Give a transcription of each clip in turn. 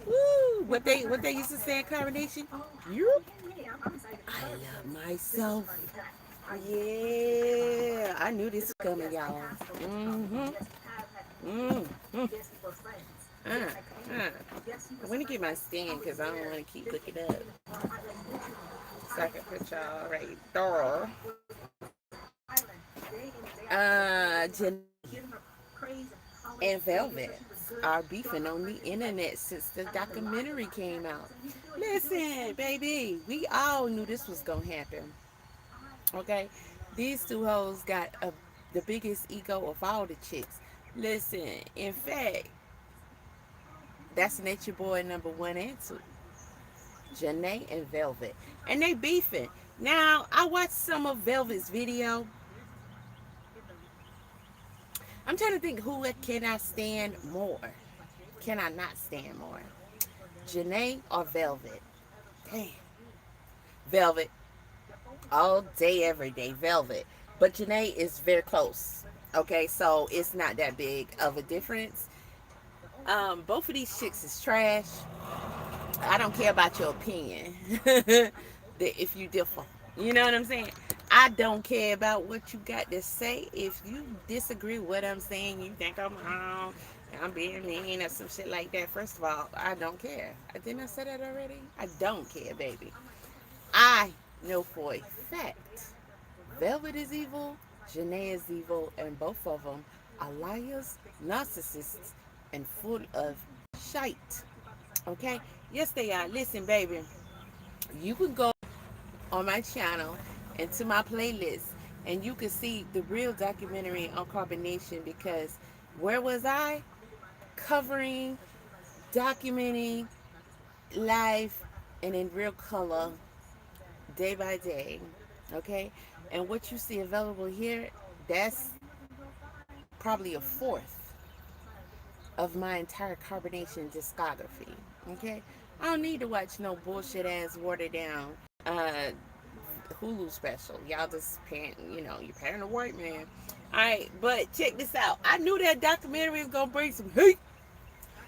Woo! What they used to say in Carbonation? You? I love myself. Yeah, I knew this was coming, y'all. Mm-hmm. Mm-hmm. Uh, uh. I want to get my stand because I don't want to keep looking up. So I can put y'all right there. Jenae and Velvet are beefing on the internet since the documentary came out. Listen, baby, we all knew this was gonna happen. Okay, these two hoes got the biggest ego of all the chicks. Listen, in fact, that's Nature Boy number one and two, Jenae and Velvet, and they beefing. Now, I watched some of Velvet's video. I'm trying to think who can I stand more. Can I not stand more? Jenae or Velvet? Damn. Velvet. All day, every day. Velvet. But Jenae is very close. Okay, so it's not that big of a difference. Both of these chicks is trash. I don't care about your opinion. If you differ. You know what I'm saying? I don't care about what you got to say. If you disagree with what I'm saying, you think I'm wrong, I'm being mean or some shit like that. First of all, I don't care. Didn't I say that already? I don't care, baby. I know for a fact Velvet is evil, Jenae is evil, and both of them are liars, narcissists, and full of shite. Okay? Yes, they are. Listen, baby, you can go on my channel and to my playlist and you can see the real documentary on Carbonation because where was I? Covering, documenting life and in real color day by day. Okay? And what you see available here, that's probably a fourth of my entire Carbonation discography. Okay? I don't need to watch no bullshit ass watered down uh Hulu special. Y'all just paying, you're paying the white man. Alright, but check this out. I knew that documentary was gonna bring some heat.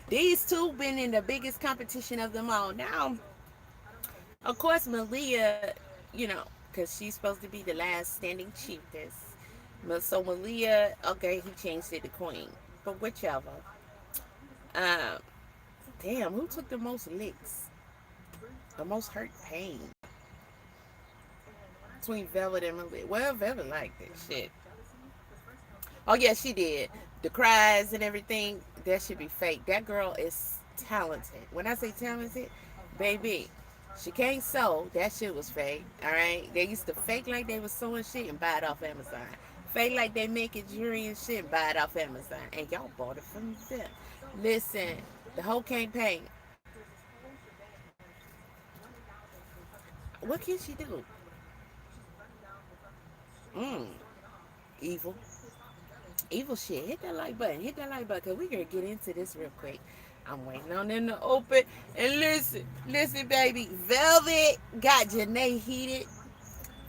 These two been in the biggest competition of them all. Now, of course, Malia, because she's supposed to be the last standing chiefess. So Malia, okay, he changed it to queen. But whichever. Um, damn, who took the most licks? The most hurt pain? Between Velvet and Malia. Well, Velvet liked it. Shit. Oh, yeah, she did. The cries and everything, that should be fake. That girl is talented. When I say talented, baby, she can't sew. That shit was fake. All right? They used to fake like they was sewing shit and buy it off Amazon. Fake like they making jewelry and shit and buy it off Amazon. And y'all bought it from them. Listen, the whole campaign. What can she do? Mm, evil. Evil shit. Hit that like button. Hit that like button. Cause we gonna get into this real quick. I'm waiting on them to open. And listen, baby. Velvet got Jenae heated.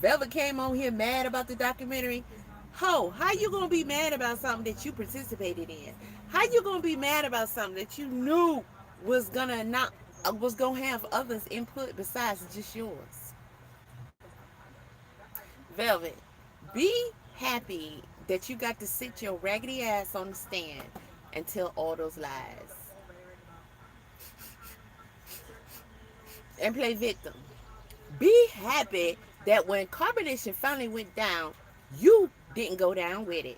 Velvet came on here mad about the documentary. Ho, how you gonna be mad about something that you participated in? How you gonna be mad about something that you knew was gonna not was gonna have others input besides just yours? Velvet, be happy that you got to sit your raggedy ass on the stand and tell all those lies and play victim. Be happy that when Carbonation finally went down, you didn't go down with it.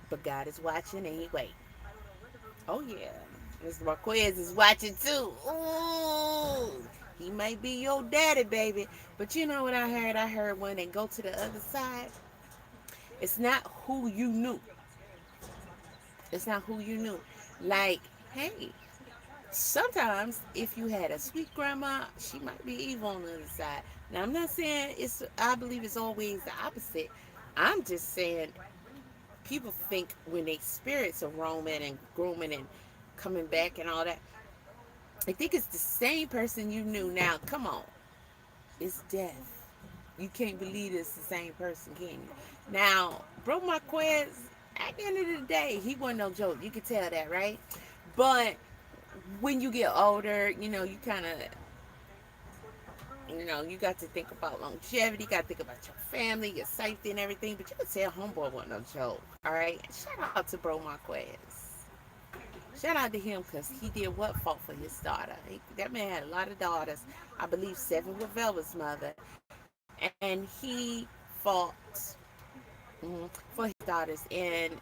But God is watching anyway. Oh yeah, Mr. Marquez is watching too. Ooh, he might be your daddy, baby. But you know what I heard? I heard when they go to the other side, it's not who you knew. It's not who you knew. Like, hey, sometimes if you had a sweet grandma, she might be evil on the other side. Now I'm not saying I believe it's always the opposite. I'm just saying people think when they spirits are roaming and grooming and coming back and all that, I think it's the same person you knew. Now, come on. It's death. You can't believe it's the same person, can you? Now, Bro Marquez, at the end of the day, he wasn't no joke. You could tell that, right? But when you get older, you kind of, you got to think about longevity, you got to think about your family, your safety and everything. But you could tell homeboy wasn't no joke. All right. Shout out to Bro Marquez. Shout out to him because he did what fought for his daughter. That man had a lot of daughters. I believe 7 with Velvet's mother. And he fought for his daughters. And,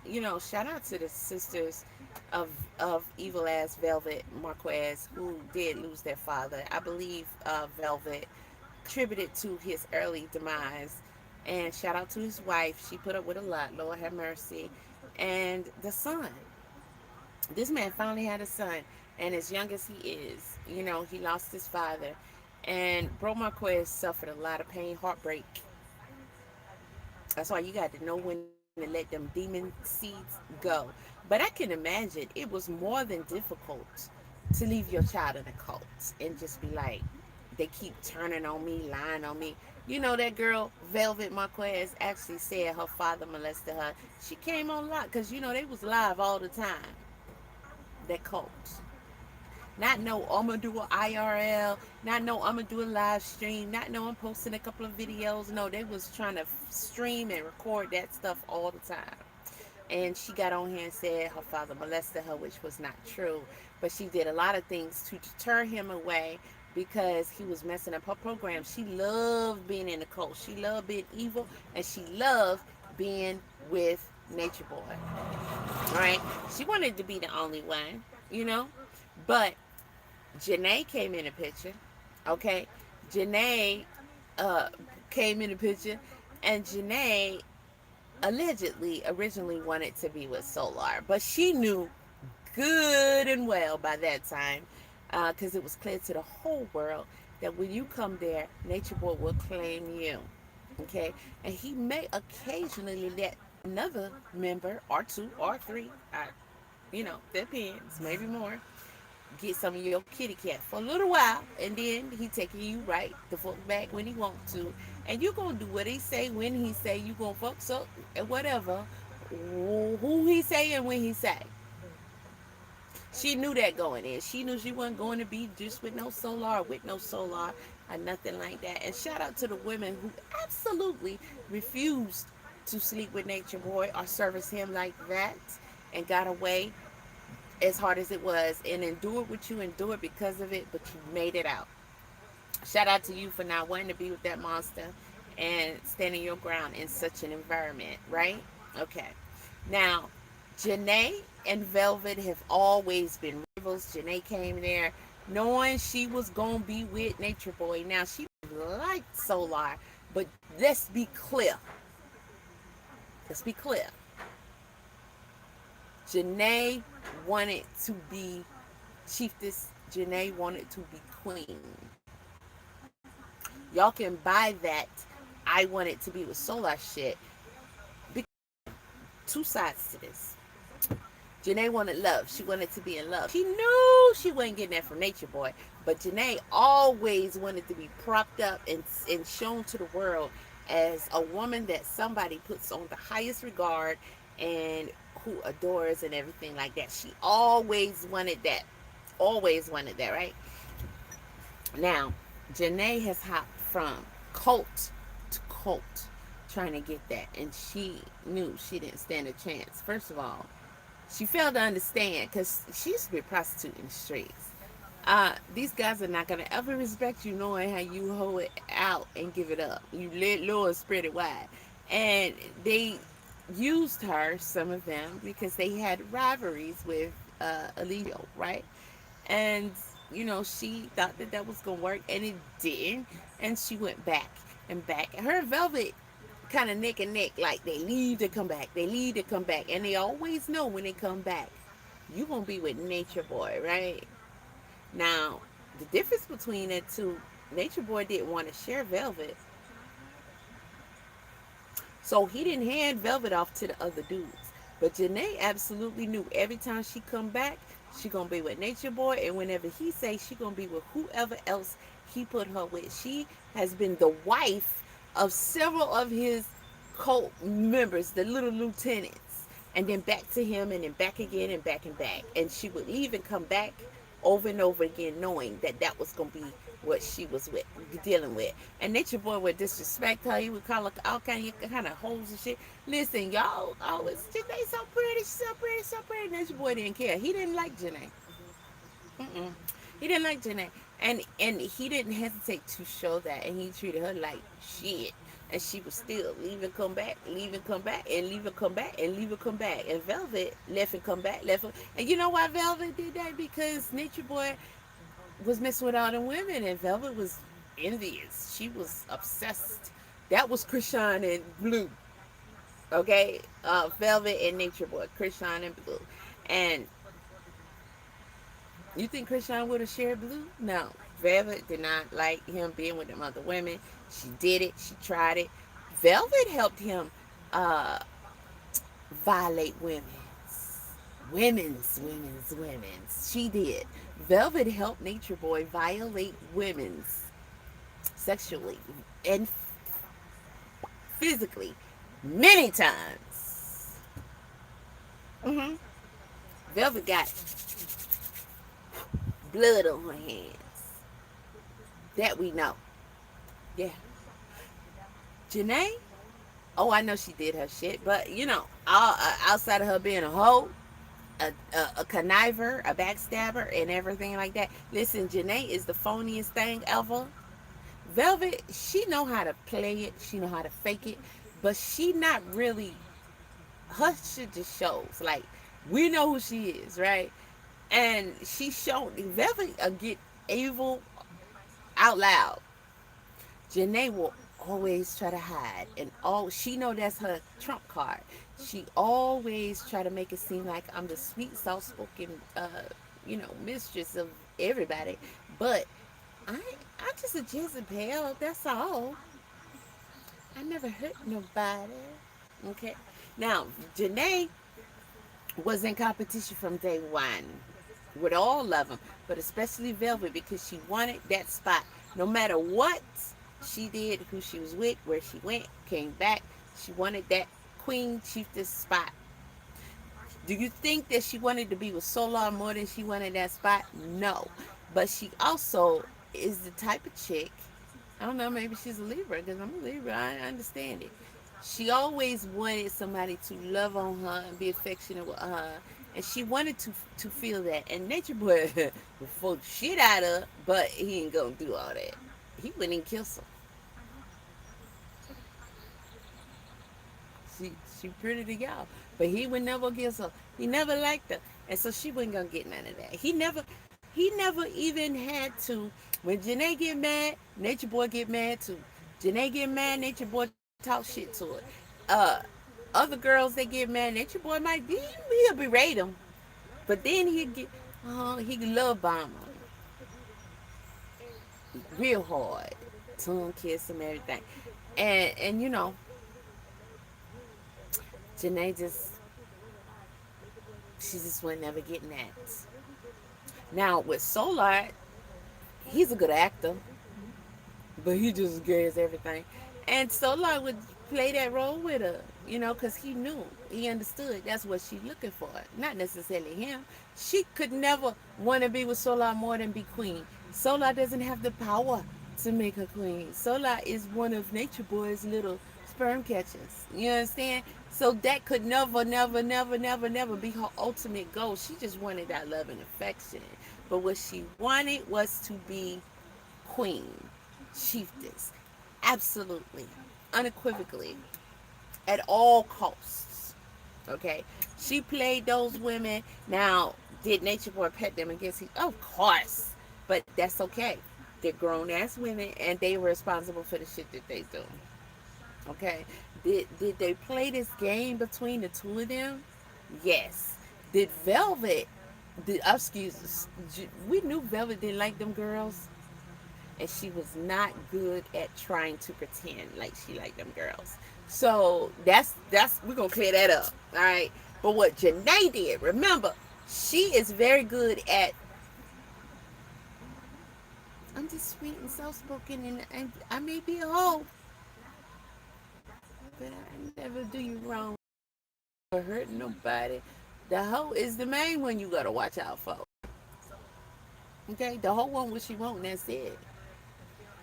shout out to the sisters of evil ass Velvet Marquez who did lose their father. I believe Velvet contributed to his early demise. And shout out to his wife. She put up with a lot. Lord have mercy. And the son. This man finally had a son, and as young as he is, he lost his father. And Bro Marquez suffered a lot of pain, heartbreak. That's why you got to know when to let them demon seeds go. But I can imagine it was more than difficult to leave your child in a cult and just be like, they keep turning on me, lying on me. That girl, Velvet Marquez, actually said her father molested her. She came on live because, they was live all the time. That cult. Not know I'm gonna do an IRL, not know I'm gonna do a live stream, not know I'm posting a couple of videos. No, they was trying to stream and record that stuff all the time. And she got on here and said her father molested her, which was not true. But she did a lot of things to deter him away because he was messing up her program. She loved being in the cult. She loved being evil, and she loved being with Nature Boy. All right, she wanted to be the only one, but Jenae came in the picture. Okay, Jenae came in the picture, and Jenae allegedly originally wanted to be with Solar, but she knew good and well by that time, because it was clear to the whole world that when you come there, Nature Boy will claim you. Okay, and he may occasionally let another member or 2 or 3, depends, maybe more, get some of your kitty cat for a little while, and then he taking you right the fuck back when he want to, and you gonna do what he say when he say. You gonna fuck so and whatever who he say and when he say. She knew that going in. She knew she wasn't going to be just with no Solar, with no Solar, or nothing like that. And shout out to the women who absolutely refused to sleep with Nature Boy or service him like that and got away as hard as it was and endured what you endured because of it, but you made it out. Shout out to you for not wanting to be with that monster and standing your ground in such an environment, right? Okay. Now, Jenae and Velvet have always been rivals. Jenae came there knowing she was going to be with Nature Boy. Now, she liked Solar, but let's be clear. Let's be clear. Jenae wanted to be chiefess. Jenae wanted to be queen. Y'all can buy that I wanted to be with Solar shit. Two sides to this. Jenae wanted love. She wanted to be in love. She knew she wasn't getting that from Nature Boy. But Jenae always wanted to be propped up and shown to the world as a woman that somebody puts on the highest regard and who adores and everything like that. She always wanted that. Always wanted that, right? Now, Jenae has hopped from cult to cult trying to get that. And she knew she didn't stand a chance. First of all, she failed to understand because she used to be a prostitute in the streets. These guys are not going to ever respect you knowing how you hold it out and give it up. You let low and spread it wide. And they used her, some of them, because they had rivalries with Alito, right? And, she thought that that was going to work, and it didn't. And she went back and back. Her and Velvet kind of neck and neck, like they leave to come back. They leave to come back. And they always know when they come back, you're going to be with Nature Boy, right? Now, the difference between the two, Nature Boy didn't want to share Velvet. So he didn't hand Velvet off to the other dudes. But Jenae absolutely knew every time she come back, she going to be with Nature Boy. And whenever he say she going to be with whoever else he put her with. She has been the wife of several of his cult members, the little lieutenants. And then back to him and then back again and back and back. And she would leave and come back over and over again, knowing that that was gonna be what she was with, dealing with. And Nature Boy would disrespect her. He would call her all kind of hoes and shit. Listen, y'all, oh, it's Jenae so pretty, she's so pretty, so pretty. Nature Boy didn't care. He didn't like Jenae. Mm-mm. He didn't like Jenae, and he didn't hesitate to show that, and he treated her like shit. And she was still leave and come back, leave and come back, and leave and come back, and leave and come back. And Velvet left and come back, left. And you know why Velvet did that? Because Nature Boy was messing with all the women, and Velvet was envious. She was obsessed. That was Krishan and Blue. Okay, Velvet and Nature Boy, Krishan and Blue. And you think Krishan would have shared Blue? No. Velvet did not like him being with them other women. She did it. She tried it. Velvet helped him uh, violate women's. She did. Velvet helped Nature Boy violate women's sexually and physically many times. Mm-hmm. Velvet got blood on her hands. That we know. Yeah. Jenae? Oh, I know she did her shit, but you know, outside of her being a hoe, a conniver, a backstabber, and everything like that. Listen, Jenae is the phoniest thing ever. Velvet, she know how to play it, she know how to fake it, but she not really. Her shit just shows. Like, we know who she is, right? And she showed Velvet get evil out loud. Jenae will always try to hide, and all she know that's her trump card. She always try to make it seem like I'm the sweet, soft-spoken, mistress of everybody. But I'm just a Jezebel. That's all. I never hurt nobody. Okay. Now, Jenae was in competition from day one with all of them, but especially Velvet, because she wanted that spot. No matter what she did, who she was with, where she went, came back, she wanted that queen chiefess spot. Do you think that she wanted to be with Solar more than she wanted that spot? No. But she also is the type of chick, I don't know, maybe she's a Libra, because I'm a Libra, I understand it. She always wanted somebody to love on her and be affectionate with her. And she wanted to feel that. And Nature Boy would fuck shit out of her, but he ain't gonna do all that. He wouldn't even kiss her. She pretty to y'all, but he would never kiss her. He never liked her, and so she wasn't gonna get none of that. He never even had to. When Jenae get mad, Nature Boy get mad too. Jenae get mad, Nature Boy talk shit to her. Other girls that get mad, Nature Boy he'll berate them, but then he love bomb them real hard, tongue kiss them, everything, and Jenae she just wasn't never getting that. Now with Solar, he's a good actor, but he just gets everything. And Solar would play that role with her, because he understood that's what she's looking for, not necessarily him. She could never want to be with Solar more than be queen. Solar doesn't have the power to make her queen. Solar is one of Nature Boy's little sperm catchers. You understand? So that could never, never, never, never, never be her ultimate goal. She just wanted that love and affection. But what she wanted was to be queen, chiefess, absolutely, unequivocally, at all costs. Okay? She played those women. Now, did Nature Boy pet them against him? Of course. But that's okay. They're grown-ass women, and they were responsible for the shit that they do. Okay? Did they play this game between the two of them? Yes. Did Velvet, we knew Velvet didn't like them girls, and she was not good at trying to pretend like she liked them girls. So that's we're gonna clear that up, all right? But what Jenae did, remember, she is very good at. I'm just sweet and soft-spoken, and I may be a hoe, but I never do you wrong or hurt nobody. The hoe is the main one you gotta watch out for. Okay, the whole want what she want, and that's it.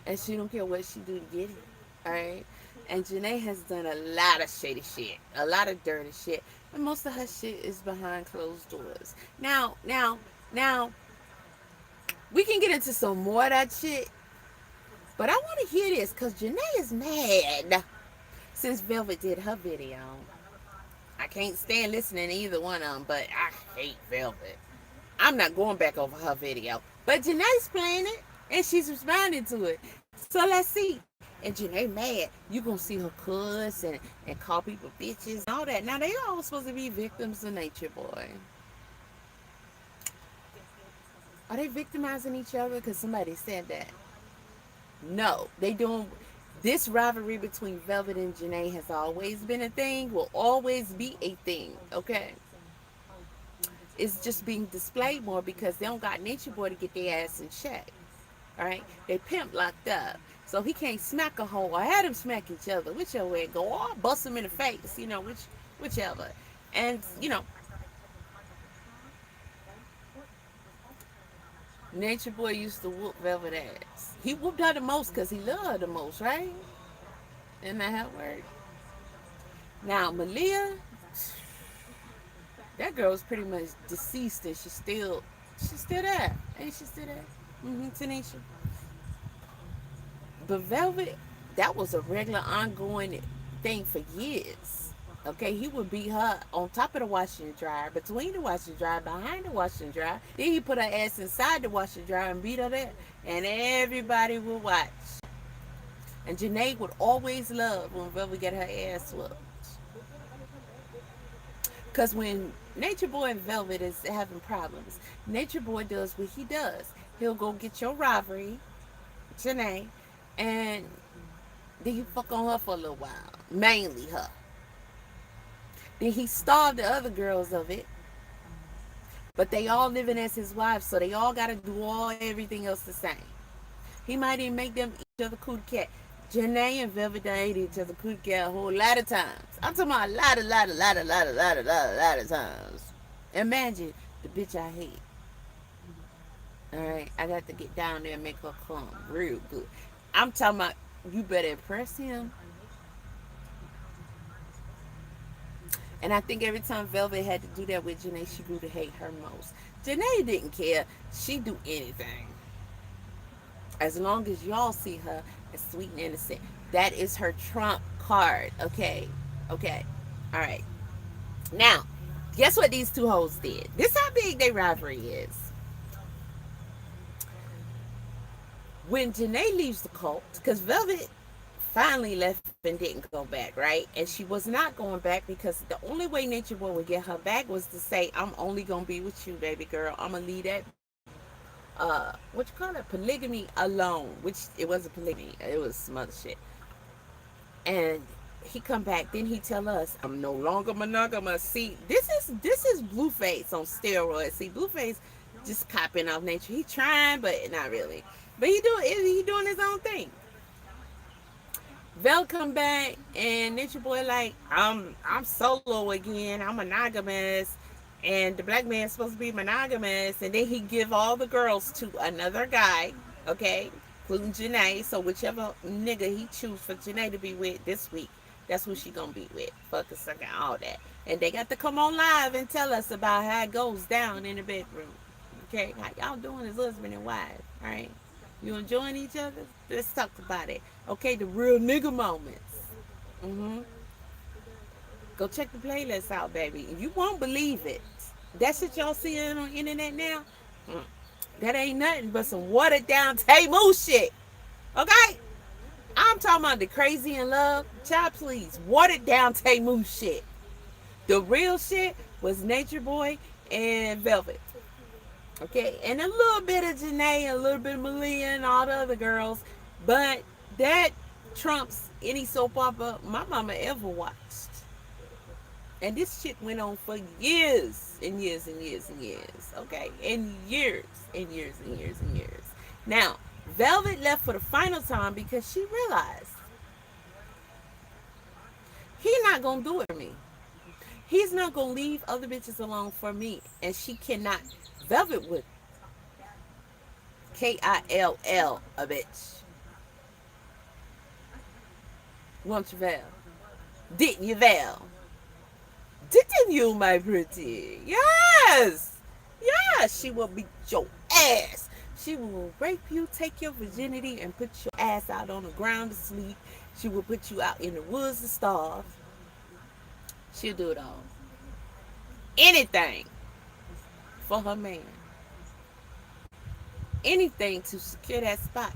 And she don't care what she do to get it. All right. And Jenae has done a lot of shady shit, a lot of dirty shit, and most of her shit is behind closed doors. Now, we can get into some more of that shit, but I want to hear this because Jenae is mad since Velvet did her video. I can't stand listening to either one of them, but I hate Velvet. I'm not going back over her video. But Jenae's playing it, and she's responding to it. So let's see. And Jenae mad. You gonna see her cuss and call people bitches and all that. Now, they all supposed to be victims of Nature Boy. Are they victimizing each other because somebody said that? No. They doing... This rivalry between Velvet and Jenae has always been a thing, will always be a thing, okay? It's just being displayed more because they don't got Nature Boy to get their ass in check. All right, they pimp locked up, so he can't smack a hoe or have them smack each other, whichever way it go, or bust them in the face, whichever. And Nature Boy used to whoop Velvet ass. He whooped her the most because he loved her the most, right? Isn't that how it worked? Now Malia, that girl's pretty much deceased, and she's still there. Ain't she still there? Tanisha. But Velvet, that was a regular ongoing thing for years. Okay, he would beat her on top of the washer and dryer, between the washer and dryer, behind the washer and dryer. Then he put her ass inside the washer and dryer and beat her there. And everybody would watch. And Jenae would always love when Velvet got her ass whooped. Because when Nature Boy and Velvet is having problems, Nature Boy does what he does. He'll go get your rivalry, Jenae, and then he fuck on her for a little while. Mainly her. Then he starved the other girls of it. But they all living as his wives, so they all got to do everything else the same. He might even make them eat each other cootie cat. Jenae and Velvet done ate each other cootie cat a whole lot of times. I'm talking about a lot of times. Imagine the bitch I hate. Alright, I got to get down there and make her come real good. I'm talking about, you better impress him. And I think every time Velvet had to do that with Jenae, she grew to hate her most. Jenae didn't care. She'd do anything. As long as y'all see her as sweet and innocent. That is her trump card. Okay. Okay. Alright. Now, guess what these two hoes did? This how big their rivalry is. When Jenae leaves the cult, because Velvet finally left and didn't go back, right? And she was not going back because the only way Nature Boy would get her back was to say, I'm only going to be with you, baby girl. I'm going to leave that, what you call it? Polygamy alone. Which, it wasn't polygamy. It was some other shit. And he come back, then he tell us, I'm no longer monogamous. See, this is Blueface on steroids. See, Blueface just copping off Nature. He trying, but not really. But he doing his own thing. Vel come back and Nature Boy like, I'm solo again. I'm monogamous, and the black man's supposed to be monogamous. And then he give all the girls to another guy, okay, including Jenae. So whichever nigga he choose for Jenae to be with this week, that's who she gonna be with. Fuck a sucker, all that. And they got to come on live and tell us about how it goes down in the bedroom. Okay, how y'all doing as husband and wife? All right. You enjoying each other? Let's talk about it. Okay, the real nigga moments. Go check the playlist out, baby. You won't believe it. That shit y'all seeing on the internet now, that ain't nothing but some watered down Tamu shit. Okay? I'm talking about the crazy in love. Child, please. Watered down Tamu shit. The real shit was Nature Boy and Velvet. Okay, and a little bit of Jenae, a little bit of Malia, and all the other girls, but that trumps any soap opera my mama ever watched. And this shit went on for years and years and years and years, okay, and years and years and years and years. Now, Velvet left for the final time because she realized he's not gonna do it for me. He's not gonna leave other bitches alone for me, and she cannot. Velvet would Kill, a bitch. Won't you, Val? Didn't you, Val? Didn't you, my pretty? Yes! Yes! She will beat your ass. She will rape you, take your virginity, and put your ass out on the ground to sleep. She will put you out in the woods to starve. She'll do it all. Anything for her man. Anything to secure that spot.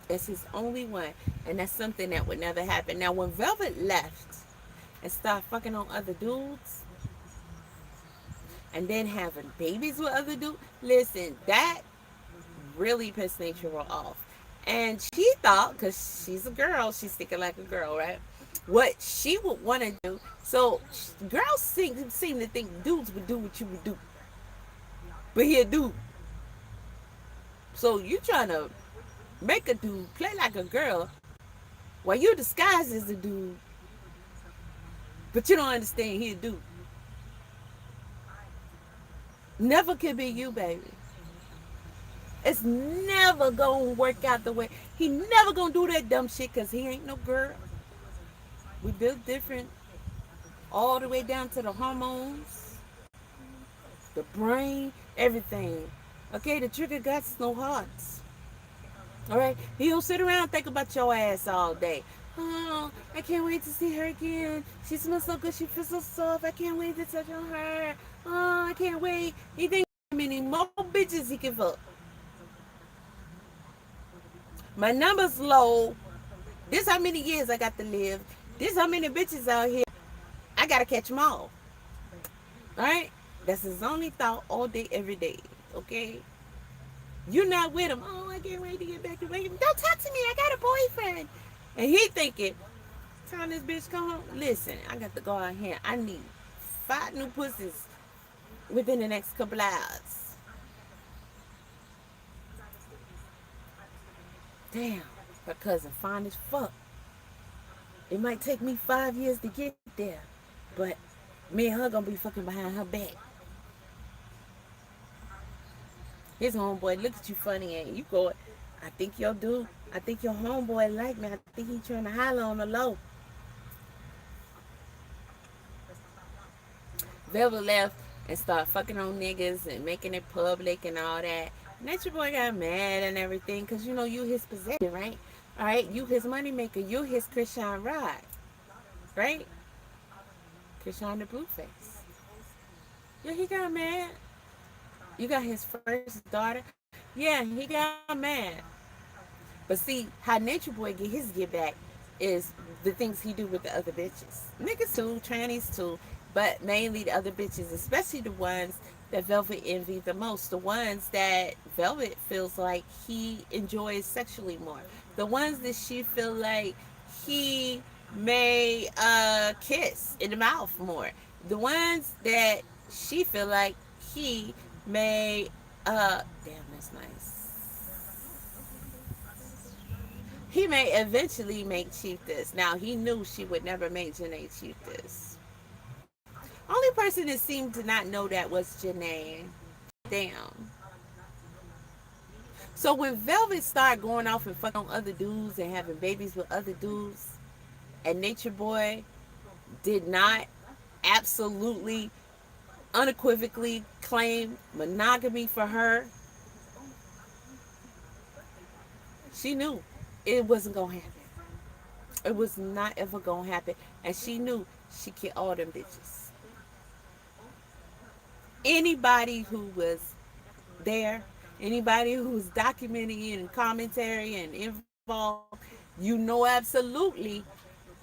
It's his only one. And that's something that would never happen. Now, when Velvet left and started fucking on other dudes and then having babies with other dudes, listen, that really pissed Nature off. And she thought, because she's a girl, she's thinking like a girl, right? What she would want to do. So, girls seem to think dudes would do what you would do. But he a dude. So, you trying to make a dude play like a girl while you disguise as a dude, but you don't understand he a dude. Never could be you, baby. It's never gonna work out the way. He never gonna do that dumb shit because he ain't no girl. We built different all the way down to the hormones, the brain, everything. Okay, the trigger got no hearts. All right, he don't sit around and think about your ass all day. Oh, I can't wait to see her again. She smells so good. She feels so soft. I can't wait to touch on her. Oh, I can't wait. He thinks how many more bitches he can fuck. My number's low. This how many years I got to live. This how many bitches out here. I gotta catch them all. All right, that's his only thought all day, every day. Okay. You're not with him. Oh, I can't wait to get back to him. Don't talk to me. I got a boyfriend. And he thinking, time this bitch come home. Listen, I got to go out here. I need 5 new pussies within the next couple hours. Damn, her cousin fine as fuck. It might take me 5 years to get there, but me and her gonna be fucking behind her back. His homeboy look at you funny and you go, I think your dude, I think your homeboy like me. I think he trying to holler on the low. Velvet left and started fucking on niggas and making it public and all that. Nature Boy got mad and everything because, you know, you his possession, right? All right, you his moneymaker. You his Christian Rod, right? Christian the Blueface. Yeah, he got mad. You got his first daughter. Yeah, he got mad. But see, how Nature Boy get his get back is the things he do with the other bitches. Niggas too, trannies too, but mainly the other bitches, especially the ones that Velvet envy the most. The ones that Velvet feels like he enjoys sexually more. The ones that she feel like he may kiss in the mouth more. The ones that she feel like he may damn, that's nice. He may eventually make Chiefess. Now, he knew she would never make Jenae Chiefess. Only person that seemed to not know that was Jenae. Damn. So when Velvet started going off and fucking on other dudes and having babies with other dudes, and Nature Boy did not absolutely, unequivocally claim monogamy for her, she knew it wasn't gonna happen. It was not ever gonna happen. And she knew she killed all them bitches. Anybody who was there, anybody who was documenting it and commentary and involved, you know absolutely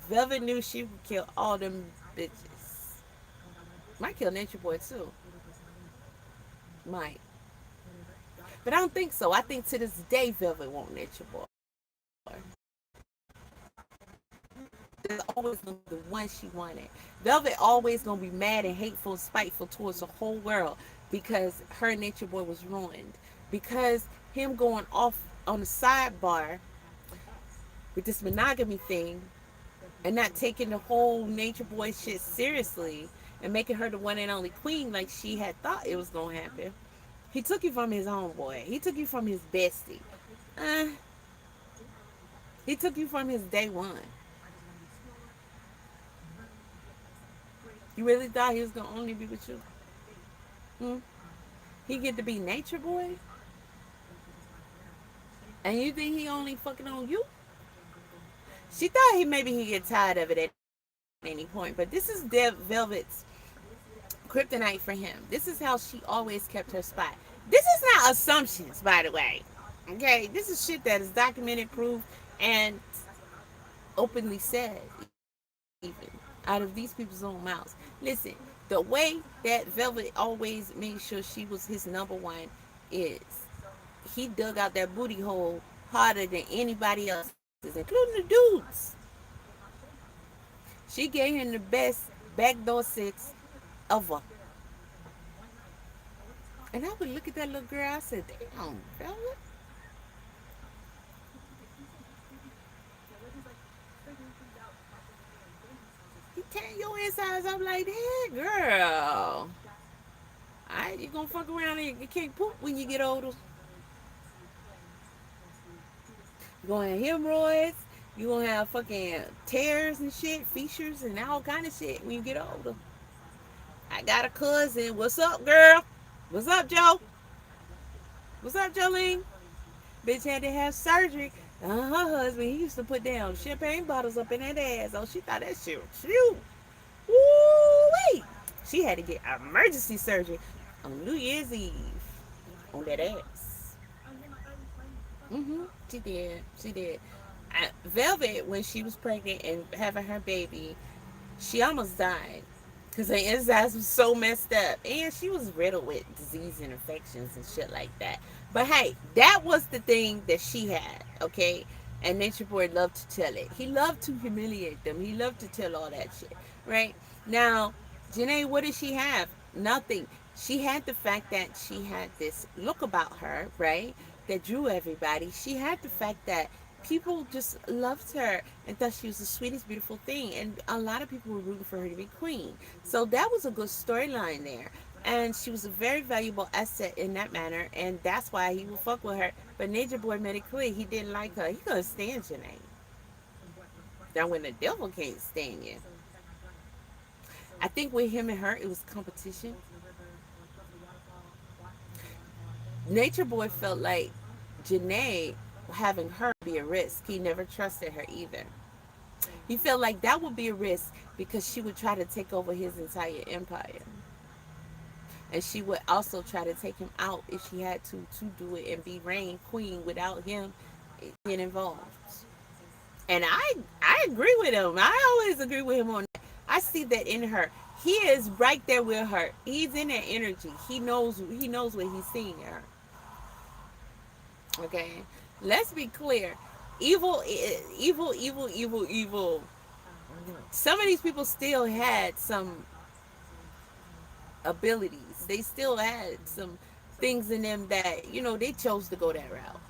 Velvet knew she would kill all them bitches. Might kill Nature Boy too. Might. But I don't think so. I think to this day Velvet won't Nature Boy. There's always gonna be the one she wanted. Velvet always gonna be mad and hateful and spiteful towards the whole world because her Nature Boy was ruined. Because him going off on the sidebar with this monogamy thing and not taking the whole Nature Boy shit seriously and making her the one and only queen like she had thought it was gonna happen. He took you from his homeboy. He took you from his bestie. Uh, he took you from his day one. You really thought he was gonna only be with you? Hmm? He get to be nature boy, and you think he only fucking on you? She thought he get tired of it at any point, but this is Velvet's kryptonite for him. This is how she always kept her spot. This is not assumptions, by the way. Okay, this is shit that is documented, proved, and openly said, even out of these people's own mouths. Listen, the way that Velvet always made sure she was his number one is he dug out that booty hole harder than anybody else's, including the dudes. She gave him the best backdoor sex ever. And I would look at that little girl, I said, damn, Velvet. He tearing your insides up like that, girl. Alright, you gonna fuck around and you can't poop when you get older. You gonna have hemorrhoids. You gonna have fucking tears and shit, fissures and all kind of shit when you get older. I got a cousin. What's up, girl? What's up, Joe? What's up, Jolene? Bitch had to have surgery. Her husband, he used to put down champagne bottles up in that ass. Oh, she thought that shit was cute. Woo-wee. She had to get emergency surgery on New Year's Eve on that ass. She did. She did. Velvet, when she was pregnant and having her baby, she almost died because her insides was so messed up, and she was riddled with disease and infections and shit like that. But hey, that was the thing that she had, okay? And Nature Boy loved to tell it. He loved to humiliate them. He loved to tell all that shit, right? Now, Jenae, what did she have? Nothing. She had the fact that she had this look about her, right? That drew everybody. She had the fact that people just loved her and thought she was the sweetest, beautiful thing. And a lot of people were rooting for her to be queen. So that was a good storyline there. And she was a very valuable asset in that manner. And that's why he would fuck with her. But Nature Boy made it clear he didn't like her. He couldn't stand Jenae. Now, when the devil can't stand you. I think with him and her, it was competition. Nature Boy felt like Jenae having her be a risk. He never trusted her either. He felt like that would be a risk because she would try to take over his entire empire. And she would also try to take him out if she had to do it and be reign queen without him being involved. And I agree with him. I always agree with him on that. I see that in her. He is right there with her. He's in that energy. He knows what he's seeing in her. Okay? Let's be clear. Evil. Some of these people still had some abilities. They still had some things in them that, they chose to go that route.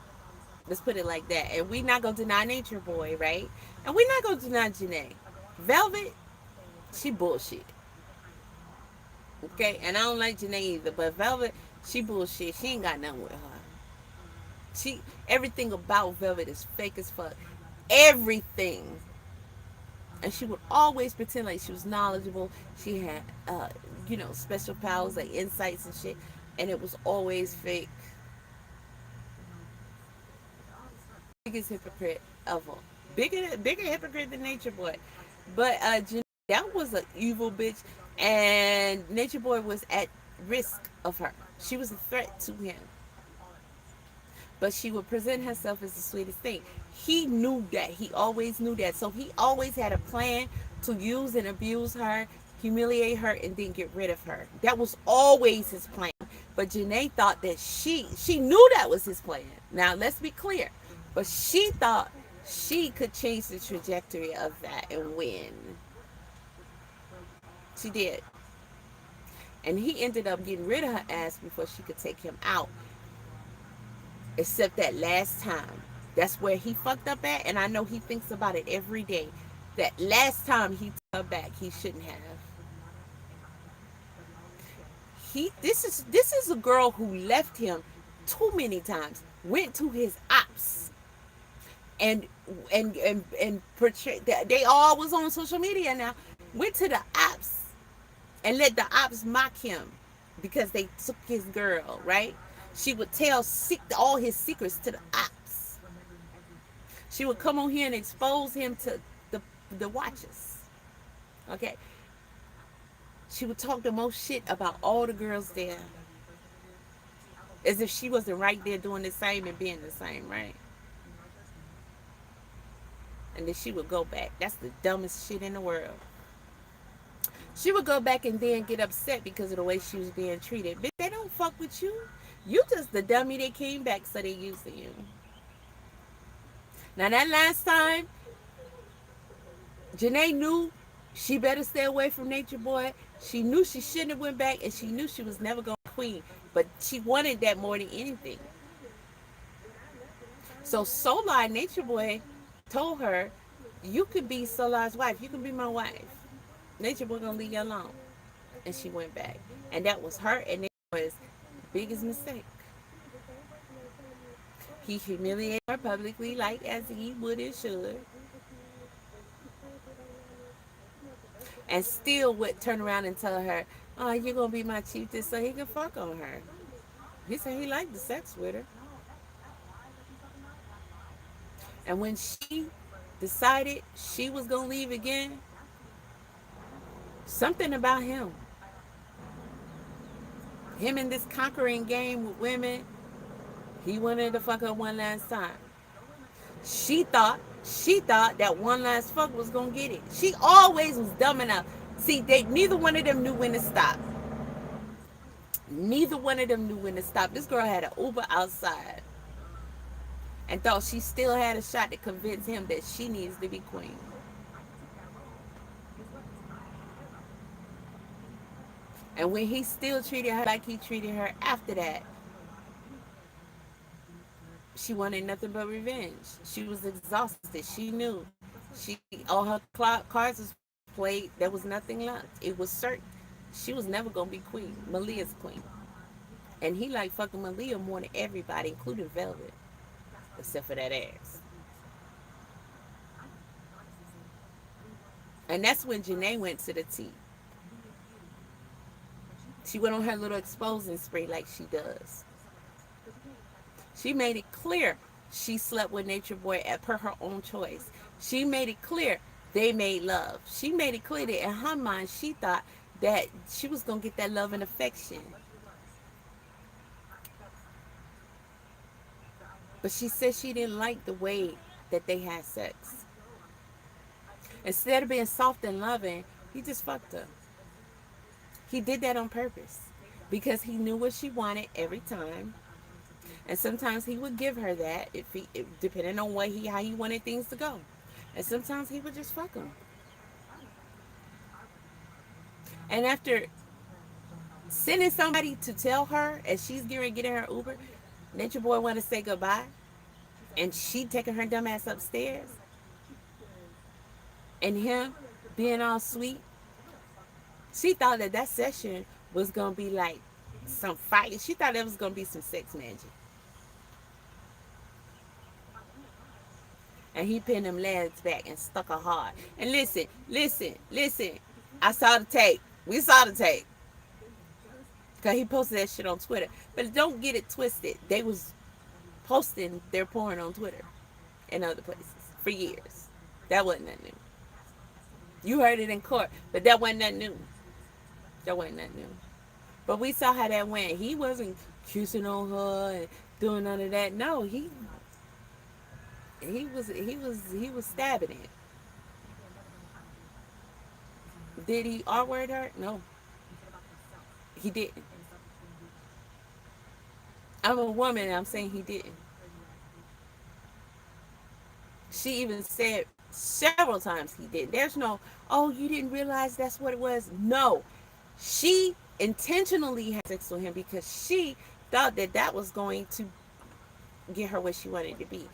Let's put it like that. And we're not going to deny Nature Boy, right? And we're not going to deny Jenae. Velvet, she bullshit. Okay? And I don't like Jenae either. But Velvet, she bullshit. She ain't got nothing with her. Everything about Velvet is fake as fuck. Everything. And she would always pretend like she was knowledgeable. She had, special powers like insights and shit. And it was always fake. Biggest hypocrite ever. Bigger hypocrite than Nature Boy. But that was an evil bitch. And Nature Boy was at risk of her. She was a threat to him. But she would present herself as the sweetest thing. He knew that. He always knew that. So he always had a plan to use and abuse her, humiliate her, and then get rid of her. That was always his plan. But Jenae thought that she knew that was his plan. Now, let's be clear. But she thought she could change the trajectory of that and win. She did. And he ended up getting rid of her ass before she could take him out. Except that last time. That's where he fucked up at. And I know he thinks about it every day. That last time he took her back, he shouldn't have. This is a girl who left him too many times, went to his ops, and portray, they all was on social media now, went to the ops and let the ops mock him because they took his girl, right? She would tell all his secrets to the ops. She would come on here and expose him to the watchers. Okay. She would talk the most shit about all the girls there. As if she wasn't right there doing the same and being the same, right? And then she would go back. That's the dumbest shit in the world. She would go back and then get upset because of the way she was being treated. Bitch, they don't fuck with you. You just the dummy that came back, so they using you. Now that last time, Jenae knew she better stay away from Nature Boy. She knew she shouldn't have went back, and she knew she was never going to queen. But she wanted that more than anything. So Solar and Nature Boy told her, you could be Solar's wife. You can be my wife. Nature Boy gonna leave you alone. And she went back. And that was her and Nature Boy's biggest mistake. He humiliated her publicly like as he would and should. And still would turn around and tell her, oh, you're gonna be my chiefess so he can fuck on her. He said he liked the sex with her. And when she decided she was gonna leave again, something about him in this conquering game with women, he wanted to fuck her one last time. She thought that one last fuck was gonna get it. She always was dumb enough. See, neither one of them knew when to stop. Neither one of them knew when to stop. This girl had an Uber outside and thought she still had a shot to convince him that she needs to be queen. And when he still treated her like he treated her after that, she wanted nothing but revenge. She was exhausted. She knew. All her cards was played. There was nothing left. It was certain. She was never going to be queen. Malia's queen. And he liked fucking Malia more than everybody, including Velvet. Except for that ass. And that's when Jenae went to the T. She went on her little exposing spree like she does. She made it clear she slept with Nature Boy per her own choice. She made it clear they made love. She made it clear that in her mind she thought that she was going to get that love and affection. But she said she didn't like the way that they had sex. Instead of being soft and loving, he just fucked her. He did that on purpose because he knew what she wanted every time. And sometimes he would give her that depending on how he wanted things to go. And sometimes he would just fuck him. And after sending somebody to tell her as she's getting her Uber, Nature Boy wanted to say goodbye, and she taking her dumb ass upstairs, and him being all sweet, she thought that session was gonna be like some fight. She thought it was gonna be some sex magic. And he pinned them legs back and stuck her hard. And listen. I saw the tape. We saw the tape. Because he posted that shit on Twitter. But don't get it twisted. They was posting their porn on Twitter and other places for years. That wasn't that new. You heard it in court, but that wasn't that new. But we saw how that went. He wasn't kissing on her and doing none of that. No, he was stabbing it. Did he R-word her? No. He didn't. I'm a woman and I'm saying he didn't. She even said several times he did. There's no, oh, you didn't realize that's what it was. No. She intentionally had sex with him because she thought that was going to get her where she wanted to be.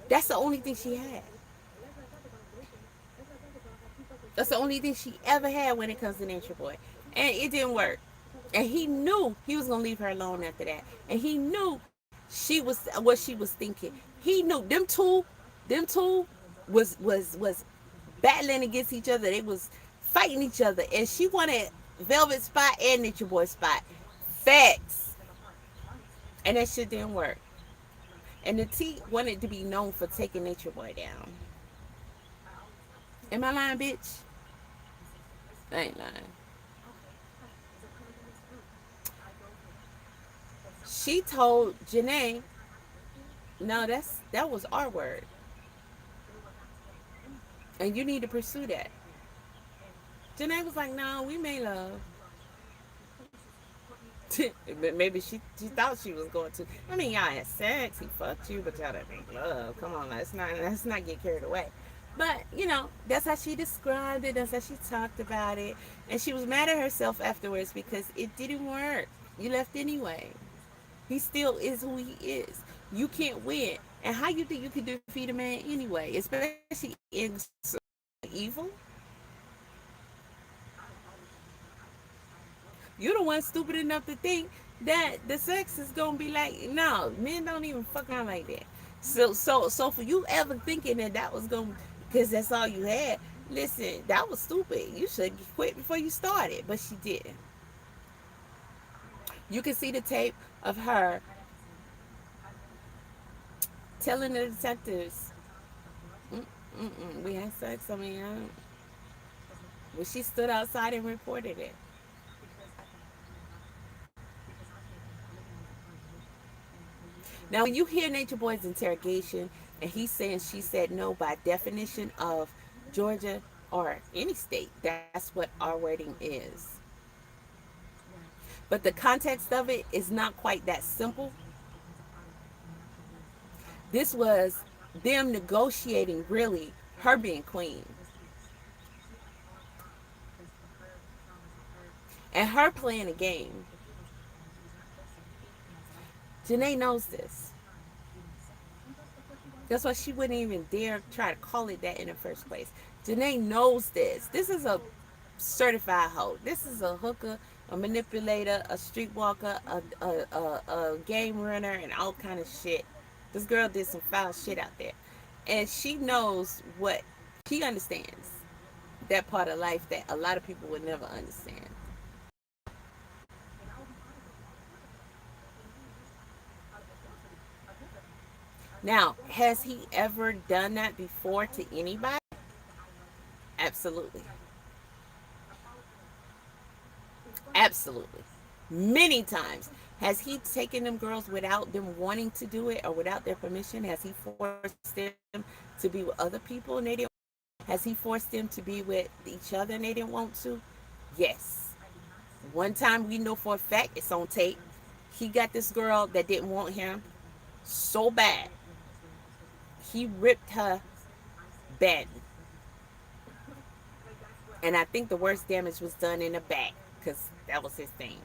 That's the only thing she had. That's the only thing she ever had when it comes to Nature Boy. And it didn't work. And he knew he was gonna leave her alone after that. And he knew she was what she was thinking. He knew them two was battling against each other. They was fighting each other. And she wanted Velvet spot and Nature Boy spot. Facts. And that shit didn't work. And the T wanted to be known for taking Nature Boy down. Am I lying, bitch? I ain't lying. She told Jenae, no, that was our word. And you need to pursue that. Jenae was like, no, we made love. But maybe she thought she was going to. I mean, y'all had sex, he fucked you, but y'all didn't make love. Come on, let's not get carried away. But that's how she described it. That's how she talked about it, and she was mad at herself afterwards because it didn't work. You left anyway. He still is who he is. You can't win. And how you think you can defeat a man anyway, especially in evil? You're the one stupid enough to think that the sex is gonna be like, no, men don't even fuck around like that. So for you ever thinking that was gonna, because that's all you had, listen, that was stupid. You should quit before you started, but she didn't. You can see the tape of her telling the detectives, we had sex. I mean, when she stood outside and reported it. Now, when you hear Nature Boy's interrogation and he's saying she said no, by definition of Georgia or any state, that's what our wording is. But the context of it is not quite that simple. This was them negotiating, really, her being queen. And her playing a game. Jenae knows this. That's why she wouldn't even dare try to call it that in the first place. Jenae knows this. This is a certified hoe. This is a hooker, a manipulator, a streetwalker, a game runner, and all kind of shit. This girl did some foul shit out there. And she knows what, she understands that part of life that a lot of people would never understand. Now, has he ever done that before to anybody? Absolutely. Absolutely. Many times. Has he taken them girls without them wanting to do it or without their permission? Has he forced them to be with other people and they didn't? Has he forced them to be with each other and they didn't want to? Yes. One time we know for a fact, it's on tape, he got this girl that didn't want him so bad. He ripped her bad. And I think the worst damage was done in the back because that was his thing.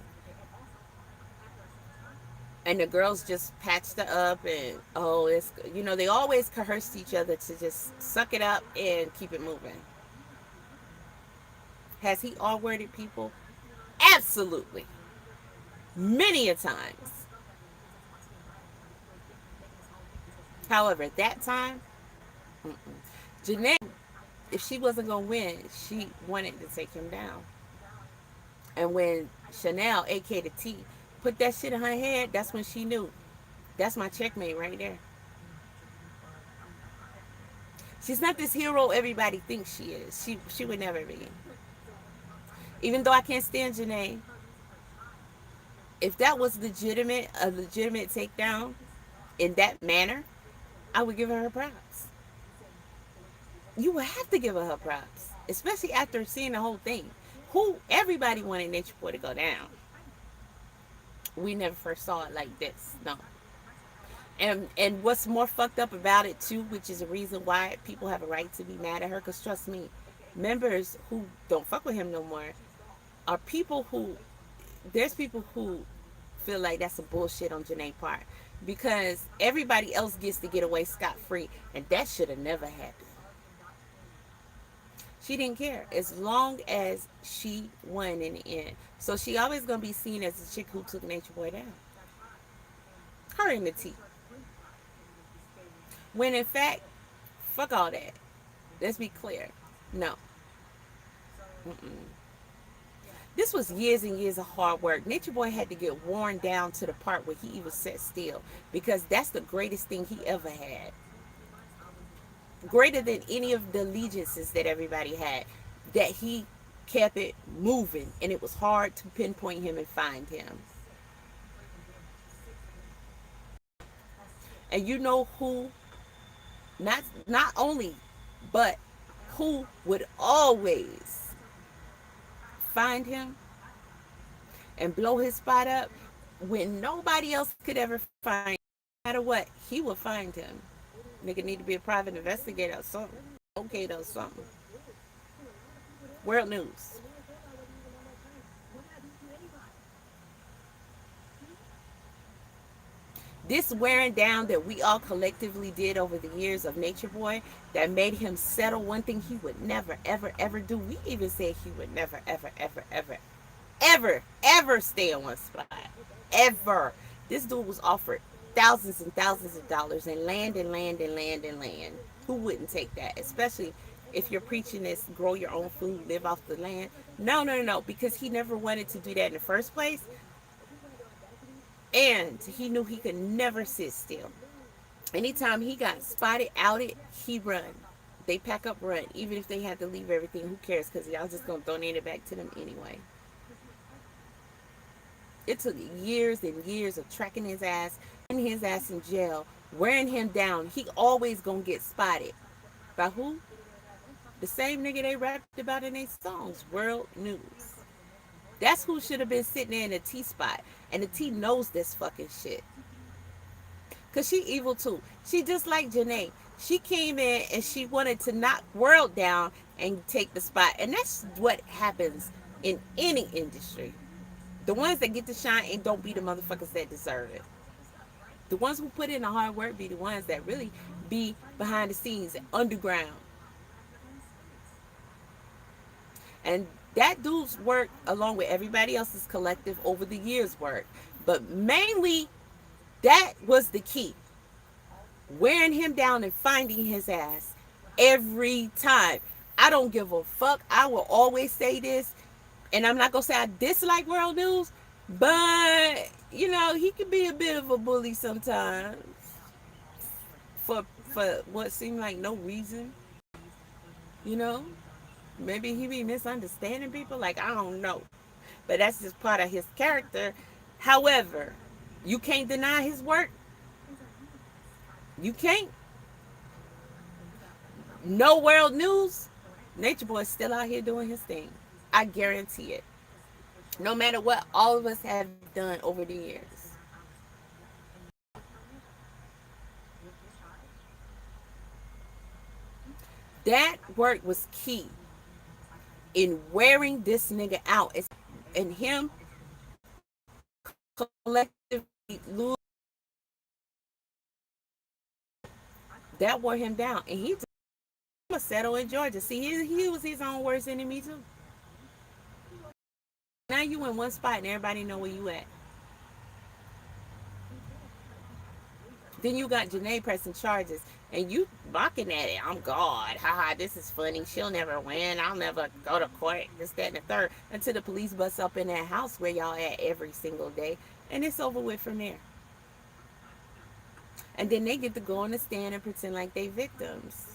And the girls just patched her up and, oh, it's, they always coerced each other to just suck it up and keep it moving. Has he all-worded people? Absolutely. Many a times. However, at that time, Jenae, if she wasn't going to win, she wanted to take him down. And when Chanel, aka the T, put that shit in her head, that's when she knew. That's my checkmate right there. She's not this hero everybody thinks she is. She would never be. Even though I can't stand Jenae, if that was a legitimate takedown in that manner, I would give her props. You would have to give her props, especially after seeing the whole thing. Everybody wanted Nature Boy to go down. We never first saw it like this, no. And what's more fucked up about it too, which is a reason why people have a right to be mad at her, because trust me, members who don't fuck with him no more are people who, there's people who feel like that's some bullshit on Jenae's part, because everybody else gets to get away scot-free, and that should have never happened. She didn't care as long as she won in the end. So she always gonna be seen as the chick who took Nature Boy down. Her and the T. When in fact, fuck all that. Let's be clear. No. Mm-mm. This was years and years of hard work. Nature Boy had to get worn down to the part where he even sat still, because that's the greatest thing he ever had. Greater than any of the allegiances that everybody had. That he kept it moving, and it was hard to pinpoint him and find him. And you know who, not only, but who would always find him and blow his spot up when nobody else could ever find him. No matter what, he would find him. Nigga need to be a private investigator or something. Okay, though, something. World News. This wearing down that we all collectively did over the years of Nature Boy that made him settle one thing he would never, ever, ever do. We even said he would never, ever, ever, ever, ever, ever stay in one spot. Ever. This dude was offered thousands and thousands of dollars and land and land and land and land. Who wouldn't take that? Especially if you're preaching this, grow your own food, live off the land. No, no, no, no. Because he never wanted to do that in the first place. And he knew he could never sit still. Anytime he got spotted, outed, he run. They pack up, run. Even if they had to leave everything, who cares? Because y'all just going to donate it back to them anyway. It took years and years of tracking his ass, putting his ass in jail, wearing him down. He always going to get spotted. By who? The same nigga they rapped about in their songs. World News. That's who should have been sitting there in the T spot. And the T knows this fucking shit. Because she evil too. She just like Jenae. She came in and she wanted to knock World down and take the spot. And that's what happens in any industry. The ones that get to shine and don't be the motherfuckers that deserve it. The ones who put in the hard work be the ones that really be behind the scenes, underground. And that dude's work, along with everybody else's collective over the years' work. But mainly, that was the key. Wearing him down and finding his ass every time. I don't give a fuck. I will always say this. And I'm not going to say I dislike World News. But, you know, he can be a bit of a bully sometimes. For what seemed like no reason. You know? Maybe he be misunderstanding people. Like, I don't know. But that's just part of his character. However, you can't deny his work. You can't. No World News. Nature Boy's still out here doing his thing. I guarantee it. No matter what all of us have done over the years. That work was key in wearing this nigga out. And him collectively lose. That wore him down. And he was settled in Georgia. See, he was his own worst enemy too. Now you in one spot and everybody know where you at. Then you got Jenae pressing charges and you mocking at it. I'm God. Haha, this is funny. She'll never win. I'll never go to court. This, that, and the third. Until the police bust up in that house where y'all at every single day. And it's over with from there. And then they get to go on the stand and pretend like they victims.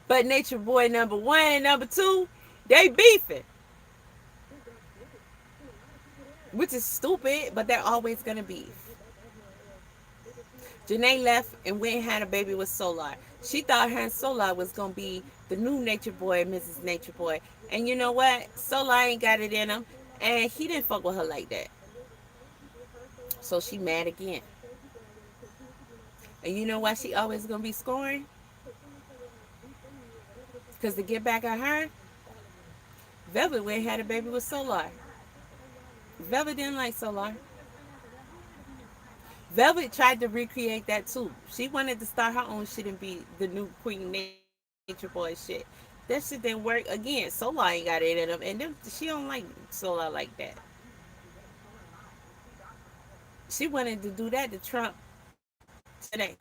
But Nature Boy number 1 and number 2, they beefing. Which is stupid, but they're always going to beef. Jenae left and went and had a baby with Solar. She thought her and Solar was going to be the new Nature Boy, Mrs. Nature Boy. And you know what? Solar ain't got it in him. And he didn't fuck with her like that. So she mad again. And you know why she always going to be scoring? Because to get back at her, Velvet went and had a baby with Solar. Velvet didn't like Solar. Velvet tried to recreate that too. She wanted to start her own shit and be the new Queen Nature Boy shit. That shit didn't work. Again, Solar ain't got it in him, and them, she don't like Solar like that. She wanted to do that to Trump today.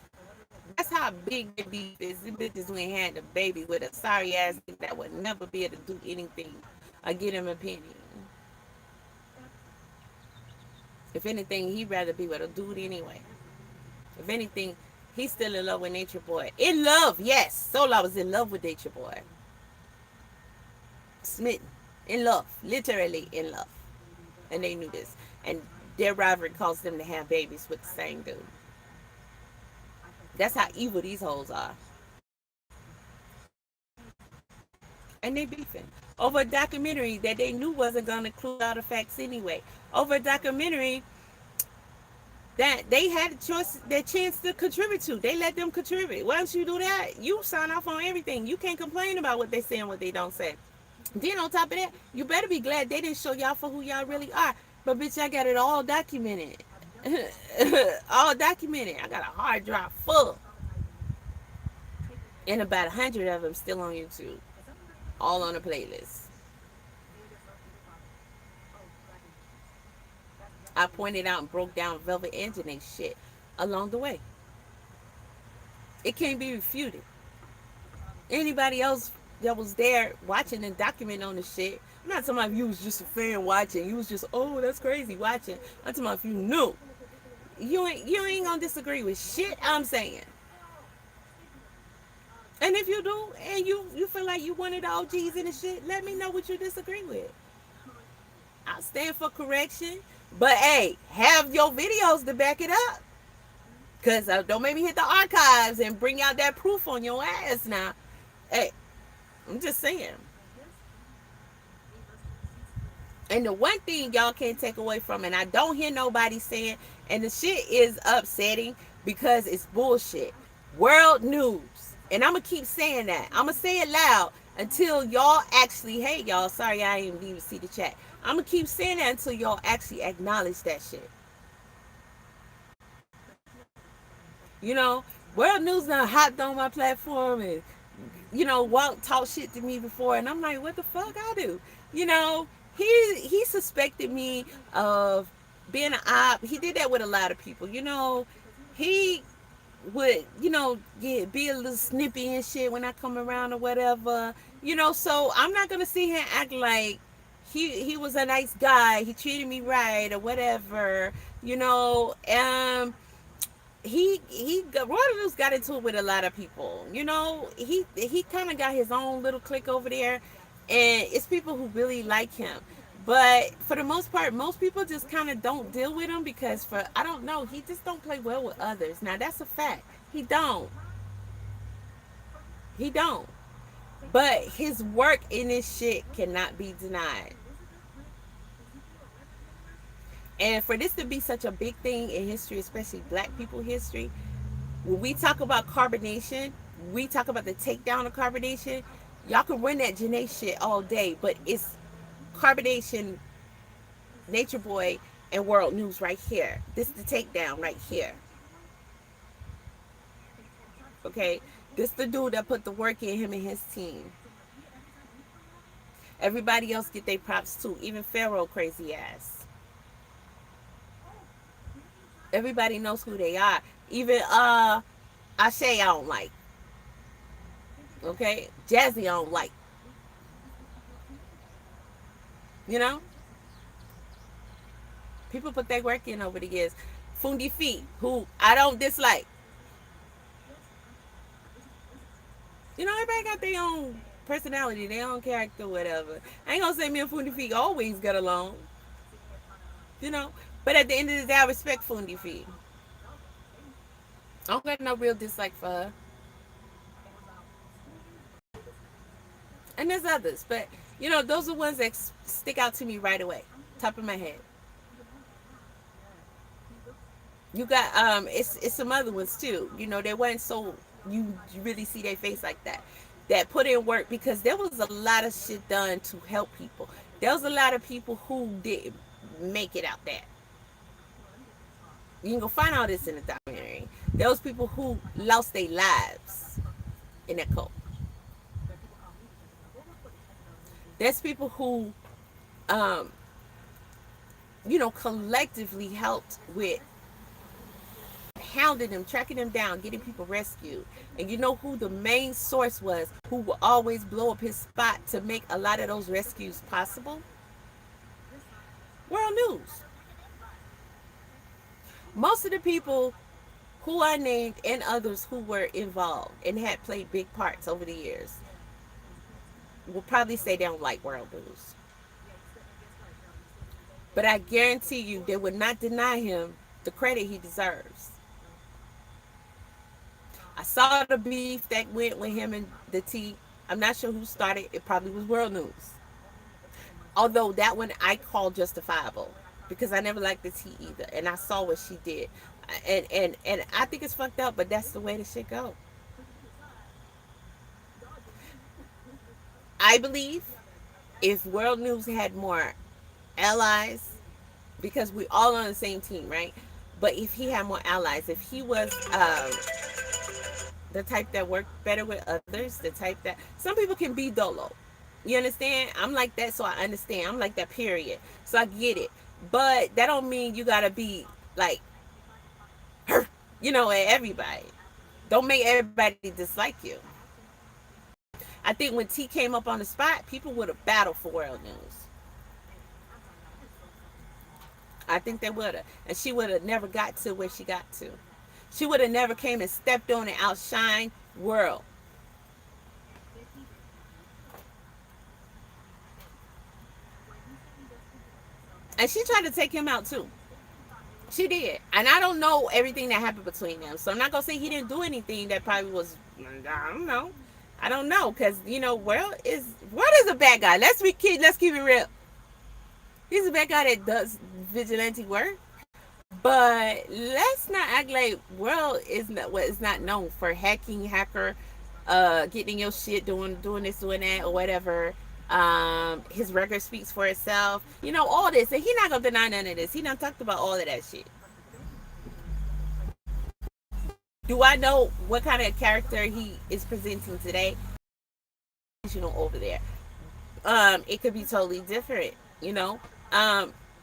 That's how big their beef is. The bitches who ain't had the baby with a sorry ass nigga that would never be able to do anything or get him a penny. If anything, he'd rather be with a dude anyway. If anything, he's still in love with Nature Boy. In love, yes. Solar was in love with Nature Boy. Smitten. In love. Literally in love. And they knew this. And their rivalry caused them to have babies with the same dude. That's how evil these hoes are. And they beefing over a documentary that they knew wasn't going to include all the facts anyway. Over a documentary that they had a choice, their chance to contribute to. They let them contribute. Once you do that, you sign off on everything. You can't complain about what they say and what they don't say. Then on top of that, you better be glad they didn't show y'all for who y'all really are. But bitch, I got it all documented. All documented. I got a hard drive full. And about 100 of them still on YouTube. All on a playlist. I pointed out and broke down Velvet and Jenae shit along the way. It can't be refuted. Anybody else that was there watching and documenting on the shit, I'm not talking about if you was just a fan watching. You was just, oh, that's crazy watching. I'm talking about if you knew. You ain't gonna disagree with shit I'm saying. And if you do, and you feel like you one of the OGs in the shit, let me know what you disagree with. I'll stand for correction. But hey, have your videos to back it up. Because don't make me hit the archives and bring out that proof on your ass now. Hey, I'm just saying. And the one thing y'all can't take away from, and I don't hear nobody saying, and the shit is upsetting because it's bullshit. World news. And I'm going to keep saying that. I'm going to say it loud until y'all actually, hey, y'all, sorry I didn't even see the chat. I'm going to keep saying that until y'all actually acknowledge that shit. You know, World News done hopped on my platform and, you know, talk shit to me before. And I'm like, what the fuck I do? You know, he suspected me of being an op. He did that with a lot of people. You know, he would, you know, be a little snippy and shit when I come around or whatever. You know, so I'm not going to sit here and act like he was a nice guy. He treated me right or whatever. You know, he Royal got into it with a lot of people. You know, he kind of got his own little clique over there, and it's people who really like him. But for the most part, most people just kind of don't deal with him because I don't know, he just don't play well with others. Now that's a fact. He don't. He don't. But his work in this shit cannot be denied. And for this to be such a big thing in history, especially black people history, when we talk about carbonation, we talk about the takedown of carbonation, y'all can run that Jenae shit all day, but it's carbonation, Nature Boy, and World News right here. This is the takedown right here. Okay? This the dude that put the work in, him and his team. Everybody else get their props too, even Pharaoh crazy ass. Everybody knows who they are. Even Ashe I don't like. Okay? Jazzy I don't like. You know? People put their work in over the years. Fundi Feet, who I don't dislike. You know, everybody got their own personality, their own character, whatever. I ain't gonna say me and Fundi Feet always get along. You know? But at the end of the day, I respect Fundi Feet. I don't got no real dislike for her. And there's others, but you know, those are ones that stick out to me right away, top of my head. You got it's some other ones too. You know, they weren't so you really see their face like that. That put in work because there was a lot of shit done to help people. There was a lot of people who didn't make it out there. You can go find all this in the documentary. Those people who lost their lives in that cult. There's people who, um, collectively helped with hounding them, tracking them down, getting people rescued. And you know who the main source was, who will always blow up his spot to make a lot of those rescues possible? World News. Most of the people who I named and others who were involved and had played big parts over the years will probably say they don't like World News. But I guarantee you they would not deny him the credit he deserves. I saw the beef that went with him and the T. I'm not sure who started. It probably was World News. Although that one I call justifiable because I never liked the T either, and I saw what she did, and I think it's fucked up, but that's the way the shit go. I believe if World News had more allies, because we all on the same team, right? But if he had more allies, if he was the type that worked better with others, the type that some people can be dolo. You understand? I'm like that, so I understand. I'm like that, period. So I get it. But that don't mean you gotta be like, at everybody. Don't make everybody dislike you. I think when T came up on the spot, people would have battled for World News. I think they would have. And she would have never got to where she got to. She would have never came and stepped on and outshined World. And she tried to take him out too. She did. And I don't know everything that happened between them. So I'm not going to say he didn't do anything that probably was, I don't know. I don't know. Because, World is a bad guy. Let's keep it real. He's a bad guy that does vigilante work. But let's not act like World is not known for hacker, getting your shit, doing this, doing that, or whatever. His record speaks for itself. All this, and he not gonna deny none of this. He done talked about all of that shit. Do I know what kind of character he is presenting today? Over there, it could be totally different.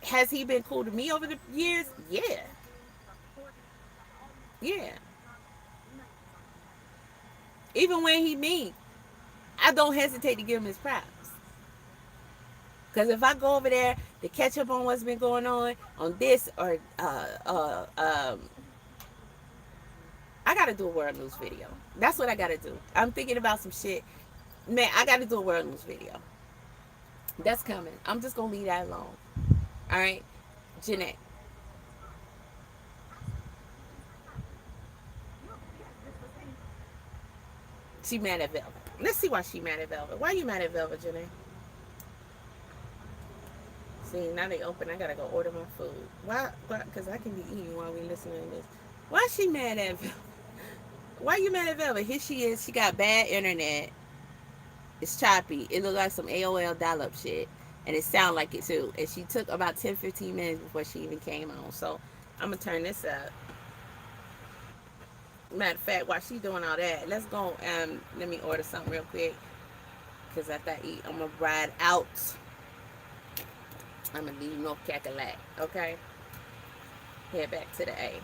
Has he been cool to me over the years? Yeah. Yeah. Even when he mean, I don't hesitate to give him his props. Because if I go over there to catch up on what's been going on this, or I gotta do a World News video. That's what I gotta do. I'm thinking about some shit. Man, I gotta do a World News video. That's coming. I'm just gonna leave that alone. Alright? Jenae. She mad at Velvet. Let's see why she mad at Velvet. Why you mad at Velvet, Jenae? See, now they open. I gotta go order my food. Why? Because I can be eating while we listening to this. Why she mad at Velvet? Why you mad at Velvet? Here she is. She got bad internet. It's choppy. It look like some AOL dial-up shit. And it sound like it too. And she took about 10-15 minutes before she even came on. So I'm gonna turn this up. Matter of fact, while she doing all that, let's go. Let me order something real quick. Cause after I eat, I'm gonna ride out. I'm gonna leave North Cackalack. Okay. Head back to the A.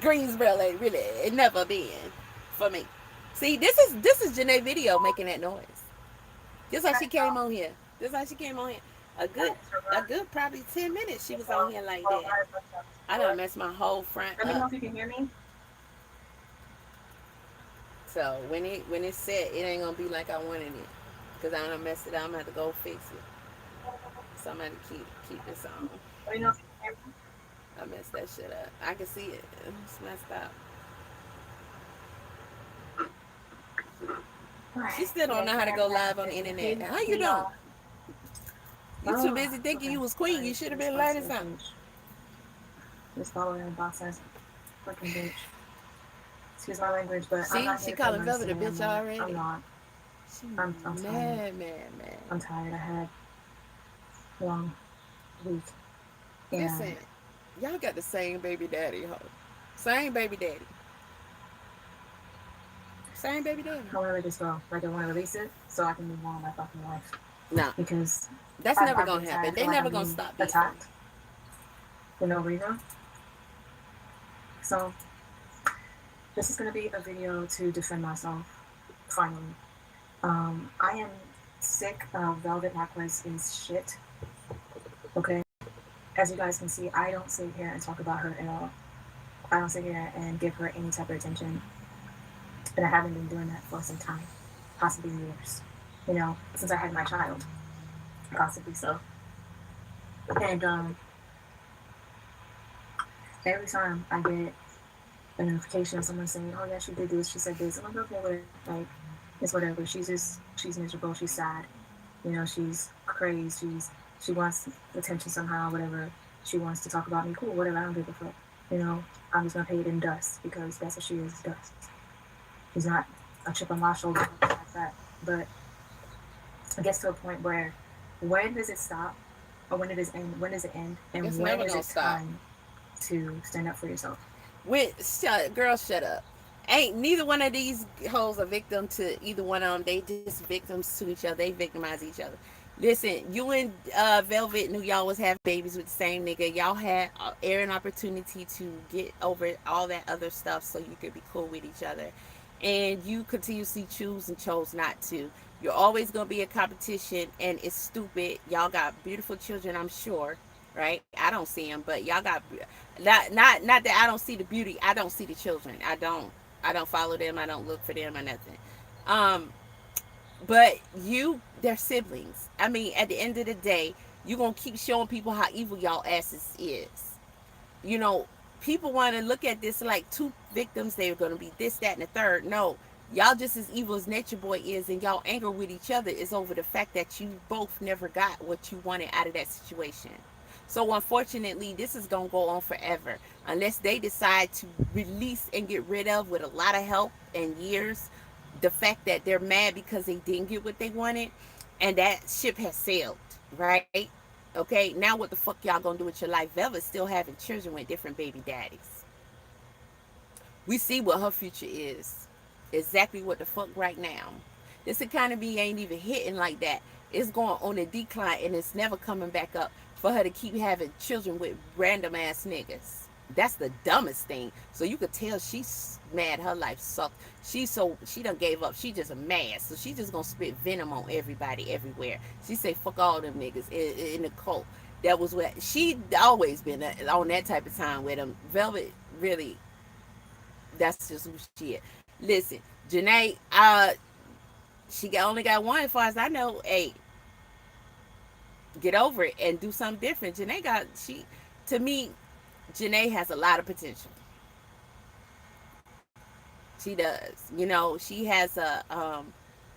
Greensboro ain't really, it never been for me. See, this is Jenae video making that noise. This how she came on here. A good probably 10 minutes she was on here like that. I done messed my whole front up. Let me know if you can hear me. So when it's set, it ain't gonna be like I wanted it. Cause I done messed it up. I'm gonna have to go fix it. So I'm gonna keep this on. Let me know if you can hear me. I messed that shit up. I can see it. It's messed up. She still don't know how to go live on the internet. How you doing? You too busy thinking you was queen. You should have been learning something. Just following the boss ass fucking bitch. Excuse my language, but see, she calling Velvet a bitch already. I'm not. I'm tired. Man. I'm tired. I had long week. Listen, And y'all got the same baby daddy, ho. Same baby daddy. Same baby daddy. I want to let this go. Like, I want to release it so I can move on with my fucking life. No, Because that's never I've gonna been tired. I happen. feel They like never I'm gonna being stop beefing. attacked for no reason. So this is going to be a video to defend myself, finally. I am sick of Velvet Marquez's shit, okay? As you guys can see, I don't sit here and talk about her at all. I don't sit here and give her any type of attention. And I haven't been doing that for some time, possibly years. You know, since I had my child, possibly so. And every time I get a notification of someone saying, "Oh yeah, she did this, she said this," I'm like, okay, whatever. Like, it's whatever. She's miserable. She's sad. You know, she's crazed. She wants attention somehow. Whatever. She wants to talk about me. Cool. Whatever. I don't give a fuck. You know, I'm just gonna pay it in dust because that's what she is. Dust. She's not a chip on my shoulder like that. But it gets to a point where, when does it stop, or when does it end? When does it end? It's And when never is gonna it stop. time to stand up for yourself? Girl, shut up. Ain't neither one of these hoes a victim to either one of them. They just victims to each other. They victimize each other. Listen, you and Velvet knew y'all was having babies with the same nigga. Y'all had air and opportunity to get over all that other stuff so you could be cool with each other. And you continuously choose and chose not to. You're always going to be a competition, and it's stupid. Y'all got beautiful children, I'm sure, right? I don't see them, but y'all got not that I don't see the beauty. I don't see the children. I don't follow them. I don't look for them or nothing. Um, but they're siblings. I mean, at the end of the day, you're gonna keep showing people how evil y'all asses is. You know, people want to look at this like two victims. They're gonna be this, that, and the third. No, y'all just as evil as Nature Boy is, and y'all anger with each other is over the fact that you both never got what you wanted out of that situation. So unfortunately, this is gonna go on forever unless they decide to release and get rid of, with a lot of help and years, the fact that they're mad because they didn't get what they wanted, and that ship has sailed, right? Okay, now what the fuck y'all gonna do with your life? Velvet's still having children with different baby daddies. We see what her future is. Exactly what the fuck right now. This economy ain't even hitting like that. It's going on a decline and it's never coming back up for her to keep having children with random ass niggas. That's the dumbest thing. So you could tell she's mad. Her life sucked. She done gave up. She just mad. So she just gonna spit venom on everybody everywhere. She say fuck all them niggas in the cult. That was what she always been on that type of time with them. Velvet really, that's just who she is. Listen, Jenae, only got one as far as I know. Hey, get over it and do something different. To me, Jenae has a lot of potential. She does. You know, she has a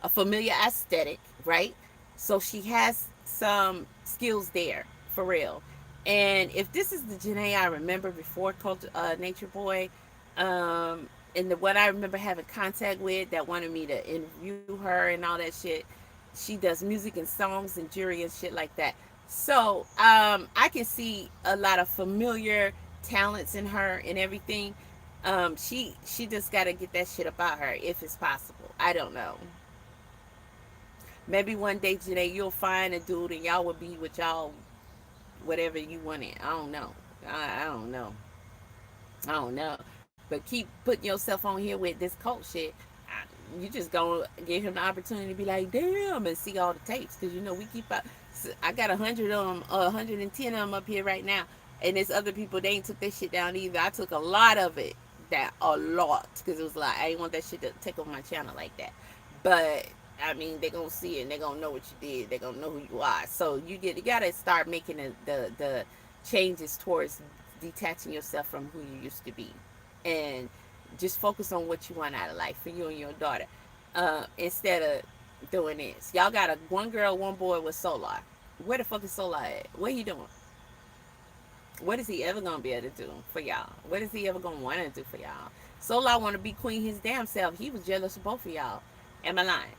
familiar aesthetic, right? So she has some skills there for real. And if this is the Jenae I remember before Nature Boy, and the one I remember having contact with that wanted me to interview her and all that shit, she does music and songs and jury and shit like that. So I can see a lot of familiar talents in her and everything. She just got to get that shit about her if it's possible. I don't know. Maybe one day, Janae, you'll find a dude and y'all will be with y'all whatever you wanted. I don't know. I don't know. I don't know. But keep putting yourself on here with this cult shit. You just gonna give him the opportunity to be like, damn, and see all the tapes. Because, you know, we keep out. I got 100 of them, 110 of them up here right now. And there's other people, they ain't took that shit down either. I took a lot of it. That a lot. Because it was like, I ain't want that shit to take over my channel like that. But I mean, they're gonna see it and they're gonna know what you did. They're gonna know who you are. So you gotta start making the changes towards detaching yourself from who you used to be, and just focus on what you want out of life for you and your daughter, instead of doing this. Y'all got a one girl, one boy with Solar. Where the fuck is Solar at? What are you doing? What is he ever gonna be able to do for y'all? What is he ever gonna want to do for y'all? Solar want to be queen his damn self. He was jealous of both of y'all. Am I lying?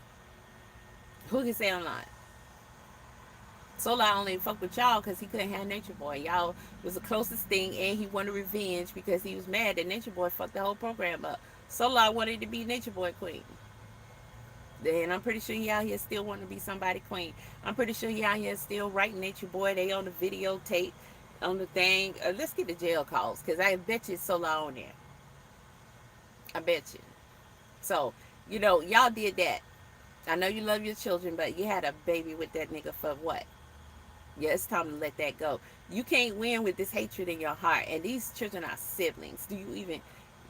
Who can say I'm lying? Solar only fuck with y'all because he couldn't have Nature Boy. Y'all was the closest thing, and he wanted revenge because he was mad that Nature Boy fucked the whole program up. Solar wanted to be Nature Boy queen. And I'm pretty sure he out here still wanting to be somebody queen. I'm pretty sure he out here still writing Nature Boy. They on the videotape, on the thing. Let's get the jail calls because I bet you it's Solar on there. I bet you. So, y'all did that. I know you love your children, but you had a baby with that nigga for what? Yeah, it's time to let that go. You can't win with this hatred in your heart. And these children are siblings. Do you even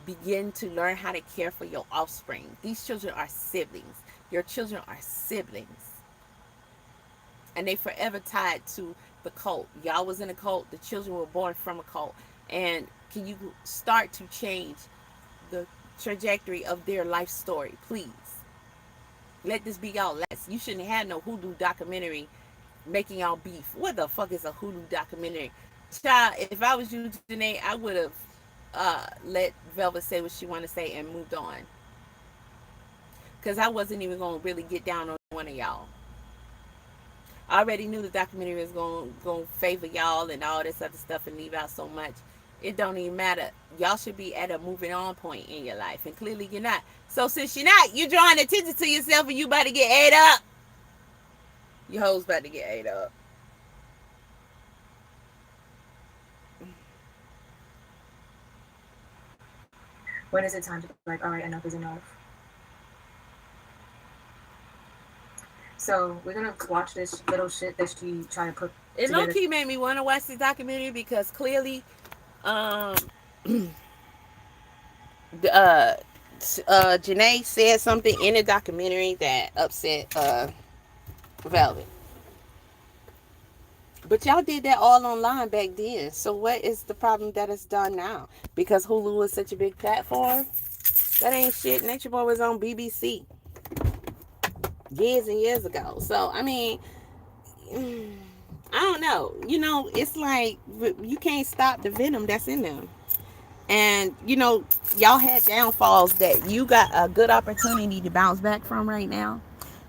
begin to learn how to care for your offspring? These children are siblings. Your children are siblings. And they forever tied to the cult. Y'all was in a cult. The children were born from a cult. And can you start to change the trajectory of their life story, please? Let this be y'all last. You shouldn't have no Hulu documentary making y'all beef. What the fuck is a Hulu documentary? Child, if I was you, Jenae, I would have let Velvet say what she wanted to say and moved on. Because I wasn't even going to really get down on one of y'all. I already knew the documentary was going to favor y'all and all this other stuff and leave out so much. It don't even matter. Y'all should be at a moving on point in your life. And clearly you're not. So since you're not, you're drawing attention to yourself and you about to get ate up. Your hoes about to get ate up. When is it time to be like, all right, enough is enough? So we're gonna watch this little shit that she tried to put It low together. key made me want to watch this documentary because clearly, um, uh, Jenae said something in the documentary that upset Velvet. But y'all did that all online back then. So what is the problem that it's done now? Because Hulu is such a big platform? That ain't shit. Nature Boy was on BBC years and years ago. So I mean, I don't know. It's like you can't stop the venom that's in them. And y'all had downfalls that you got a good opportunity to bounce back from right now.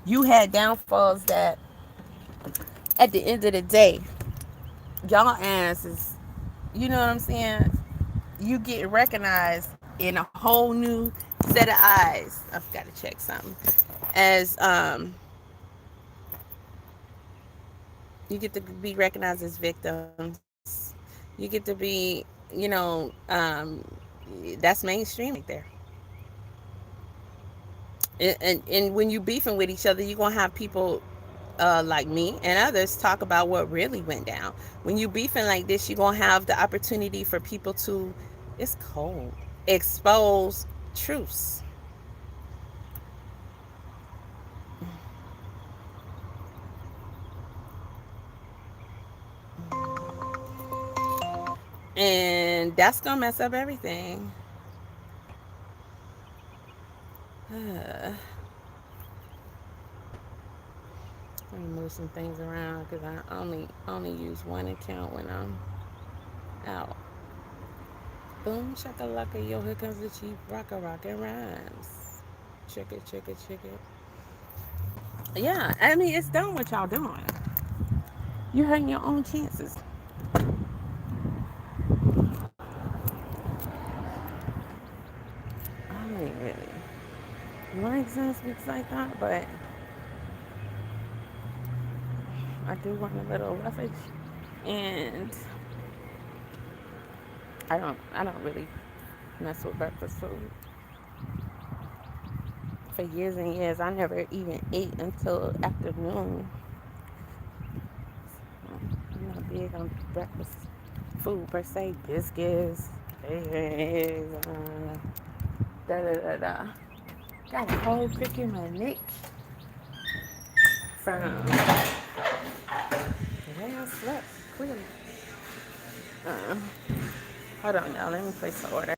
You had downfalls that at the end of the day, y'all asses, you know what I'm saying? You get recognized in a whole new set of eyes. I've got to check something. As you get to be recognized as victims. You get to be, that's mainstream right there. And when you beefing with each other, you're gonna have people like me and others talk about what really went down. When you beefing like this, you're gonna have the opportunity for people to, it's cold, expose truths. And that's gonna mess up everything. Let me move some things around because I only use one account when I'm out. Boom, shakalaka, yo, here comes the cheap rocka rhymes. Check it, check it, check it. Yeah, I mean, it's done what y'all doing. You're hurting your own chances. I ain't really like some speaks like that, but I do want a little roughage. And I don't really mess with breakfast food. For years and years, I never even ate until afternoon. I'm not big on breakfast food per se. Biscuits, eggs, da da da da. Got a whole crick in my neck from the way I slept, clearly. Uh, Hold on, y'all. Let me place the order.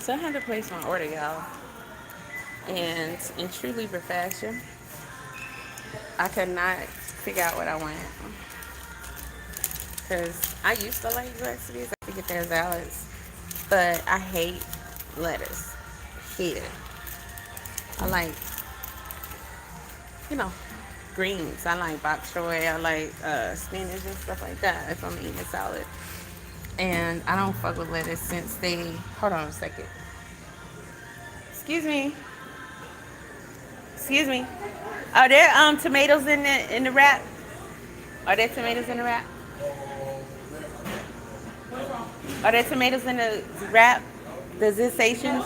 So I had to place my order, y'all. And in true Libra fashion, I could not figure out what I wanted. Because I used to like recipes. I get their salads. But I hate lettuce. Hate it. I like, you know, greens. I like bok choy. I like spinach and stuff like that if I'm eating a salad. And I don't fuck with lettuce since they... Hold on a second. Excuse me. Excuse me. Are there tomatoes in the wrap? Are there tomatoes in the wrap? Are there tomatoes in the wrap? The sensations?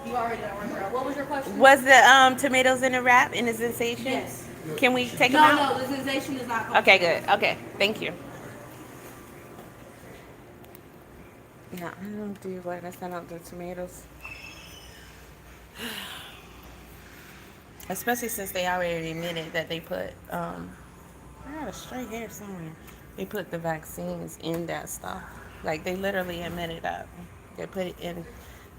You already know. What was your question? Was the tomatoes in the wrap in the sensation? Yes. Can we take them out? No, the sensation is not. Okay, good. Okay, thank you. Yeah, I don't do what I send out the tomatoes. Especially since they already admitted that they put I got a straight hair somewhere. They put the vaccines in that stuff. Like they literally admitted that. They put it in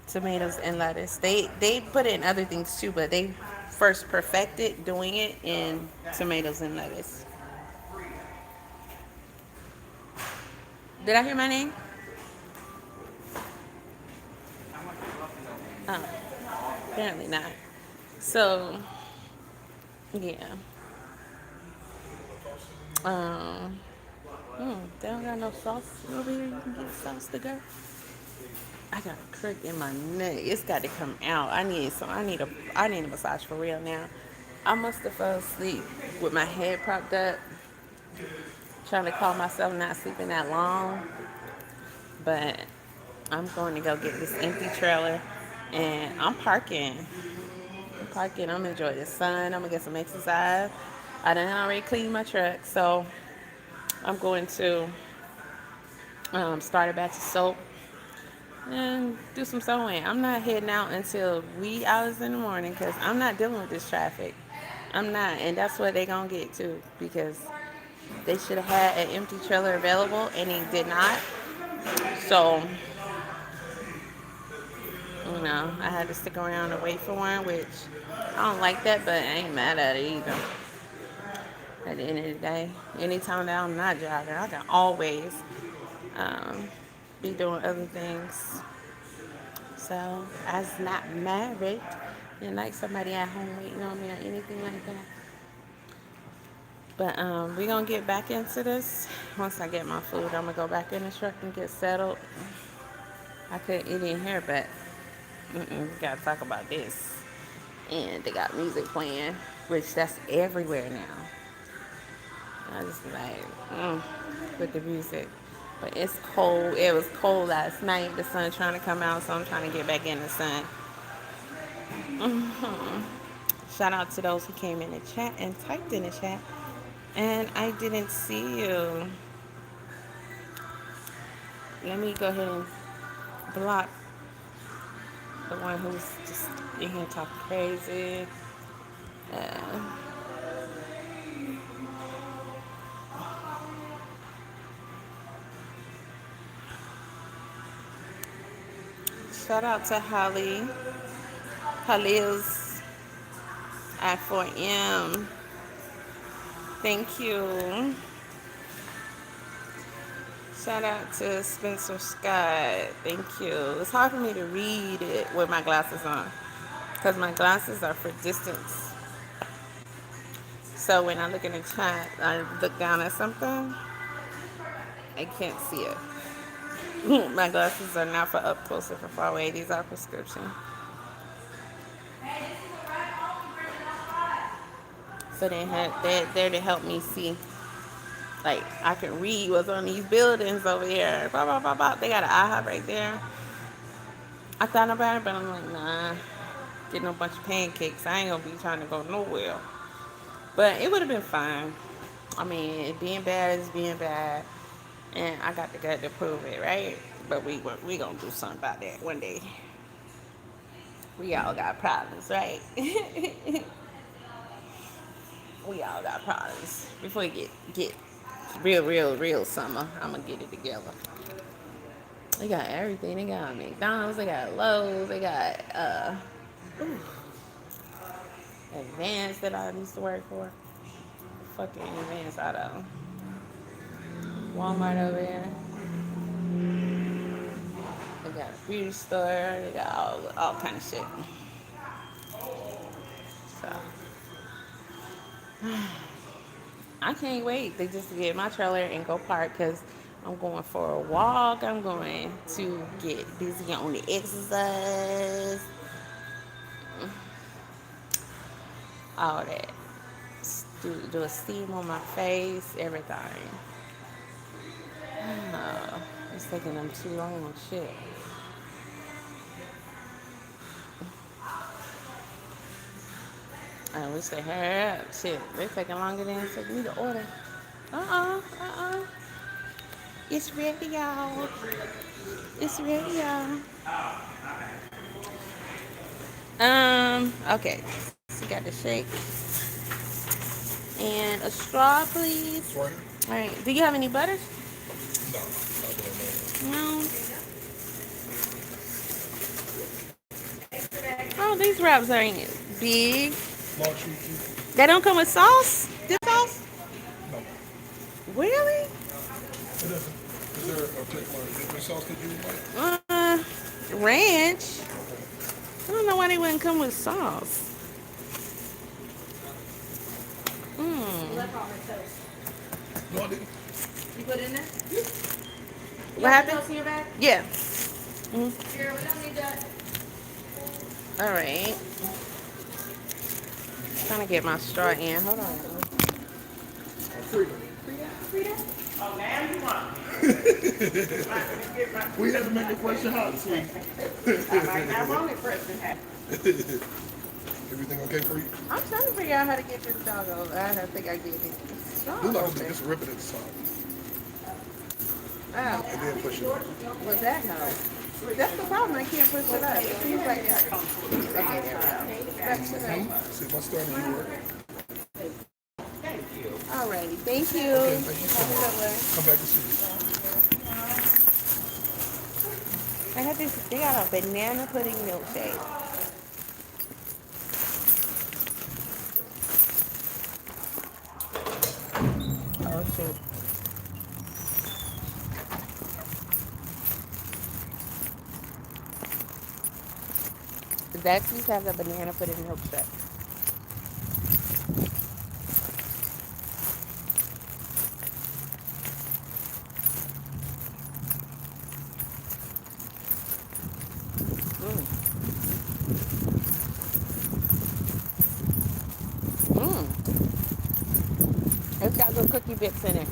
tomatoes and lettuce. They put it in other things too, but they first perfected doing it in tomatoes and lettuce. Did I hear my name? Oh, apparently not. So, yeah. Um, they don't got no sauce over here. You can get sauce to go. I got a crick in my neck. It's got to come out. I need a massage for real now. I must have fell asleep with my head propped up, trying to call myself not sleeping that long. But I'm going to go get this empty trailer, and I'm parking. I'm gonna enjoy the sun. I'm gonna get some exercise. I done already cleaned my truck, so I'm going to start a batch of soap and do some sewing. I'm not heading out until wee hours in the morning because I'm not dealing with this traffic. I'm not, and that's what they gonna get to because they should have had an empty trailer available and they did not. So, I had to stick around and wait for one, which I don't like that, but I ain't mad at it either. At the end of the day, anytime that I'm not driving, I can always be doing other things. So, as not married, and like somebody at home waiting on me or anything like that. But we're going to get back into this. Once I get my food, I'm going to go back in the truck and get settled. I couldn't eat in here, but we got to talk about this. And they got music playing, which that's everywhere now. I just like, with the music. But it's cold. It was cold last night. The sun's trying to come out, so I'm trying to get back in the sun. Shout out to those who came in the chat and typed in the chat. And I didn't see you. Let me go ahead and block the one who's just in here talking crazy. Shout out to Halil's at 4M. Thank you. Shout out to Spencer Scott. Thank you. It's hard for me to read it with my glasses on because my glasses are for distance. So when I look in the chat, I look down at something, I can't see it. My glasses are not for up close or for far away. These are prescription. So they're to help me see. Like, I can read what's on these buildings over here. Blah, blah, blah, blah. They got an IHOP right there. I thought about it, but I'm like, nah. Getting a bunch of pancakes. I ain't going to be trying to go nowhere. But it would have been fine. I mean, being bad is being bad. And I got the gut to prove it, right? But we going to do something about that one day. We all got problems, right? We all got problems. Before you get real summer, I'm going to get it together. They got everything. They got McDonald's. They got Lowe's. They got Advance that I used to work for. Fucking Advance Auto. Walmart over there. They got a beauty store. They got all kind of shit. So I can't wait to just get my trailer and go park because I'm going for a walk. I'm going to get busy on the exercise. All that. Do a steam on my face, everything. Oh, it's taking them too long. Shit. I wish they hurry up. Shit, they're taking longer than it took me to order. It's ready, y'all. It's ready, y'all. Okay. So you got the shake and a straw, please. Right. All right. Do you have any butters? No, not doing No. Oh, these wraps ain't big. that. Large cheese. They don't come with sauce? Dip sauce? No, Really? it doesn't. Is there a particular dipping sauce that you would like? Ranch. Okay. I don't know why they wouldn't come with sauce. Well, that's all my toast. No, I didn't. You put it in there? What happened? Toast in your bag? Yeah. Here, we don't need that. All right. Trying to get my straw in. Hold on. Freedom. Oh, now you want. We had to make the question hot, sweet. I might not want it fresh and hot. Everything okay for you? I'm trying to figure out how to get this dog over. I don't think I get it. Straw Do like open. just rip it at the top. Oh, And then push it. well, that helps. That's the problem. I can't push it up. It seems like that. Okay, there we go. That's it. See if I start and you work. Alrighty, thank you. Okay, thank you so Have a good one. much. Come back to see you. I had this. They got a banana pudding milkshake. Oh shoot! That piece has a banana pudding milkshake. Mmm. It's got little cookie bits in it.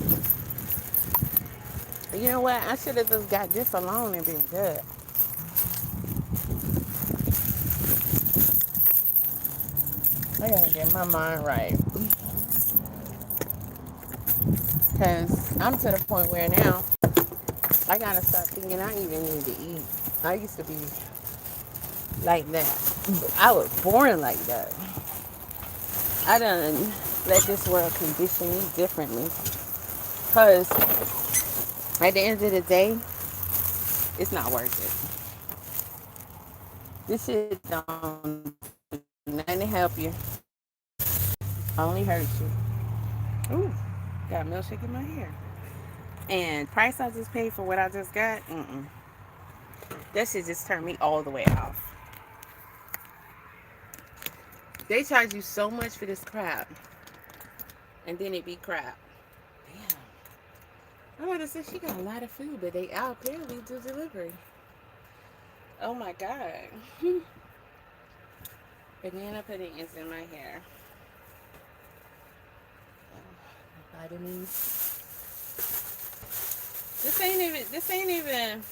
You know what? I should have just got this alone and been good. I gotta get my mind right. Because I'm to the point where now I gotta start thinking I even need to eat. I used to be like that. I was born like that. I done let this world condition me differently. Because at the end of the day, it's not worth it. This shit don't do nothing to help you. Only hurt you. Ooh, got a milkshake in my hair. And price I just paid for what I just got, that shit just turned me all the way off. They charge you so much for this crap. And then it be crap. Damn. I'm about to say she got a lot of food, but they out apparently do delivery. Oh my god. Banana pudding is in my hair. Vitamins. This ain't even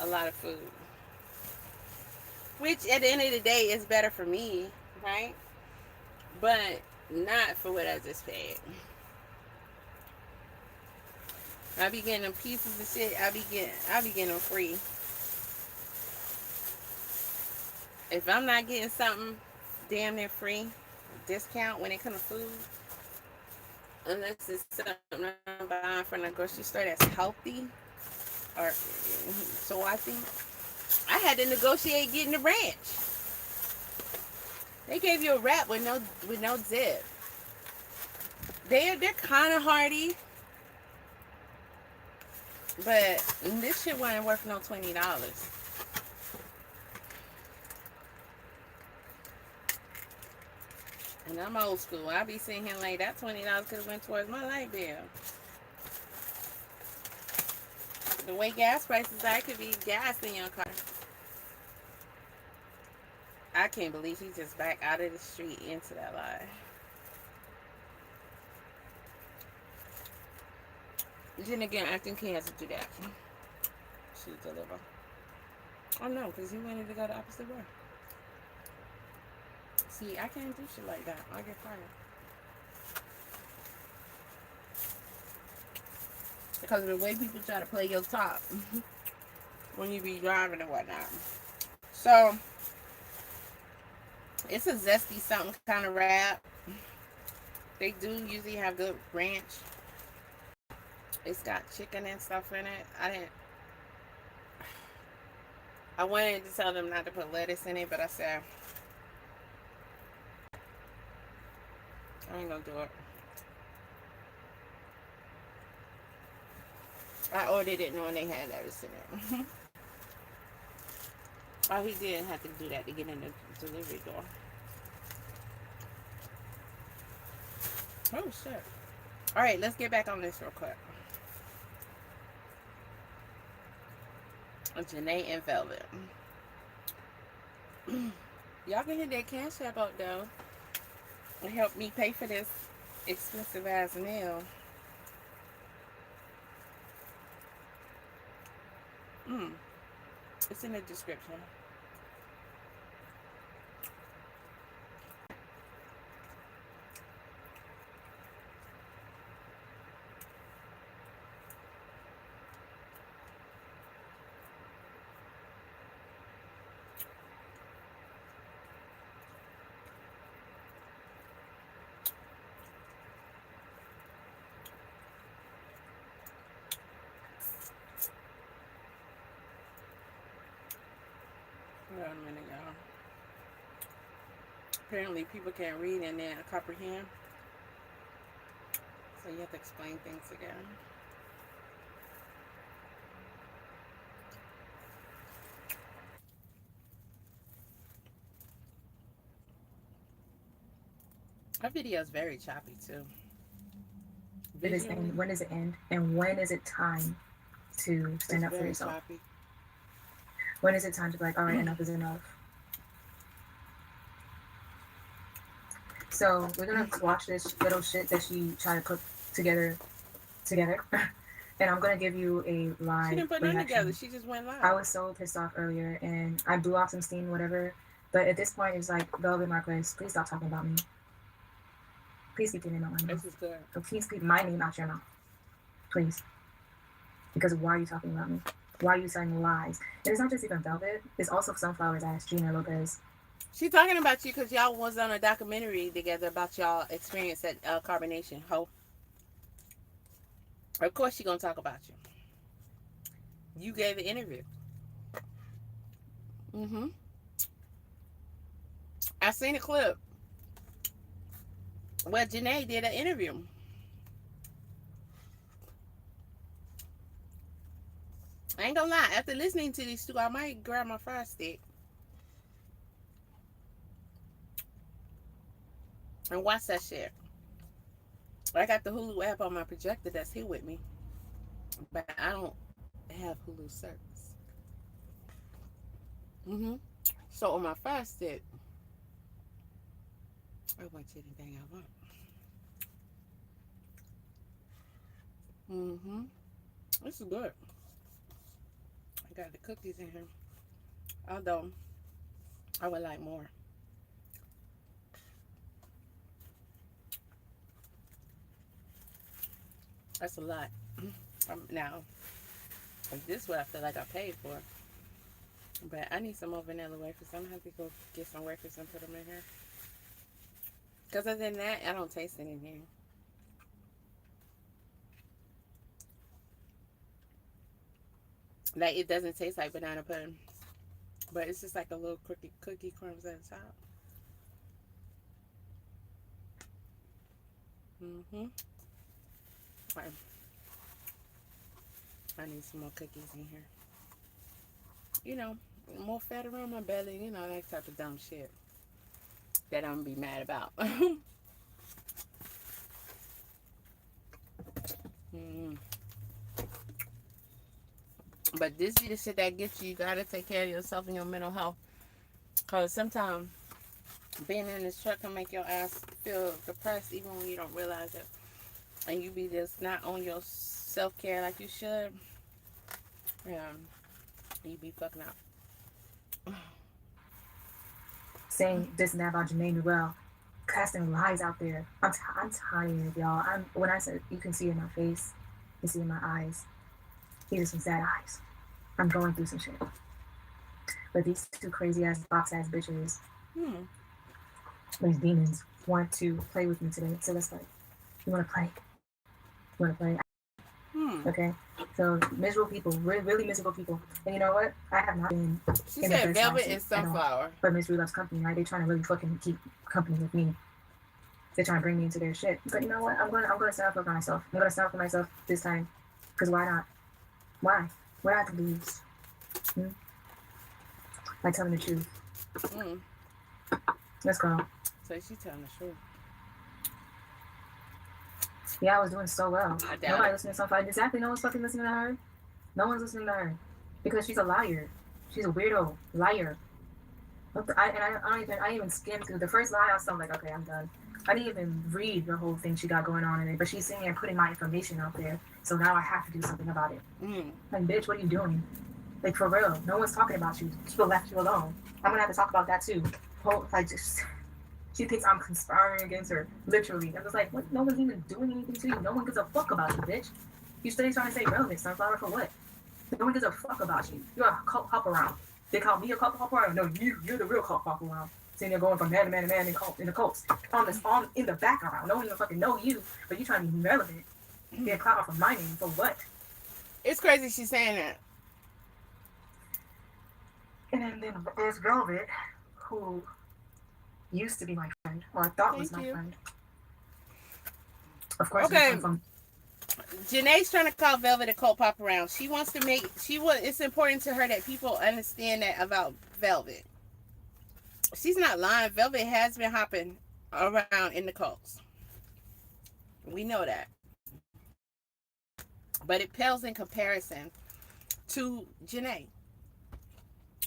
a lot of food. Which at the end of the day is better for me, right? But not for what I just paid. I be getting them pieces of shit. I be getting them free. If I'm not getting something damn near free, discount when it comes to food, unless it's something I'm buying from the grocery store that's healthy, Or so I think I had to negotiate getting the ranch. They gave you a wrap with no zip. They're kind of hardy, but this shit wasn't worth no $20. And I'm old school. I be sitting here like that $20 could have went towards my light bill. The way gas prices are, it could be gas in your car. I can't believe he just backed out of the street into that lie. Then again, I think he has to do that. Should deliver. Oh no, because he wanted to go the opposite way. See, I can't do shit like that. I get fired. Because of the way people try to play your top when you be driving and whatnot. So, it's a zesty something kind of wrap. They do usually have good ranch. It's got chicken and stuff in it. I wanted to tell them not to put lettuce in it, but I said, I ain't gonna do it. I ordered it knowing they had lettuce in it. Oh, he did have to do that to get in the delivery door. Oh, shit. Alright, let's get back on this real quick. Jenae and Velvet. Y'all can hit that Cash.app out though. It helped me pay for this expensive ass meal. It's in the description. Hold on a minute, y'all. Apparently people can't read and then comprehend. So you have to explain things again. Our video is very choppy too. When does it end? And when is it time to stand up for yourself? Choppy. When is it time to be like, all right, enough is enough? So we're gonna watch this little shit that she tried to put together, and I'm gonna give you a live. She didn't put none together. She just went live. I was so pissed off earlier, and I blew off some steam, whatever. But at this point, it's like, Velvet Marquez, please stop talking about me. Please keep your name out my mouth. This is good. So please keep my name out your mouth, please. Because why are you talking about me? Why are you saying lies? And it's not just even Velvet. It's also Sunflower's ass, Gina Lopez. She talking about you because y'all was on a documentary together about y'all experience at Carbonnation. Ho. Of course she gonna talk about you. You gave an interview. I seen a clip where Jenae did an interview. I ain't gonna lie, after listening to these two, I might grab my fire stick and watch that shit. I got the Hulu app on my projector that's here with me, but I don't have Hulu service. So on my fire stick, I watch anything I want. This is good. I got the cookies in here, although I would like more. That's a lot. Now, this is what I feel like I paid for. But I need some more vanilla wafers. I'm going to have to go get some wafers and put them in here. Because other than that, I don't taste anything. Like it doesn't taste like banana pudding, but it's just like a little cookie crumbs at the top. Mhm. Right. I need some more cookies in here. You know, more fat around my belly. You know, that type of dumb shit that I'm gonna be mad about. Mm. But this be the shit that gets you. You gotta take care of yourself and your mental health. Cause sometimes being in this truck can make your ass feel depressed even when you don't realize it. And you be just not on your self care like you should. You be fucking up. Saying this and that about Jenae well, casting lies out there. I'm tired, y'all. When I said you can see in my face, you see in my eyes. These are some sad eyes. I'm going through some shit. But these two crazy ass box ass bitches, Hmm. these demons, want to play with me today. So let's play. You want to play? You want to play? Hmm. Okay. So miserable people, really miserable people. And you know what? I have not been She in the said best velvet mindset and at all. sunflower. But misery loves company, right? They're trying to really fucking keep company with me. They're trying to bring me into their shit. But you know what? I'm gonna stand up for myself. I'm gonna stand up for myself this time. Cause why not? Why? What do I have to lose? By telling the truth. Hmm. Let's go. So she telling the truth. Yeah, I was doing so well. I doubt Nobody it. listening to somebody. Exactly. No one's fucking listening to her. No one's listening to her. Because she's a liar. She's a weirdo. Liar. I didn't even skim through the first lie. I was like, okay, I'm done. I didn't even read the whole thing she got going on in it, but she's sitting there putting my information out there, so now I have to do something about it. Hmm. Like, bitch, what are you doing? Like, for real, no one's talking about you. People left you alone. I'm gonna have to talk about that too. Just she thinks I'm conspiring against her, literally. I was like, what? No one's even doing anything to you. No one gives a fuck about you, bitch. You still trying to say relevant, sunflower, for what? No one gives a fuck about you. You're a cult hop around. They call me a cult hop around. No, you're the real cult hop around. Sitting there going from man to man to man in the cults. On in the background. No one even fucking know you, but you trying to be relevant. Get clout off of my name for what? It's crazy she's saying that. And then there's Velvet, who used to be my friend, or I thought was my friend. Of course, Okay. from Jenae's trying to call Velvet a cult pop around. She wants to make it's important to her that people understand that about Velvet. She's not lying. Velvet has been hopping around in the cults. We know that. But it pales in comparison to Jenae.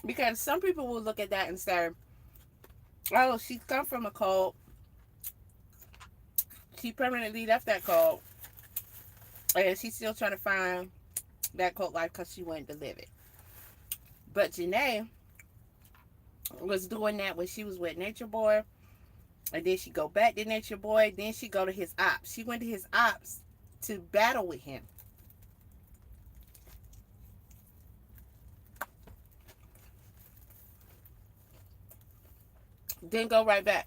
Because some people will look at that and say, oh, she come from a cult. She permanently left that cult. And she's still trying to find that cult life because she wanted to live it. But Jenae was doing that when she was with Nature Boy. And then she go back to Nature Boy. Then she go to his ops. She went to his ops to battle with him. Then go right back.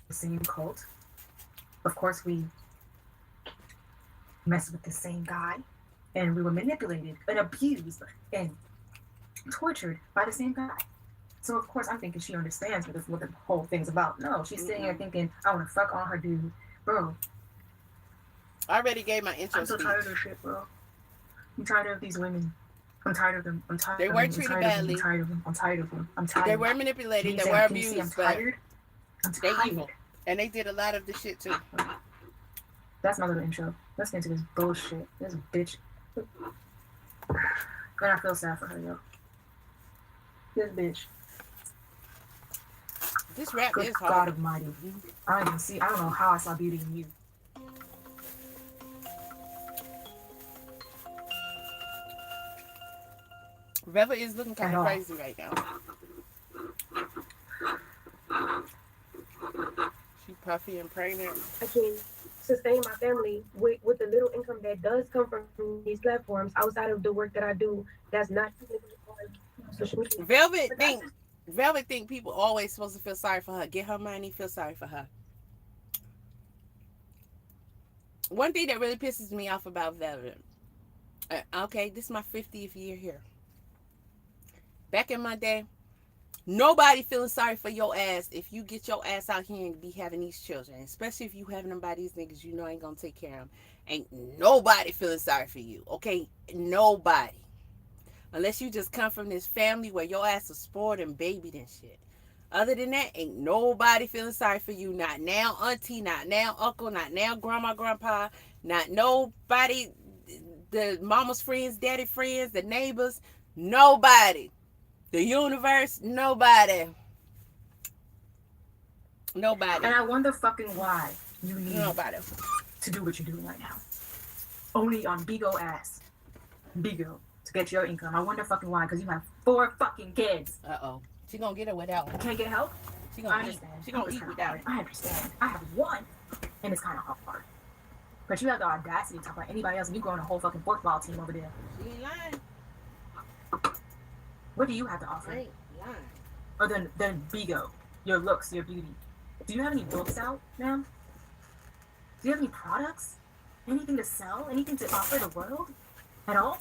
the same cult. Of course, we messed with the same guy, and we were manipulated and abused and tortured by the same guy. So of course I'm thinking she understands what the whole thing's about. No, she's sitting here thinking, I want to fuck on her dude. Bro, I already gave my intro I'm so speech. tired of this shit, bro. I'm tired of these women. I'm tired of them. I'm tired They of were them. treated I'm tired badly. Of them. I'm tired of them. I'm tired of them. I'm tired. They were manipulated. They were abused. I'm tired. I'm They tired. evil. And they did a lot of the shit too. That's my little intro. Let's get into this bullshit. This bitch. Man, I feel sad for her, yo. This bitch. This rap Good is God hard. Almighty. I don't know how I saw beauty in you. Velvet is looking kind At of all. crazy right now. She puffy and pregnant. I can sustain my family with the little income that does come from these platforms outside of the work that I do that's not social media. Velvet think people always supposed to feel sorry for her. Get her money, feel sorry for her. One thing that really pisses me off about Velvet, Okay, this is my 50th year here. Back in my day, nobody feeling sorry for your ass if you get your ass out here and be having these children, especially if you having them by these niggas you know ain't gonna take care of them. Ain't nobody feeling sorry for you, okay? Nobody. Unless you just come from this family where your ass was spoiled and babied and shit. Other than that, ain't nobody feeling sorry for you. Not now, auntie, not now, uncle, not now, grandma, grandpa, not nobody, the mama's friends, daddy friends, the neighbors, nobody. The universe, nobody. Nobody. And I wonder fucking why you need Nobody. to do what you're doing right now. Only on Bigo ass. Bigo. To get your income. I wonder fucking why, because you have 4 fucking kids. Uh-oh. She gonna get it without one. Can't get help? She I gonna eat. understand. She gonna eat without it. I understand. I have 1, and it's kind of hard. But you have the audacity to talk about anybody else, and you growing a whole fucking football team over there. She ain't lying. What do you have to offer? She ain't lying. Other than Bigo, your looks, your beauty. Do you have any books out, ma'am? Do you have any products? Anything to sell? Anything to offer the world? At all?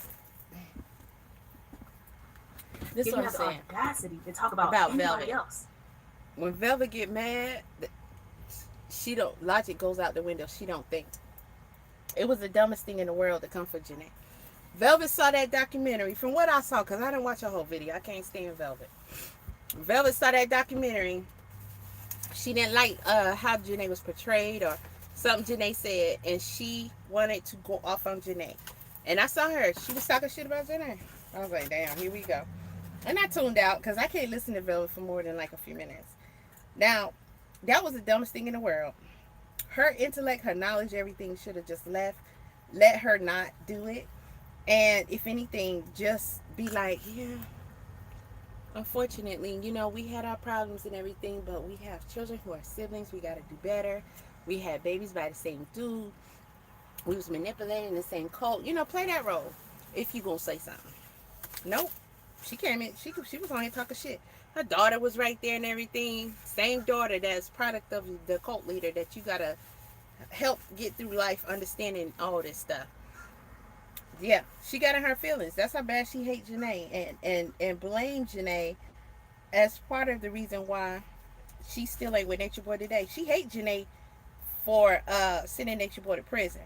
This is You what I'm have the saying. audacity to talk about anybody Velvet. else. When Velvet get mad, she don't, logic goes out the window. She don't think. It was the dumbest thing in the world to come for Jenae. Velvet saw that documentary. From what I saw, because I didn't watch a whole video. I can't stand Velvet. Velvet saw that documentary. She didn't like how Jenae was portrayed or something Jenae said, and she wanted to go off on Jenae. And I saw her. She was talking shit about Jenae. I was like, damn, here we go. And I tuned out because I can't listen to Velvet for more than like a few minutes. Now, that was the dumbest thing in the world. Her intellect, her knowledge, everything should have just left. Let her not do it. And if anything, just be like, yeah, unfortunately, you know, we had our problems and everything, but we have children who are siblings. We got to do better. We had babies by the same dude. We was manipulating the same cult. You know, play that role if you gonna say something. Nope. She came in. She was on here talking shit. Her daughter was right there and everything. Same daughter that's product of the cult leader that you gotta help get through life, understanding all this stuff. Yeah, she got in her feelings. That's how bad she hates Jenae, and blame Jenae as part of the reason why she still ain't with Nature Boy today. She hates Jenae for sending Nature Boy to prison.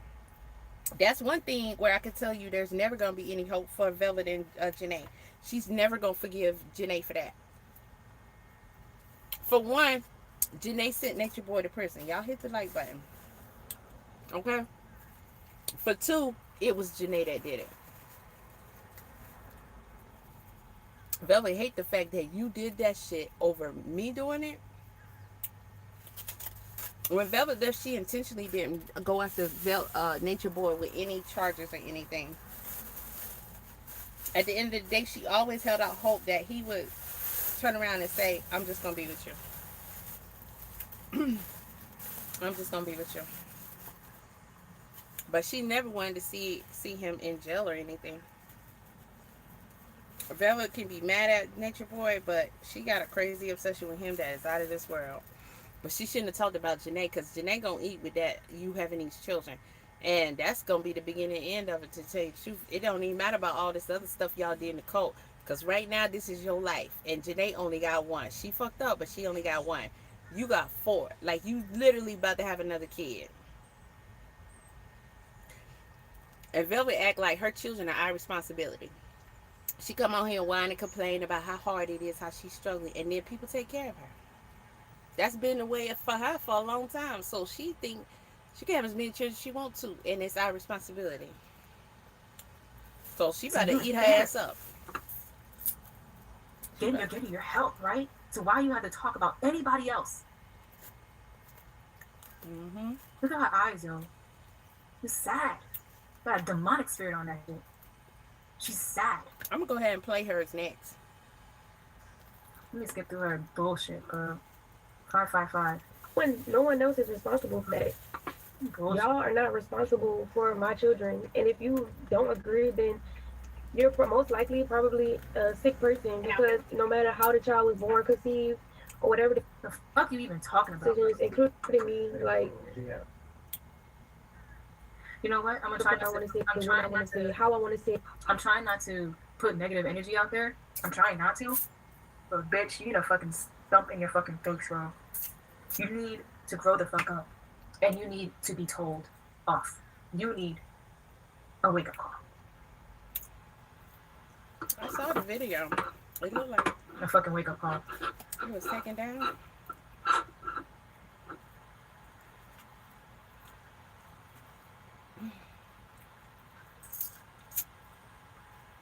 That's one thing where I can tell you there's never gonna be any hope for Velvet and Jenae. She's never gonna forgive Jenae for that. For one, Jenae sent Nature Boy to prison. Y'all hit the like button. Okay? For two, it was Jenae that did it. Velvet hate the fact that you did that shit over me doing it. When Velvet left, she intentionally didn't go after Nature Boy with any charges or anything. At the end of the day, she always held out hope that he would turn around and say, I'm just going to be with you. I'm just going to be with you. But she never wanted to see him in jail or anything. Velvet can be mad at Nature Boy, but she got a crazy obsession with him that is out of this world. But she shouldn't have talked about Jenae, because Jenae gonna eat with that, you having these children. And that's gonna be the beginning and end of it, to tell you the truth. It don't even matter about all this other stuff y'all did in the cult. Because right now, this is your life. And Jenae only got one. She fucked up, but she only got one. You got 4. Like, you literally about to have another kid. And Velvet act like her children are our responsibility. She come on here and whine and complain about how hard it is, how she's struggling. And then people take care of her. That's been the way for her for a long time. So she think she can have as many children as she wants to, and it's our responsibility. So she better eat her ass up. Then you're getting your help, right? So why you have to talk about anybody else? Mm-hmm. Look at her eyes, yo. She's sad. Got a demonic spirit on that shit. She's sad. I'm gonna go ahead and play hers next. Let me skip through her bullshit, girl. 555. When no one else is responsible for that. Bullshit. Y'all are not responsible for my children. And if you don't agree, then you're most likely probably a sick person, because no matter how the child was born, conceived, or whatever The fuck you even talking about? decisions, including me, like, You know what? I'm gonna the try fuck I not want to. to say, I'm when I trying want not to say, to. how I want to say. I'm trying not to put negative energy out there. I'm trying not to. But bitch, you need a fucking thump in your fucking face, bro. You need to grow the fuck up, and you need to be told off. You need a wake up call. I saw the video. It looked like A fucking wake up call. it was taken down.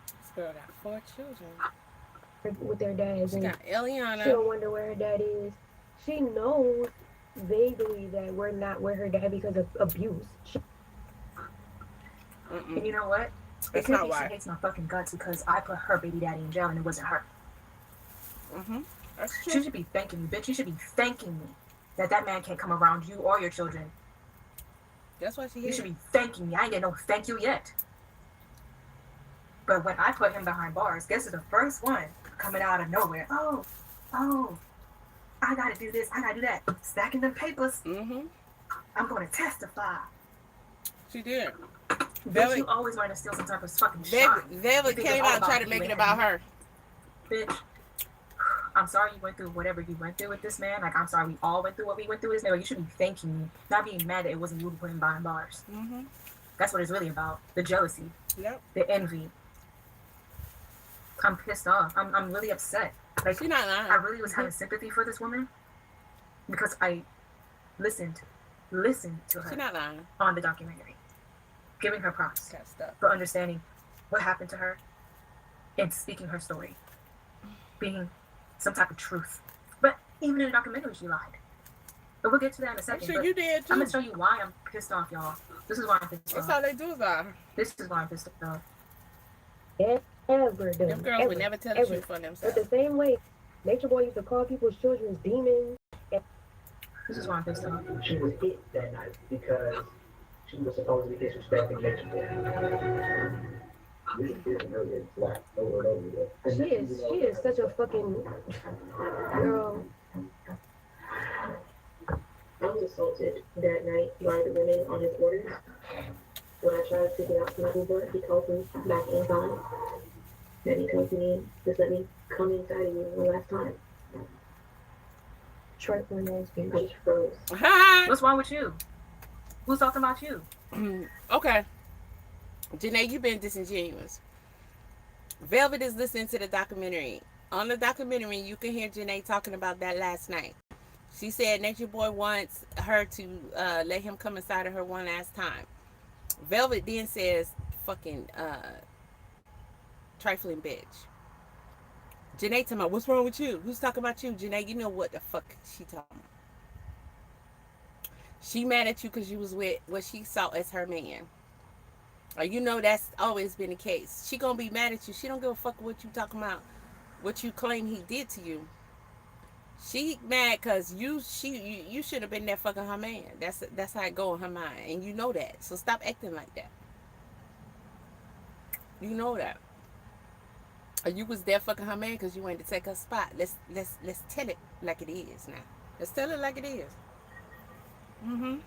This girl got 4 children. With their dads, She and got she Eliana. don't wonder where her dad is. She knows vaguely that we're not with her dad because of abuse. And you know what? That's It could not be why. she hates my fucking guts because I put her baby daddy in jail and it wasn't her. That's She true. should be thanking me, bitch. You should be thanking me that man can't come around you or your children. That's what she You is. should be thanking me. I ain't get no thank you yet. But when I put him behind bars, guess who's the first one coming out of nowhere? Oh, I gotta do this, I gotta do that. Stacking them papers. I'm gonna testify. She did. Bitch, you always want to steal some type of fucking shot. Velvet You think came it's all out and tried to about make you it and about him. her. Bitch, I'm sorry you went through whatever you went through with this man. Like, I'm sorry we all went through what we went through with this man. But you should be thanking me, not being mad that it wasn't you who put him behind bars. That's what it's really about. The jealousy, Yep. the envy. I'm pissed off. I'm really upset. Like, She not lying. I really was having sympathy for this woman because I listened to She her not lying. on the documentary, giving her props Got stuff. for understanding what happened to her and speaking her story, being some type of truth. But even in the documentary, she lied. But we'll get to that in a I'm second. sure But you did I'm too. gonna show you why I'm pissed off, y'all. This is why I'm pissed That's off. all they do is lie. This is why I'm pissed off. Ever done. Them girls ever, would never tell the ever. truth for But themselves. the same way, Nature Boy used to call people's children demons. This is why I'm pissed off. She was hit that night because she was supposedly disrespecting Nature Boy. She is such a fucking girl. I was assaulted that night by the women on his orders. When I tried to get out to my Uber, he called me back inside. And he told me, just let me come inside of you one last time. Trifling ass I bitch. just froze. What's wrong with you? Who's talking about you? Okay. Jenae, you've been disingenuous. Velvet is listening to the documentary. On the documentary, you can hear Jenae talking about that last night. She said Nature Boy wants her to let him come inside of her one last time. Velvet then says, fucking trifling bitch. Jenae talking about, what's wrong with you? Who's talking about you? Jenae, you know what the fuck she talking about. She mad at you because you was with what she saw as her man. Or you know that's always been the case. She gonna be mad at you. She don't give a fuck what you talking about, what you claim he did to you. She mad because you should have been there fucking her man. That's how it go in her mind, and you know that. So stop acting like that. You know that. Or you was there fucking her man because you wanted to take her spot. Let's tell it like it is now. Let's tell it like it is. I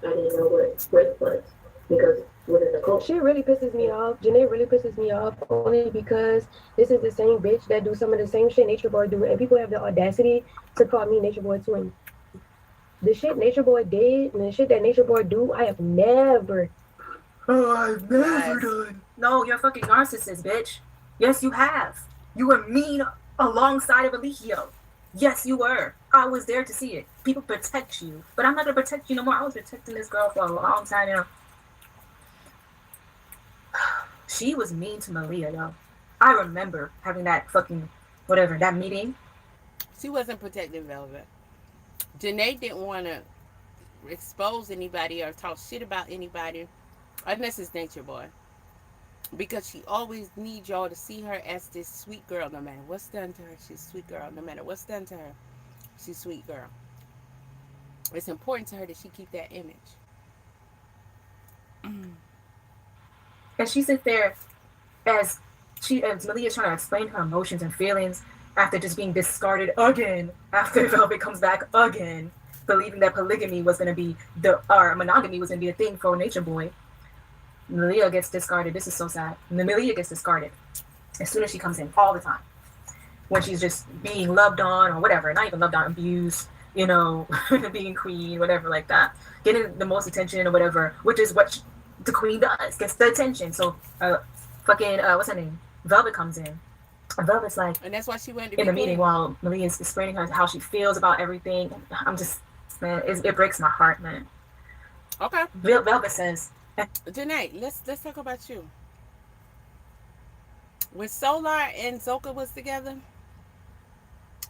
didn't know what rape was because within the culture. She really pisses me off. Jenae really pisses me off only because this is the same bitch that do some of the same shit Nature Boy do, and people have the audacity to call me Nature Boy twin. The shit Nature Boy did and the shit that Nature Boy do, I have never. Oh, I've never done. No, you're a fucking narcissist, bitch. Yes, you have. You were mean alongside of Eligio. Yes, you were. I was there to see it. People protect you. But I'm not going to protect you no more. I was protecting this girl for a long time, you know. She was mean to Malia, yo. I remember having that fucking, whatever, that meeting. She wasn't protecting Velvet. Jenae didn't want to expose anybody or talk shit about anybody unless it's Nature Boy. Because she always needs y'all to see her as this sweet girl. No matter what's done to her, she's a sweet girl. No matter what's done to her, she's a sweet girl. It's important to her that she keep that image. And she sits there as Malia's trying to explain her emotions and feelings after just being discarded again, after Velvet comes back again, believing that polygamy was going to be or monogamy was going to be a thing for Nature Boy. Malia gets discarded. This is so sad. Malia gets discarded as soon as she comes in, all the time. When she's just being loved on or whatever, not even loved on, abused, you know, being queen, whatever like that, getting the most attention or whatever, which is what the queen does, gets the attention. So, what's her name? Velvet comes in. And Velvet's like, And that's why she went to in be the meeting queen. while Malia is explaining her how she feels about everything. I'm just, man, it breaks my heart, man. Okay. Velvet says, Jenae, let's talk about you. When Solar and Zoka was together,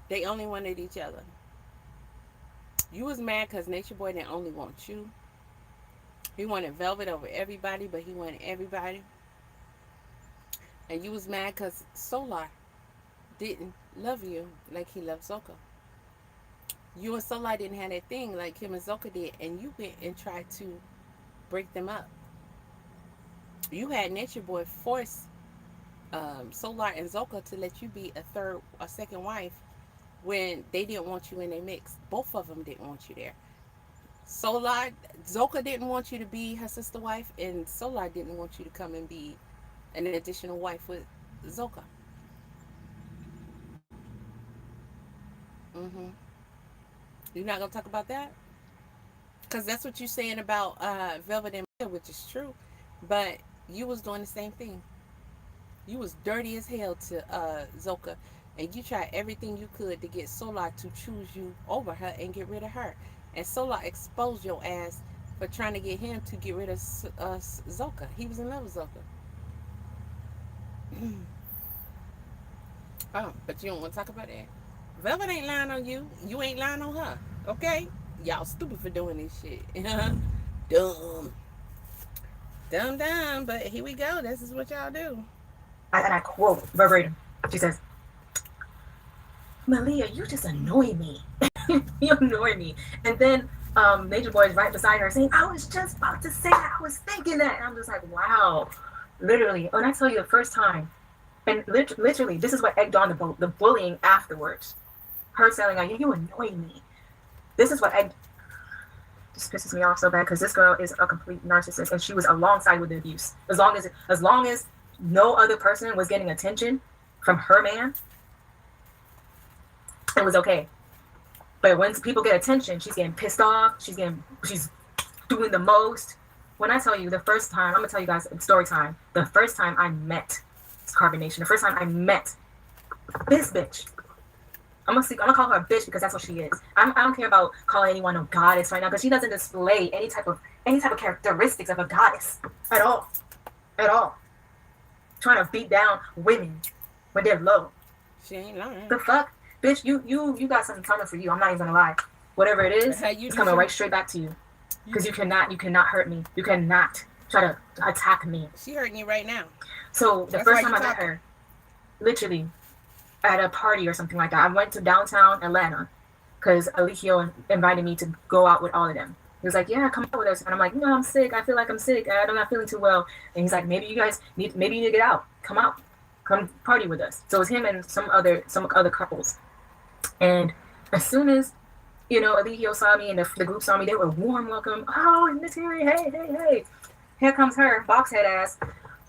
they only wanted each other. You was mad because Nature Boy didn't only want you. He wanted Velvet over everybody, but he wanted everybody. And you was mad because Solar didn't love you like he loved Zoka. You and Solar didn't have that thing like him and Zoka did, and you went and tried to break them up. You had Nature Boy force Solar and Zoka to let you be a second wife when they didn't want you in their mix. Both of them didn't want you there. Zoka didn't want you to be her sister wife, and Solar didn't want you to come and be an additional wife with Zoka. Mm-hmm. You're not gonna talk about that? Because that's what you're saying about Velvet and Maya, which is true. But you was doing the same thing. You was dirty as hell to Zoka, and you tried everything you could to get Solar to choose you over her and get rid of her. And Solar exposed your ass for trying to get him to get rid of Zoka. He was in love with Zoka. Oh, but you don't want to talk about that. Velvet ain't lying on you. You ain't lying on her. Okay? Y'all stupid for doing this shit. Dumb. Dumb. But here we go. This is what y'all do. and I quote verbatim, she says, Malia, you just annoy me. You annoy me. And then Nature Boy is right beside her saying, I was just about to say that. I was thinking that. And I'm just like, wow. Literally. When I tell you the first time, and literally, this is what egged on the bullying afterwards. Her telling her, you annoy me. This is what egged. This pisses me off so bad because this girl is a complete narcissist and she was alongside with the abuse. As long as no other person was getting attention from her man, it was okay. But when people get attention, she's getting pissed off. She's doing the most. When I tell you the first time, I'm gonna tell you guys story time. The first time I met Carbonnation, the first time I met this bitch. I'm gonna call her a bitch because that's what she is. I don't care about calling anyone a goddess right now because she doesn't display any type of characteristics of a goddess at all. Trying to beat down women when they're low. She ain't lying. The fuck? Bitch, you got something coming for you. I'm not even gonna lie. Whatever it is, it's coming right straight back to you. Because you cannot hurt me. You cannot try to attack me. She hurting you right now. So the first time I met her, literally at a party or something like that, I went to downtown Atlanta because Alikio invited me to go out with all of them. He was like, yeah, come out with us. And I'm like, no, I'm sick. I feel like I'm sick. I'm not feeling too well. And he's like, maybe you need to get out. Come out. Come party with us. So it was him and some other couples. And as soon as, Alikio saw me and the group saw me, they were warm welcome. Oh, Miss Harry, hey. Here comes her, boxhead ass.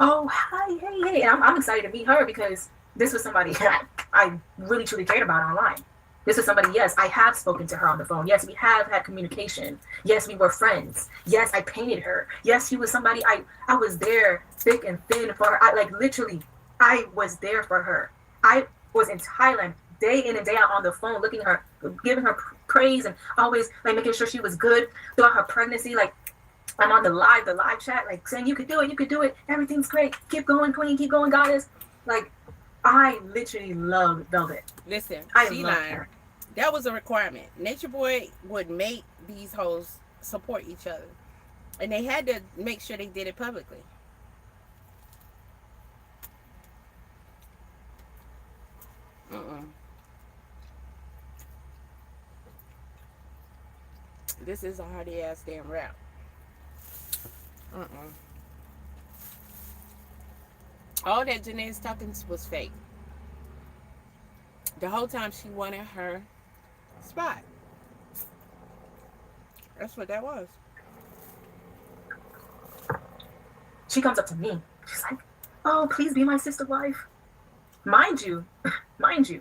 Oh, hi, hey. And I'm excited to meet her because this was somebody that I really, truly cared about online. This was somebody, yes, I have spoken to her on the phone. Yes, we have had communication. Yes, we were friends. Yes, I painted her. Yes, she was somebody I was there thick and thin for her. I was there for her. I was in Thailand day in and day out on the phone, looking at her, giving her praise and always making sure she was good throughout her pregnancy. I'm on the live chat, saying, you could do it. Everything's great. Keep going, queen. Keep going, goddess. I literally love Velvet. Listen, she lying. Her. That was a requirement. Nature Boy would make these hoes support each other. And they had to make sure they did it publicly. This is a hardy ass damn rap. All that Jenae's talking was fake. The whole time she wanted her spot. That's what that was. She comes up to me. She's like, oh, please be my sister wife. Mind you,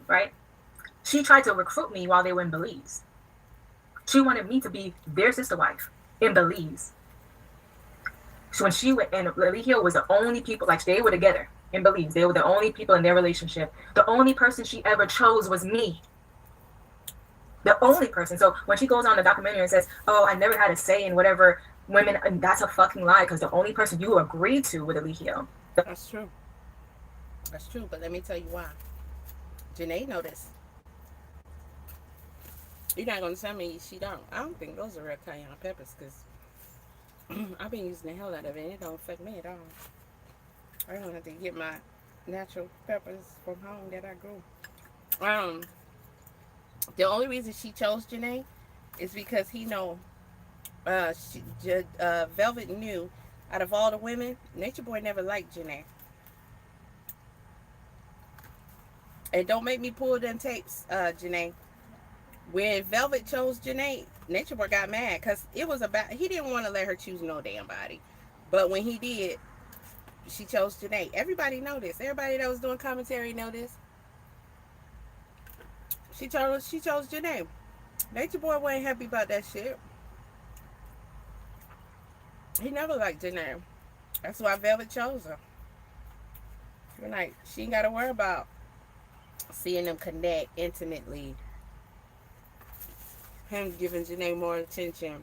right? She tried to recruit me while they were in Belize. She wanted me to be their sister wife in Belize. So when she went, and Eligio was the only people, like they were together in Belize. They were the only people in their relationship. The only person she ever chose was me. The only person. So when she goes on the documentary and says, oh, I never had a say in whatever women, and that's a fucking lie, because the only person you agreed to with Eligio. That's true. That's true, but let me tell you why. Jenae know this. You're not gonna tell me she don't. I don't think those are real cayenne peppers, because I've been using the hell out of it. It don't affect me at all. I don't have to get my natural peppers from home that I grew. The only reason she chose Jenae is because he know Velvet knew out of all the women, Nature Boy never liked Jenae. And don't make me pull them tapes, Jenae. When Velvet chose Jenae, Nature Boy got mad because it was about, he didn't want to let her choose no damn body. But when he did, she chose Jenae. Everybody know this. Everybody that was doing commentary know this. She chose Jenae. Nature Boy wasn't happy about that shit. He never liked Jenae. That's why Velvet chose her. You're like, she ain't got to worry about seeing them connect intimately. Him giving Jenae more attention.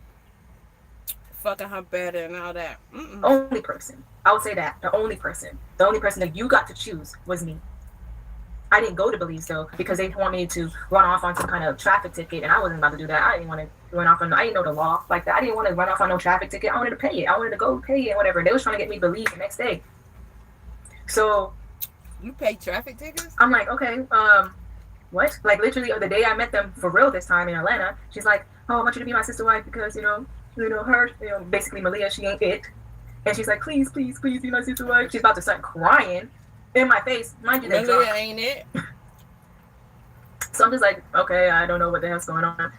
Fucking her better and all that. Only person. I would say that. The only person that you got to choose was me. I didn't go to Belize though because they want me to run off on some kind of traffic ticket, and I wasn't about to do that. I didn't want to run off on. I didn't know the law like that. I didn't want to run off on no traffic ticket. I wanted to pay it. I wanted to go pay it and whatever. They was trying to get me to Belize the next day. So you pay traffic tickets? I'm like, okay, what? Like literally the day I met them for real this time in Atlanta, she's like, oh, I want you to be my sister wife because her, basically Malia, she ain't it. And she's like, please be my sister wife. She's about to start crying in my face. Mind you, they drunk. Malia ain't it. So I'm just like, okay, I don't know what the hell's going on.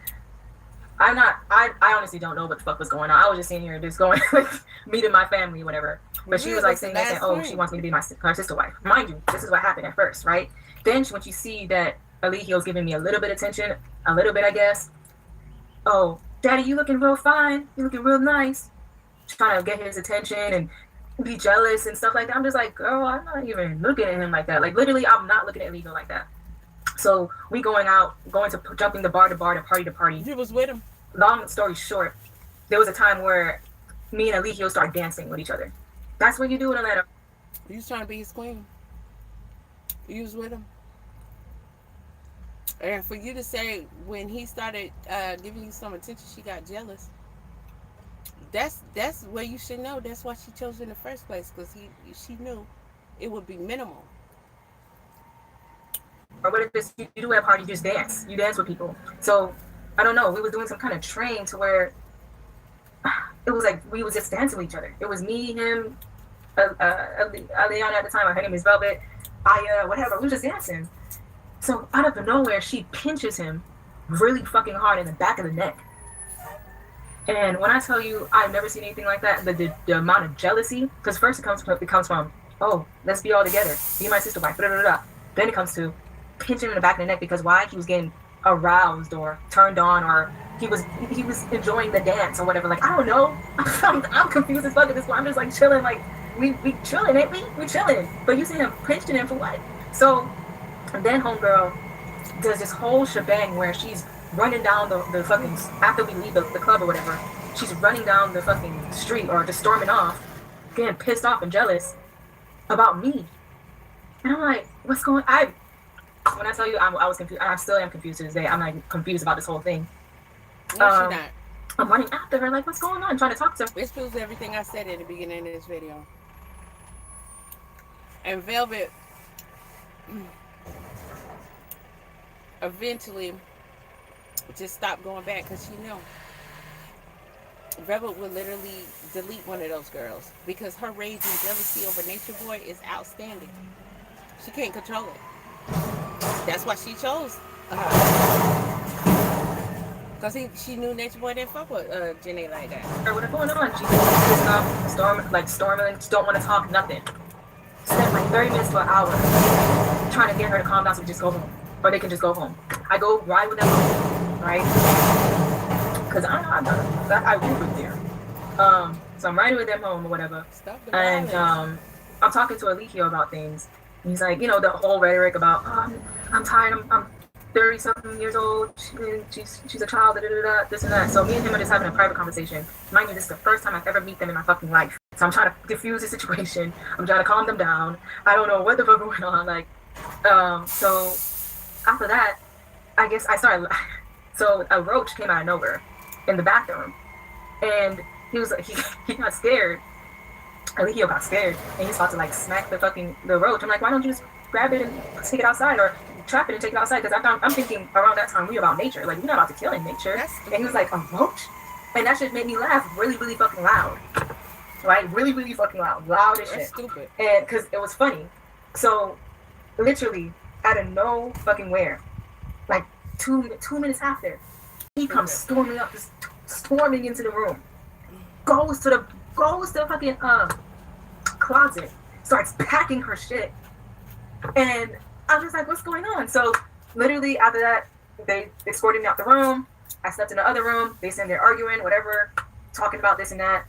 I honestly don't know what the fuck was going on. I was just sitting here just going, meeting my family, whatever. But she was like saying, oh, she wants me to be her sister wife. Mind you, this is what happened at first, right? Then when you see that Eligio's giving me a little bit of attention, a little bit, I guess. Oh, Daddy, you looking real fine. You looking real nice. Trying to get his attention and be jealous and stuff like that. I'm just like, girl, I'm not even looking at him like that. Like literally, I'm not looking at Eligio like that. So we going to jumping the bar to bar, to party to party. You was with him. Long story short, there was a time where me and Eligio started dancing with each other. That's what you do in Atlanta. You was trying to be his queen. You was with him. And for you to say when he started giving you some attention, she got jealous. That's where you should know. That's why she chose in the first place, because she knew it would be minimal. Or what if you do at a party, you just dance. You dance with people. So I don't know. We was doing some kind of train to where it was like we was just dancing with each other. It was me, him, Aliana at the time. Her name is Velvet. Whatever. We were just dancing. So out of nowhere, she pinches him really fucking hard in the back of the neck. And when I tell you, I've never seen anything like that. The amount of jealousy, because first it comes from, oh, let's be all together, be my sister wife, Then it comes to pinching in the back of the neck because why? He was getting aroused or turned on, or he was enjoying the dance or whatever. Like I don't know. I'm confused as fuck at this point. I'm just like chilling, like we chilling, ain't we? We chilling. But you see him pinching him for what? So then homegirl does this whole shebang where she's running down the fucking, after we leave the club or whatever, she's running down the fucking street or just storming off, getting pissed off and jealous about me. And I'm like, what's going on? When I tell you I was confused, and I still am confused to this day. I'm like confused about this whole thing. No, she not. I'm running after her like, what's going on? I'm trying to talk to her. This proves everything I said in the beginning of this video. And Velvet eventually just stopped going back because she knew. Velvet would literally delete one of those girls because her rage and jealousy over Nature Boy is outstanding. She can't control it. That's why she chose. Cause she knew Nature Boy didn't fuck with Jenae like that. What's going on? She's storming, don't want to talk, nothing. Spent like 30 minutes to an hour trying to get her to calm down so we just go home. Or they can just go home. I go ride with them home, right? Because I Ubered there. So I'm riding with them home or whatever. And I'm talking to Alikio about things. And he's like, the whole rhetoric about, I'm tired, I'm 30-something years old, she's a child, this and that. So me and him are just having a private conversation. Mind you, this is the first time I've ever met them in my fucking life. So I'm trying to diffuse the situation. I'm trying to calm them down. I don't know what the fuck going on. Like, so after that, I guess I started. So a roach came out of nowhere in the bathroom, and he was like, he got scared. Alikio got scared, and he's about to like smack the roach. I'm like, why don't you just grab it and take it outside, or trap it and take it outside? Because I'm thinking around that time we about nature, like we're not about to kill in nature. And he was like, a roach, and that shit made me laugh really, really fucking loud. Right, really, really fucking loud as shit. That's stupid. And because it was funny. So literally out of no fucking where, like 2 minutes after, he comes storming into the room, goes to the fucking closet, starts packing her shit, and I was like, what's going on? So literally after that, they escorted me out the room. I slept in the other room. They sitting there arguing, whatever, talking about this and that.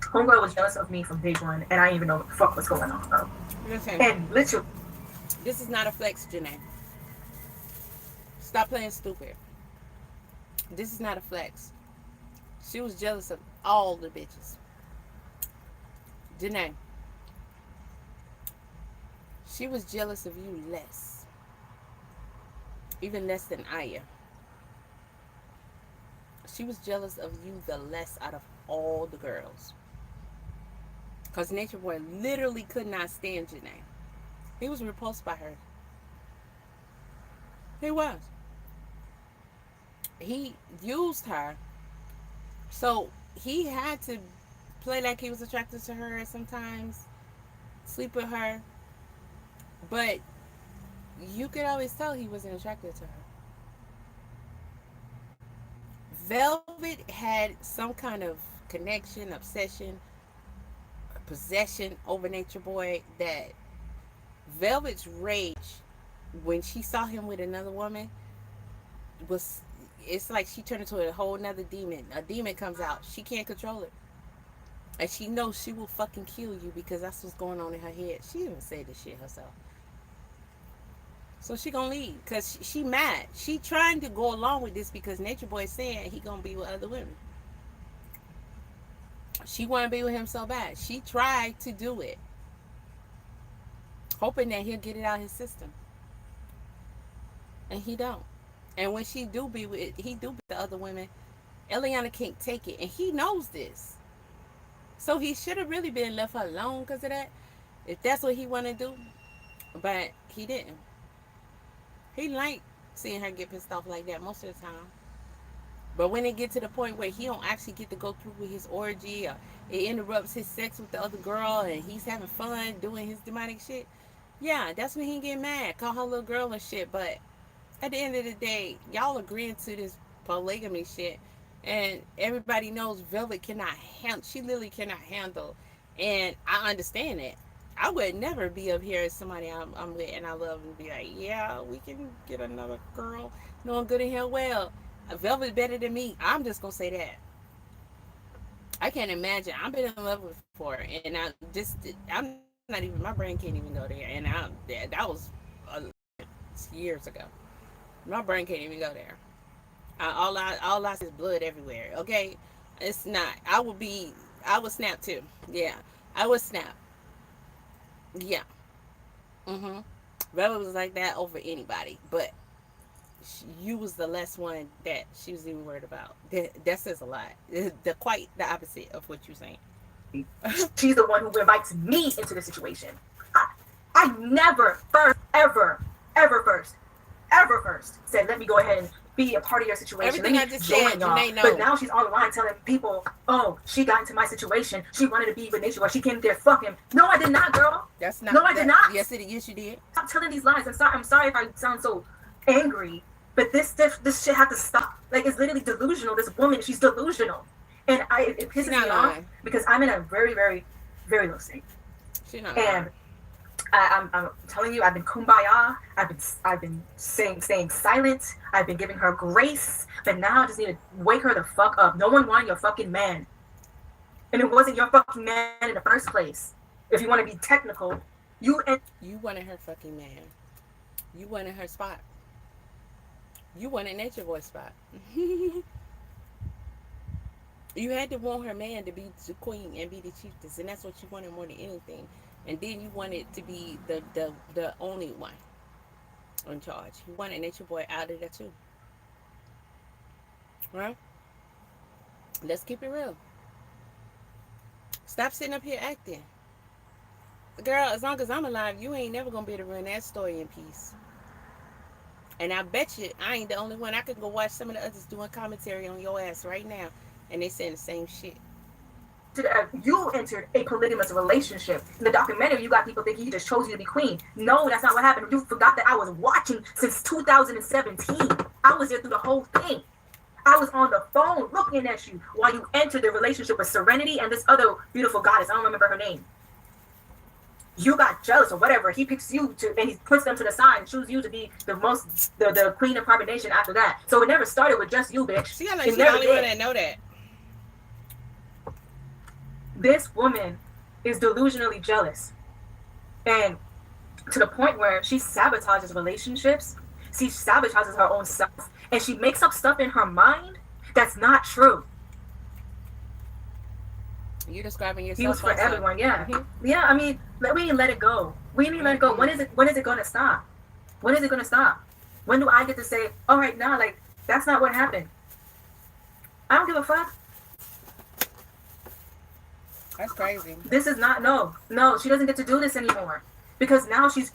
Homegirl was jealous of me from day one, and I didn't even know what the fuck was going on, bro. Listen, and literally, this is not a flex, Jenae. Stop playing stupid. This is not a flex. She was jealous of all the bitches. Jenae, she was jealous of you less. Even less than Aya. She was jealous of you the less out of all the girls. Because Nature Boy literally could not stand Jenae. He was repulsed by her. He was. He used her. So he had to play like he was attracted to her sometimes. Sleep with her. But you could always tell he wasn't attracted to her. Velvet had some kind of connection, obsession, possession over Nature Boy, that Velvet's rage when she saw him with another woman it's like she turned into a whole nother demon. A demon comes out. She can't control it. And she knows she will fucking kill you because that's what's going on in her head. She even said this shit herself. So she gonna leave because she mad. She trying to go along with this because Nature Boy saying he gonna be with other women. She want to be with him so bad. She tried to do it, hoping that he'll get it out of his system, and he don't. And when he do be with the other women, Eliana can't take it, and he knows this. So he should have really been left her alone because of that, if that's what he want to do. But he didn't. He liked seeing her get pissed off like that most of the time. But when it get to the point where he don't actually get to go through with his orgy, or it interrupts his sex with the other girl, and he's having fun doing his demonic shit, yeah, that's when he get mad, call her little girl and shit. But at the end of the day, y'all agreeing to this polygamy shit, and everybody knows Velvet cannot handle. She literally cannot handle, and I understand that. I would never be up here as somebody I'm with and I love and be like, yeah, we can get another girl, knowing good and hell well Velvet better than me. I'm just gonna say that. I can't imagine. I've been in love with before, and I'm not even. My brain can't even go there, and that was years ago. My brain can't even go there. All I see is blood everywhere. Okay, it's not. I would snap too. Yeah, I would snap. Yeah. Velvet was like that over anybody, but you was the last one that she was even worried about. That says a lot. The quite the opposite of what you're saying. She's the one who invites me into the situation. I never ever first said, let me go ahead and be a part of your situation. Everything I just said, Jenae knows. But now she's on the line telling people, oh, she got into my situation. She wanted to be with Nature Boy. She came there, fuck him. No, I did not, girl. That's not. No, I did not. Yes, you did. Stop telling these lies. I'm sorry if I sound so angry, But this shit had to stop. Like, it's literally delusional. This woman, she's delusional. And it pisses me off because I'm in a very, very, very low state. And I'm telling you, I've been kumbaya. I've been staying silent. I've been giving her grace. But now I just need to wake her the fuck up. No one wanted your fucking man. And it wasn't your fucking man in the first place. If you want to be technical, you wanted her fucking man. You wanted her spot. You wanted Nature Boy spot. You had to want her man to be the queen and be the chiefess, and that's what you wanted more than anything. And then you wanted to be the only one in charge. You wanted Nature Boy out of there too. Right? Let's keep it real. Stop sitting up here acting. Girl, as long as I'm alive, you ain't never gonna be able to run that story in peace. And I bet you I ain't the only one. I could go watch some of the others doing commentary on your ass right now, and they saying the same shit. You entered a polygamous relationship. In the documentary, you got people thinking he just chose you to be queen. No, that's not what happened. You forgot that I was watching since 2017. I was there through the whole thing. I was on the phone looking at you while you entered the relationship with Serenity and this other beautiful goddess. I don't remember her name. You got jealous or whatever. He picks you to, and he puts them to the side and chooses you to be the queen of Carbonnation after that. So it never started with just you, bitch. See, like she's the only one that know that. This woman is delusionally jealous. And to the point where she sabotages relationships. She sabotages her own self. And she makes up stuff in her mind that's not true. You're describing yourself. Used for everyone, yeah. Mm-hmm. Yeah, I mean, we need to let it go. We need to let it go. When is it going to stop? When is it going to stop? When do I get to say, all right, now, like, that's not what happened? I don't give a fuck. That's crazy. This is not, no, she doesn't get to do this anymore. Because now she's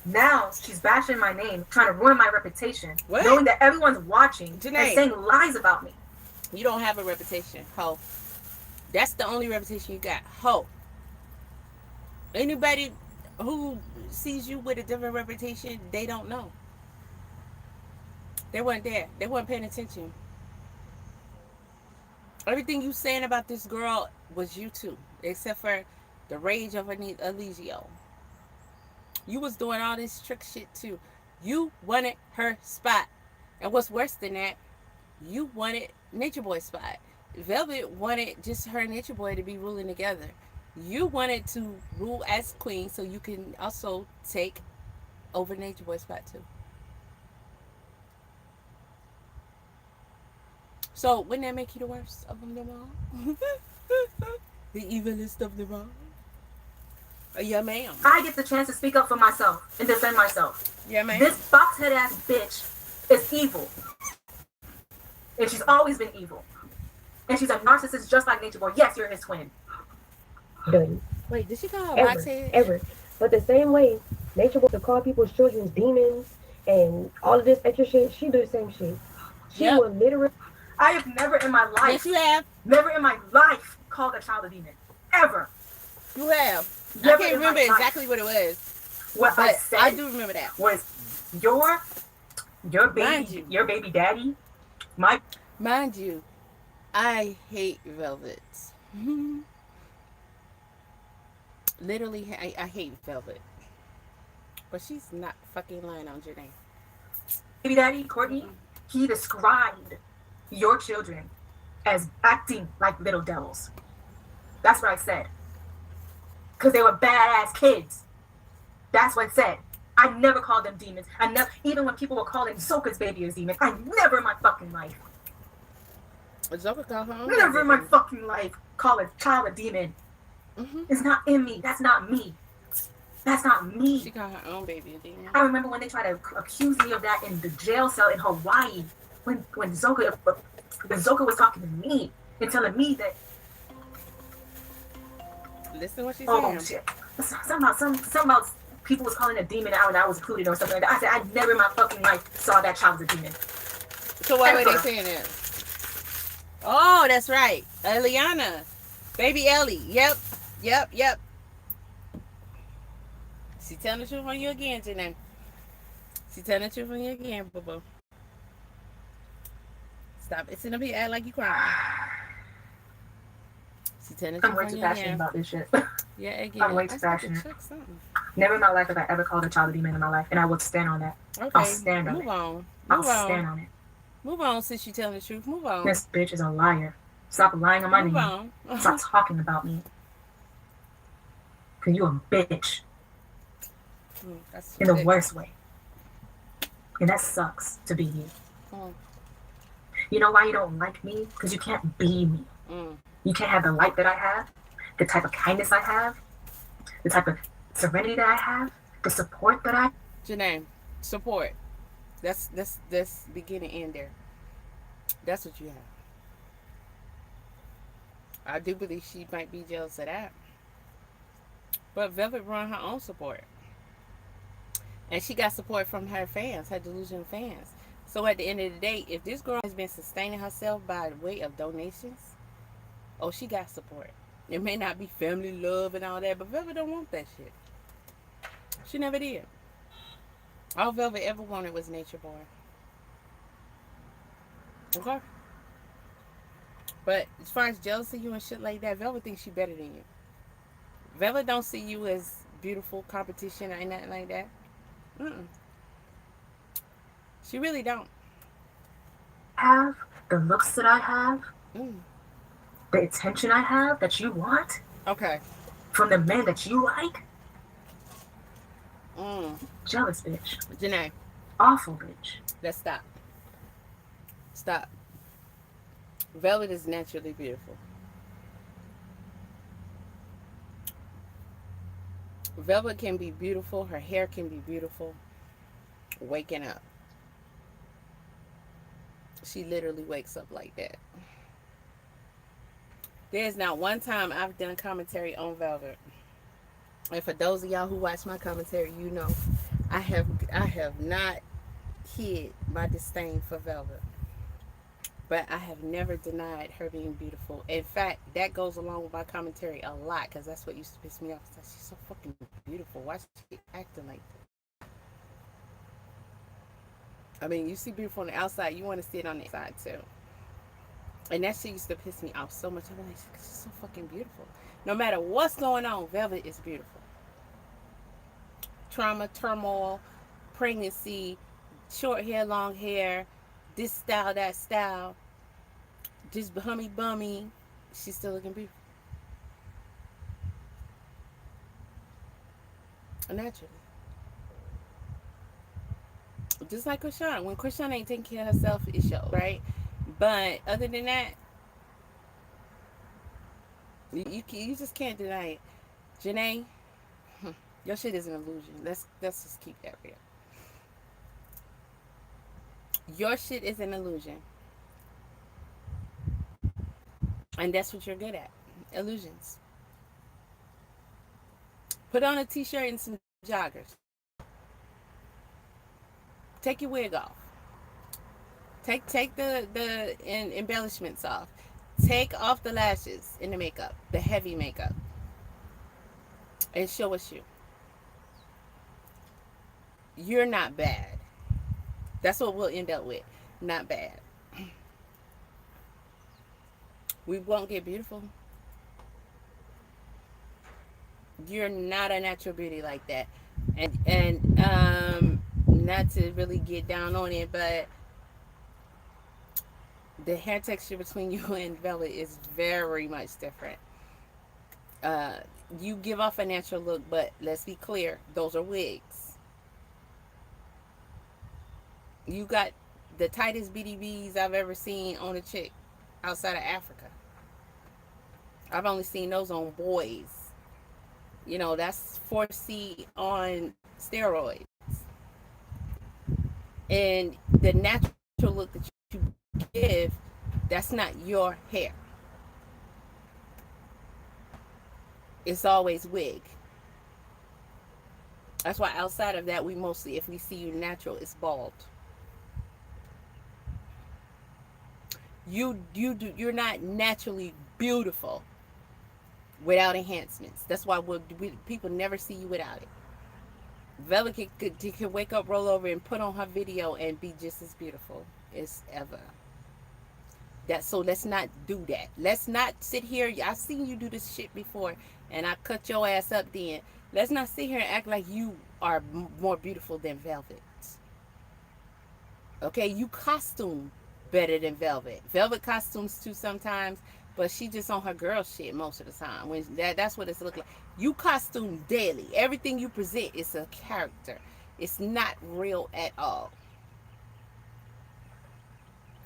bashing my name, trying to ruin my reputation, knowing that everyone's watching Jenae, and saying lies about me. You don't have a reputation, ho. That's the only reputation you got, ho. Anybody who sees you with a different reputation, they don't know. They weren't there. They weren't paying attention. Everything you saying about this girl was you too, except for the rage of Eligio. You was doing all this trick shit too. You wanted her spot. And what's worse than that, you wanted Nature Boy's spot. Velvet wanted just her and Nature Boy to be ruling together. You wanted to rule as queen so you can also take over Nature Boy's spot too. So wouldn't that make you the worst of them all? The evilest of them all? Yeah, ma'am. I get the chance to speak up for myself and defend myself. Yeah, ma'am. This boxhead ass bitch is evil. And she's always been evil. And she's a narcissist just like Nature Boy. Yes, you're his twin. Done. Wait, did she call her Boxhead? Ever. But the same way Nature Boy to call people's children demons and all of this extra shit, she do the same shit. She will literally... I have never in my life... Yes, you have. Never in my life called a child a demon. Ever. You have. I can't remember exactly what it was. What I said, I do remember that. Was your baby daddy, mind you, I hate Velvet. Literally, I hate Velvet. But she's not fucking lying on Jenae. Baby daddy, Courtney, he described your children as acting like little devils. That's what I said. Because they were badass kids. That's what I said. I never called them demons. I never, even when people were calling Zoka's baby a demon, I never in my fucking life. Zoka called her own never in my fucking life call a child a demon. Mm-hmm. It's not in me. That's not me. That's not me. She called her own baby a demon. I remember when they tried to accuse me of that in the jail cell in Hawaii, when Zoka was talking to me and telling me that. Listen what she's saying. Oh shit! Something about people was calling a demon out and I was included or something like that. I said I never in my fucking life saw that child as a demon. So why were they saying that? Oh, that's right. Eliana. Baby Ellie. Yep. She telling the truth on you again, Jenae. She telling the truth on you again, boo-boo. Stop. It's gonna be act like you crying. She telling the I'm truth way on too your passionate hand. about this shit. Yeah, again. I'm way I too supposed to passionate. check something. Never in my life have I ever called a child a demon in my life, and I will stand on that. I'll Okay, stand on move it. on. I'll Move stand on. on it. Move on since you telling the truth. Move on. This bitch is a liar. Stop lying on my Move name. on. Stop talking about me. Cause you a bitch That's in the ridiculous. worst way, and that sucks to be you. Mm, You know why you don't like me? Cause you can't be me. mm. You can't have the light that I have, the type of kindness I have, the type of serenity that I have, the support that I. Jenae, support. That's beginning and end there. That's what you have. I do believe she might be jealous of that. But Velvet run her own support. And she got support from her fans, her delusional fans. So at the end of the day, if this girl has been sustaining herself by way of donations, oh, she got support. It may not be family love and all that, but Velvet don't want that shit. She never did. All Velvet ever wanted was Nature Boy. Okay? But as far as jealousy you and shit like that, Velvet thinks she better than you. Velvet don't see you as beautiful competition or nothing like that. Mm-mm. She really don't. Have the looks that I have, Mm. the attention I have that you want Okay. from the men that you like. Mm. Jealous bitch. Jenae, Awful bitch. let's stop. Stop. Velvet is naturally beautiful. Velvet can be beautiful. Her hair can be beautiful. Waking up. She literally wakes up like that. There's not one time I've done commentary on Velvet. And for those of y'all who watch my commentary, you know I have not hid my disdain for Velvet. But I have never denied her being beautiful. In fact, that goes along with my commentary a lot because that's what used to piss me off. Like, she's so fucking beautiful. Why is she acting like that? I mean, you see beautiful on the outside, you want to see it on the inside too. And that shit used to piss me off so much. I'm like, she's so fucking beautiful. No matter what's going on, Velvet is beautiful. Trauma, turmoil, pregnancy, short hair, long hair, this style, that style, just hummy bummy, she's still looking beautiful. Naturally. Just like Krishan. When Krishan ain't taking care of herself, it shows, right? But other than that, you just can't deny it. Jenae, your shit is an illusion. Let's just keep that real. Your shit is an illusion. And that's what you're good at. Illusions. Put on a t-shirt and some joggers. Take your wig off. Take the embellishments off. Take off the lashes and the makeup, the heavy makeup, and show us you. You're not bad. That's what we'll end up with. Not bad. We won't get beautiful. You're not a natural beauty like that. And not to really get down on it, but the hair texture between you and Velvet is very much different. You give off a natural look, but let's be clear, those are wigs. You got the tightest BDBs I've ever seen on a chick outside of Africa. I've only seen those on boys. You know, that's 4C on steroids. And the natural look that you give, that's not your hair. It's always wig. That's why outside of that, we mostly, if we see you natural, it's bald. You're not naturally beautiful without enhancements. That's why people never see you without it. Velvet can wake up, roll over, and put on her video and be just as beautiful as ever. So let's not do that. Let's not sit here. I've seen you do this shit before, and I cut your ass up then. Let's not sit here and act like you are more beautiful than Velvet. Okay, you costume better than Velvet. Velvet costumes too sometimes, but she just on her girl shit most of the time. When that's what it's look like. You costume daily. Everything you present is a character. It's not real at all.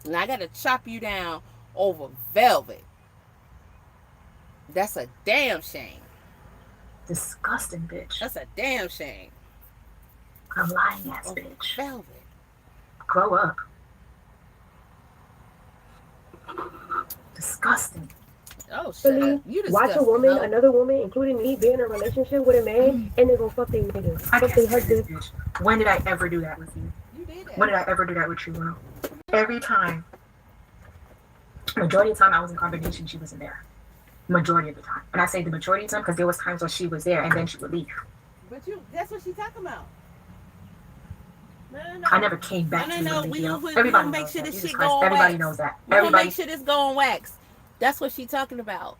And I gotta chop you down over Velvet. That's a damn shame. Disgusting bitch. That's a damn shame. A lying ass Over bitch. Velvet. Grow up. Disgusting. Oh, shut up. You Watch a disgusting. woman, Oh. another woman, including me, be in a relationship with a man, and they go fuck their niggas. I Fuck can't their stand this husband. bitch. When did I ever do that with you? You did that. When did I ever do that with you, bro? Every time. Majority of the time I was in Carbonnation, she wasn't there. Majority of the time. And I say the majority of the time because there was times when she was there and then she would leave. But that's what she's talking about. No. I never came back to No. the We video. gonna Everybody make knows sure that. this Jesus shit Christ. go on Everybody wax. knows that. We gonna Everybody. make sure this go on wax. That's what she's talking about.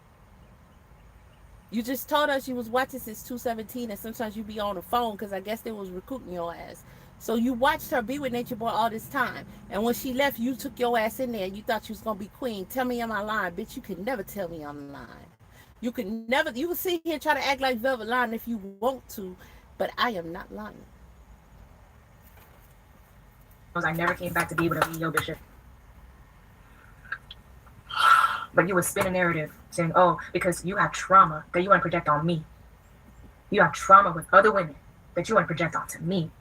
You just told us you was watching since 217, and sometimes you be on the phone because I guess they was recruiting your ass. So you watched her be with Nature Boy all this time, and when she left, you took your ass in there and you thought you was gonna be queen. Tell me I'm not lying, bitch. You could never tell me I'm lying. You could never. You can sit here and try to act like Velvet lying if you want to, but I am not lying. I never came back to be with a video bishop. But you would spin a narrative saying, oh, because you have trauma that you want to project on me. You have trauma with other women that you want to project onto me.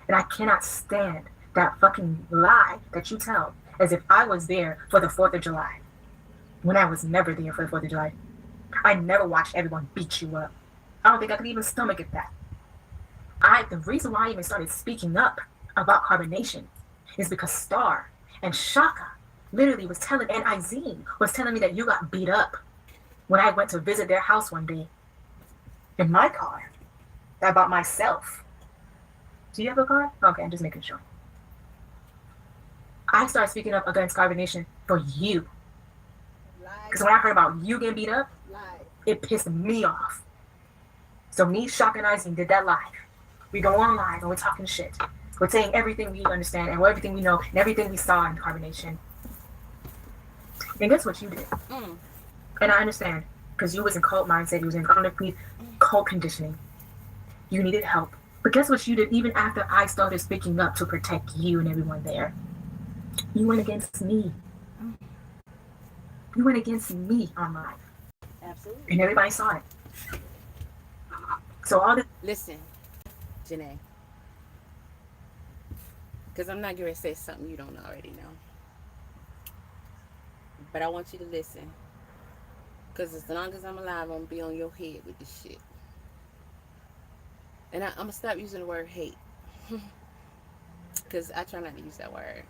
And I cannot stand that fucking lie that you tell as if I was there for the 4th of July. When I was never there for the 4th of July. I never watched everyone beat you up. I don't think I could even stomach it that. The reason why I even started speaking up about Carbonnation is because Star and Shaka literally was telling, and Izine was telling me that you got beat up when I went to visit their house one day in my car that I bought myself. Do you have a car? Okay, I'm just making sure. I started speaking up against Carbonnation for you. Because when I heard about you getting beat up, it pissed me off. So me, Shaka, and Izine did that live. We go on live and we're talking shit. We're saying everything we understand and everything we know and everything we saw in Carbonnation. And guess what you did? And I understand, because you was in cult mindset, you was in cult conditioning. You needed help. But guess what you did even after I started speaking up to protect you and everyone there? You went against me. You went against me on live. Absolutely. And everybody saw it. So all the... Listen, Jenae. Because I'm not going to say something you don't already know. But I want you to listen. Because as long as I'm alive, I'm going to be on your head with this shit. And I'm going to stop using the word hate. Because I try not to use that word.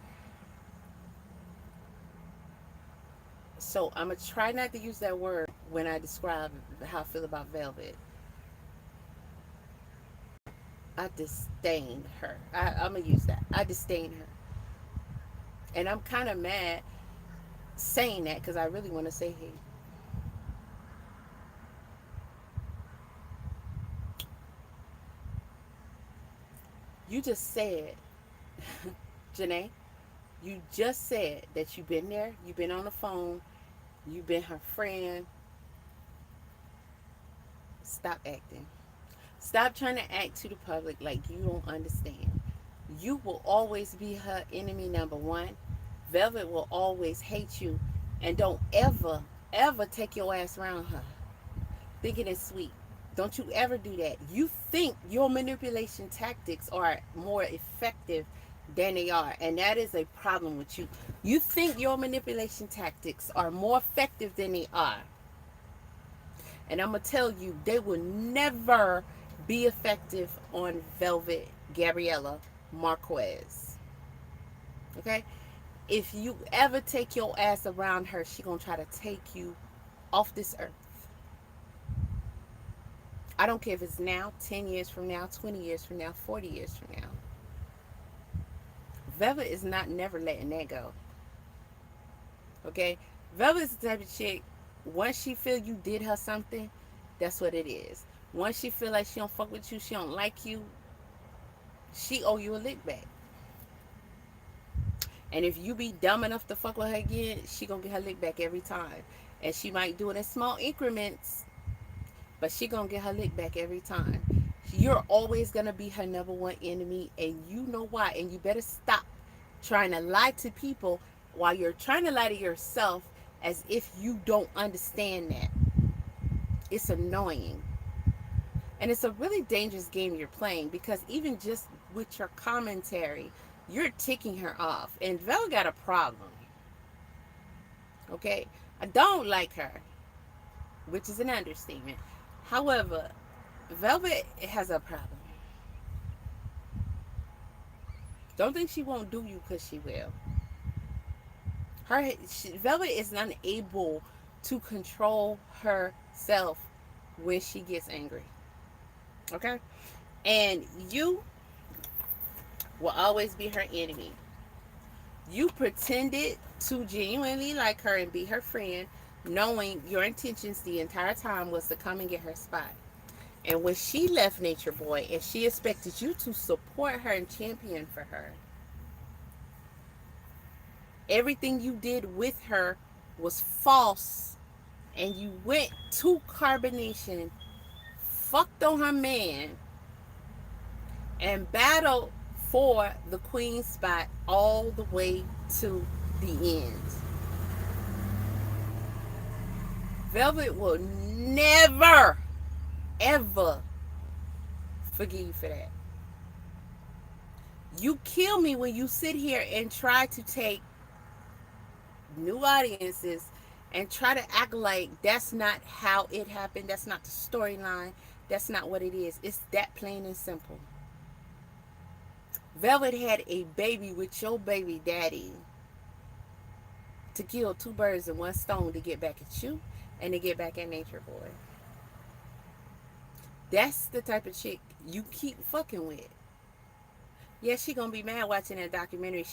So I'm going to try not to use that word when I describe how I feel about Velvet. I disdain her. I'm going to use that. I disdain her. And I'm kind of mad saying that because I really want to say hate. You just said, Jenae, you just said that you've been there, you've been on the phone, you've been her friend. Stop acting. Stop trying to act to the public like you don't understand. You will always be her enemy number one. Velvet will always hate you. And don't ever, ever take your ass around her thinking it's sweet. Don't you ever do that. You think your manipulation tactics are more effective than they are. And that is a problem with you. You think your manipulation tactics are more effective than they are. And I'm going to tell you, they will never be effective on Velvet Gabriella Marquez. Okay? If you ever take your ass around her, she going to try to take you off this earth. I don't care if it's now, 10 years from now, 20 years from now, 40 years from now. Velvet is not never letting that go. Okay? Velvet's the type of chick, once she feel you did her something, that's what it is. Once she feel like she don't fuck with you, she don't like you, she owe you a lick back. And if you be dumb enough to fuck with her again, she gonna get her lick back every time. And she might do it in small increments, but she gonna get her lick back every time. You're always gonna be her number one enemy, and you know why. And you better stop trying to lie to people while you're trying to lie to yourself, as if you don't understand that. It's annoying. And it's a really dangerous game you're playing, because even just with your commentary, you're ticking her off. And Vel got a problem. Okay? I don't like her, which is an understatement. However, Velvet has a problem. Don't think she won't do you, because she will. Velvet is unable to control herself when she gets angry. Okay? And you will always be her enemy. You pretended to genuinely like her and be her friend, knowing your intentions the entire time was to come and get her spot. And when she left Nature Boy and she expected you to support her and champion for her, everything you did with her was false. And you went to Carbonnation, fucked on her man, and battled for the queen spot all the way to the end. Velvet will never, ever forgive you for that. You kill me when you sit here and try to take new audiences and try to act like that's not how it happened. That's not the storyline. That's not what it is. It's that plain and simple. Velvet had a baby with your baby daddy to kill two birds in one stone, to get back at you and to get back at Nature Boy. That's the type of chick you keep fucking with. Yeah, she gonna be mad watching that documentary.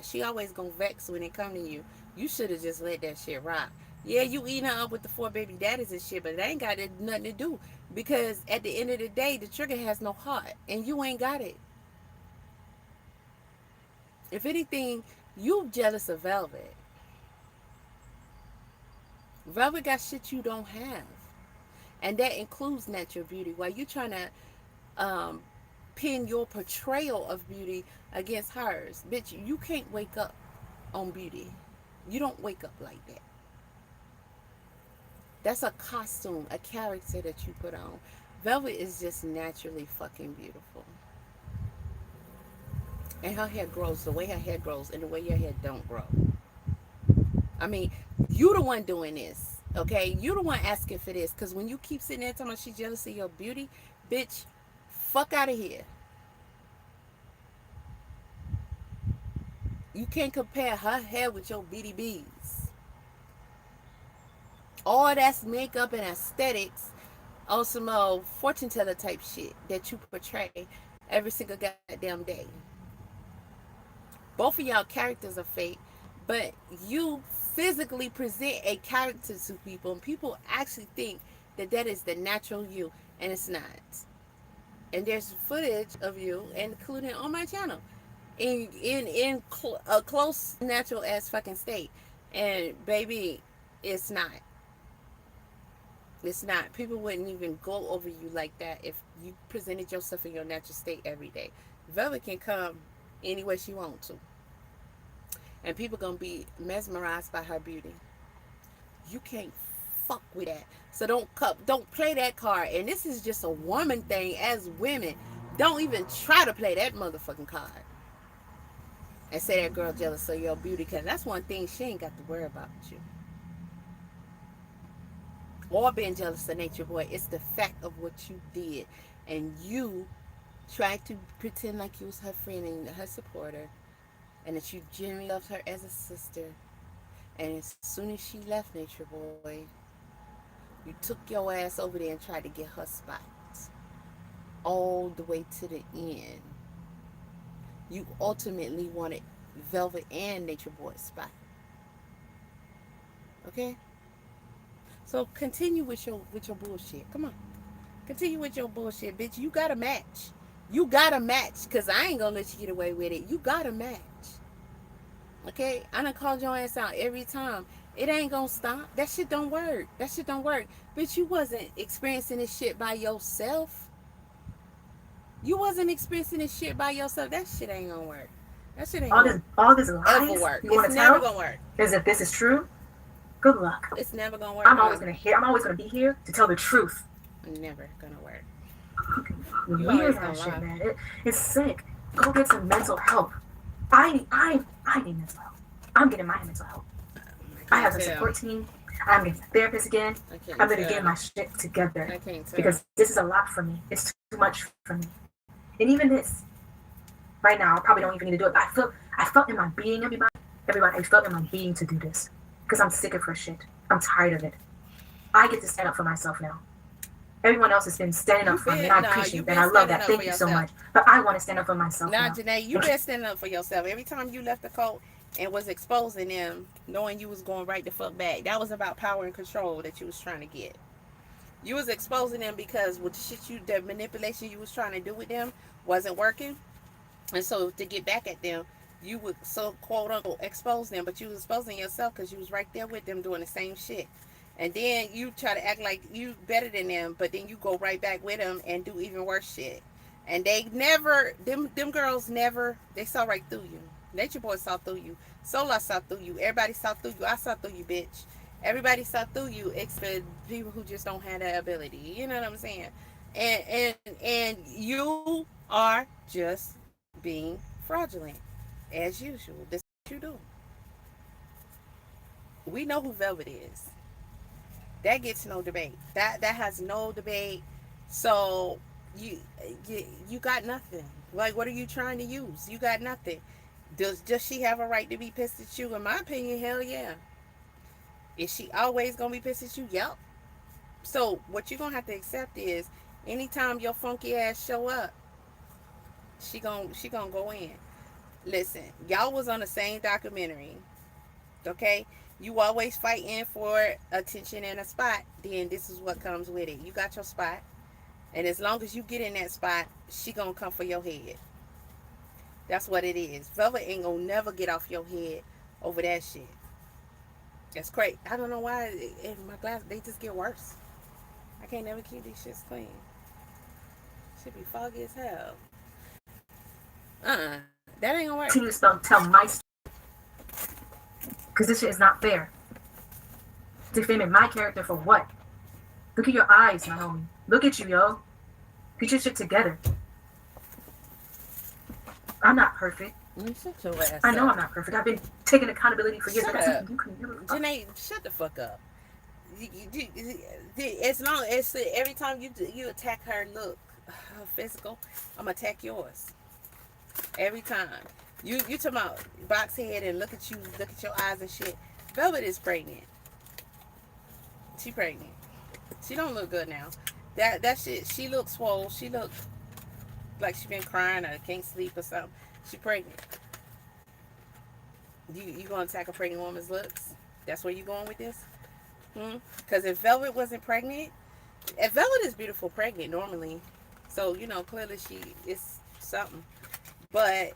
She always gonna vex when it come to you. You should have just let that shit rock. Yeah, you eating her up with the four baby daddies and shit, but it ain't got nothing to do, because at the end of the day, the trigger has no heart, and you ain't got it. If anything, you jealous of Velvet. Velvet got shit you don't have, and that includes natural beauty. While you trying to pin your portrayal of beauty against hers, bitch, you can't wake up on beauty. You don't wake up like that. That's a costume, a character that you put on. Velvet is just naturally fucking beautiful. And her hair grows the way her hair grows and the way your hair don't grow. I mean, you the one doing this, okay? You the one asking for this, because when you keep sitting there talking about she's jealous of your beauty, bitch, fuck out of here. You can't compare her hair with your BDBs. All that's makeup and aesthetics on some old fortune teller type shit that you portray every single goddamn day. Both of y'all characters are fake, but you physically present a character to people, and people actually think that that is the natural you, and it's not. And there's footage of you, including on my channel, in a close natural ass fucking state, and baby, it's not. It's not. People wouldn't even go over you like that if you presented yourself in your natural state every day. Velvet can come any way she wants to, and people gonna be mesmerized by her beauty. You can't fuck with that. So don't play that card. And this is just a woman thing. As women, don't even try to play that motherfucking card and say that girl jealous of your beauty, because that's one thing she ain't got to worry about with you. Or being jealous of Nature Boy. It's the fact of what you did, and you tried to pretend like you was her friend and her supporter, and that you genuinely loved her as a sister. And as soon as she left Nature Boy, you took your ass over there and tried to get her spot all the way to the end. You ultimately wanted Velvet and Nature Boy's spot. Okay? So continue with your bullshit. Come on. Continue with your bullshit, bitch. You got a match. You got a match. Because I ain't going to let you get away with it. You got a match. Okay? I done called your ass out every time. It ain't going to stop. That shit don't work. That shit don't work. Bitch, you wasn't experiencing this shit by yourself. You wasn't experiencing this shit by yourself. That shit ain't going to work. That shit ain't going to all this ever lies work. you want It's to never tell, going to work. as if this is true. Good luck. It's never going to work. I'm always gonna be here to tell the truth. Never going to work. You always hear gonna that shit, lie. man. It's sick. Go get some mental help. I need mental help. I'm getting my mental help. I have a support team. I'm getting a therapist again. I'm gonna get my shit together. I can't tell. Because this is a lot for me. It's too much for me. And even this, right now, I probably don't even need to do it. But I felt in my being, everybody, I felt in my being to do this. Because I'm sick of her shit. I'm tired of it. I get to stand up for myself now. Everyone else has been standing up for me, and I appreciate that. I love that. Thank you so much. But I want to stand up for myself now. Jenae, you been standing up for yourself. Every time you left the cult and was exposing them, knowing you was going right the fuck back, that was about power and control that you was trying to get. You was exposing them because with the shit the manipulation you was trying to do with them wasn't working. And so to get back at them, you would so quote unquote expose them, but you was exposing yourself because you was right there with them doing the same shit. And then you try to act like you better than them, but then you go right back with them and do even worse shit. And they never, them girls never, they saw right through you. Nature Boy saw through you. Solar saw through you. Everybody saw through you. I saw through you, bitch. Everybody saw through you except people who just don't have that ability. You know what I'm saying? And you are just being fraudulent as usual. This is what you do. We know who Velvet is. That gets no debate. That has no debate. So you got nothing. Like, what are you trying to use? You got nothing. Does she have a right to be pissed at you? In my opinion, hell yeah. Is she always gonna be pissed at you? Yep. So what you're gonna have to accept is anytime your funky ass show up, she gonna go in. Listen, y'all was on the same documentary. Okay? You always fighting for attention and a spot, then this is what comes with it. You got your spot, and as long as you get in that spot, she gonna come for your head. That's what it is. Velvet ain't gonna never get off your head over that shit. That's crazy. I don't know why in my glass they just get worse. I can't never keep these shits clean. Should be foggy as hell. That ain't gonna work. Continue to tell my story. Because this shit is not fair. Defaming my character for what? Look at your eyes, my homie. Look at you, yo. Get your shit together. I'm not perfect. I know I'm not perfect. I've been taking accountability for years. Shut up. Jenae, shut the fuck up. As long as every time you attack her look, her physical, I'm gonna attack yours. Every time. You talking about box head and look at your eyes and shit. Velvet is pregnant. She pregnant. She don't look good now. That shit, she looks swole. She look like she been crying or can't sleep or something. She pregnant. You gonna attack a pregnant woman's looks? That's where you going with this? Because if Velvet wasn't pregnant, if Velvet is beautiful pregnant normally, so clearly she is something. But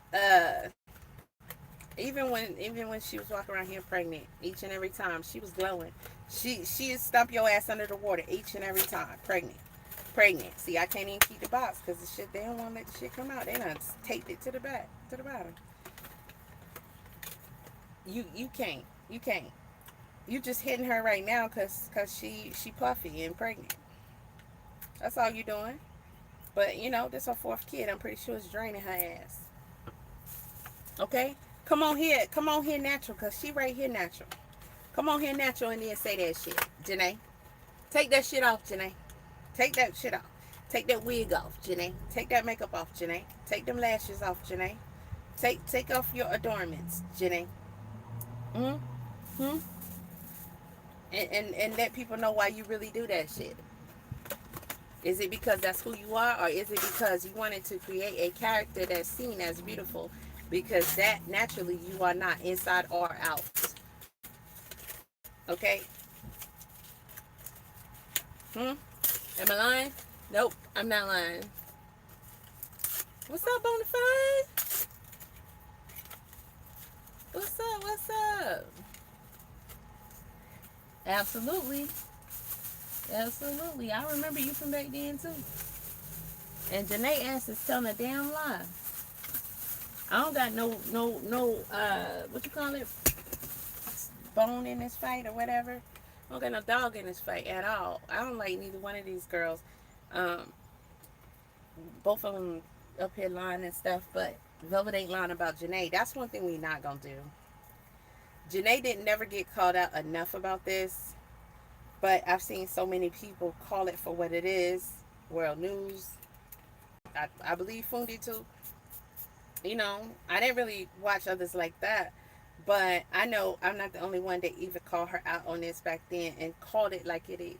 even when she was walking around here pregnant, each and every time she was glowing. She stomp your ass under the water each and every time. Pregnant. See, I can't even keep the box because the shit, they don't want to let the shit come out. They done taped it to the back, to the bottom. You can't. You just hitting her right now because she puffy and pregnant. That's all you doing. But this her fourth kid. I'm pretty sure it's draining her ass. Okay? Come on here natural, because she right here natural. Come on here natural and then say that shit. Jenae. Take that shit off, Jenae. Take that shit off. Take that wig off, Jenae. Take that makeup off, Jenae. Take them lashes off, Jenae. Take off your adornments, Jenae. And let people know why you really do that shit. Is it because that's who you are, or is it because you wanted to create a character that's seen as beautiful? Because that naturally you are not, inside or out. Okay? Am I lying? Nope, I'm not lying. What's up, Bonafide? What's up? What's up? Absolutely. Absolutely. I remember you from back then, too. And Jenae ass is telling a damn lie. I don't got no, what you call it? Bone in this fight or whatever. I don't got no dog in this fight at all. I don't like neither one of these girls. Both of them up here lying and stuff, but Velvet ain't lying about Jenae. That's one thing we not gonna do. Jenae didn't never get called out enough about this, but I've seen so many people call it for what it is. World News. I believe Fundi too. You know, I didn't really watch others like that, but I know I'm not the only one that even called her out on this back then and called it like it is.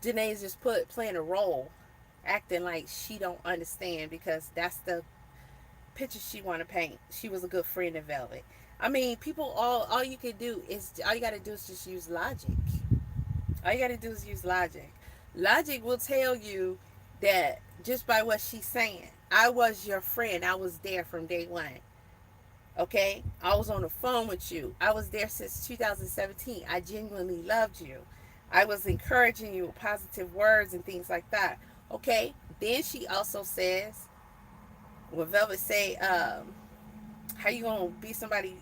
Jenae's just playing a role, acting like she don't understand because that's the picture she want to paint. She was a good friend of Velvet. I mean, people, all you can do is, all you got to do is just use logic. All you got to do is use logic. Logic will tell you that just by what she's saying. I was your friend. I was there from day one. Okay? I was on the phone with you. I was there since 2017. I genuinely loved you. I was encouraging you with positive words and things like that. Okay? Then she also says, when Velvet say, how you gonna be somebody,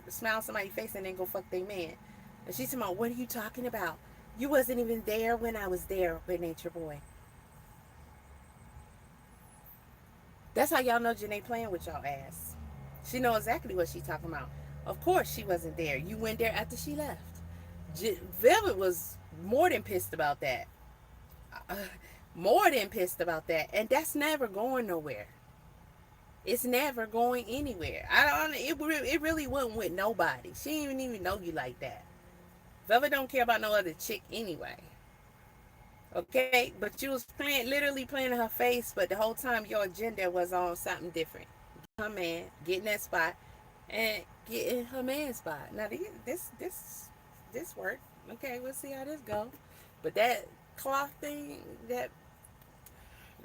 smile on somebody's face and then go fuck their man? And she's talking about, what are you talking about? You wasn't even there when I was there with Nature Boy. That's how y'all know Jenae playing with y'all ass. She know exactly what she talking about. Of course she wasn't there. You went there after she left. Velvet was more than pissed about that. More than pissed about that. And that's never going nowhere. It's never going anywhere. It really wasn't with nobody. She didn't even know you like that. Velvet don't care about no other chick anyway. Okay? But you was literally playing in her face, but the whole time your agenda was on something different. Her man, getting that spot, and getting her man's spot. Now this worked. Okay, we'll see how this go. But that cloth thing, that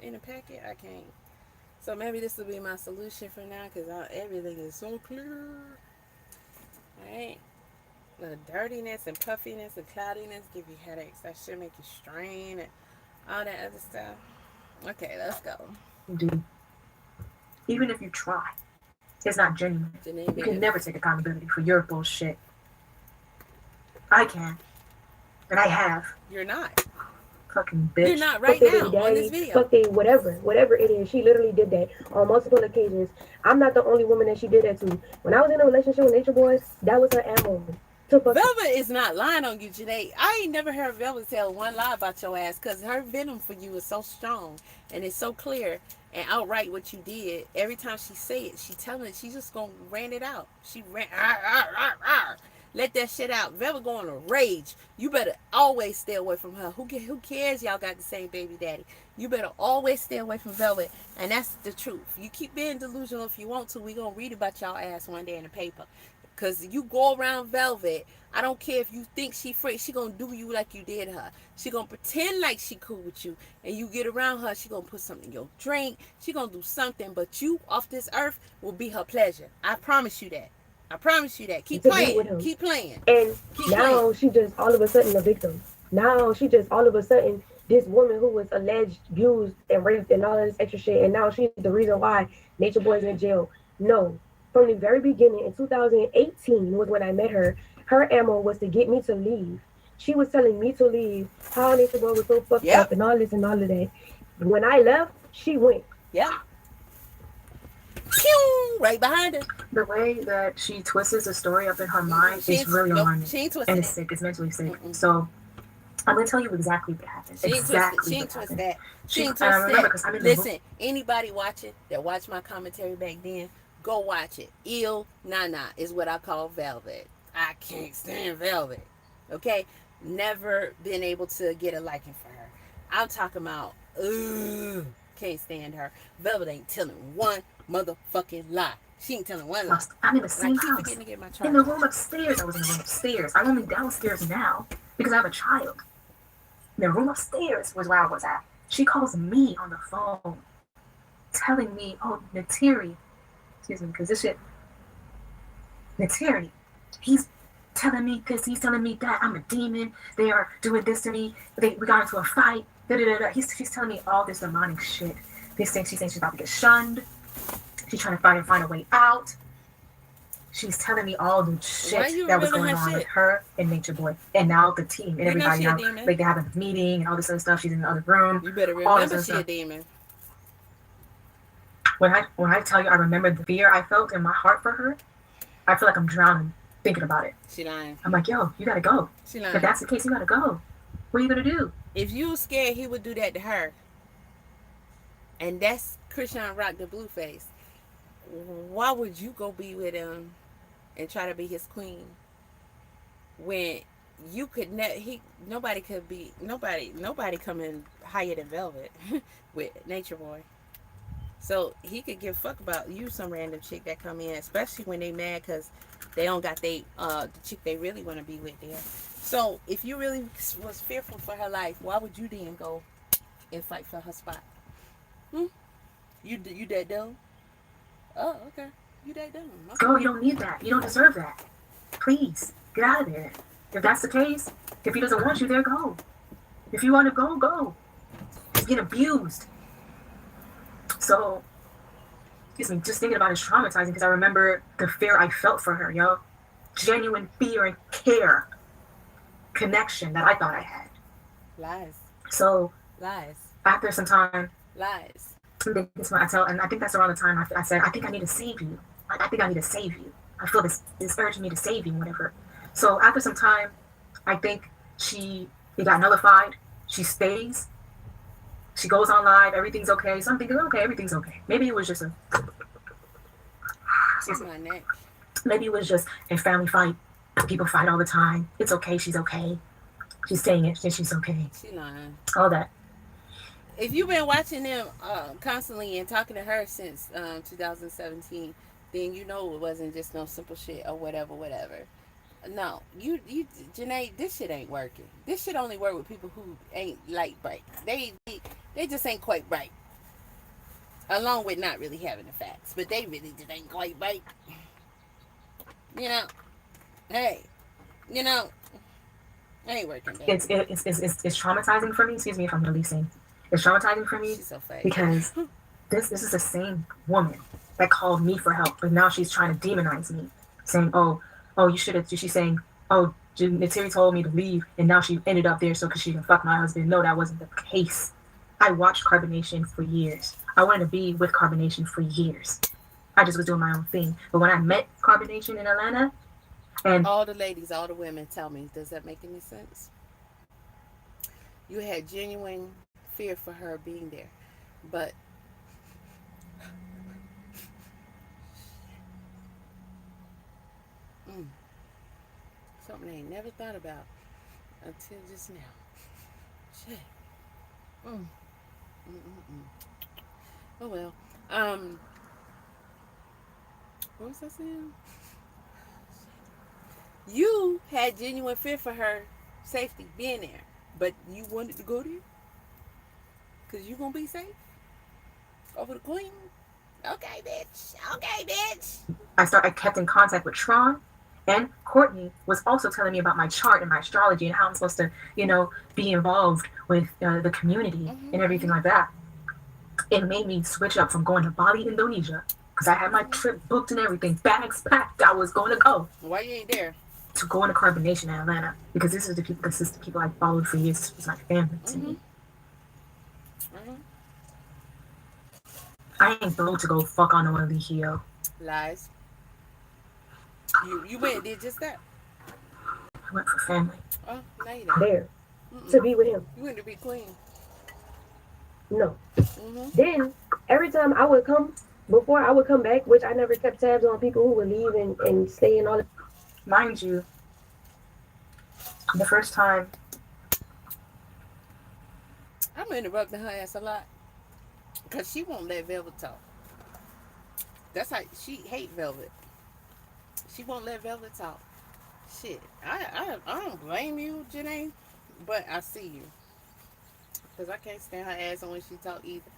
in a packet, I can't. So maybe this will be my solution for now, because everything is so clear. Alright? The dirtiness and puffiness and cloudiness give you headaches. That should make you strain and all that other stuff. Okay, let's go. Dude, even if you try, it's not genuine. You can never take accountability for your bullshit. I can. And I have. You're not. Fucking bitch. You're not right now on this video. Fuck they, whatever it is. She literally did that on multiple occasions. I'm not the only woman that she did that to. When I was in a relationship with Nature Boy, that was her ammo. Velvet is not lying on you, Jenae. I ain't never heard Velvet tell one lie about your ass, because her venom for you is so strong and it's so clear and outright what you did. Every time she say it, she telling it, she just gonna rant it out. She rant, let that shit out. Velvet going to rage. You better always stay away from her. Who cares y'all got the same baby daddy? You better always stay away from Velvet, and that's the truth. You keep being delusional if you want to. We gonna read about y'all ass one day in the paper. Because you go around Velvet, I don't care if you think she freak, she gonna do you like you did her. She gonna pretend like she cool with you, and you get around her, she gonna put something in your drink, she gonna do something, but you off this earth will be her pleasure. I promise you that. I promise you that. Keep playing. Keep playing. And now she just all of a sudden a victim. Now she just all of a sudden this woman who was alleged abused and raped and all of this extra shit, and now she's the reason why Nature Boy's in jail. No. From the very beginning, in 2018 was when I met her. Her ammo was to get me to leave. She was telling me to leave. How Nature Boy was so fucked up and all this and all of that. When I left, she went. Yeah. Pew! Right behind her. The way that she twists a story up in her mind is really alarming. She ain't twisted and it's sick. It's mentally sick. So I'm gonna tell you exactly what happened. She ain't twist that. She ain't twist that. Listen, anybody watching that watched my commentary back then, go watch it. Il Nana is what I call Velvet. I can't stand Velvet. Okay? Never been able to get a liking for her. I'm talking about, Can't stand her. Velvet ain't telling one motherfucking lie. She ain't telling one lie. I'm in the And I same keep house. forgetting to get my In the charger. room upstairs. I was in the room upstairs. I'm only downstairs now because I have a child. The room upstairs was where I was at. She calls me on the phone, telling me, "Oh, Natiri, excuse me, because this shit, Natiri, he's telling me this, he's telling me that. I'm a demon. They are doing this to me. We got into a fight. Da, da, da, da." She's telling me all this demonic shit. She's saying she's about to get shunned. She's trying to find a way out. She's telling me all the shit that was going on with her and Nature Boy, and now the team and everybody now. Like they have a meeting and all this other stuff. She's in the other room. You better remember she a demon. When I tell you, I remember the fear I felt in my heart for her. I feel like I'm drowning thinking about it. She lying. I'm like, yo, you gotta go. She lying. If that's the case, you gotta go. What are you gonna do? If you was scared, he would do that to her. And that's Christian Rock the Blueface. Why would you go be with him and try to be his queen when you could nobody coming higher than Velvet with Nature Boy. So he could give a fuck about you, some random chick that come in, especially when they mad because they don't got the chick they really want to be with there. So if you really was fearful for her life, why would you then go and fight for her spot? You that dumb? Oh, okay. You that dumb? Okay. Go, you don't need that. You don't deserve that. Please, get out of there. If that's the case, if he doesn't want you there, go. If you want to go, go. He's getting abused. So, excuse me, just thinking about it is traumatizing because I remember the fear I felt for her, yo. Genuine fear and care. Connection that I thought I had. Lies. So, lies. After some time, lies. This one I tell, and I think that's around the time I said, I think I need to save you. I think I need to save you. I feel this urge in me to save you, whatever. So after some time, I think it got nullified. She stays. She goes on live. Everything's okay. So I'm thinking, okay, everything's okay. Maybe it was just my neck. Maybe it was just a family fight. People fight all the time. It's okay. She's okay. She's saying it. She's okay. She lying. All that. If you've been watching them constantly and talking to her since 2017, then you know it wasn't just no simple shit or whatever. No, you Jenae, this shit ain't working. This shit only work with people who ain't light bright. They just ain't quite bright. Along with not really having the facts, but they really just ain't quite bright. You know, hey, you know, it ain't working. Baby. It's traumatizing for me. Excuse me if I'm releasing. It's traumatizing for me because this is the same woman that called me for help, but now she's trying to demonize me, saying, "Oh, you should have." She's saying, "Oh, Natiri told me to leave, and now she ended up there so because she can fuck my husband." No, that wasn't the case. I watched Carbonnation for years. I wanted to be with Carbonnation for years. I just was doing my own thing. But when I met Carbonnation in Atlanta, and all the ladies, all the women, tell me, does that make any sense? You had genuine fear for her being there, but something I ain't never thought about until just now. Shit. Oh well. What was I saying? You had genuine fear for her safety being there, but you wanted to go there because you gonna be safe over the queen. Okay, bitch. I kept in contact with Tron, and Courtney was also telling me about my chart and my astrology and how I'm supposed to, be involved with the community and everything like that. It made me switch up from going to Bali, Indonesia, because I had my trip booked and everything, bags packed. I was going to go. Why you ain't there? To go into Carbonnation in Atlanta, because this is the people I followed for years. It's my family to me. I ain't go to go fuck on no one of these here. Lies. You went and did just that. I went for family. Oh, now you don't. There. To be with him. You went to be queen. No. Then every time before I would come back, which I never kept tabs on people who would leave and stay and all that. Mind you, the first time. I'm interrupting her ass a lot. Because she won't let Velvet talk. That's how she hate Velvet. She won't let Velvet talk. Shit. I don't blame you, Jenae. But I see you. Because I can't stand her ass on when she talk either.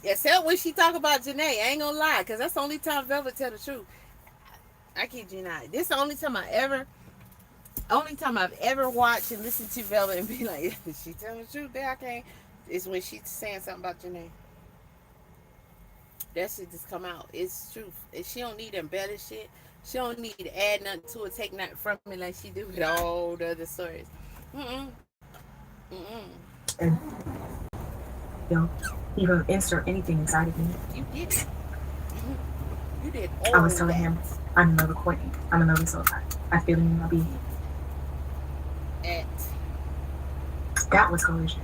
Except when she talk about Jenae. I ain't gonna lie. Because that's the only time Velvet tell the truth. I kid you not. This is the only time I've ever watched and listened to Velvet and be like, she telling the truth there, I can't. It's when she's saying something about Jenae. That shit just come out. It's truth. And she don't need to embellish shit. She don't need to add nothing to it, take nothing from me like she do with all the other stories. And you even insert anything inside of me. You did it. You did all I was telling him, I'm in love with Courtney. I'm in love with Soulside. I feel it in my being. That was coercion.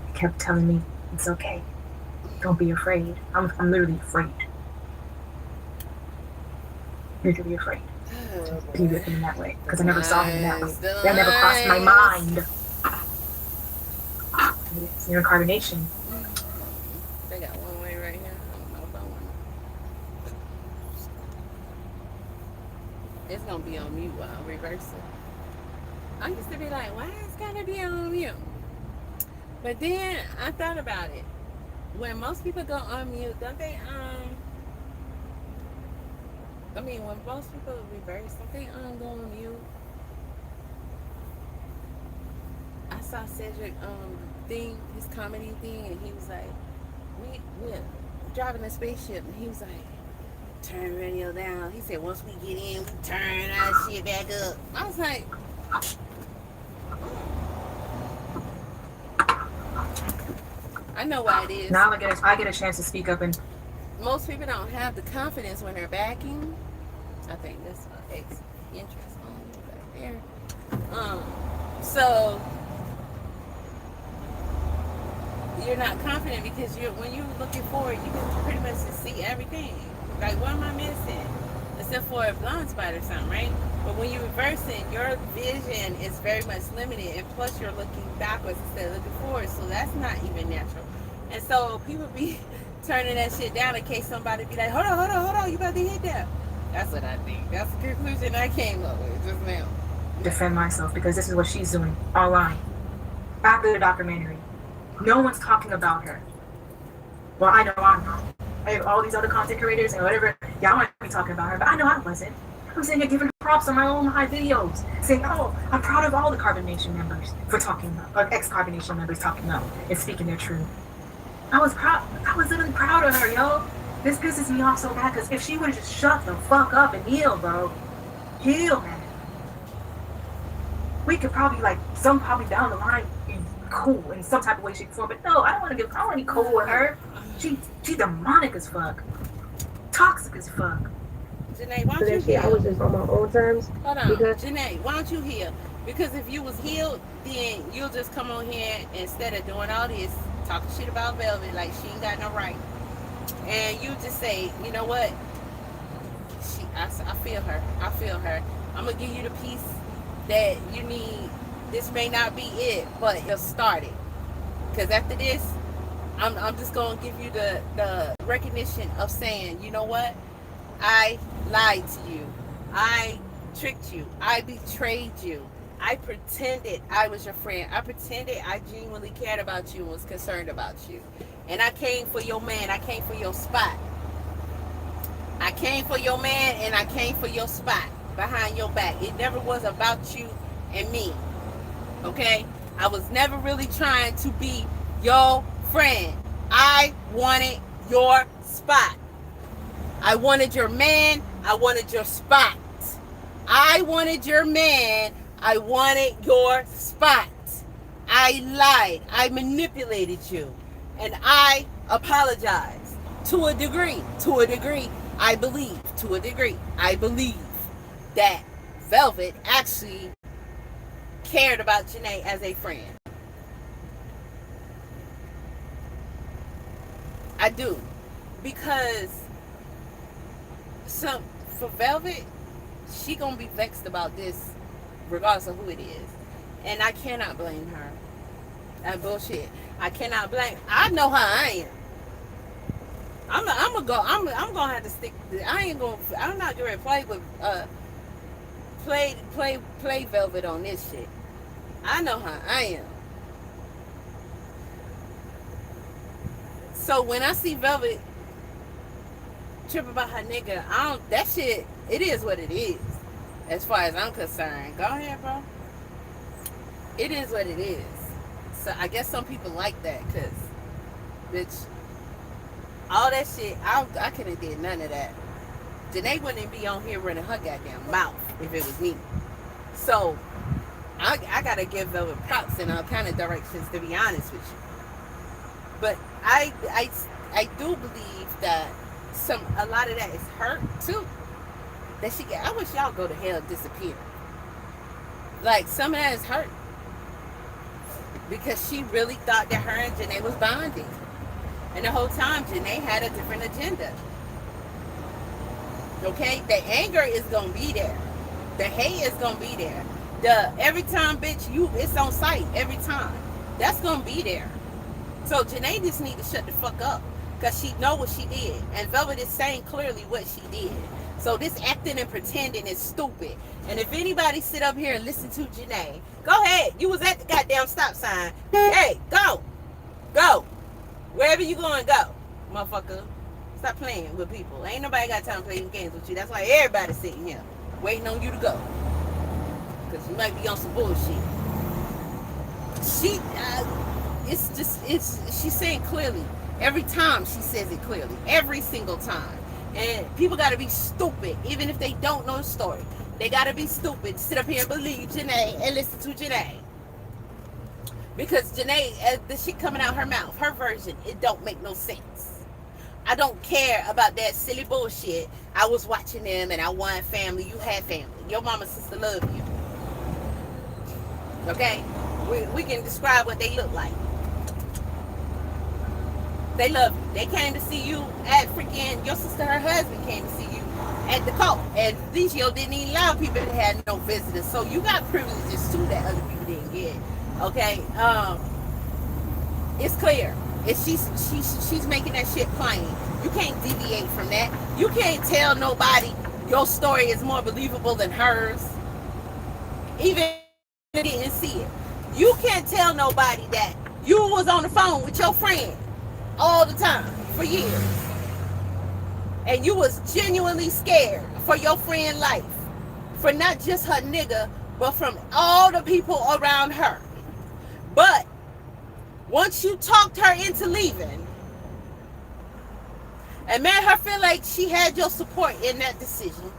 He kept telling me, it's okay. Don't be afraid. I'm literally afraid. Literally afraid. To be with him in that way. Because I never saw him in that way. That never crossed my mind. You're in Carbonnation. They got one way right here. I don't know if I want it. It's gonna be on mute while I reverse it. I used to be like, why is it gotta be on mute? But then I thought about it. When most people go on mute, don't they I mean, when most people reverse, don't they go on mute? I saw Cedric thing, his comedy thing, and he was like, we're driving a spaceship, and he was like, turn the radio down. He said, once we get in, we turn our shit back up. I was like, I know why it is. Now I get a chance to speak up, and most people don't have the confidence when they're backing. I think that's X interest on right there. So you're not confident because when you're looking forward, you can pretty much just see everything. Like, what am I missing? Except for a blind spot or something, right? But when you're reversing, your vision is very much limited, and plus you're looking backwards instead of looking forward, so that's not even natural. And so people be turning that shit down in case somebody be like, hold on, you about to hit that. That's what I think. That's the conclusion I came up with just now. defend myself because this is what she's doing online. After the documentary, no one's talking about her. Well, I know I'm not. I have all these other content creators and whatever. Y'all might be talking about her, but I know I wasn't. I'm sitting here giving props on my own high videos, saying, "Oh, I'm proud of all the Carbonnation members for talking up, or ex-Carbonnation members talking up and speaking their truth." I was proud. I was literally proud of her, yo. This pisses me off so bad because if she would have just shut the fuck up and heal, bro, heal, man, we could probably probably down the line be cool in some type of way, shape, or form. But no, I don't want to be cool with her. She demonic as fuck, toxic as fuck. Jenae, why don't you heal? I was just on my own terms. Hold on, because Jenae, why don't you heal? Because if you was healed, then you'll just come on here instead of doing all this, talking shit about Velvet like she ain't got no right. And you just say, you know what? I feel her. I feel her. I'm going to give you the piece that you need. This may not be it, but you'll start it. Because after this, I'm just going to give you the recognition of saying, you know what? I lied to you. I tricked you. I betrayed you. I pretended I was your friend. I pretended I genuinely cared about you and was concerned about you. And I came for your man. I came for your spot. I came for your man and I came for your spot behind your back. It never was about you and me. Okay? I was never really trying to be your friend. I wanted your spot. I wanted your man. I wanted your spot. I wanted your man. I wanted your spot. I lied. I manipulated you. And I apologize to a degree. To a degree, I believe. To a degree, I believe that Velvet actually cared about Jenae as a friend. I do. Because for Velvet, she gonna be vexed about this regardless of who it is. And I cannot blame her. Bullshit. I cannot blame. I know how I am. I'm gonna have to stick. I'm not gonna play with play Velvet on this shit. I know how I am. So when I see Velvet trip about her nigga, that shit. It is what it is. As far as I'm concerned, go ahead, bro. It is what it is. So I guess some people like that, cause, bitch, all that shit, I couldn't have did none of that. Jenae wouldn't be on here running her goddamn mouth if it was me. So I gotta give Velvet props in all kind of directions, to be honest with you. But I do believe that a lot of that is hurt too. That I wish y'all go to hell and disappear. Like, some of that is hurt. Because she really thought that her and Jenae was bonding. And the whole time, Jenae had a different agenda. Okay? The anger is going to be there. The hate is going to be there. Every time, bitch, it's on sight. Every time. That's going to be there. So Jenae just need to shut the fuck up. Because she know what she did. And Velvet is saying clearly what she did. So this acting and pretending is stupid. And if anybody sit up here and listen to Jenae, go ahead. You was at the goddamn stop sign. Hey, go. Go. Wherever you going, go. Motherfucker. Stop playing with people. Ain't nobody got time to play games with you. That's why everybody's sitting here waiting on you to go. Because you might be on some bullshit. She's saying clearly. Every time she says it clearly. Every single time. And people got to be stupid, even if they don't know the story. They got to be stupid, sit up here and believe Jenae and listen to Jenae. Because Jenae, the shit coming out her mouth, her version, it don't make no sense. I don't care about that silly bullshit. I was watching them and I wanted family. You had family. Your mama and sister love you. Okay? We can describe what they look like. They love you. They came to see you at freaking, your sister, her husband came to see you at the court. And Licio didn't even allow people that had no visitors. So you got privileges too that other people didn't get. Okay? It's clear. She's making that shit plain. You can't deviate from that. You can't tell nobody your story is more believable than hers. Even if you didn't see it. You can't tell nobody that you was on the phone with your friend all the time for years, and you was genuinely scared for your friend's life, for not just her nigga, but from all the people around her. But once you talked her into leaving and made her feel like she had your support in that decision,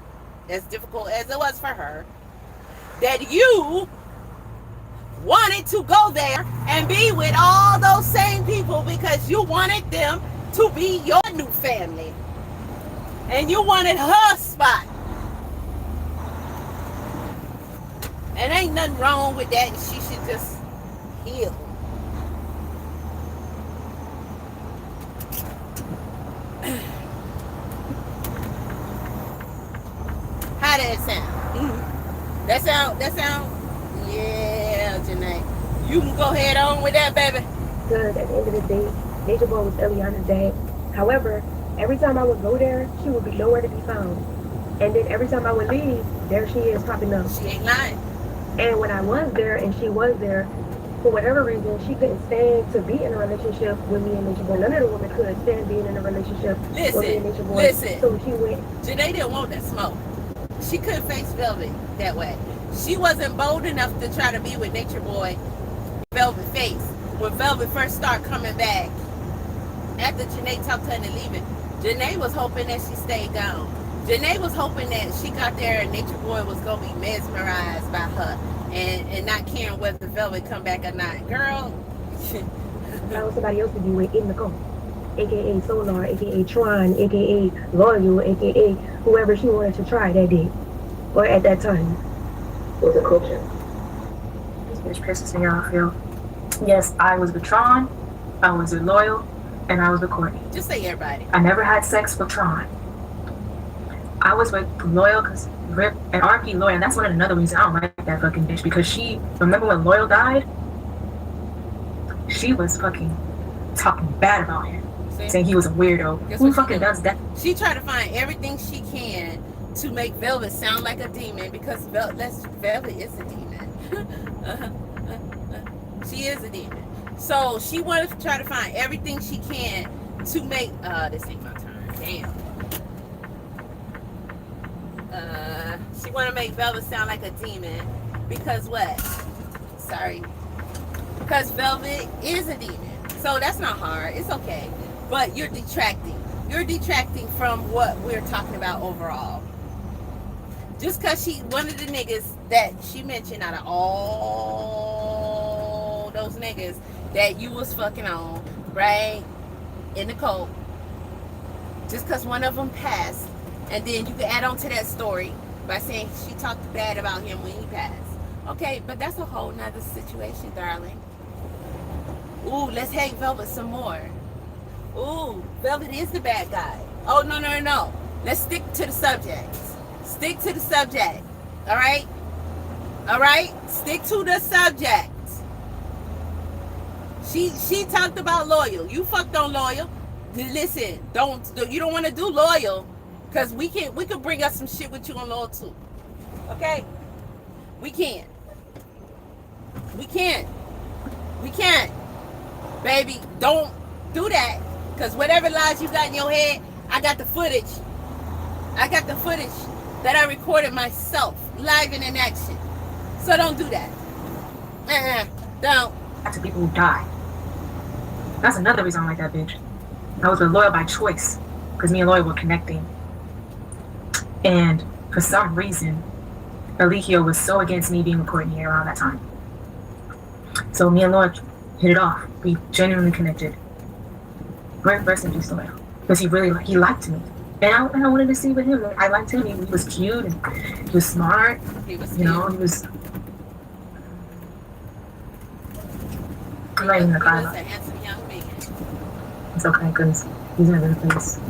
as difficult as it was for her, that you wanted to go there and be with all those same people because you wanted them to be your new family. And you wanted her spot. And ain't nothing wrong with that. She should just heal. How did it sound? That sound? Yeah, Jenae. You can go head on with that, baby. Because at the end of the day, Nature Boy was Eliana's dad. However, every time I would go there, she would be nowhere to be found. And then every time I would leave, there she is popping up. She ain't lying. And when I was there and she was there, for whatever reason, she couldn't stand to be in a relationship with me and Nature Boy. None of the women could stand being in a relationship with me and Nature Boy. Listen. So she went. Jenae didn't want that smoke. She couldn't face Velvet that way. She wasn't bold enough to try to be with Nature Boy, Velvet face. When Velvet first started coming back, after Jenae talked to her into leaving, Jenae was hoping that she stayed gone. Jenae was hoping that she got there and Nature Boy was going to be mesmerized by her and not caring whether Velvet come back or not. Girl. Found somebody else to be with in the car. AKA Solar, AKA Tron, AKA Loyal, AKA whoever she wanted to try that day. Or at that time. With a culture. This bitch pisses me off, yo. Yes, I was with Tron, I was with Loyal, and I was with Courtney. Just say everybody. I never had sex with Tron. I was with Loyal because Rip and RP Loyal, and that's another reason I don't like that fucking bitch, because she, remember when Loyal died? she was fucking talking bad about him, See? saying he was a weirdo. Guess Who what she fucking do? does that? She tried to find everything she can to make Velvet sound like a demon because Velvet is a demon. She is a demon. So she wanted to try to find everything she can to make this ain't my turn. Damn. She want to make Velvet sound like a demon because what? Sorry. Because Velvet is a demon. So that's not hard. It's okay. But you're detracting. You're detracting from what we're talking about overall. Just because she, one of the niggas that she mentioned out of all those niggas that you was fucking on, right, in the cult, just because one of them passed, and then you can add on to that story by saying she talked bad about him when he passed. Okay, but that's a whole nother situation, darling. Ooh, let's hate Velvet some more. Ooh, Velvet is the bad guy. Oh, no. Let's stick to the subject. Stick to the subject. All right? All right? Stick to the subject. She talked about Loyal. You fucked on Loyal. Listen, you don't want to do Loyal because we can bring up some shit with you on Loyal too. Okay? We can't. Baby, don't do that. Because whatever lies you got in your head, I got the footage. That I recorded myself, live and in action. So don't do that. Don't. To people who die. That's another reason I like that bitch. I was with Loyal by choice. Because me and Loyal were connecting. And for some reason, Elikio was so against me being with Courtney around that time. So me and Loyal hit it off. We genuinely connected. Rest in peace, Loyal. Because he liked me. And I wanted to see with him. I liked him. He was cute and he was smart. He was cute. He was. I'm not even gonna cry about it. He was a handsome young man. It's okay, because he's not in the place.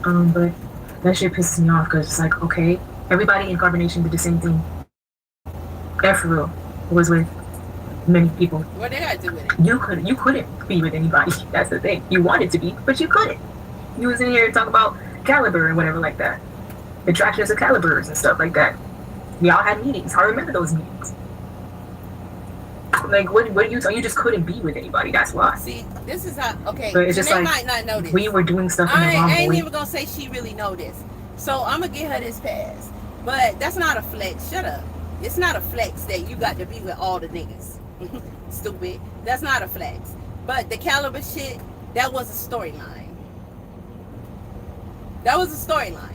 But that shit pisses me off because it's like, okay, everybody in Carbonnation did the same thing. For real, was with many people. What did I do with it? You couldn't be with anybody. That's the thing. You wanted to be, but you couldn't. You was in here talking about caliber and whatever like that. Attractions of calibers and stuff like that. We all had meetings. I remember those meetings. Like, what do you tell? You just couldn't be with anybody. That's why. See, this is how. Okay, but it's just Jenae like might not know this. We were doing stuff in the wrong way. I ain't even gonna say she really know this. So I'm gonna give her this pass. But that's not a flex. Shut up. It's not a flex that you got to be with all the niggas. Stupid. That's not a flex. But the caliber shit, that was a storyline. That was a storyline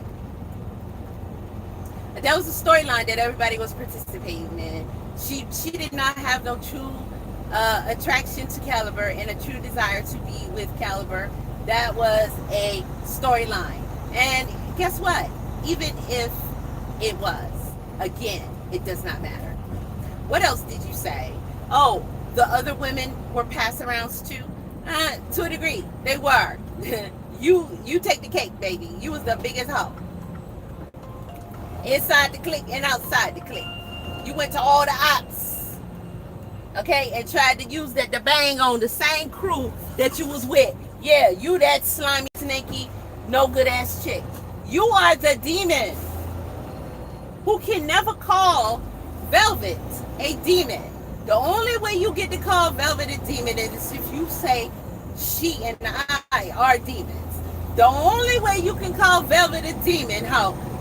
that everybody was participating in. She did not have no true attraction to Caliber and a true desire to be with Caliber. That was a storyline. And guess what? Even if it was, again, it does not matter. What else did you say? Oh, the other women were pass-arounds too? To a degree, they were. You take the cake, baby. You was the biggest hoe. Inside the clique and outside the clique. You went to all the ops, okay, and tried to use that to bang on the same crew that you was with. Yeah, you that slimy, snaky, no good ass chick. You are the demon who can never call Velvet a demon. The only way you get to call Velvet a demon is if you say she and I are demons. The only way you can call Velvet a demon,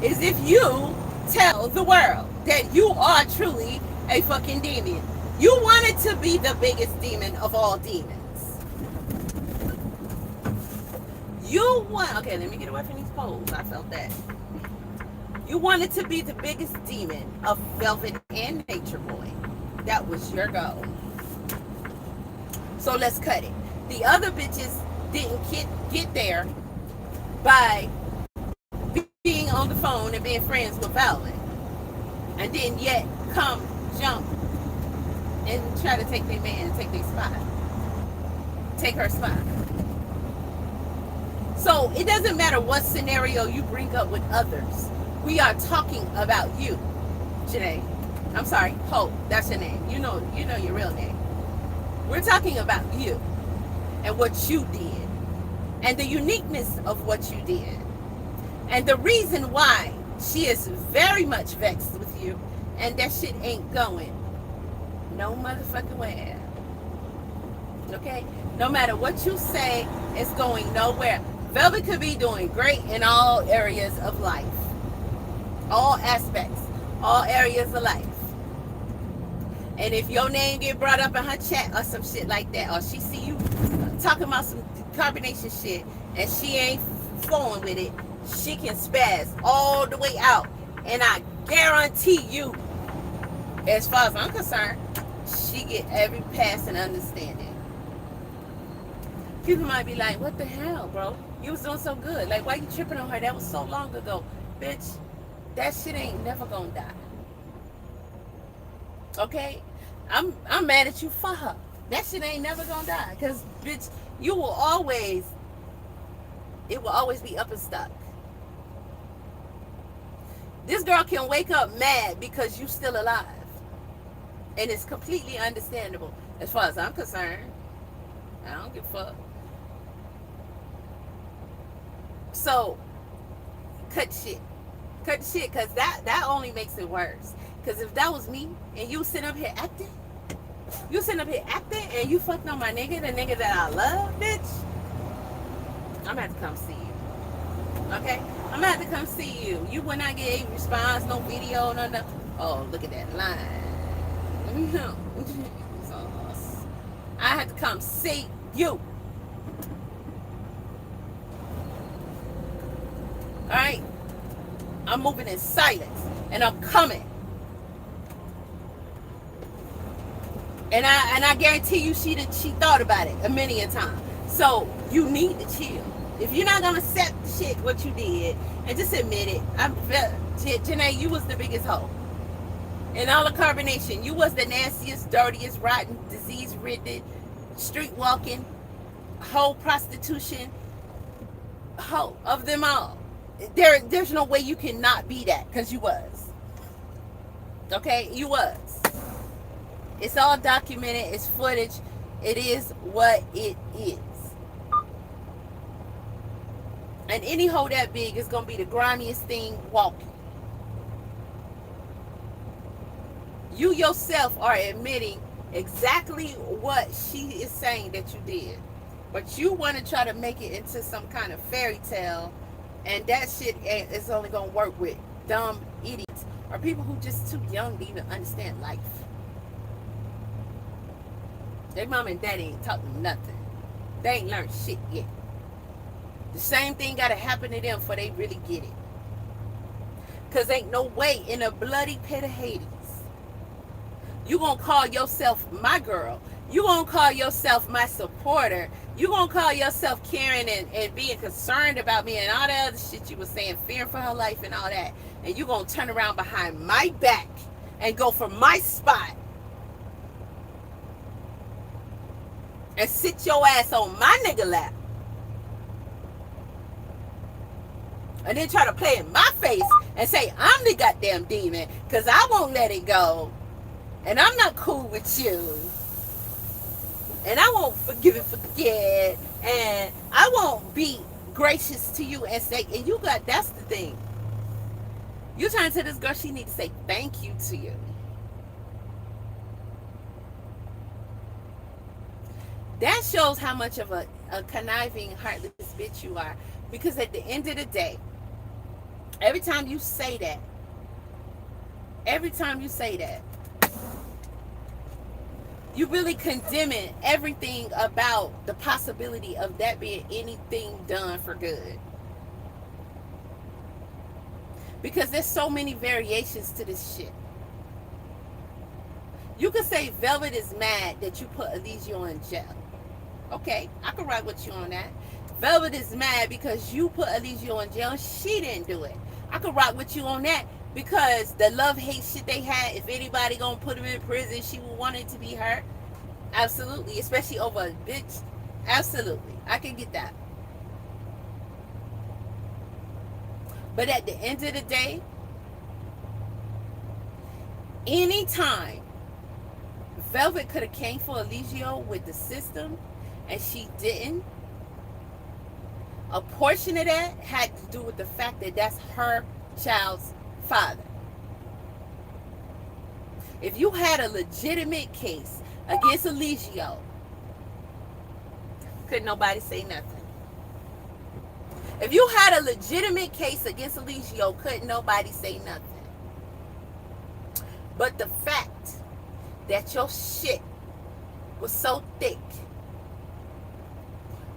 is if you tell the world that you are truly a fucking demon. You wanted to be the biggest demon of all demons. Okay, let me get away from these poles. I felt that. You wanted to be the biggest demon of Velvet and Nature Boy. That was your goal. So let's cut it. The other bitches didn't get there by being on the phone and being friends with Velvet. And then yet jump and try to take their man and take their spot. Take her spot. So it doesn't matter what scenario you bring up with others. We are talking about you, Jenae. I'm sorry, Hope. That's your name. You know your real name. We're talking about you and what you did and the uniqueness of what you did. And the reason why she is very much vexed with you and that shit ain't going no motherfucking where. Okay? No matter what you say, it's going nowhere. Velvet could be doing great in all areas of life. All aspects. All areas of life. And if your name get brought up in her chat or some shit like that, or she see you talking about some carbonation shit and she ain't flowing with it, she can spaz all the way out. And I guarantee you, as far as I'm concerned, she get every pass and understanding. People might be like, what the hell, bro? You was doing so good. Like, why you tripping on her? That was so long ago. Bitch, that shit ain't never gonna die. Okay? I'm mad at you for her. That shit ain't never gonna die. Because, bitch, it will always be up and stuck. This girl can wake up mad because you still alive. And it's completely understandable. As far as I'm concerned, I don't give a fuck. So, cut shit. Cut shit, because that only makes it worse. Because if that was me, and you sitting up here acting, and you fucked on my nigga, the nigga that I love, bitch, I'm gonna have to come see you. Okay? I'm gonna have to come see you. You would not get a response, no video, no nothing. Oh, look at that line. I had to come see you. Alright? I'm moving in silence. And I'm coming. And I guarantee you she thought about it a million times. So you need to chill. If you're not gonna accept the shit what you did and just admit it, Jenae, you was the biggest hoe. In all the carbonation, you was the nastiest, dirtiest, rotten, disease-ridden, street-walking, hoe prostitution, hoe of them all. There's no way you cannot be that, because you was. Okay? You was. It's all documented. It's footage. It is what it is. And any hoe that big is going to be the grimiest thing walking. You yourself are admitting exactly what she is saying that you did. But you want to try to make it into some kind of fairy tale. And that shit is only going to work with dumb idiots. Or people who just too young to even understand life. Their mom and daddy ain't taught them nothing. They ain't learned shit yet. The same thing got to happen to them before they really get it. Because ain't no way in a bloody pit of Hades you gonna call yourself my girl. You gonna call yourself my supporter. You gonna call yourself caring and being concerned about me and all that other shit you was saying, fearing for her life and all that. And you gonna turn around behind my back and go for my spot and sit your ass on my nigga lap. And then try to play in my face and say I'm the goddamn demon because I won't let it go. And I'm not cool with you. And I won't forgive and forget. And I won't be gracious to you and say, and you got, that's the thing. You turn to this girl, she needs to say thank you to you. That shows how much of a conniving, heartless bitch you are. Because at the end of the day, every time you say that, you really condemning everything about the possibility of that being anything done for good. Because there's so many variations to this shit. You could say Velvet is mad that you put Eligio in jail. Okay, I can rock with you on that. Velvet is mad because you put Eligio in jail and she didn't do it. I could rock with you on that. Because the love-hate shit they had, if anybody gonna put him in prison, she would want it to be her. Absolutely. Especially over a bitch. Absolutely. I can get that. But at the end of the day, anytime Velvet could have came for Eligio with the system, and she didn't. A portion of that had to do with the fact that that's her child's father. If you had a legitimate case against Eligio, couldn't nobody say nothing. If you had a legitimate case against Eligio, couldn't nobody say nothing. But the fact that your shit was so thick,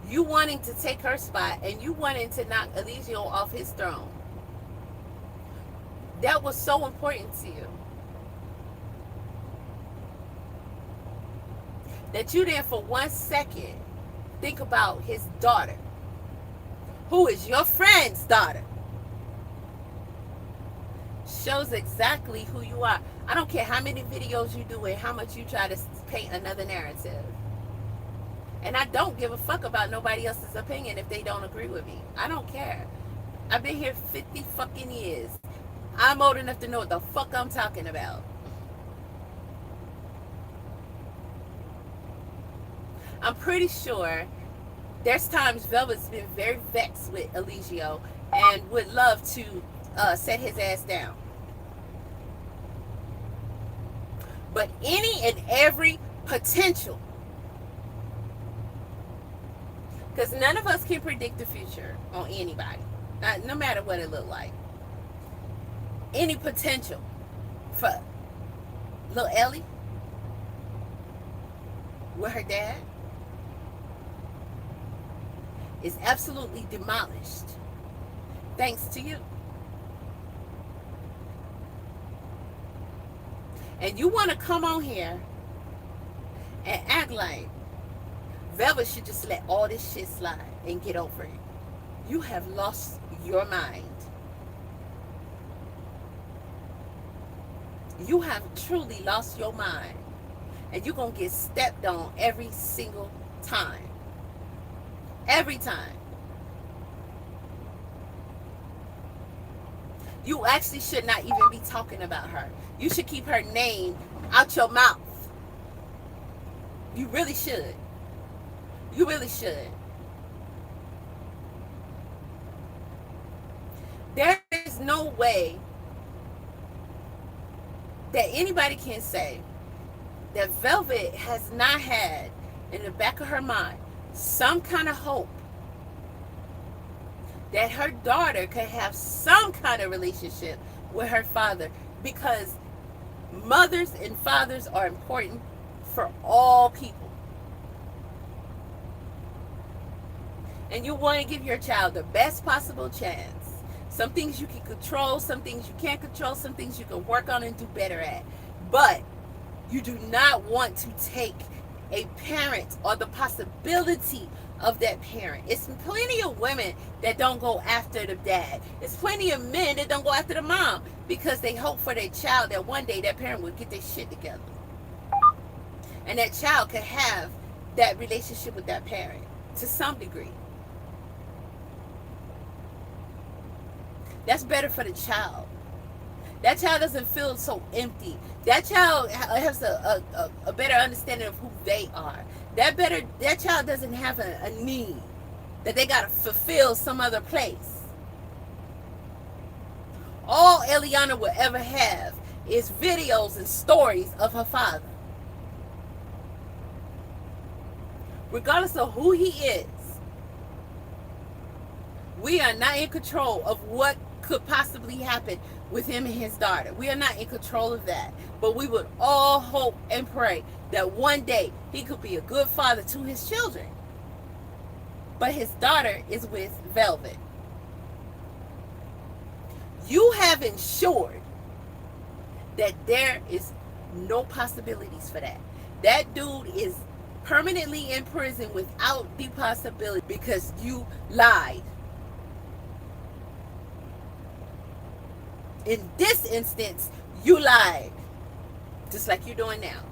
you wanting to take her spot and you wanting to knock Eligio off his throne, that was so important to you that you didn't for 1 second think about his daughter, who is your friend's daughter. Shows exactly who you are. I don't care how many videos you do and how much you try to paint another narrative. And I don't give a fuck about nobody else's opinion if they don't agree with me. I don't care. I've been here 50 fucking years. I'm old enough to know what the fuck I'm talking about. I'm pretty sure there's times Velvet's been very vexed with Eligio and would love to set his ass down. But any and every potential, because none of us can predict the future on anybody, no matter what it look like. Any potential for little Ellie with her dad is absolutely demolished thanks to you. And you want to come on here and act like Velvet should just let all this shit slide and get over it. You have lost your mind. You have truly lost your mind. And you're going to get stepped on every single time. Every time. You actually should not even be talking about her. You should keep her name out your mouth. You really should. You really should. There is no way that anybody can say that Velvet has not had in the back of her mind some kind of hope that her daughter could have some kind of relationship with her father, because mothers and fathers are important for all people. And you want to give your child the best possible chance. Some things you can control, some things you can't control, some things you can work on and do better at. But you do not want to take a parent or the possibility of that parent. It's plenty of women that don't go after the dad. It's plenty of men that don't go after the mom because they hope for their child that one day that parent will get their shit together. And that child could have that relationship with that parent to some degree. That's better for the child. That child doesn't feel so empty. That child has a better understanding of who they are. That child doesn't have a need that they gotta fulfill some other place. All Eliana will ever have is videos and stories of her father. Regardless of who he is, we are not in control of what could possibly happen with him and his daughter. We are not in control of that. But we would all hope and pray that one day he could be a good father to his children. But his daughter is with Velvet. You have ensured that there is no possibilities for that. That dude is permanently in prison without the possibility because you lied. In this instance, you lied. Just like you're doing now.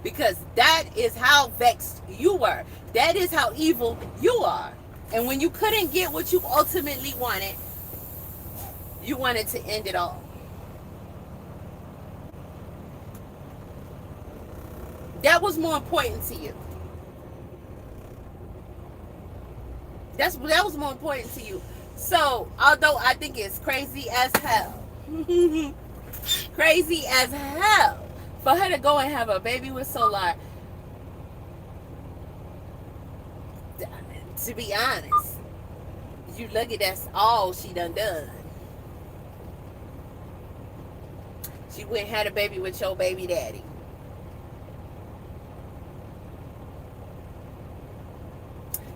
Because that is how vexed you were. That is how evil you are. And when you couldn't get what you ultimately wanted, you wanted to end it all. That was more important to you. That was more important to you. So, although I think it's crazy as hell, crazy as hell, for her to go and have a baby with Solar, to be honest, you look at that's all she done. She went and had a baby with your baby daddy.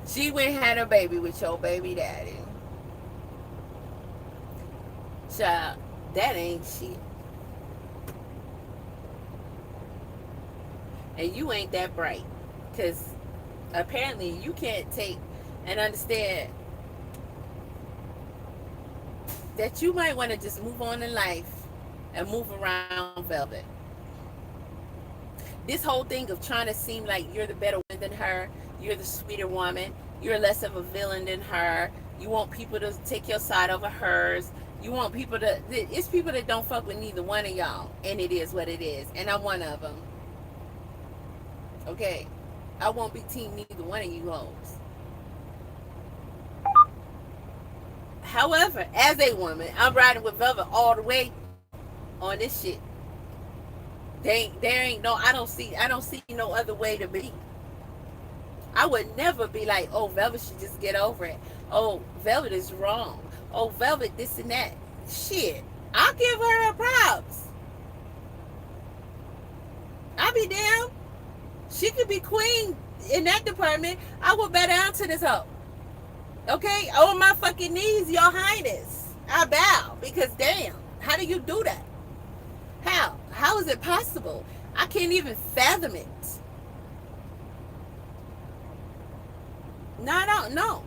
She went and had a baby with your baby daddy. Child, that ain't shit. And you ain't that bright. Because apparently you can't take and understand that you might want to just move on in life and move around Velvet. This whole thing of trying to seem like you're the better woman than her, you're the sweeter woman, you're less of a villain than her, you want people to take your side over hers, you want people to, it's people that don't fuck with neither one of y'all, and it is what it is, and I'm one of them. Okay? I won't be team neither one of you hoes. However, as a woman, I'm riding with Velvet all the way on this shit. There ain't no, I don't see no other way to be. I would never be like, oh, Velvet should just get over it. Oh, Velvet is wrong. Oh, Velvet this and that. Shit, I'll give her props. I'll be damn. She could be queen in that department. I would bow down to this hoe. Okay, on my fucking knees, your highness. I bow, because damn, how do you do that? How is it possible? I can't even fathom it. No, I don't know.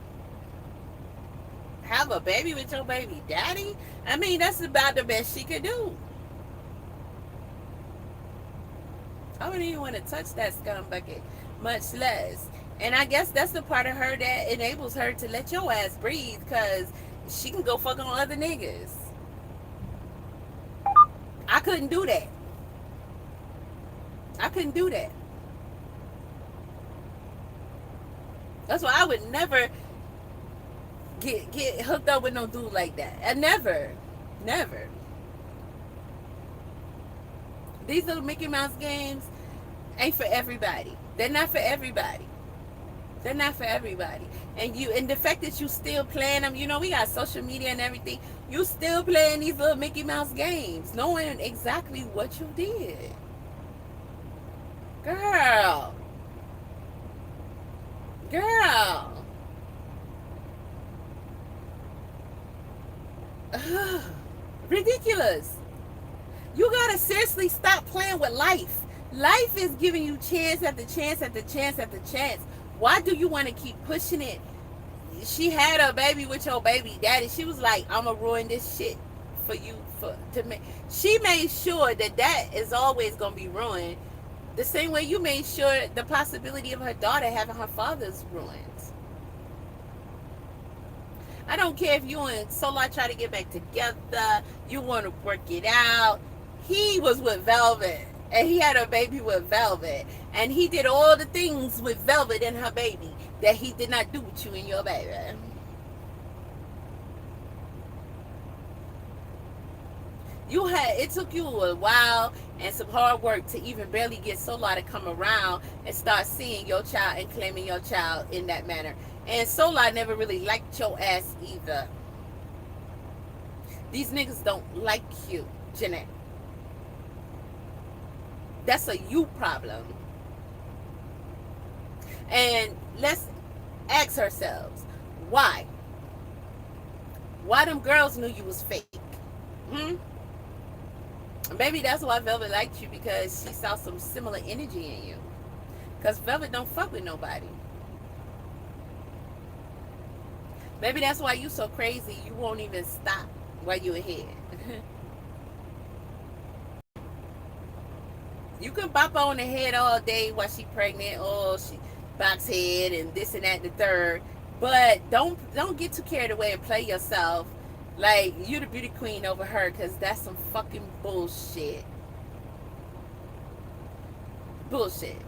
Have a baby with your baby daddy? I mean, that's about the best she could do. I wouldn't even want to touch that scumbucket, much less. And I guess that's the part of her that enables her to let your ass breathe, because she can go fuck on other niggas. I couldn't do that. I couldn't do that. That's why I would never get hooked up with no dude like that. I never. These little Mickey Mouse games ain't for everybody. They're not for everybody. They're not for everybody. And the fact that you still playing them, you know, we got social media and everything. You still playing these little Mickey Mouse games, knowing exactly what you did. Girl. Ridiculous. You gotta seriously stop playing with life. Life is giving you chance after chance after chance after chance. Why do you want to keep pushing it? She had a baby with your baby daddy. She was like, I'm gonna ruin this shit for you. She made sure that is always gonna be ruined. The same way you made sure the possibility of her daughter having her father's ruined. I don't care if you and Solar try to get back together, you want to work it out. He was with Velvet, and he had a baby with Velvet, and he did all the things with Velvet and her baby that he did not do with you and your baby. It took you a while and some hard work to even barely get Solar to come around and start seeing your child and claiming your child in that manner. And Solar never really liked your ass either. These niggas don't like you, Jenae. That's a you problem. And let's ask ourselves, why? Why them girls knew you was fake? Maybe that's why Velvet liked you, because she saw some similar energy in you. Because Velvet don't fuck with nobody. Maybe that's why you so crazy you won't even stop while you ahead. You can bop on the head all day while she pregnant, or she box head and this and that and the third. But don't get too carried away and play yourself like you the beauty queen over her, because that's some fucking bullshit. Bullshit.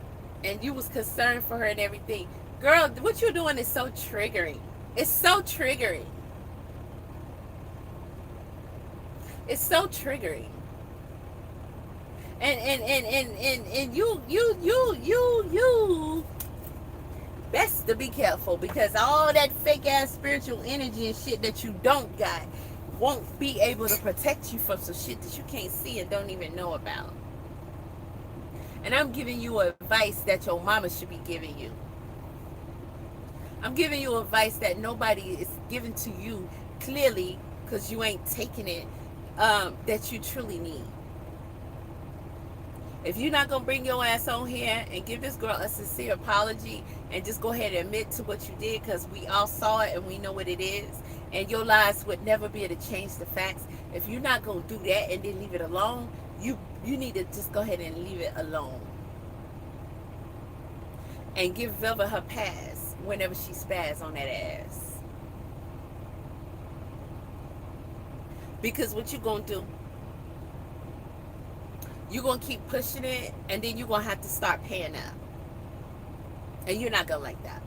and you was concerned for her and everything. Girl, what you're doing is so triggering. It's so triggering. It's so triggering. And you best to be careful, because all that fake ass spiritual energy and shit that you don't got won't be able to protect you from some shit that you can't see and don't even know about. And I'm giving you advice that your mama should be giving you. I'm giving you advice that nobody is giving to you clearly, because you ain't taking it, that you truly need. If you're not going to bring your ass on here and give this girl a sincere apology and just go ahead and admit to what you did, because we all saw it and we know what it is, and your lies would never be able to change the facts. If you're not going to do that and then leave it alone, you need to just go ahead and leave it alone. And give Velvet her pass whenever she spaz on that ass. Because what you going to do, you're going to keep pushing it, and then you're going to have to start paying up. And you're not going to like that.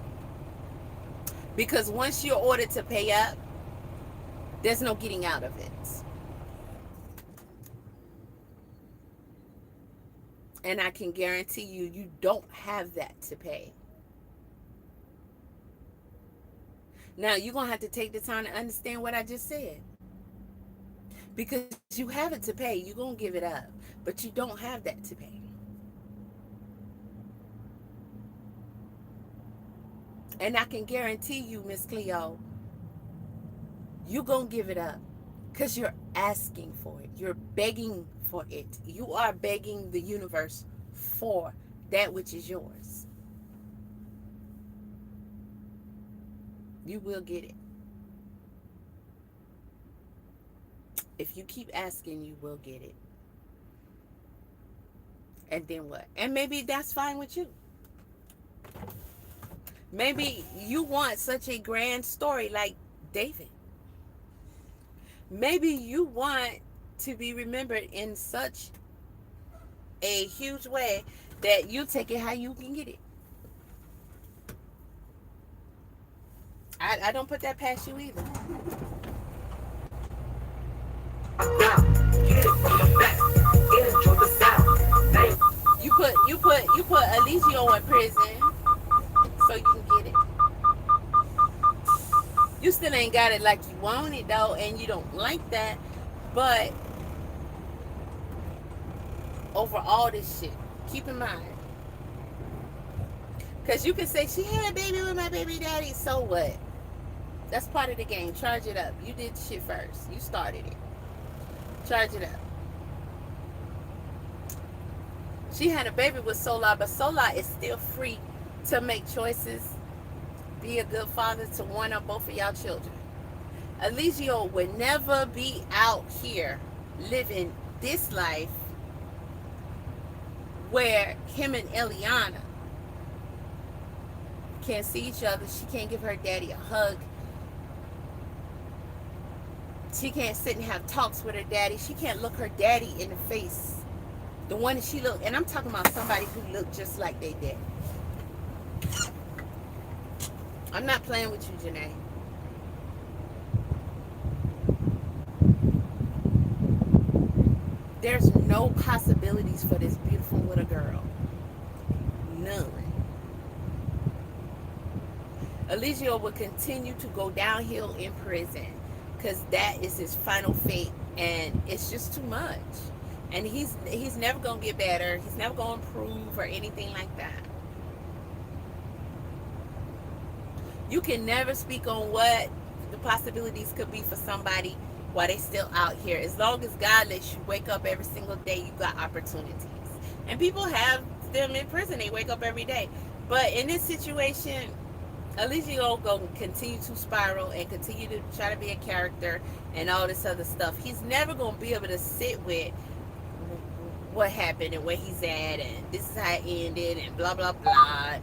Because once you're ordered to pay up, there's no getting out of it. And I can guarantee you, you don't have that to pay. Now, you're going to have to take the time to understand what I just said. Because you have it to pay. You're going to give it up. But you don't have that to pay. And I can guarantee you, Miss Cleo, you're going to give it up. Because you're asking for it. You're begging for it. You are begging the universe for that which is yours. You will get it. If you keep asking, you will get it. And then what? And maybe that's fine with you. Maybe you want such a grand story like David. Maybe you want to be remembered in such a huge way that you take it how you can get it. I don't put that past you either. You put Eligio in prison so you can get it. You still ain't got it like you want it though, and you don't like that. But over all this shit, keep in mind, because you can say she had a baby with my baby daddy, so what? That's part of the game. Charge it up. You did the shit first. You started it. Charge it up. She had a baby with Solar, but Solar is still free to make choices, be a good father to one or both of y'all children. Eligio would never be out here living this life where him and Eliana can't see each other. She can't give her daddy a hug. She can't sit and have talks with her daddy. She can't look her daddy in the face. The one that she looked, and I'm talking about somebody who looked just like they did. I'm not playing with you, Jenae. There's no possibilities for this beautiful little girl. None. Eligio will continue to go downhill in prison because that is his final fate, and it's just too much. And he's never going to get better. He's never going to improve or anything like that. You can never speak on what the possibilities could be for somebody while they're still out here. As long as God lets you wake up every single day, you got opportunities. And people have them in prison. They wake up every day. But in this situation, Eligio going to continue to spiral and continue to try to be a character and all this other stuff. He's never going to be able to sit with what happened and where he's at, and this is how it ended, and blah, blah, blah.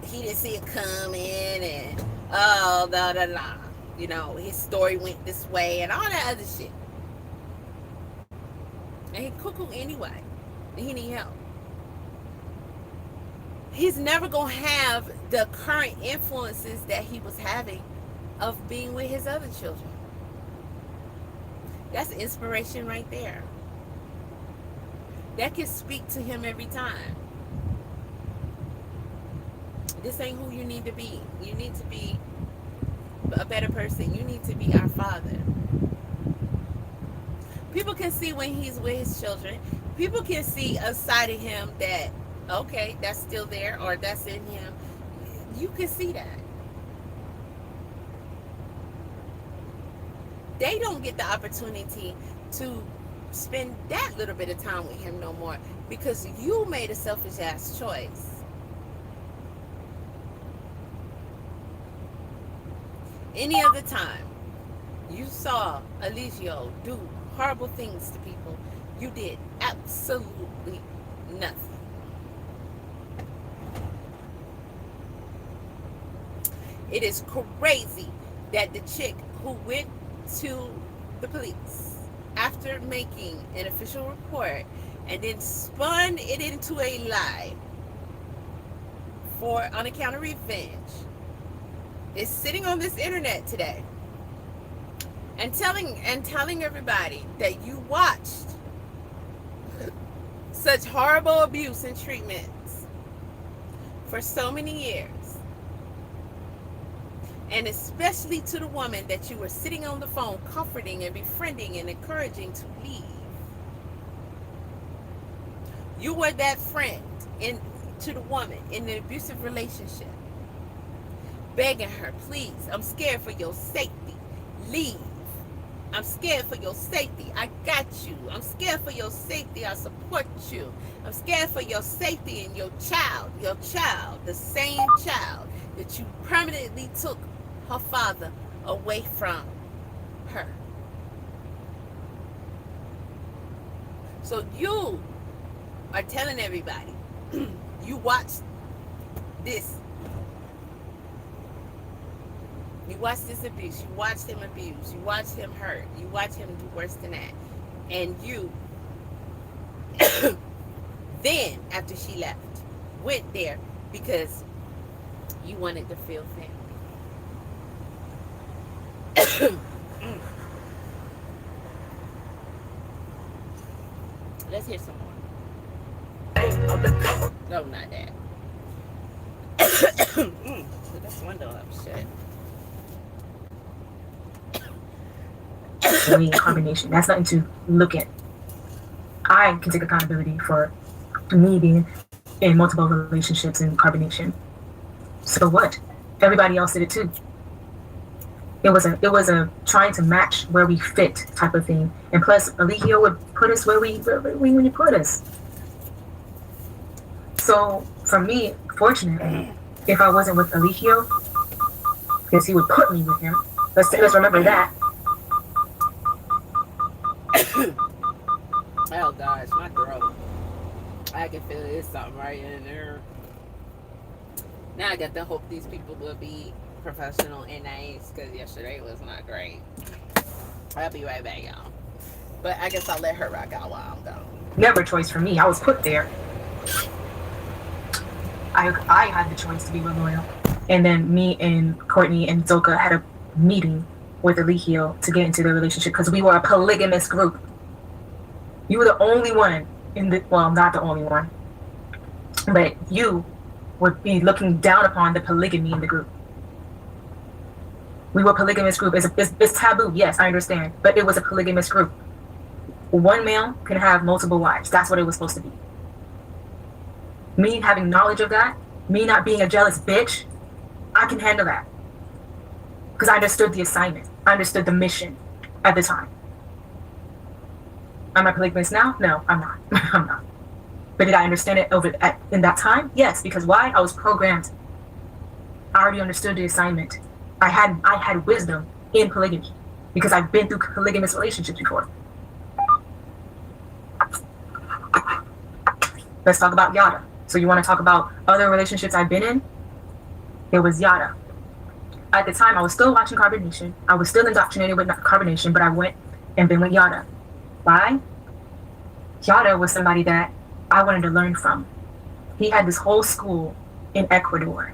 He didn't see it coming, and oh, blah, blah, blah. You know, his story went this way, and all that other shit. And he cuckoo anyway. And he need help. he's never going to have the current influences that he was having of being with his other children. That's inspiration right there. That can speak to him every time. This ain't who you need to be. You need to be a better person. You need to be our father. People can see when he's with his children. People can see a side of him that, okay, that's still there or that's in him. You can see that. They don't get the opportunity to spend that little bit of time with him no more because you made a selfish ass choice. Any other time you saw Eligio do horrible things to people, you did absolutely nothing. It is crazy that the chick who went to the police after making an official report and then spun it into a lie on account of revenge is sitting on this internet today and telling everybody that you watched such horrible abuse and treatments for so many years, and especially to the woman that you were sitting on the phone comforting and befriending and encouraging to leave. You were that friend to the woman in the abusive relationship, begging her, please, I'm scared for your safety, leave. I'm scared for your safety, I got you. I'm scared for your safety, I support you. I'm scared for your safety and your child, the same child that you permanently took her father away from her. So you are telling everybody, you watched this. You watched this abuse. You watched him abuse. You watched him hurt. You watched him do worse than that. And you, then, after she left, went there because you wanted to feel family. Let's hear some more. No, not that. This window up, shit. Carbonnation. That's nothing to look at. I can take accountability for me being in multiple relationships in carbonation. So what? Everybody else did it too. It was a trying to match where we fit type of thing. And plus, Eligio would put us where we put us. So for me, fortunately, if I wasn't with Eligio, because he would put me with him. Let's remember that. Oh gosh, my throat. I can feel there's something right in there. Now I got to hope these people will be professional and nice, because yesterday was not great. I'll be right back, y'all. But I guess I'll let her rock out while I'm gone. Never a choice for me. I was put there. I had the choice to be with Loyal. And then me and Courtney and Zoka had a meeting with Eligio to get into their relationship because we were a polygamous group. You were the only one well, not the only one, but you would be looking down upon the polygamy in the group. We were a polygamous group. It's taboo, yes, I understand, but it was a polygamous group. One male can have multiple wives. That's what it was supposed to be. Me having knowledge of that, me not being a jealous bitch, I can handle that. Because I understood the assignment. I understood the mission at the time. Am I polygamous now? No, I'm not. I'm not. But did I understand it in that time? Yes, because why? I was programmed. I already understood the assignment. I had wisdom in polygamy because I've been through polygamous relationships before. Let's talk about Yada. So you want to talk about other relationships I've been in? It was Yada. At the time, I was still watching Carbonnation. I was still indoctrinated with Carbonnation, but I went and been with Yada. Why? Yada was somebody that I wanted to learn from. He had this whole school in Ecuador,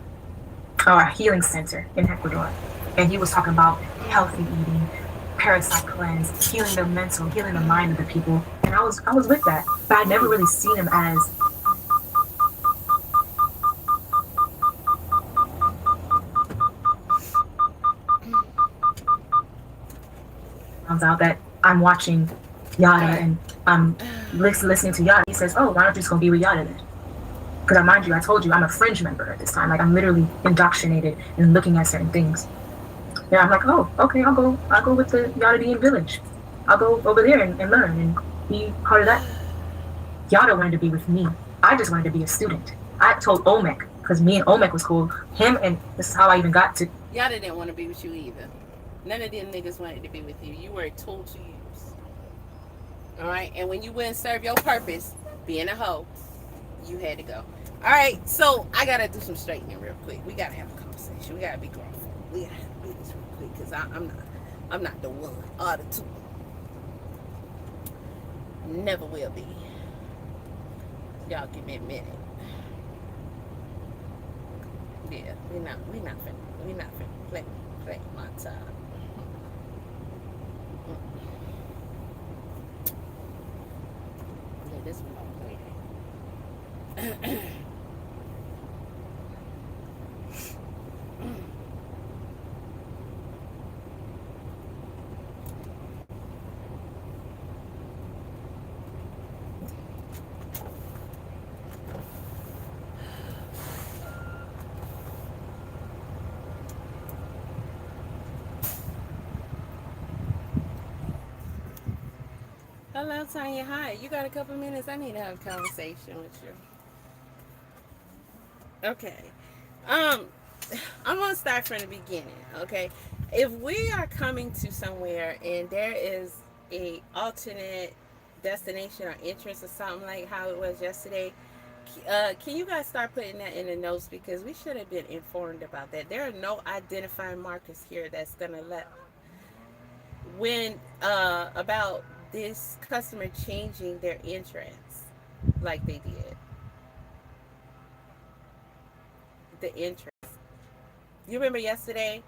or a healing center in Ecuador, and he was talking about healthy eating, parasite cleanse, healing the mental, healing the mind of the people, and I was with that, but I'd never really seen him as finds out that I'm watching Yada and I'm listening to Yada. He says, "Oh, why don't you just go be with Yada then?" Because I mind you, I told you I'm a fringe member at this time. Like I'm literally indoctrinated and looking at certain things. Yeah, I'm like, oh, okay, I'll go. I'll go with the Yada village. I'll go over there and learn and be part of that. Yada wanted to be with me. I just wanted to be a student. I told Omek because me and Omek was cool. Him and this is how I even got to. Yada didn't want to be with you either. None of them niggas wanted to be with you. You were a tool to use. All right, and when you wouldn't serve your purpose, being a hoe, you had to go. All right, so I gotta do some straightening real quick. We gotta have a conversation. We gotta be grown. We gotta do this real quick because I'm not the one or the two. Never will be. Y'all give me a minute. Yeah, we not finna play my time. Yeah, this one don't play that. Hello, Tanya. Hi. You got a couple minutes? I need to have a conversation with you. Okay. Um, I'm gonna start from the beginning. Okay. If we are coming to somewhere and there is a alternate destination or entrance or something like how it was yesterday, can you guys start putting that in the notes because we should have been informed about that. There are no identifying markers here that's gonna let when about this customer changing their entrance like they did the entrance. You remember yesterday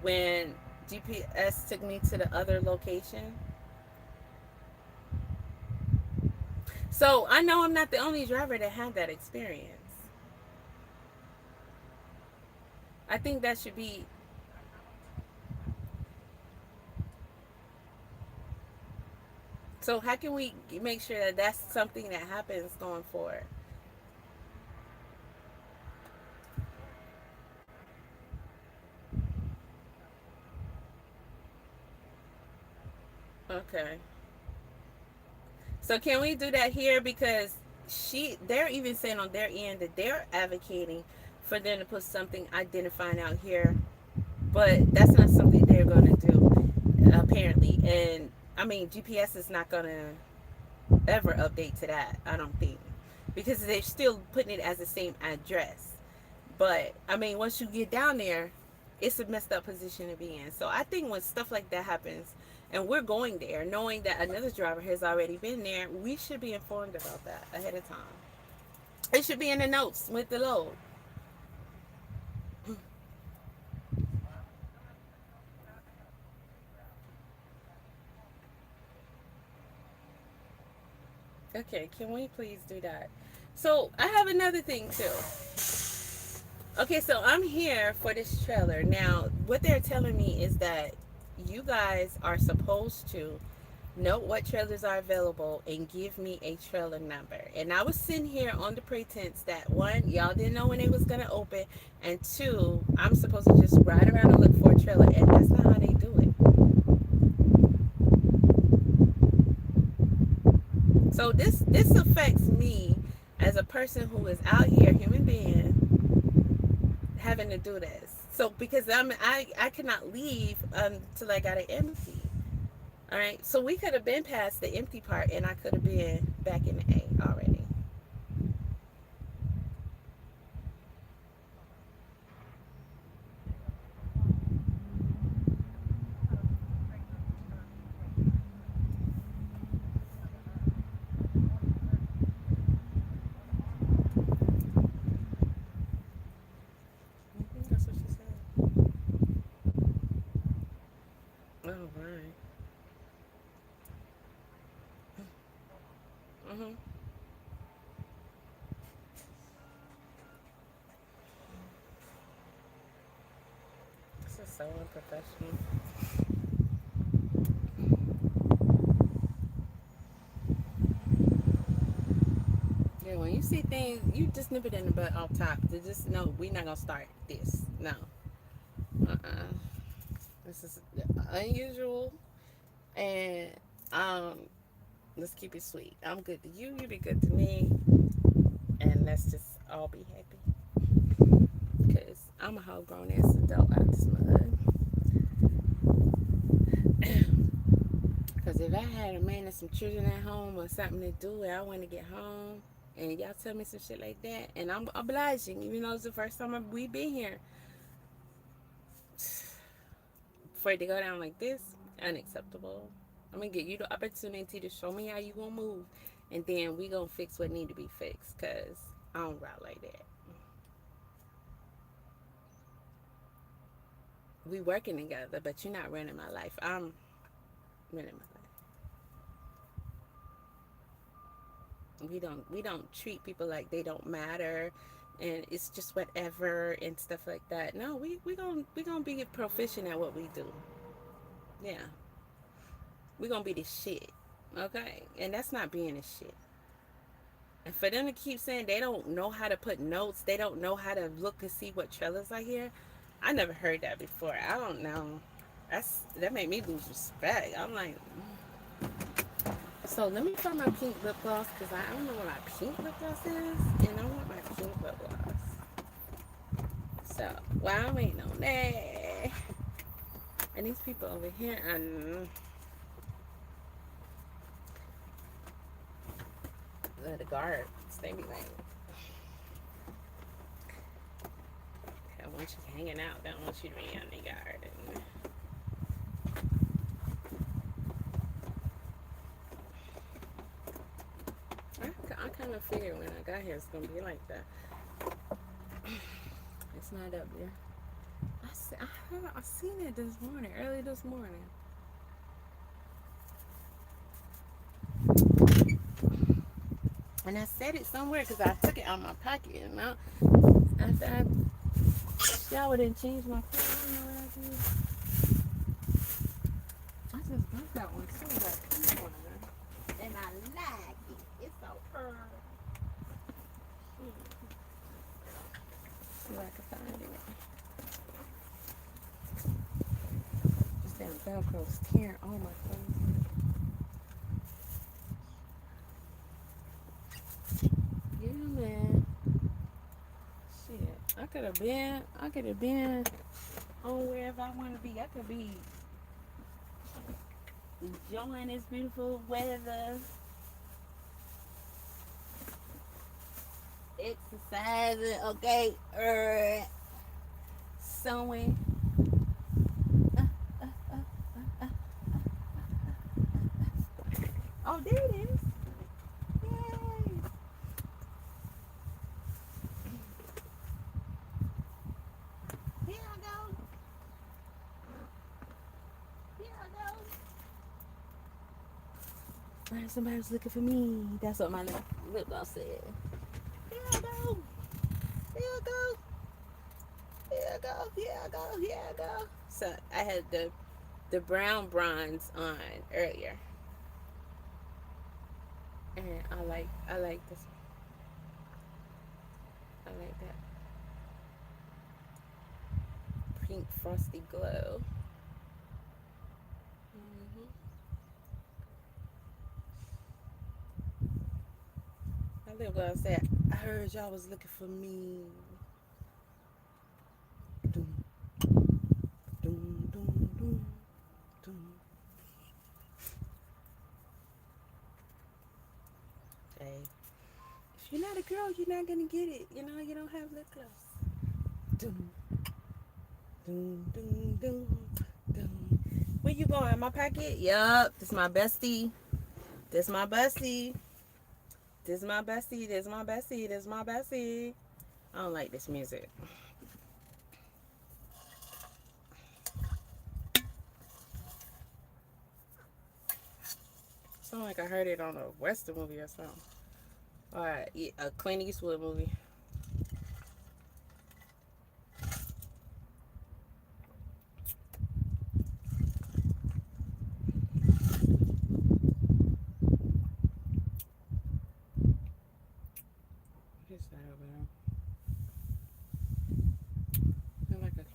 when GPS took me to the other location? So I know I'm not the only driver that had that experience. I think that should be. So how can we make sure that that's something that happens going forward? Okay. So can we do that here because they're even saying on their end that they're advocating for them to put something identifying out here, but that's not something they're going to do apparently. And I mean GPS is not going to ever update to that, I don't think, because they're still putting it as the same address. But I mean once you get down there, it's a messed up position to be in. So I think when stuff like that happens and we're going there knowing that another driver has already been there, we should be informed about that ahead of time. It should be in the notes with the load. Okay, can we please do that? So I have another thing too. Okay, so I'm here for this trailer. Now, what they're telling me is that you guys are supposed to note what trailers are available and give me a trailer number. And I was sitting here on the pretense that one, y'all didn't know when it was gonna open, and two, I'm supposed to just ride around and look for a trailer, and that's not how they do it. So this affects me as a person who is out here, human being, having to do this. So because I cannot leave until I got it empty. All right. So we could have been past the empty part, and I could have been back in the A already. so unprofessional. Yeah, when you see things, you just nip it in the butt off top. To just know we're not gonna start this. No. Uh-uh. This is unusual, and um, let's keep it sweet. I'm good to you. You be good to me, and let's just all be happy. Cause I'm a whole grown ass adult out this mud. Cause if I had a man and some children at home or something to do, and I want to get home, and y'all tell me some shit like that, and I'm obliging, even though it's the first time we've been here, for it to go down like this, unacceptable. I'm gonna give you the opportunity to show me how you gonna move, and then we gonna fix what need to be fixed. Cause I don't route like that. We working together, but you're not running my life. I'm running my life. We don't treat people like they don't matter, and it's just whatever and stuff like that. No, we gonna be proficient at what we do. Yeah, we gonna be the shit. Okay, and that's not being a shit. And for them to keep saying they don't know how to put notes, they don't know how to look and see what trailers are here. I never heard that before. I don't know. That made me lose respect. I'm like, so let me find my pink lip gloss because I don't know what my pink lip gloss is, and I want my pink lip gloss. So while I'm waiting on that, and these people over here, the guards, they be like, I want you hanging out. They don't want you to be on the guard. I kind of figured when I got here it's gonna be like that. It's not up there. I seen it this morning, early this morning. And I said it somewhere because I took it out of my pocket. And after I showered and changed my clothes, I don't know what I did. I just broke that one too, that pink one. And I like it. It's so purr. See what I can find it. This damn Velcro's tearing all my clothes. Yeah, man. Shit. I could have been on wherever I want to be. I could be enjoying this beautiful weather, exercising, okay, sewing. Oh, there it is. Yay. Here I go. Here I go. Somebody's looking for me. That's what my lip gloss said. Here I go. Here I go. Here I go. Here I go. Here I go. So I had the brown bronze on earlier. And I like this. I like that pink frosty glow. My little girl said, I heard y'all was looking for me. Doom, doom, doom, doom, doom. Hey, if you're not a girl, you're not gonna get it. You know, you don't have lip gloss. Doom, doom, doom, doom, doom. Where you going? My pocket? Yup. This my bestie. This my bestie. This my bestie. This my bestie. This my bestie. I don't like this music. Sound like I heard it on a Western movie or something. Or a Clint Eastwood movie.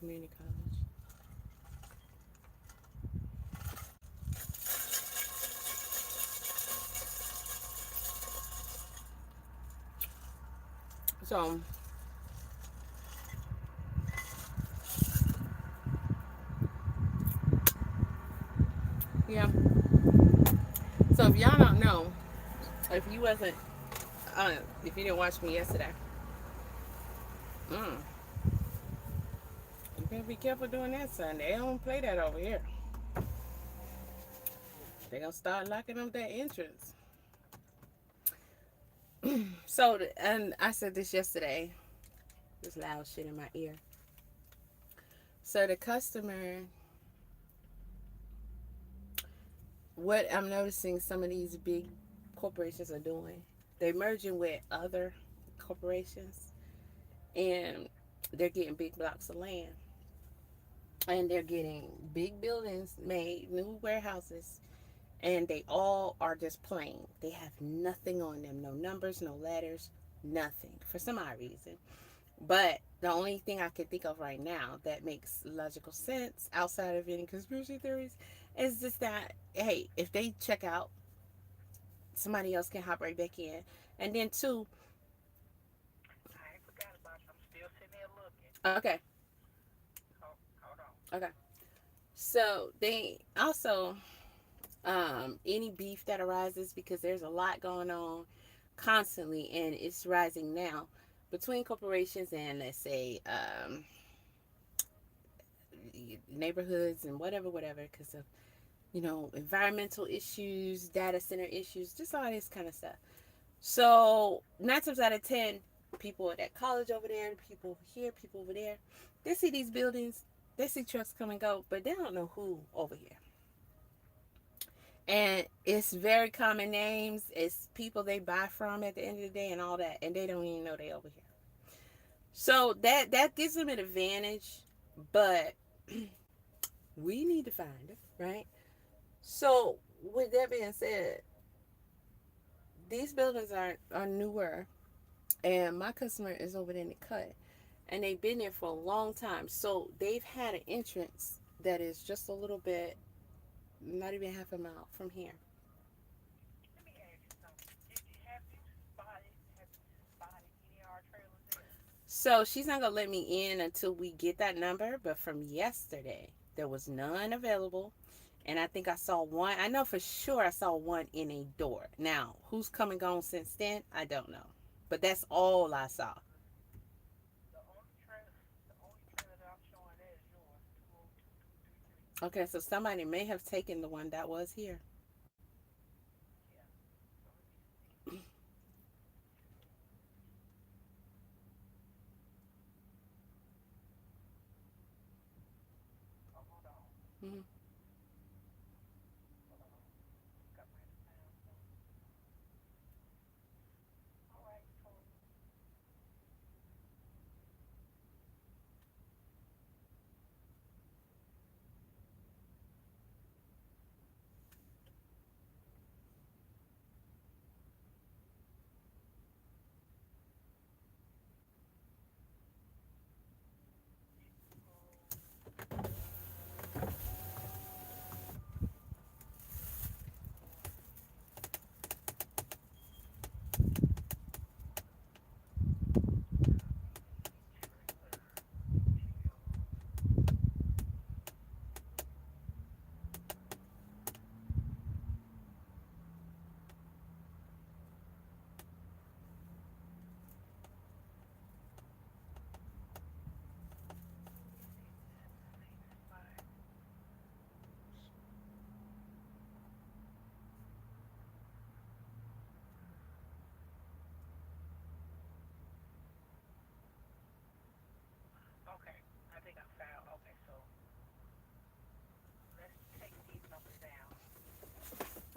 community college. So, yeah. So if y'all don't know, if you wasn't, if you didn't watch me yesterday, mm, you better be careful doing that, son. They don't play that over here. They gonna start locking up that entrance. So, and I said this yesterday. This loud shit in my ear. So the customer, what I'm noticing some of these big corporations are doing, they're merging with other corporations, and they're getting big blocks of land, and they're getting big buildings made, new warehouses, and they all are just plain. They have nothing on them, no numbers, no letters, nothing for some odd reason. But the only thing I can think of right now that makes logical sense outside of any conspiracy theories is just that, hey, if they check out, somebody else can hop right back in. And then two, okay, okay. So they also, any beef that arises, because there's a lot going on constantly, and it's rising now between corporations and, let's say, neighborhoods and whatever, because of, environmental issues, data center issues, just all this kind of stuff. So 9 times out of 10, people at that college over there, people over here, people over there, they see these buildings, they see trucks come and go, but they don't know who over here. And it's very common names. It's people they buy from at the end of the day and all that, and they don't even know they over here. So that gives them an advantage, but we need to find it, right? So with that being said, these buildings are newer, and my customer is over there in the cut, and they've been there for a long time. So they've had an entrance that is just a little bit, not even half a mile from here. So she's not gonna let me in until we get that number. But from yesterday, there was none available, and I think I saw one. I know for sure I saw one in a door. Now, who's come and gone since then? I don't know, but that's all I saw. Okay, so somebody may have taken the one that was here. Hmm.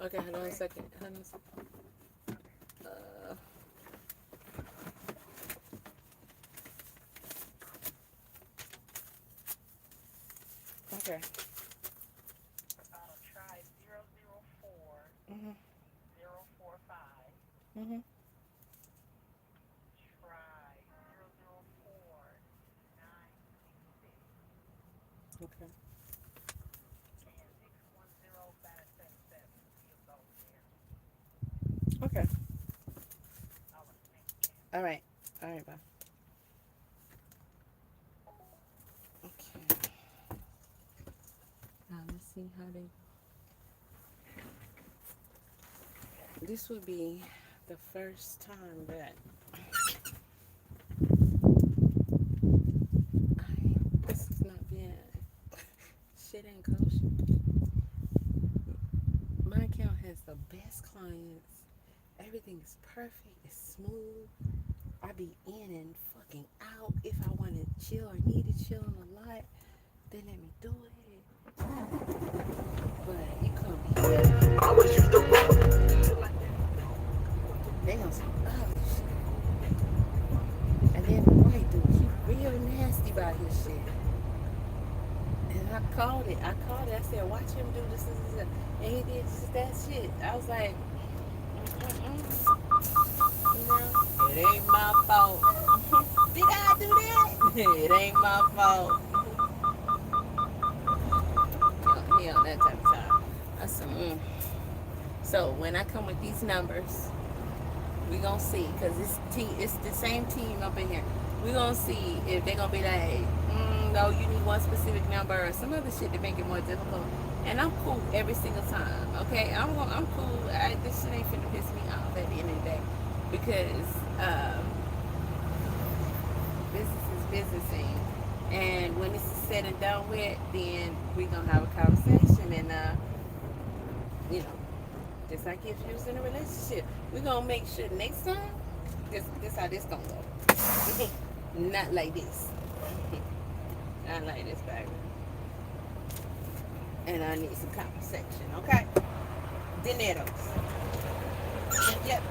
Okay, hold on a second. Hold on a second. Uh, okay. Mhm. Mhm. Okay. Okay. All right. All right, bye. Okay. Now let's see how they. This would be the first time that this is not being shit ain't kosher. My account has the best clients. Everything is perfect. It's smooth. I be in and fucking out. If I want to chill or need to chill a lot, they let me do it. But you come here, they gonna say, oh shit. And then the white dude, he real nasty about his shit. And I called it. I said, watch him do this. And he did just that shit. I was like, mm-mm. No, it ain't my fault. Did I do that? It ain't my fault. He on that type of time. I said, So when I come with these numbers, we gonna see, cause it's the same team up in here. We gonna see if they gonna be like, no, you need one specific number or some other shit to make it more difficult. And I'm cool every single time. Okay, I'm cool. This shit ain't finna piss me off at the end of the day, because business is businessing. And when this is said and done with, then we gonna have a conversation, and you know, just like if you was in a relationship, we gonna make sure next time this how this gonna go. Not like this. Not like this, baby. And I need some conversation, okay? Dineros. Yep.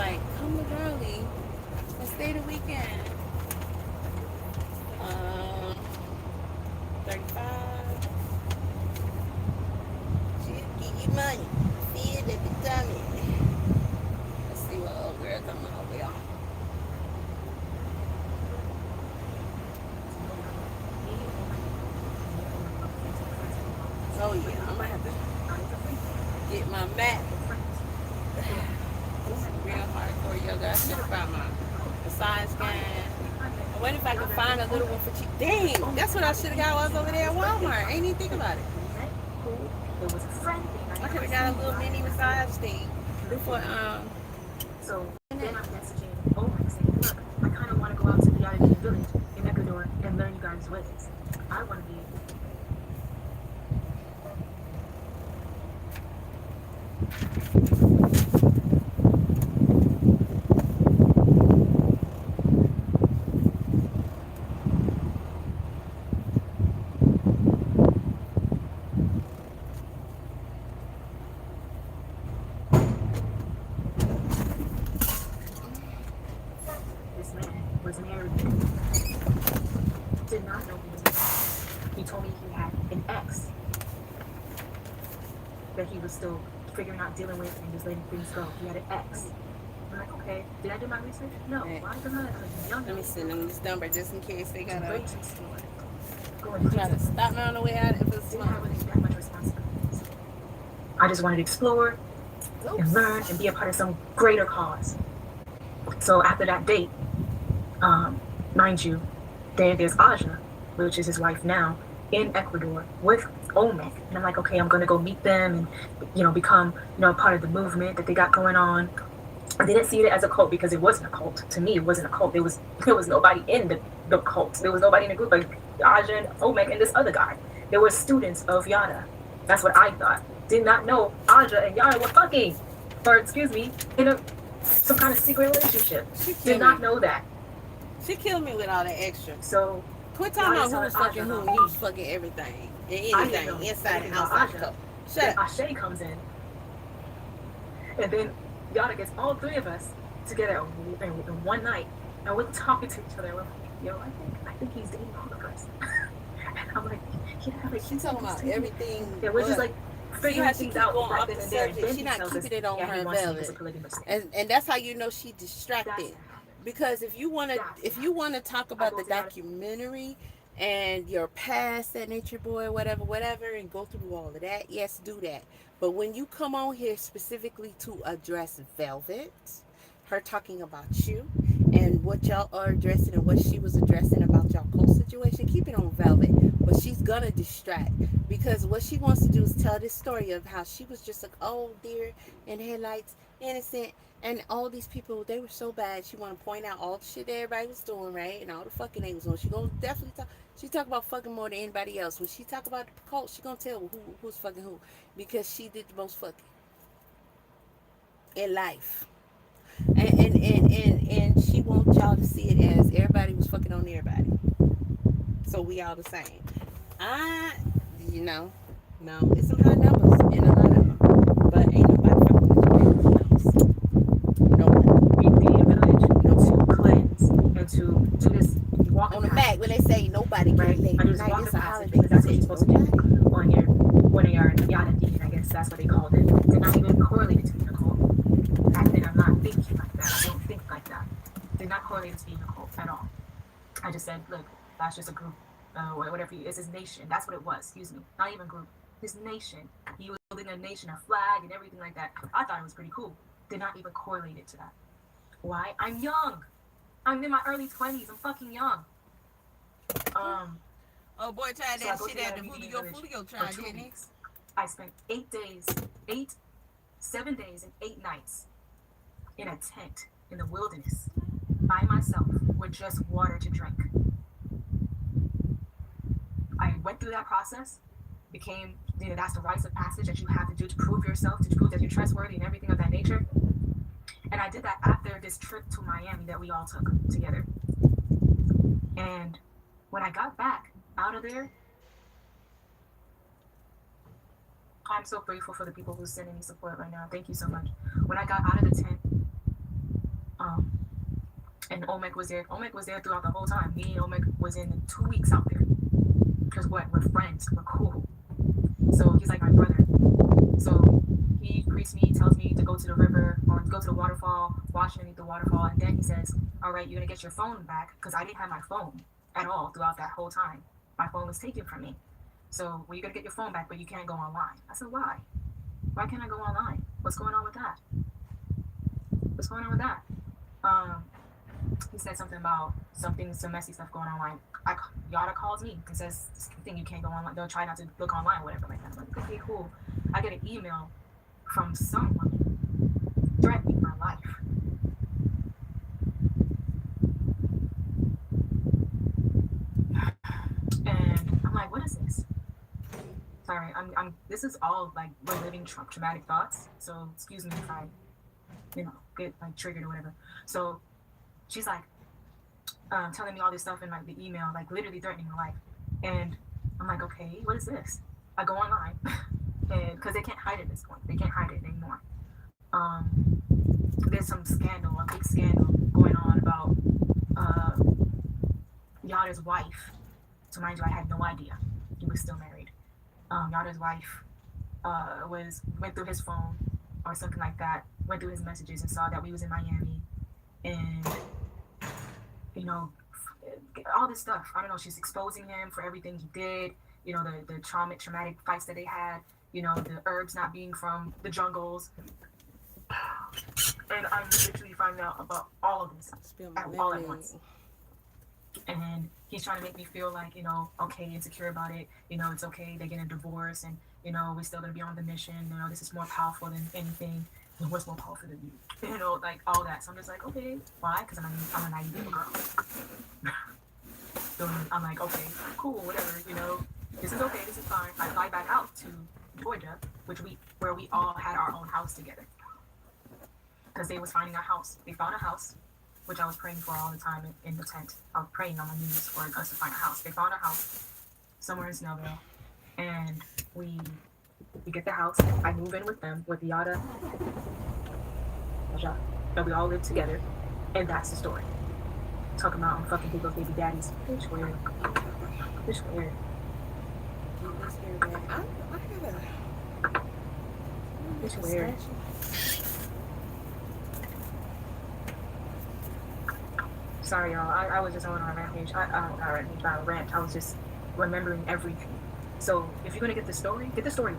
like, come with Girlie. Let's stay the weekend. 35. She'll give you money. See it every time. Let's see what old girl coming over here. Oh yeah, I'm gonna have to get my mat. This is real hardcore yoga. I should have found my massage gun. I wonder if I could find a little one for cheap. Dang, that's what I should have got while I was over there at Walmart. I ain't even think about it. I could have got a little mini massage thing for So then I'm messaging Omar saying, look, I kind of want to go out to the Yada village in Ecuador and learn you guys' ways. I want to be This man was married. Did not know he was married. He told me he had an ex that he was still figuring out dealing with and just letting things go. He had an ex. I'm like, okay, did I do my research? No. Right. Why the hell? Because young let me send them this number just in case they gotta going try to stop me on the way out if it's didn't have really that much responsibilities. I just wanted to explore and learn and be a part of some greater cause. So after that date, mind you, there's Aja, which is his wife now, in Ecuador with Omek. And I'm like, okay, I'm gonna go meet them and, become, a part of the movement that they got going on. I didn't see it as a cult because it wasn't a cult. To me, it wasn't a cult. There was nobody in the cult. There was nobody in the group like Aja and Omek and this other guy. They were students of Yada. That's what I thought. Did not know Aja and Yada were fucking, or excuse me, in some kind of secret relationship. Did not know that. She killed me with all that extra. So quit talking about who's fucking who, who's fucking everything and anything inside and outside the cup. Shut up. Ashe comes in, and then Yada gets all three of us together in one night, and we're talking to each other. We're like, yo, I think he's dating all of us. And I'm like, yeah, like She's talking about everything. Yeah, we're just like figuring things out right then and there. She's not keeping it on her velvet, and that's how you know she distracted. Because if you want to talk about the documentary and your past at Nature Boy, whatever, and go through all of that, yes, do that. But when you come on here specifically to address Velvet, her talking about you and what y'all are addressing and what she was addressing about y'all close situation, keep it on Velvet. But she's gonna distract because what she wants to do is tell this story of how she was just like, oh dear, in headlights, innocent. And all these people, they were so bad. She want to point out all the shit that everybody was doing, right? And all the fucking they was doing. She gonna definitely talk. She talk about fucking more than anybody else. When she talk about the cult, she gonna tell who's fucking who, because she did the most fucking in life. And she wants y'all to see it as everybody was fucking on everybody. So we all the same. No, it's some high numbers in a lot of them, but ain't nobody fucking with you. We be a village to cleanse and to do this. You walk on the back when they say nobody can right? make I just walk the passage because that's what you're supposed to do on your Yada Deacon, I guess that's what they called it. Did not even correlate it to being a cult. Back then, I'm not thinking like that. I don't think like that. Did not correlate it to being a cult at all. I just said, look, that's just a group, or whatever. It's his nation. That's what it was. Excuse me. Not even group. His nation. He was building a nation, a flag, and everything like that. I thought it was pretty cool. Did not even correlate it to that. Why? I'm young. I'm in my early 20s. I'm fucking young. Oh boy, tried that shit at the Fulio tried, didn't he? I spent 7 days and 8 nights in a tent in the wilderness by myself with just water to drink. I went through that process, became, that's the rites of passage that you have to do to prove yourself, to prove that you're trustworthy and everything of that nature. And I did that after this trip to Miami that we all took together. And when I got back out of there, I'm so grateful for the people who sending me support right now. Thank you so much. When I got out of the tent, Omek was there. Omek was there throughout the whole time. Me and Omek was in the 2 weeks out there. Because what? We're friends. We're cool. So he's like my brother. So he greets me, tells me to go to the river or to go to the waterfall, wash underneath the waterfall, and then he says, all right, you're gonna get your phone back, because I didn't have my phone at all throughout that whole time. My phone was taken from me. So well, you're gonna get your phone back, but you can't go online. I said, why? Why can't I go online? What's going on with that? What's going on with that? He said something about some messy stuff going online. Yada calls me and says, this thing you can't go online. They'll try not to look online, whatever like that. I'm like, okay, cool. I get an email from someone threatening my life. And I'm like, what is this? Sorry, this is all like reliving traumatic thoughts. So excuse me if I, get like triggered or whatever. So she's like telling me all this stuff in like the email, like literally threatening my life. And I'm like, okay, what is this? I go online, and because they can't hide it at this point, they can't hide it anymore. There's some scandal, a big scandal going on about Yada's wife. So mind you, I had no idea he was still married. Yada's wife went through his phone or something like that, went through his messages and saw that we was in Miami, and all this stuff. I don't know. She's exposing him for everything he did. The traumatic fights that they had. The herbs not being from the jungles. And I'm literally finding out about all of this all at once. And he's trying to make me feel like, okay, insecure about it. It's okay. They're getting a divorce, and we're still gonna be on the mission. This is more powerful than anything. What's more powerful than you? Like all that. So I'm just like, okay, why? Because I'm a naive little girl. So I'm like, okay, cool, whatever. This is okay. This is fine. I fly back out to Georgia, where we all had our own house together. Because they was finding a house. They found a house, which I was praying for all the time in the tent. I was praying on my knees for us to find a house. They found a house somewhere in Snellville, and we get the house. I move in with them, with Yada, and we all live together, and that's the story. Talking about I'm fucking people's baby daddies. Bitch weird. Bitch weird. Bitch weird. Sorry, y'all. I was just on a rampage. Not a rant. I was just remembering everything. So if you're gonna get the story right. Get the story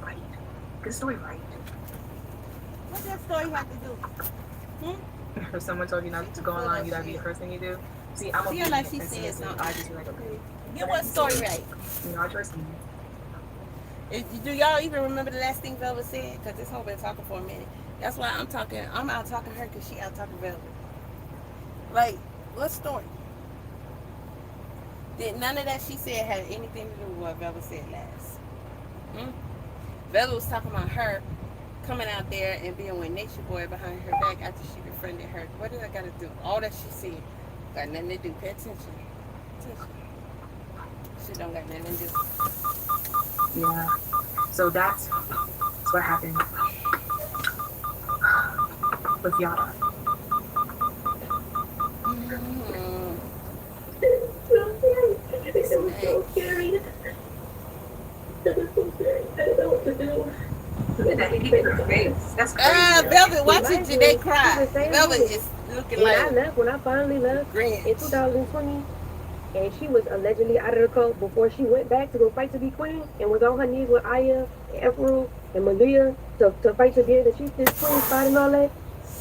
right. What that story have to do? If someone told you not to go online, you gotta be the first thing you do. See, I'm feel like she said something. I just be like, okay. Get what story right? I trust you. Do y'all even remember the last thing Velvet said? Because this whole been talking for a minute. That's why I'm talking. I'm out talking her because she out talking Velvet. Like, what story? Did none of that she said had anything to do with what Velvet said last? Velvet was talking about her coming out there and being with Nature Boy behind her back after she befriended her. What did I gotta do? All that she said got nothing to do. Pay attention. She don't got nothing to do. Yeah. So that's what happened with Yada. It was so scary. It was so scary. I didn't know what to do. That's crazy. Velvet watching Jenae cry. Velvet is looking When I finally left in 2020, and she was allegedly out of the cult before she went back to go fight to be queen, and was on her knees with Aya and Efru and Malia to fight to be the chiefess queen spot and all that.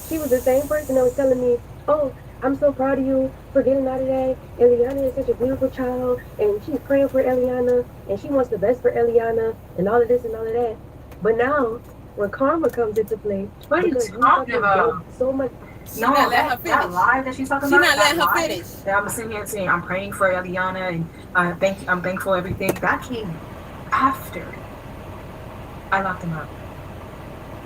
She was the same person that was telling me, oh, I'm so proud of you for getting out of that. Eliana is such a beautiful child, and she's praying for Eliana, and she wants the best for Eliana, and all of this and all of that. But now, when karma comes into play, what are you talking about? So much. No, that lie that she's talking about. She's not letting her finish. That I'm sitting here saying I'm praying for Eliana and I'm thankful for everything. That came after I locked him up.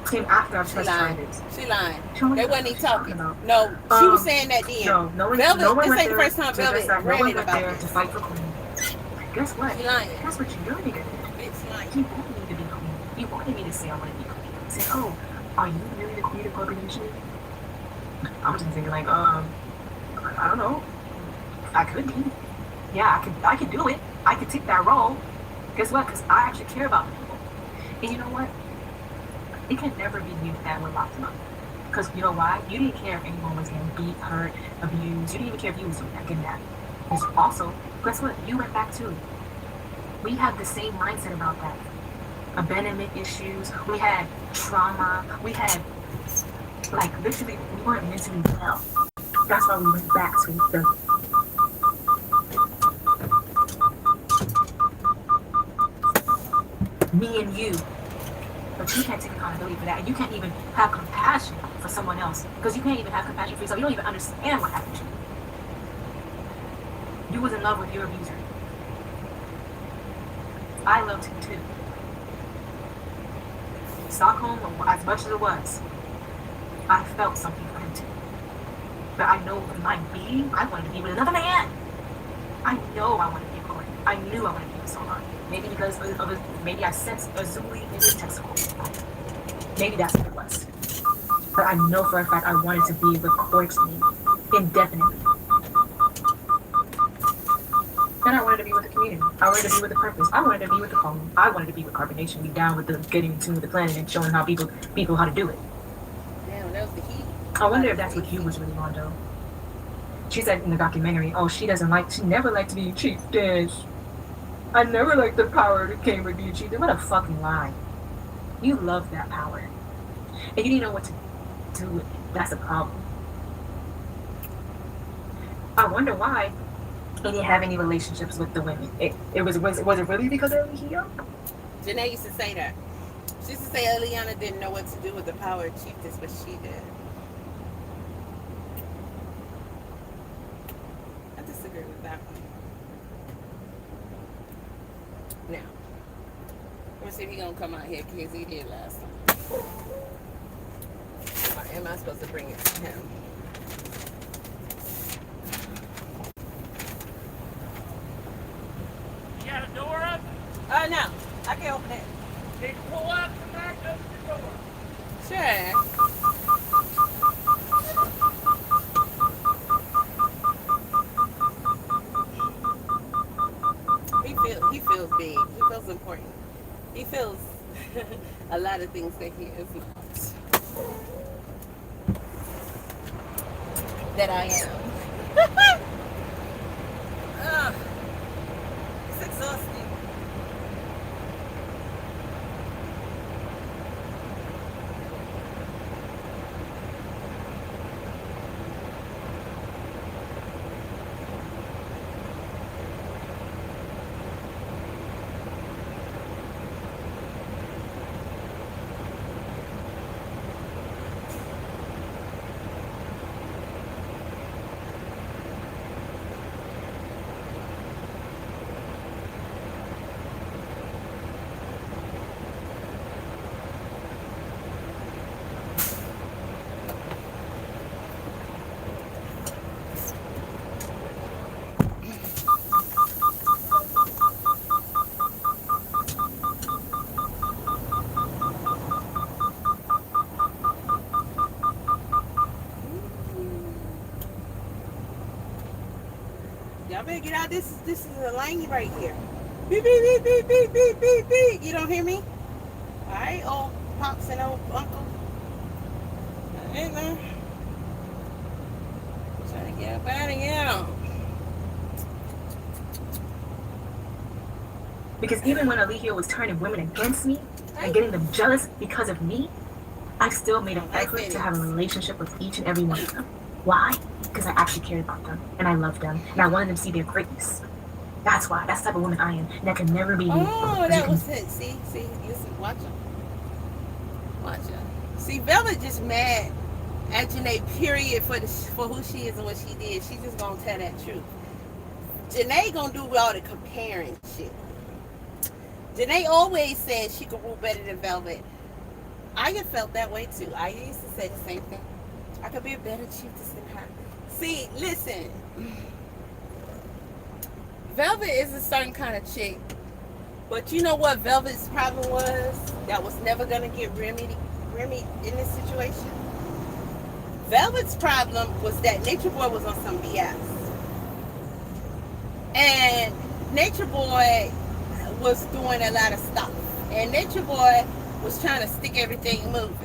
Came after I trust charges. She lying. They wasn't even talking. No, she was saying that then. No one this ain't the there first time Velvet ranted about there to fight for queen. Guess what? She lying. That's what you really did. Bitch lying. He wanted me to be queen. He wanted me to say I want to be queen. He said, oh, are you really the queen of Carbonnation? I'm just thinking like, I I don't know. I could be. Yeah, I could do it. I could take that role. Guess what? Because I actually care about people. And you know what? It can never be you that would lock them up. Because you know why? You didn't care if anyone was getting beat, hurt, abused. You didn't even care if you was getting that. Because also, guess what? You went back too. We have the same mindset about that. Abandonment issues. We had trauma. We had, like, literally, we weren't mentally well. That's why we went back to the me and you. But you can't take accountability for that. And you can't even have compassion for someone else. Because you can't even have compassion for yourself. You don't even understand what happened to you. You was in love with your abuser. I loved him too. Stockholm, as much as it was, I felt something for him too. But I know in my being, I wanted to be with another man. I know I wanted to be a Corey. I knew I wanted to be with someone. Maybe because maybe I sensed a Zuli in his testicles. Maybe that's what it was. But I know for a fact I wanted to be with Corey's name indefinitely. And I wanted to be with the community. I wanted to be with the purpose. I wanted to be with the calling. I wanted to be with Carbonnation. Be down with the getting in tune with the planet and showing how people how to do it. Damn, that was the heat. I wonder if that's what you was really on, though. She said in the documentary, oh, she never liked to be a chief dish. I never liked the power that came with being a chief dish. What a fucking lie. You love that power. And you didn't know what to do with it. That's the problem. I wonder why he didn't have any relationships with the women. Was it really because of Leo? Jenae used to say that. She used to say Eliana didn't know what to do with the power of chiefess, but she did. I disagree with that one. Now, let me see if he's gonna come out here because he did last time. Or am I supposed to bring it to him? You got a door up? No, I can't open it. Can you pull up the back of the door? Sure. He feels big. He feels important. He feels a lot of things that he is not. That I am. Ugh. It's exhausting. Y'all better get out. This is a lane right here. Beep, beep, beep, beep, beep, beep, beep, beep. You don't hear me? All right, old pops and old uncle. Hey, man. Trying to get up out of here. Because even when Alihio was turning women against me and getting them jealous because of me, I still made an effort to have a relationship with each and every one of them. Why? Because I actually cared about them and I loved them and I wanted them to see their greatness. That's why. That's the type of woman I am. And that can never be you. Oh, that was it. See, listen, watch her. Watch her. See, Velvet just mad at Jenae, period, for who she is and what she did. She just gonna tell that truth. Jenae gonna do all the comparing shit. Jenae always said she could rule better than Velvet. I have felt that way too. I used to say the same thing. I could be a better chiefess than her. See, listen. Velvet is a certain kind of chick. But you know what Velvet's problem was? That was never going to get Remy in this situation? Velvet's problem was that Nature Boy was on some BS. And Nature Boy was doing a lot of stuff. And Nature Boy was trying to stick everything moving.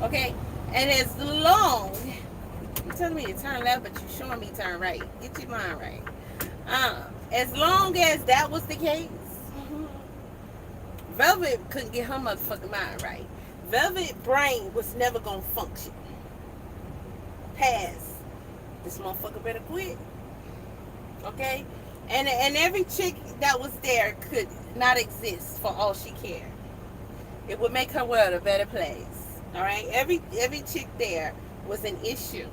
Okay? And as long, you're telling me to turn left, but you're showing me turn right. Get your mind right. As long as that was the case, Velvet couldn't get her motherfucking mind right. Velvet brain was never gonna function. Pass. This motherfucker better quit. Okay? And every chick that was there could not exist for all she cared. It would make her world a better place. Alright? Every chick there was an issue.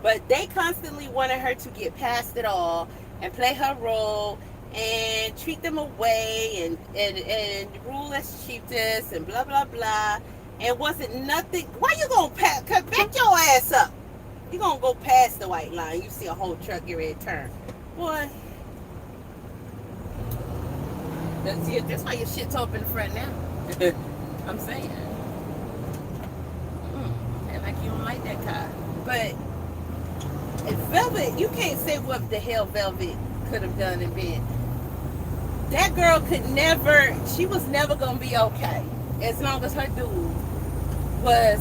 But they constantly wanted her to get past it all and play her role and treat them away and rule as chiefess and blah blah blah. And wasn't nothing. Why you gonna back your ass up? You gonna go past the white line. You see a whole truck get ready to turn. Boy. That's why your shit's up in the front now. I'm saying. And like you don't like that car. But Velvet, you can't say what the hell Velvet could have done and been. That girl could never, she was never going to be okay as long as her dude was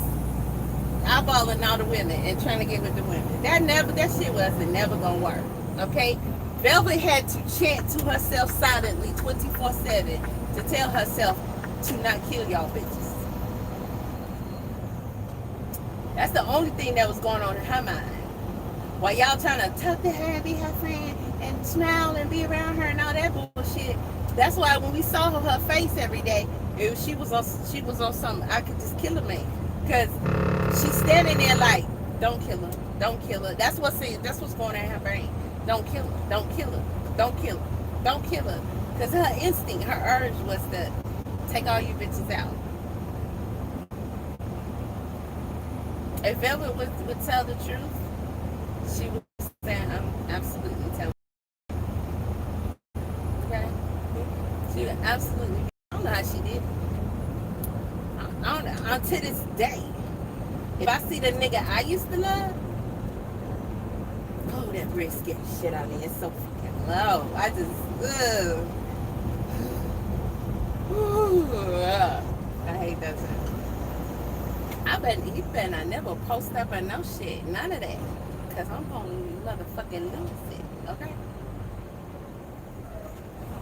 eyeballing all the women and trying to get with the women. That shit wasn't never going to work, okay? Velvet had to chant to herself silently 24/7 to tell herself to not kill y'all bitches. That's the only thing that was going on in her mind. While y'all trying to talk to her and be her friend and smile and be around her and all that bullshit. That's why when we saw her face every day, she was on something. I could just kill her, man, because she's standing there like, don't kill her, don't kill her. That's what's going on in her brain. Don't kill her, don't kill her, don't kill her, don't kill her. Because her instinct, her urge was to take all you bitches out. If Velvet would tell the truth, she would say, I'm absolutely telling. Okay? She would absolutely. I don't know how she did it. I don't know. Until this day, if I see the nigga I used to love, oh, that breast get shit out of me. It's so fucking low. I just, I hate that shit. You better not never post up or no shit. None of that. Because I'm going to motherfucking lose it. Okay?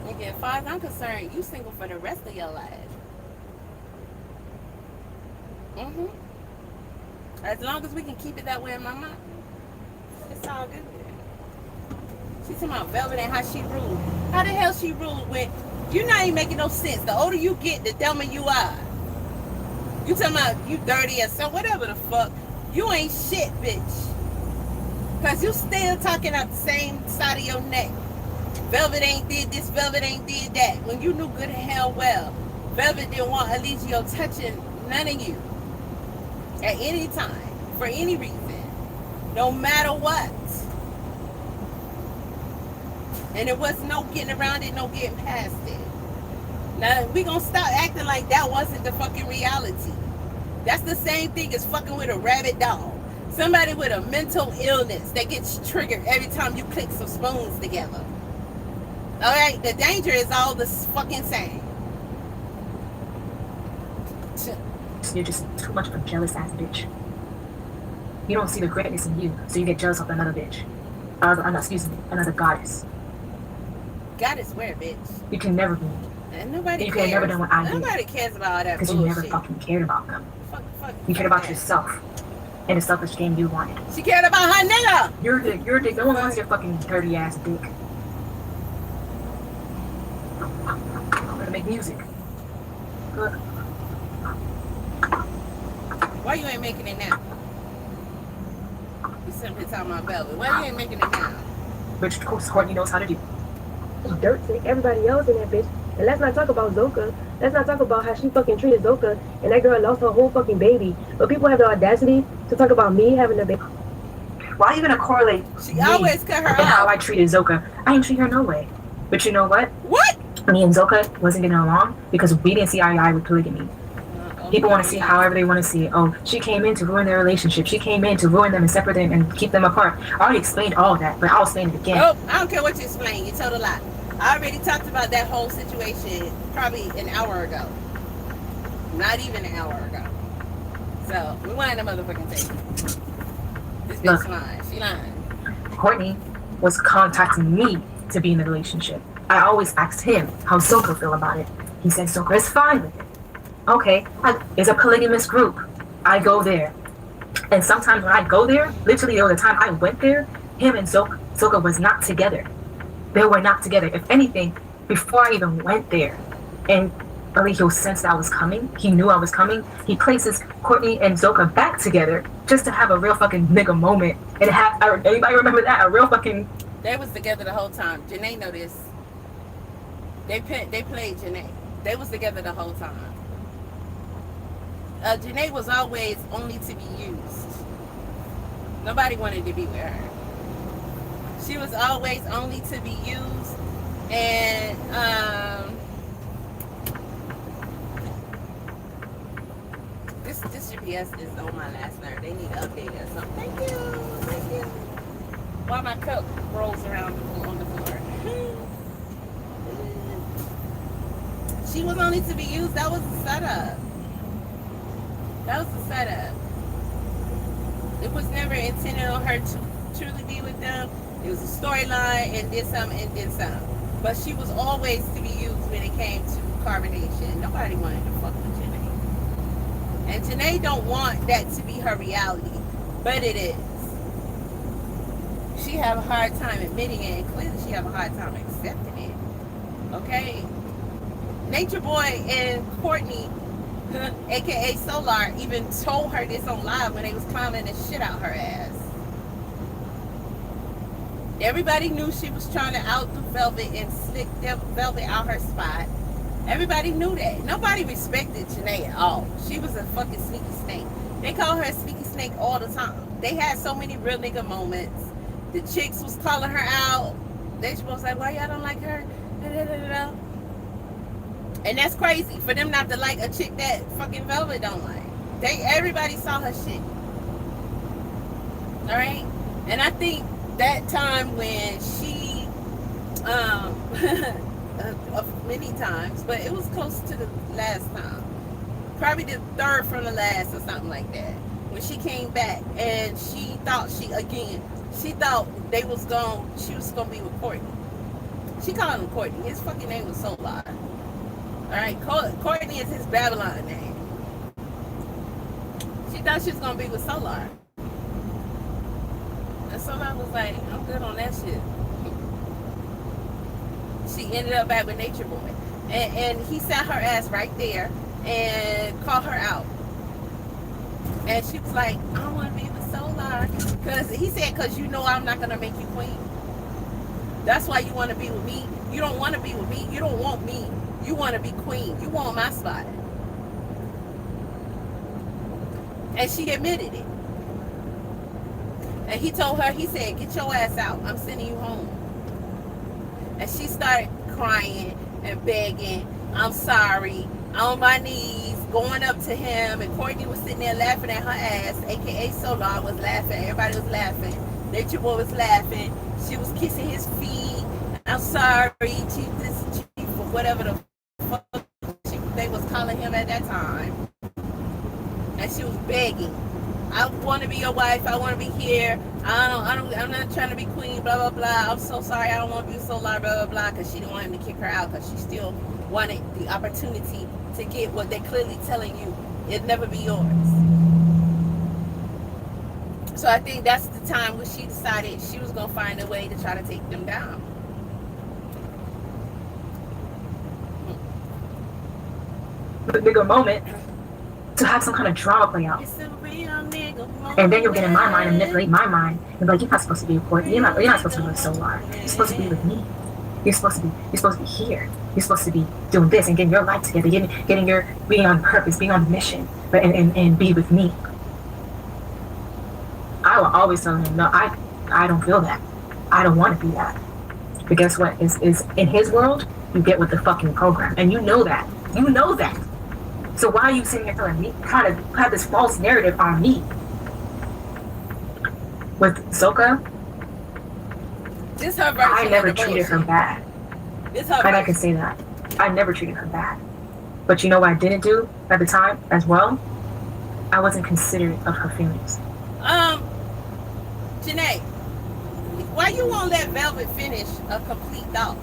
And as far as I'm concerned, you single for the rest of your life. As long as we can keep it that way in my mind, it's all good. She's talking about Velvet and how she ruled. How the hell she ruled when you're not even making no sense? The older you get, the dumber you are. You talking about you dirty or so, whatever the fuck. You ain't shit, bitch. Because you still talking out the same side of your neck. Velvet ain't did this, Velvet ain't did that. When you knew good and hell well, Velvet didn't want Allegio touching none of you. At any time. For any reason. No matter what. And there was no getting around it, no getting past it. Now, we gonna stop acting like that wasn't the fucking reality. That's the same thing as fucking with a rabid dog. Somebody with a mental illness that gets triggered every time you click some spoons together. Alright? The danger is all the fucking same. You're just too much of a jealous ass bitch. You don't see the greatness in you, so you get jealous of another bitch. Another goddess. Goddess where, bitch? You can never be. And nobody you cares. could have never done what I did. Nobody cares about all that bullshit. Because you never fucking cared about them. Fuck, you cared about yourself. And the selfish game you wanted. She cared about her nigga. You're a dick. No one wants your fucking dirty ass dick. I'm gonna make music. Good. Why you ain't making it now? You simply talking about Velvet. Why you ain't making it now? Which Courtney knows how to do. Dirt to everybody else in that bitch. And let's not talk about Zoka. Let's not talk about how she fucking treated Zoka and that girl lost her whole fucking baby. But people have the audacity to talk about me having a baby. Why are you gonna correlate She always cut her and off. how I treated Zoka? I didn't treat her no way. But you know what? What? Me and Zoka wasn't getting along because we didn't see eye to eye with polygamy. People want to see it however they want to see it. Oh, she came in to ruin their relationship. She came in to ruin them and separate them and keep them apart. I already explained all that, but I'll explain it again. Oh, I don't care what you explain. You told a lot. I already talked about that whole situation probably an hour ago. Not even an hour ago. So, we want the motherfucking tape. This bitch lying. She lying. Courtney was contacting me to be in the relationship. I always asked him how Soka feel about it. He said Soka is fine with it. Okay, it's a polygamous group. I go there. And sometimes when I go there, literally there was a time I went there, him and Soka was not together. They were not together. If anything, before I even went there, and Eligio sensed I was coming, he knew I was coming, he places Courtney and Zoka back together just to have a real fucking nigga moment. And anybody remember that? A real fucking... They was together the whole time. Jenae know this. They played Jenae. They was together the whole time. Jenae was always only to be used. Nobody wanted to be with her. She was always only to be used. And this GPS is on my last nerve. They need to update us. So thank you. While my cup rolls around on the floor. She was only to be used. That was the setup. It was never intended on her to truly be with them. It was a storyline and did some and did some. But she was always to be used when it came to Carbonnation. Nobody wanted to fuck with Jenae. And Jenae don't want that to be her reality. But it is. She have a hard time admitting it, and clearly she have a hard time accepting it. Okay? Nature Boy and Courtney, aka Solar, even told her this on live when they was clowning the shit out her ass. Everybody knew she was trying to outdo Velvet and slick Velvet out her spot. Everybody knew that. Nobody respected Jenae at all. She was a fucking sneaky snake. They call her a sneaky snake all the time. They had so many real nigga moments. The chicks was calling her out. They was like, why y'all don't like her? And that's crazy for them not to like a chick that fucking Velvet don't like. Everybody saw her shit. Alright? And I think that time when she many times, but it was close to the last time. Probably the third from the last or something like that. When she came back and she thought she thought she was gonna be with Courtney. She called him Courtney. His fucking name was Solar. Alright, Courtney is his Babylon name. She thought she was gonna be with Solar. And Solar was like, I'm good on that shit. She ended up back with Nature Boy. And he sat her ass right there and called her out. And she was like, I don't want to be with Solar. Because he said, because you know I'm not going to make you queen. That's why you want to be with me. You don't want to be with me. You don't want me. You want to be queen. You want my spot. And she admitted it. And he told her, he said, get your ass out. I'm sending you home. And she started crying and begging, I'm sorry, on my knees, going up to him. And Courtney was sitting there laughing at her ass, aka Solar was laughing. Everybody was laughing. Nature Boy was laughing. She was kissing his feet. I'm sorry, chief, or whatever the fuck they was calling him at that time. And she was begging, I want to be your wife. I want to be here. I'm not trying to be queen, blah, blah, blah. I'm so sorry. I don't want to be Solar, blah, blah, blah. Because she didn't want him to kick her out because she still wanted the opportunity to get what they're clearly telling you. It'll never be yours. So I think that's the time when she decided she was going to find a way to try to take them down. The bigger moment to have some kind of drama play out. And then you'll get in my mind and manipulate my mind and be like, you're not supposed to be with Courtney. You're not supposed to be with Solar. You're supposed to be with me. You're supposed to be here. You're supposed to be doing this and getting your life together, being on purpose, being on mission, but and be with me. I will always tell him, no, I don't feel that. I don't want to be that. But guess what? Is in his world, you get with the fucking program. And you know that. You know that. So why are you sitting here telling me, trying to have this false narrative on me? With Zoka, This her version I never of the treated her bullshit. bad. This her And I version. can say that. I never treated her bad. But you know what I didn't do at the time as well? I wasn't considerate of her feelings. Jenae, why you won't let Velvet finish a complete thought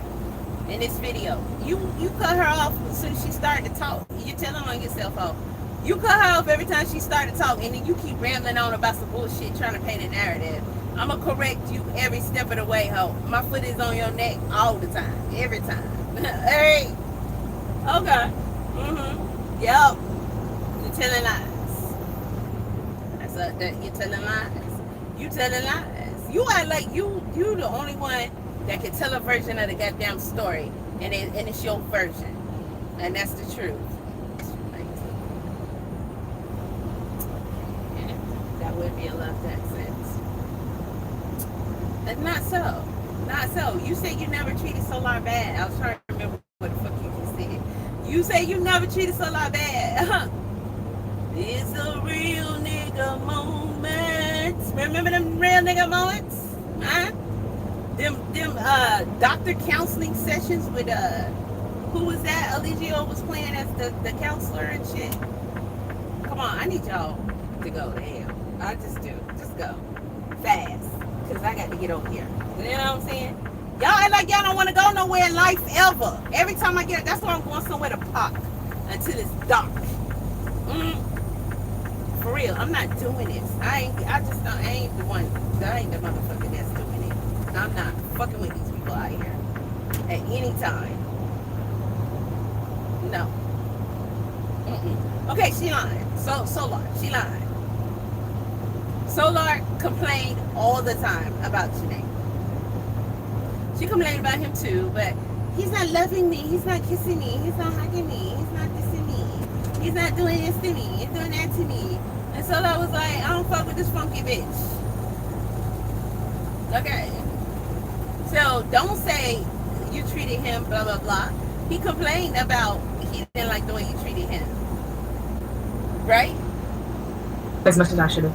in this video? You cut her off as soon as she started to talk. You telling on yourself off. You cut her off every time she started to talk, and then you keep rambling on about some bullshit trying to paint a narrative. I'm going to correct you every step of the way, ho. My foot is on your neck all the time. Every time. Hey. Okay. Mm-hmm. Yup. You're telling lies. You're telling lies. You telling lies. You act like you the only one that can tell a version of the goddamn story, and it's your version. And that's the truth. That would be a love accent. But not so. Not so. You say you never treated Solar bad. I was trying to remember what the fuck you just said. You say you never treated Solar bad. It's a real nigga moment. Remember them real nigga moments? Huh? Them doctor counseling sessions with who was that? Eligio was playing as the counselor and shit. Come on, I need y'all to go to hell. I just do. Just go. Fast. Because I got to get over here. You know what I'm saying? Y'all act like y'all don't want to go nowhere in life ever. Every time I get, that's why I'm going somewhere to park until it's dark. For real, I'm not doing this. I ain't the one. I ain't the motherfucker that's doing it. I'm not fucking with these people out here at any time. No. Okay, she lying. Solar, she lying. Solar complained all the time about Jenae. She complained about him too, but he's not loving me, he's not kissing me, he's not hugging me, he's not dissing me, he's not doing this to me, he's doing that to me. And Solar was like, I don't fuck with this funky bitch. Okay. So don't say you treated him blah blah blah. He complained about he didn't like the way you treated him. Right? As much as I should have.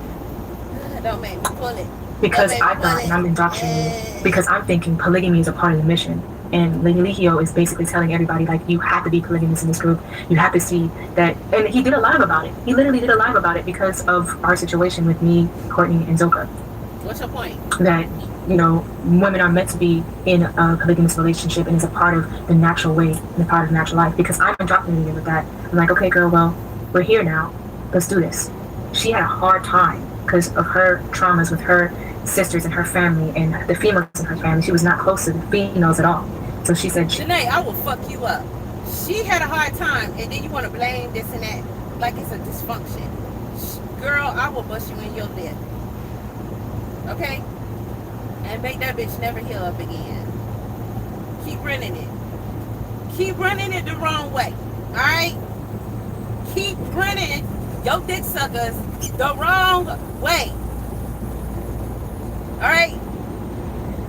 Don't make me pull it. Because I thought, and I'm indoctrinated, because I'm thinking polygamy is a part of the mission. And Lady Ligio is basically telling everybody, like, you have to be polygamous in this group. You have to see that. And he did a live about it. He literally did a live about it because of our situation with me, Courtney, and Zoka. What's your point? That, you know, women are meant to be in a polygamous relationship, and it's a part of the natural way and a part of natural life. Because I'm indoctrinated with that. I'm like, okay, girl, well, we're here now. Let's do this. She had a hard time because of her traumas with her sisters and her family and the females in her family. She was not close to the females at all. So she said, Jenae, I will fuck you up. She had a hard time, and then you want to blame this and that like it's a dysfunction. Girl, I will bust you in your lip. Okay? And make that bitch never heal up again. Keep running it. Keep running it the wrong way. Alright? Keep running your dick suckers the wrong way. Alright?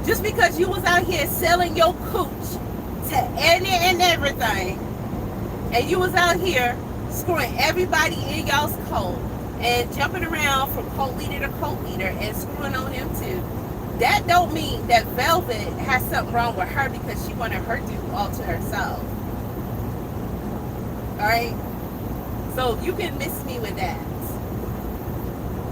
Just because you was out here selling your cooch to any and everything, and you was out here screwing everybody in y'all's cult and jumping around from cult leader to cult leader and screwing on them too, that don't mean that Velvet has something wrong with her because she wanted her to do all to herself. Alright? So you can miss me with that.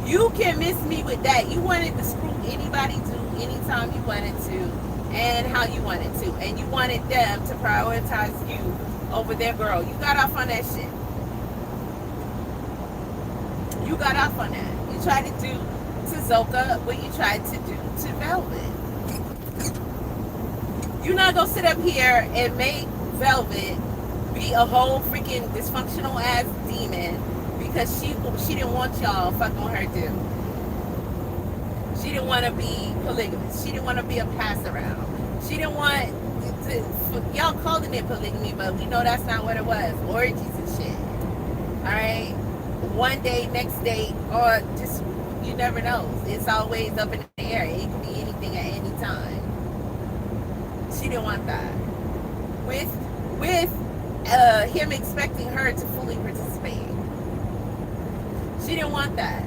You can miss me with that. You wanted to screw anybody to anytime you wanted to and how you wanted to. And you wanted them to prioritize you over their girl. You got off on that shit. You got off on that. You tried to do to Zoka what you tried to do to Velvet. You're not going to sit up here and make Velvet be a whole freaking dysfunctional ass demon because she didn't want y'all fucking with her dude. She didn't want to be polygamous. She didn't want to be a pass around. She didn't want to, y'all calling it polygamy, but we know that's not what it was. Orgies and shit. Alright? One day, next day, or just, you never know. It's always up in the air. It can be anything at any time. She didn't want that. With him expecting her to fully participate. She didn't want that.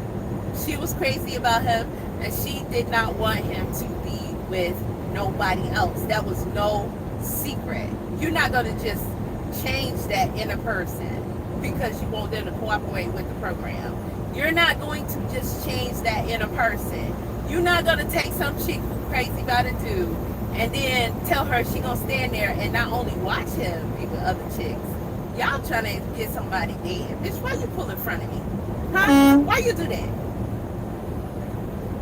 She was crazy about him, and she did not want him to be with nobody else. That was no secret. You're not going to just change that in a person because you want them to cooperate with the program. You're not going to just change that in a person. You're not going to take some chick who's crazy about a dude and then tell her she going to stand there and not only watch him be with other chicks. Y'all trying to get somebody dead. Bitch, why you pull in front of me? Huh? Why you do that?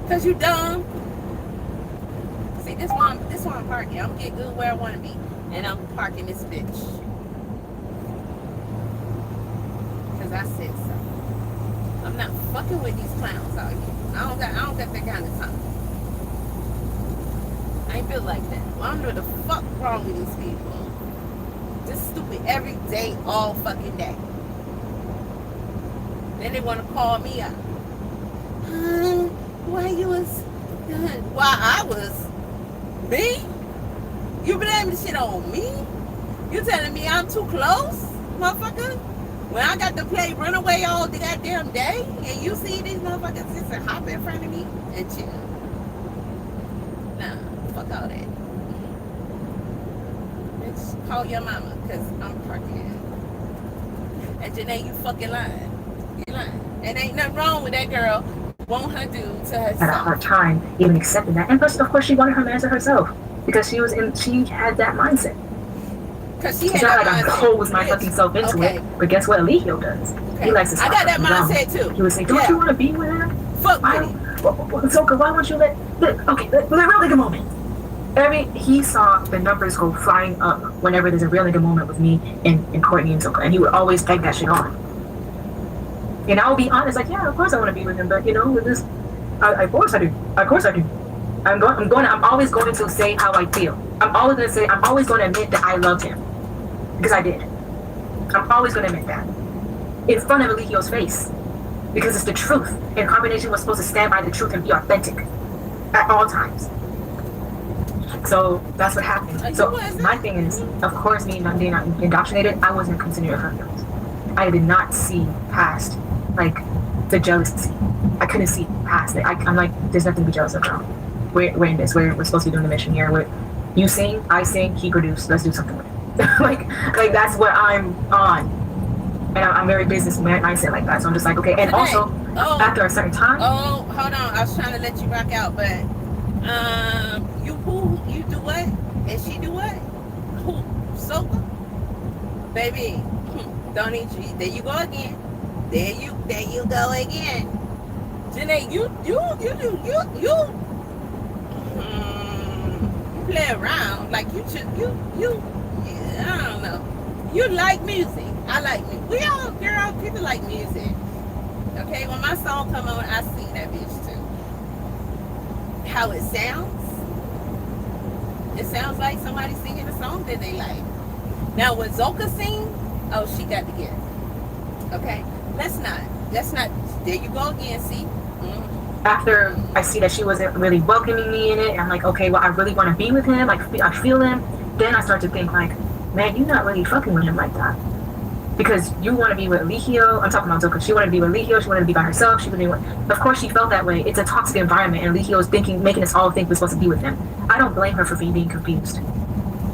Because you dumb. See, this one I'm parking. I'm getting good where I want to be. And I'm parking this bitch. Because I said so. I'm not fucking with these clowns out here. I don't got that kind of time. I ain't built like that. Well, I don't know what the fuck wrong with these people. Just stupid every day, all fucking day. Then they want to call me out. Why you was... Why I was... Me? You blame the shit on me? You telling me I'm too close, motherfucker? When I got to play runaway all the goddamn day, and you see these motherfuckers just hop in front of me and chill. Nah, fuck all that. Bitch, call your mama, because I'm parking. And Jenae, you fucking lying. You lying. And ain't nothing wrong with that girl. Want her do to herself. Had a hard time even accepting that. And plus, of course, she wanted her man to herself. Because she had that mindset. Because she it's had not that like I mindset. hose my fucking self into it. But guess what Eligio does? Okay. He likes to I got that mindset too. He would say, don't you want to be with her? Fuck me. Zoka, why won't you let real nigga moment. He saw the numbers go flying up whenever there's a real nigga moment with me and Courtney and Zoka. And he would always take that shit on. And I will be honest, like, yeah, of course I want to be with him, but with this, of course I do. Of course I do. I'm always going to say how I feel. I'm always going to admit that I loved him. Because I did. I'm always going to admit that. In front of Eligio's face. Because it's the truth. And Carbonnation was supposed to stand by the truth and be authentic. At all times. So, that's what happened. So, my thing is, of course, me not being indoctrinated, I wasn't considering her feelings. I did not see past, the jealousy. I couldn't see past it. I'm like, there's nothing to be jealous of, girl. We're in this. We're supposed to be doing the mission here. You sing, I sing, he produced. Let's do something with it. like that's what I'm on. And I'm very business mindset like that. So I'm just like, okay. And also, after a certain time. Oh, hold on. I was trying to let you rock out, but you do what? And she do what? Who? Soka? Baby, don't need you. There you go again. There you go again. Jenae, you play around like you I don't know. You like music. I like music. We all girls, people like music. Okay, when my song come on, I sing that bitch too. How it sounds? It sounds like somebody singing a song that they like. Now when Zoka sing, oh, she got to get it. Okay, let's not. There you go again. See. After I see that she wasn't really welcoming me in it, I'm like, okay, well, I really want to be with him. I feel him. Then I start to think like, man, you're not really fucking with him like that. Because you want to be with Eligio. I'm talking about Zoka. She wanted to be with Eligio. She wanted to be by herself. Of course, she felt that way. It's a toxic environment, and Eligio is making us all think we're supposed to be with him. I don't blame her for being confused.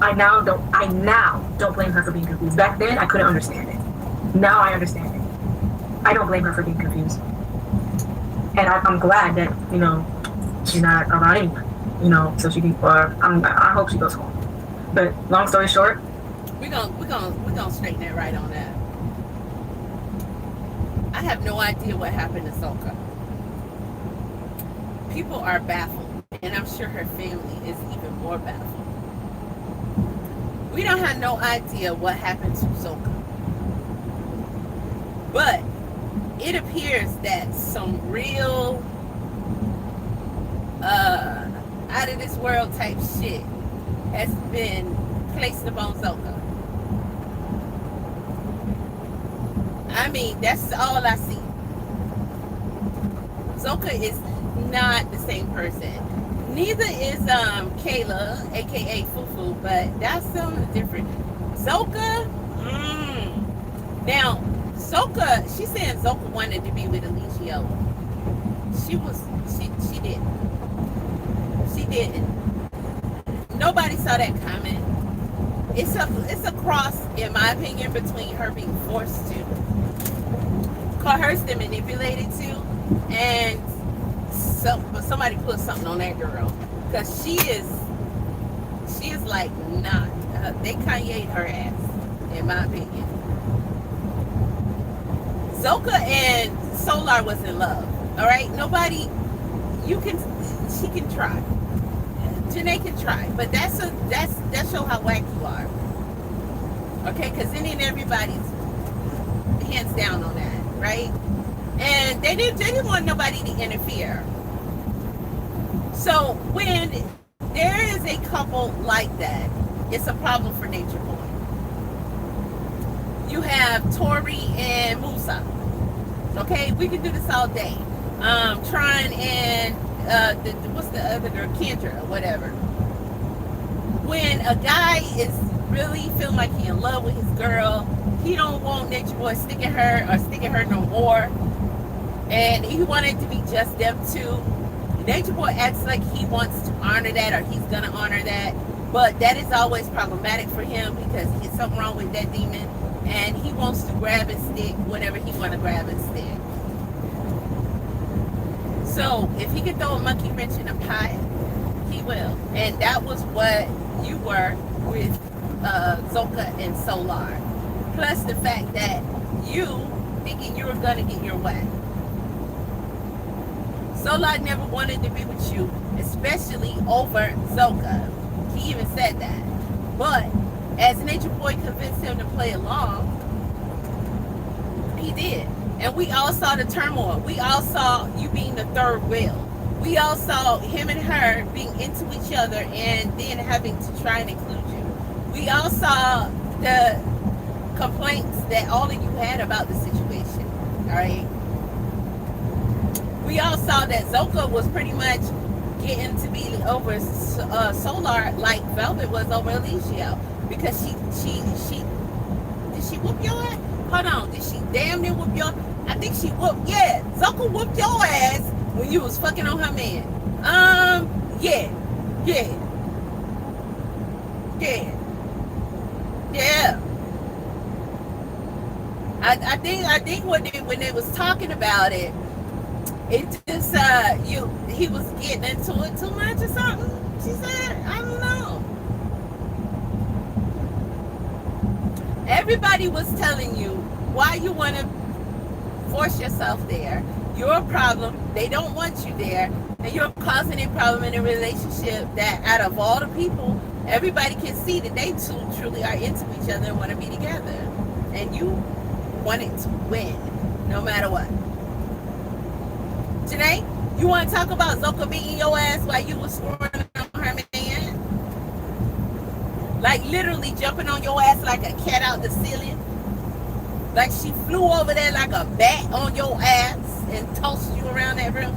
I now don't blame her for being confused. Back then, I couldn't understand it. Now I understand it. I don't blame her for being confused. And I'm glad that, she's not around anyone, so she can, I hope she goes home. But long story short, we're gonna straighten that right on that. I have no idea what happened to Zoka. People are baffled, and I'm sure her family is even more baffled. We don't have no idea what happened to Zoka. But it appears that some real out of this world type shit has been placed upon Zoka. I mean, that's all I see. Zoka is not the same person. Neither is Kayla, aka Fufu, but that's something different. Zoka, now Zoka, she's saying Zoka wanted to be with Alicia. She didn't. She didn't. Nobody saw that coming. It's a cross, in my opinion, between her being forced to, coerced and manipulated to, and somebody put something on that girl, because she is like not. They Kanye'd her ass, in my opinion. Zoka and Solar was in love. All right, nobody. She can try. Jenae can try, but that show how whack you are. Okay, because then everybody's hands down on that, right? And they didn't want nobody to interfere. So when there is a couple like that, it's a problem for Nature Boy. You have Tori and Musa. Okay, we can do this all day. Trying and what's the other girl, Kendra or whatever. When a guy is really feeling like he in love with his girl, he don't want Nature Boy sticking her no more, and he wanted to be just them two. Nature Boy acts like he wants to honor that, or he's gonna honor that, but that is always problematic for him because there's something wrong with that demon, and he wants to grab and stick whatever he want to grab and stick. So if he could throw a monkey wrench in a pie, he will. And that was what you were with Zoka and Solar. Plus the fact that you thinking you were gonna get your way. Solar never wanted to be with you, especially over Zoka. He even said that. But as Nature Boy convinced him to play along, he did. And we all saw the turmoil. We all saw you being the third wheel. We all saw him and her being into each other and then having to try and include you. We all saw the complaints that all of you had about the situation. All right. We all saw that Zoka was pretty much getting to be over Solar like Velvet was over Alicia, because she did she whoop your ass? Hold on, did she damn near whoop your? I think she whooped. Yeah, Zoka whooped your ass when you was fucking on her man. Yeah. I think when they was talking about it, it just he was getting into it too much or something. She said, I don't know. Everybody was telling you why you want to force yourself there. You're a problem. They don't want you there, and you're causing a problem in a relationship that, out of all the people, everybody can see that they two truly are into each other and want to be together, and you want it to win, no matter what. Jenae, you want to talk about Zoka beating your ass while you was scoring on her man? Like literally jumping on your ass like a cat out the ceiling? Like she flew over there like a bat on your ass and tossed you around that room?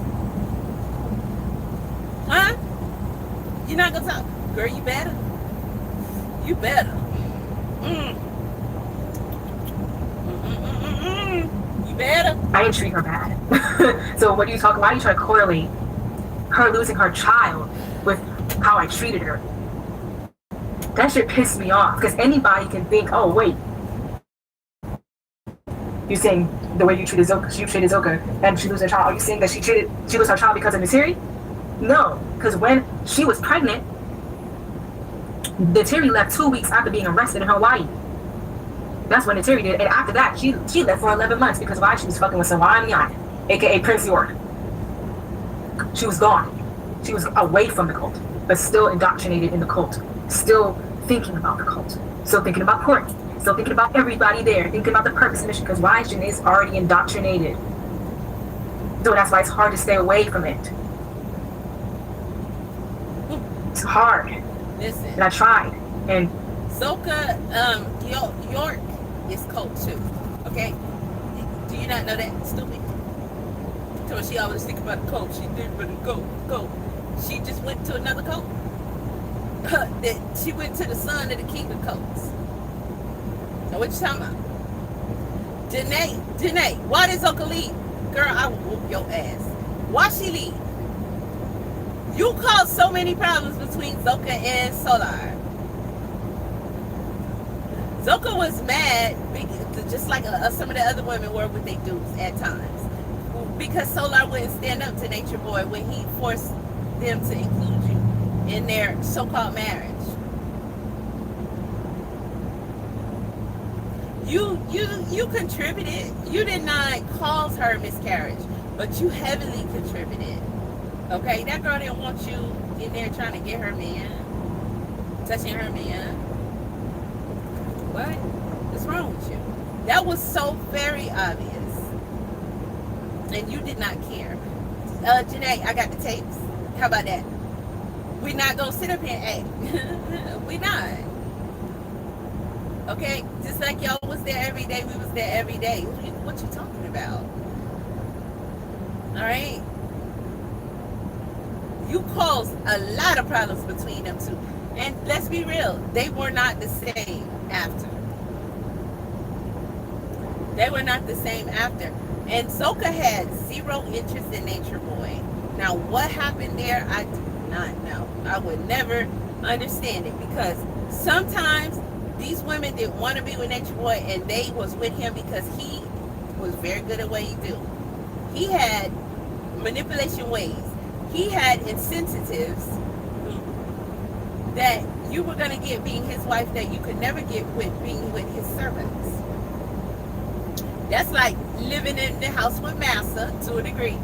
Huh? You're not going to talk? Girl, you better. You better. You better. I didn't treat her bad. So what are you talking about? Why are you trying to correlate her losing her child with how I treated her? That shit pissed me off, because anybody can think, oh wait, you're saying the way you treated Zoka and she loses her child, are you saying that she lost her child because of Nateri? No, because when she was pregnant, Nateri left 2 weeks after being arrested in Hawaii. That's when Nateri did, and after that, she left for 11 months because why? She was fucking with Sawan, aka Prince York. She was gone. She was away from the cult, but still indoctrinated in the cult, still thinking about the cult, still thinking about Courtney, still thinking about everybody there, thinking about the purpose and mission, because why? Jenae's already indoctrinated. So that's why it's hard to stay away from it. It's hard. Listen. And I tried. And Zoka, York is cult too. Okay? Do you not know that? Stupid. So she always think about the cult. She did but go. She just went to another cult. She went to the son of the king of cults. Now what you talking about? Jenae, why did Zoka leave? Girl, I will whoop your ass. Why she leave? You caused so many problems between Zoka and Solar. Zoka was mad, just like some of the other women were with their dudes at times, because Solar wouldn't stand up to Nature Boy when he forced them to include you in their so-called marriage. You contributed. You did not cause her miscarriage, but you heavily contributed. Okay, that girl didn't want you in there trying to get her man, touching her man. What? What's wrong with you? That was so very obvious, and you did not care. Jenae, I got the tapes. How about that? We not gonna sit up here and act. We not. Okay, just like y'all was there every day, we was there every day. What you talking about? All right. You caused a lot of problems between them two, and let's be real, they were not the same after. They were not the same after. And Zoka had zero interest in Nature Boy. Now, what happened there, I do not know. I would never understand it, because sometimes these women didn't want to be with Nature Boy, and they was with him because he was very good at what he do. He had manipulation ways. He had incentives that you were going to get being his wife that you could never get with being with his servants. That's like living in the house with Massa to a degree.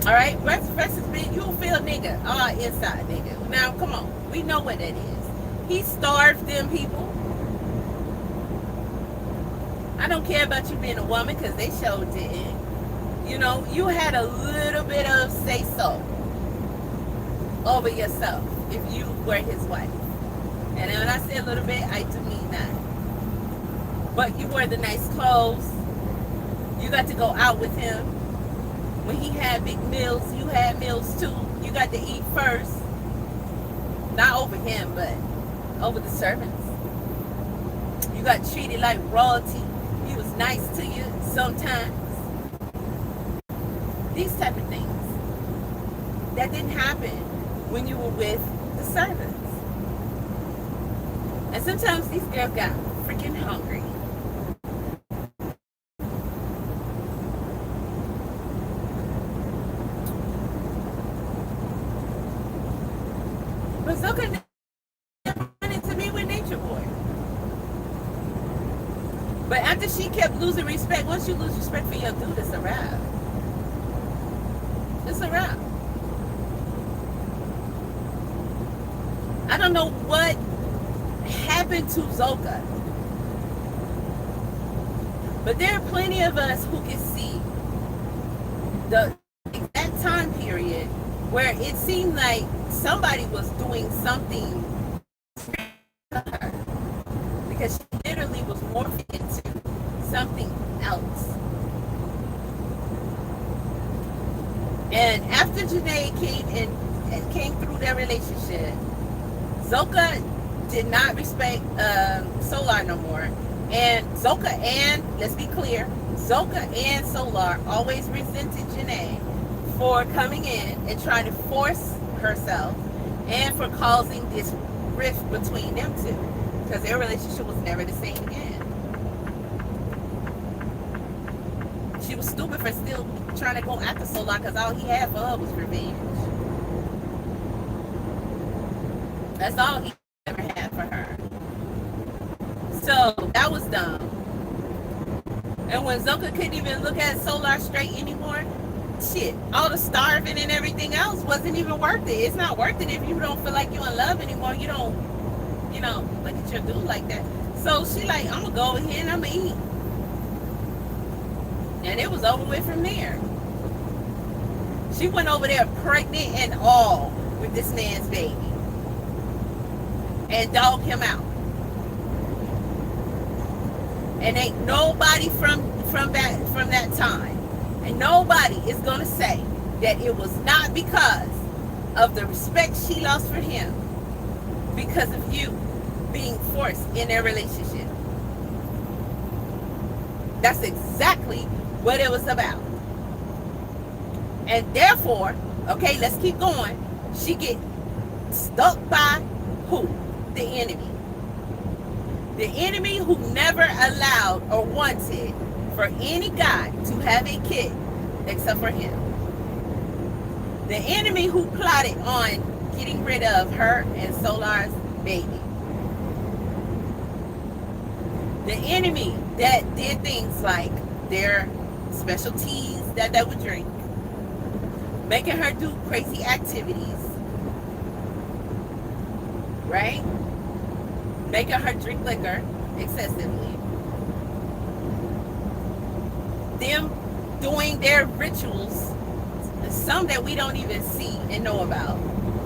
All right, versus being, you feel nigga, inside nigga. Now, come on, we know what that is. He starved them people. I don't care about you being a woman, because they sure didn't. You know, you had a little bit of say-so over yourself if you were his wife. And when I say a little bit, I do mean that. But you wore the nice clothes. You got to go out with him. When he had big meals, you had meals too. You got to eat first. Not over him, but over the servants. You got treated like royalty. He was nice to you sometimes. These type of things. That didn't happen when you were with the servants. And sometimes these girls got freaking hungry. But Zoka never wanted to be with Nature Boy. But after she kept losing respect, once you lose respect for your dude, it's a wrap. It's a wrap. I don't know what happened to Zoka, but there are plenty of us who can see the exact time period where it seemed like somebody was doing something to her, because she literally was morphing into something else. And after Jenae came through their relationship, Zoka did not respect Solar no more. And Zoka and, let's be clear, Zoka and Solar always resented Jenae for coming in and trying to force herself, and for causing this rift between them two, because their relationship was never the same again. She was stupid for still trying to go after Solar, because all he had for her was revenge. That's all he ever had for her. So that was dumb. And when Zoka couldn't even look at Solar straight anymore, shit, all the starving and everything else wasn't even worth it. It's not worth it if you don't feel like you're in love anymore. You don't, look at your dude like that. So she like, I'm gonna go over here and I'm gonna eat. And it was over with from there. She went over there pregnant and all with this man's baby, and dogged him out. And ain't nobody from that time, and nobody is gonna say that it was not because of the respect she lost for him, because of you being forced in their relationship. That's exactly what it was about. And therefore, okay, let's keep going. She get stuck by who? The enemy. The enemy who never allowed or wanted for any guy to have a kid except for him. The enemy who plotted on getting rid of her and Solar's baby. The enemy that did things like their special teas that they would drink, making her do crazy activities, right? Making her drink liquor excessively. Them doing their rituals, some that we don't even see and know about,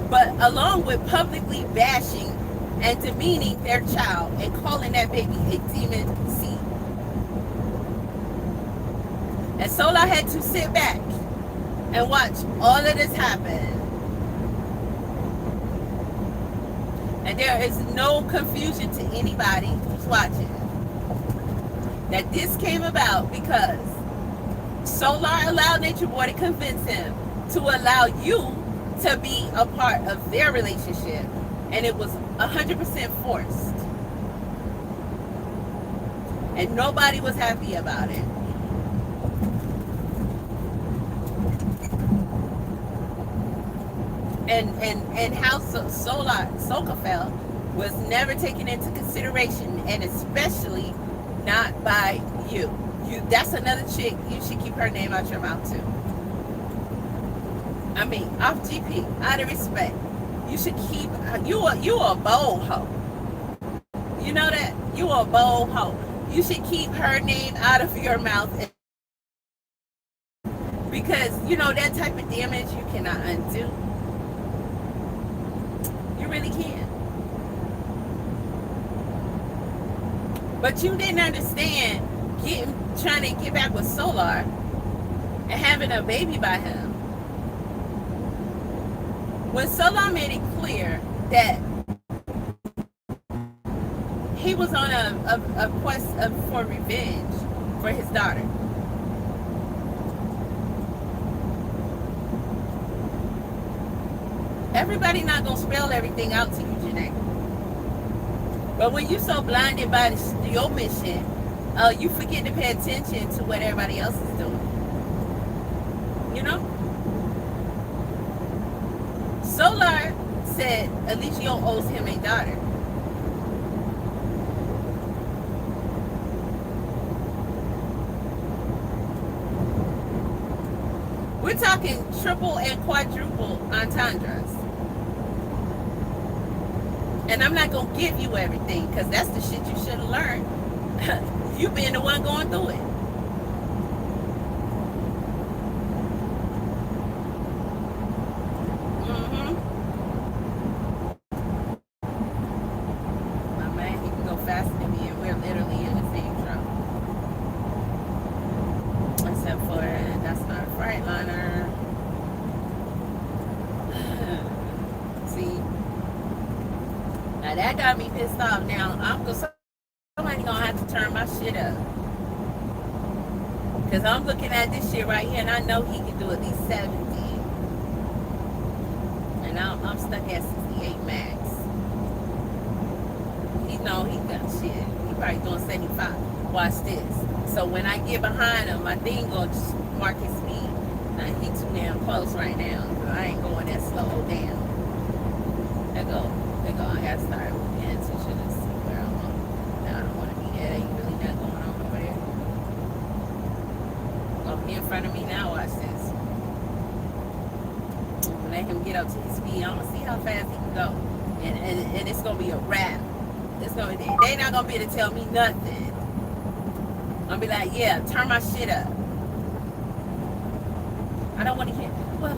but along with publicly bashing and demeaning their child and calling that baby a demon seed. And Solar had to sit back and watch all of this happen. And there is no confusion to anybody who's watching that this came about because Solar allowed Nature Boy to convince him to allow you to be a part of their relationship. And it was 100% forced. And nobody was happy about it. And how Soka was never taken into consideration, and especially not by you. That's another chick. You should keep her name out your mouth too. I mean, off GP, out of respect, you should keep. You a bold hoe. You know that you a bold hoe. You should keep her name out of your mouth, because you know that type of damage you cannot undo. You really can. But you didn't understand trying to get back with Solar and having a baby by him. When Solar made it clear that he was on a quest for revenge for his daughter. Everybody not gonna spell everything out to you, Jenae. But when you're so blinded by your mission, you forget to pay attention to what everybody else is doing. You know? Solar said Alicio owes him a daughter. We're talking triple and quadruple entendres. And I'm not going to give you everything, because that's the shit you should have learned. You being the one going through it. My man, he can go faster than me, and we're literally in the same truck. Except for that's not a Freightliner. See? Now that got me pissed off. Now somebody gonna have to turn my shit up, because I'm looking at this shit right here and I know he can do at least 70, and I'm stuck at 68 max. He know he got shit. He probably doing 75. Watch this. So when I get behind him, my thing gonna just mark his speed. Now he too damn close right now. I ain't going that slow. Damn. There go. I gotta start paying attention to see where I'm on. Now I don't want to be there. Ain't really nothing going on over there. Oh, he in front of me now. Watch this. Let him get up to his speed. I'm gonna see how fast he can go, and it's gonna be a wrap. They not gonna be able to tell me nothing. I'm be like, yeah, turn my shit up. I don't want to hear. Well,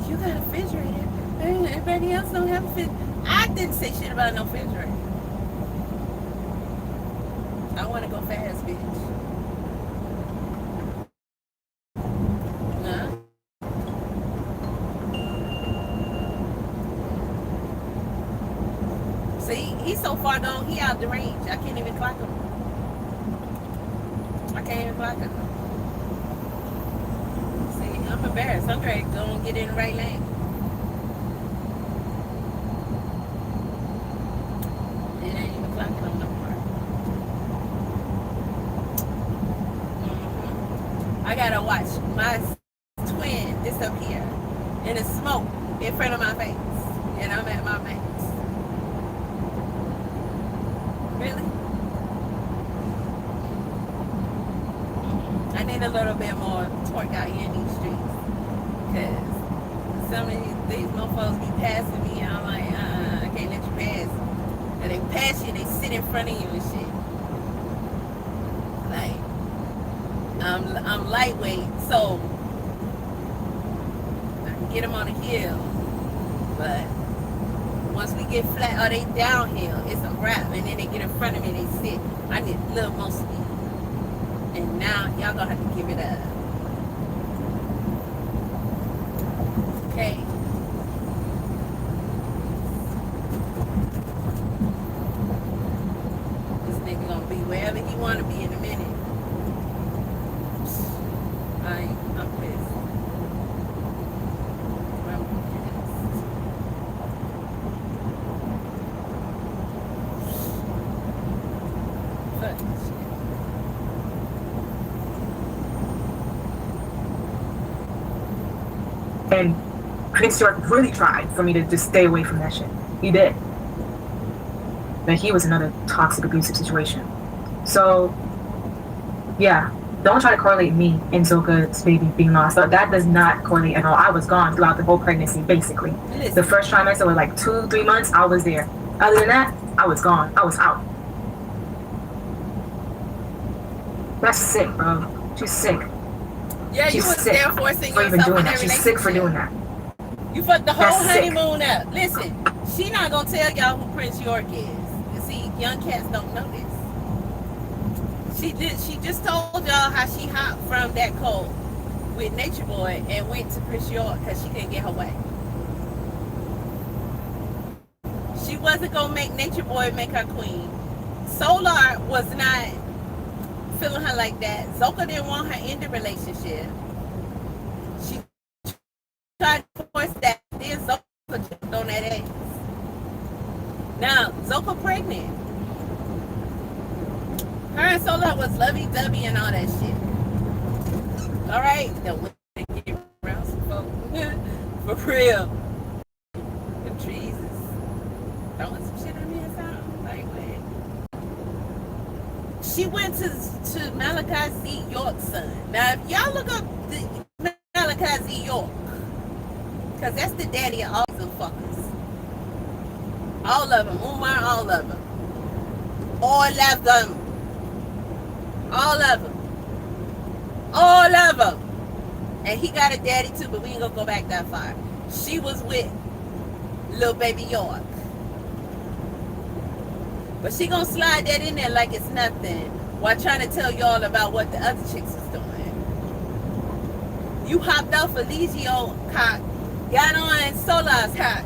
you got a refrigerator. Everybody else don't have a refrigerator. I didn't say shit about no refrigerator. I want to go fast, bitch. Nah. See, he so far gone, he out the range. I can't even clock him. I can't even clock him. See, I'm embarrassed. I'm ready to go and get in the right lane. It ain't even clocking him no more. I gotta watch my twin disappear in the smoke in front of my face, and I'm at my max. Really? I need a little bit more torque out here in these streets, because some of these mofos be passing me, and I'm like, I can't let you pass. And they pass you, they sit in front of you and shit. Like, I'm lightweight, so I can get them on the hill, but once we get flat or they downhill, it's a wrap. And then they get in front of me, they sit. I need a little more speed, and now y'all gonna have to give it up. Okay. This nigga gonna be wherever he wanna be in a minute. I'm pissed. I'm pissed. Fuck this shit. And Prince York really tried for me to just stay away from that shit. He did. But he was another toxic, abusive situation. So, yeah. Don't try to correlate me and Zoka's baby being lost. So that does not correlate at all. I was gone throughout the whole pregnancy, basically. Listen. The first trimester was like 2-3 months, I was there. Other than that, I was gone. I was out. That's sick, bro. She's sick. Yeah, She's you was sick there forcing for even yourself doing in that. that She's sick for doing that. You fucked the whole That's sick. honeymoon up. Listen, she not gonna tell y'all who Prince York is. You see, young cats don't know this. She just told y'all how she hopped from that cold with Nature Boy and went to Prince York because she couldn't get her way. She wasn't gonna make Nature Boy make her queen. Solar was not feeling her like that. Zoka didn't want her in the relationship. She tried to force that. Then Zoka jumped on that ass. Now Zoka pregnant. Her and Solar was lovey-dovey and all that shit. Alright? Then when they get around some folks. For real. Jesus. Throwing some shit on me or something? Like, what? She went to Malachi Z. York's son. Now, if y'all look up Malachi Z. York, because that's the daddy of all them fuckers. All of them. Umar, all of them. All of them. All of them. All of them. And he got a daddy too, but we ain't gonna go back that far. She was with little baby York. But she gonna slide that in there like it's nothing while trying to tell y'all about what the other chicks is doing. You hopped off Eligio cock, got on Solar's cock,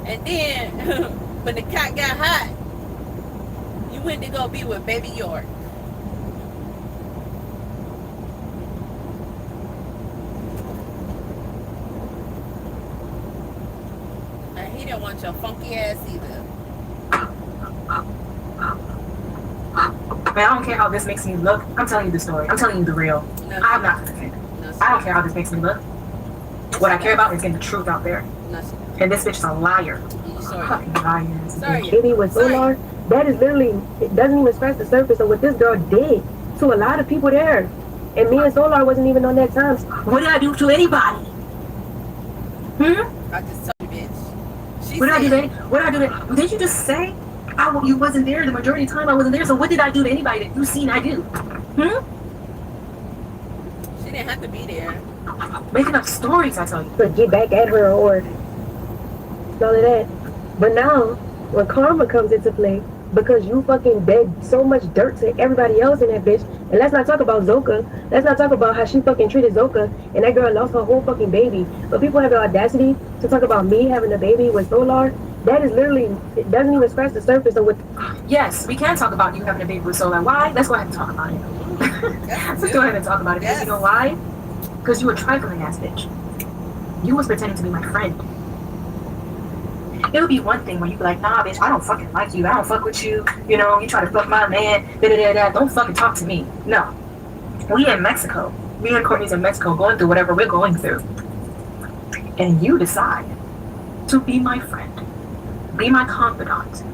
and then when the cock got hot, you went to go be with baby York. He didn't want your funky ass either. Man, I don't care how this makes me look. I'm telling you the story. I'm telling you the real. No, I'm not gonna think. No, I don't care how this makes me look. What I care about is getting the truth out there. No, And this bitch is a liar. sorry. Fucking liars. Sorry. Baby with Solar, that is literally, it doesn't even scratch the surface of what this girl did to a lot of people there. And me and Solar wasn't even on that time. What did I do to anybody? I just told you, bitch. She What did I do to said, any? What did I do to? Did you just say you wasn't there the majority of the time? I wasn't there. So what did I do to anybody that you seen I do? she didn't have to be there. Making up stories, I tell you. To get back at her or all of that. But now, when karma comes into play, because you fucking did so much dirt to everybody else in that bitch, and let's not talk about Zoka. Let's not talk about how she fucking treated Zoka, and that girl lost her whole fucking baby. But people have the audacity to talk about me having a baby with Solar, That is literally, it doesn't even scratch the surface of what. Yes, we can talk about you having a baby with Solar. Why? Let's go ahead and talk about it. Let's go ahead and talk about it. Because you know why? Because you a trifling ass bitch. You was pretending to be my friend. It would be one thing when you be like, nah, bitch, I don't fucking like you. I don't fuck with you. You know, you try to fuck my man. Da-da-da-da. Don't fucking talk to me. No. We in Mexico. Me and Courtney's in Mexico going through whatever we're going through. And you decide to be my friend. Be my confidant.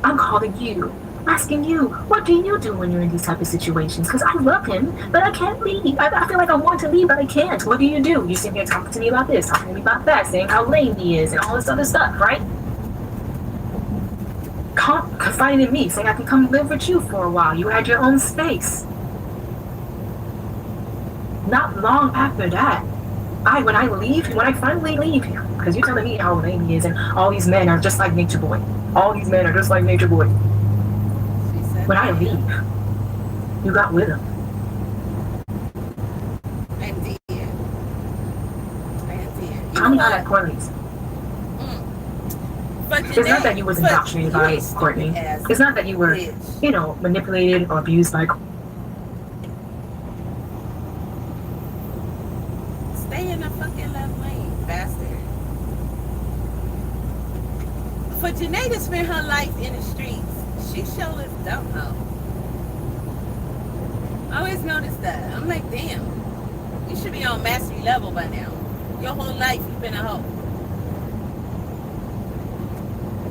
I'm calling you, asking you, what do you do when you're in these type of situations? Because I love him, but I can't leave. I feel like I want to leave, but I can't. What do? You sit here talking to me about this, talking to me about that, saying how lame he is, and all this other stuff, right? Confiding in me, saying I can come live with you for a while. You had your own space. Not long after that, when I finally leave here, because you're telling me how lame he is, and all these men are just like Nature Boy. All these men are just like Nature Boy. When I leave, you got with him. I did. Tell me how that correlates. It's not that you was indoctrinated by Courtney. It's not that you were, manipulated or abused by. Stay in the fucking left lane, bastard. For Jenae to spend her life in the streets, she sure is dumb hoe. I always noticed that. I'm like, damn, you should be on mastery level by now. Your whole life you've been a hoe.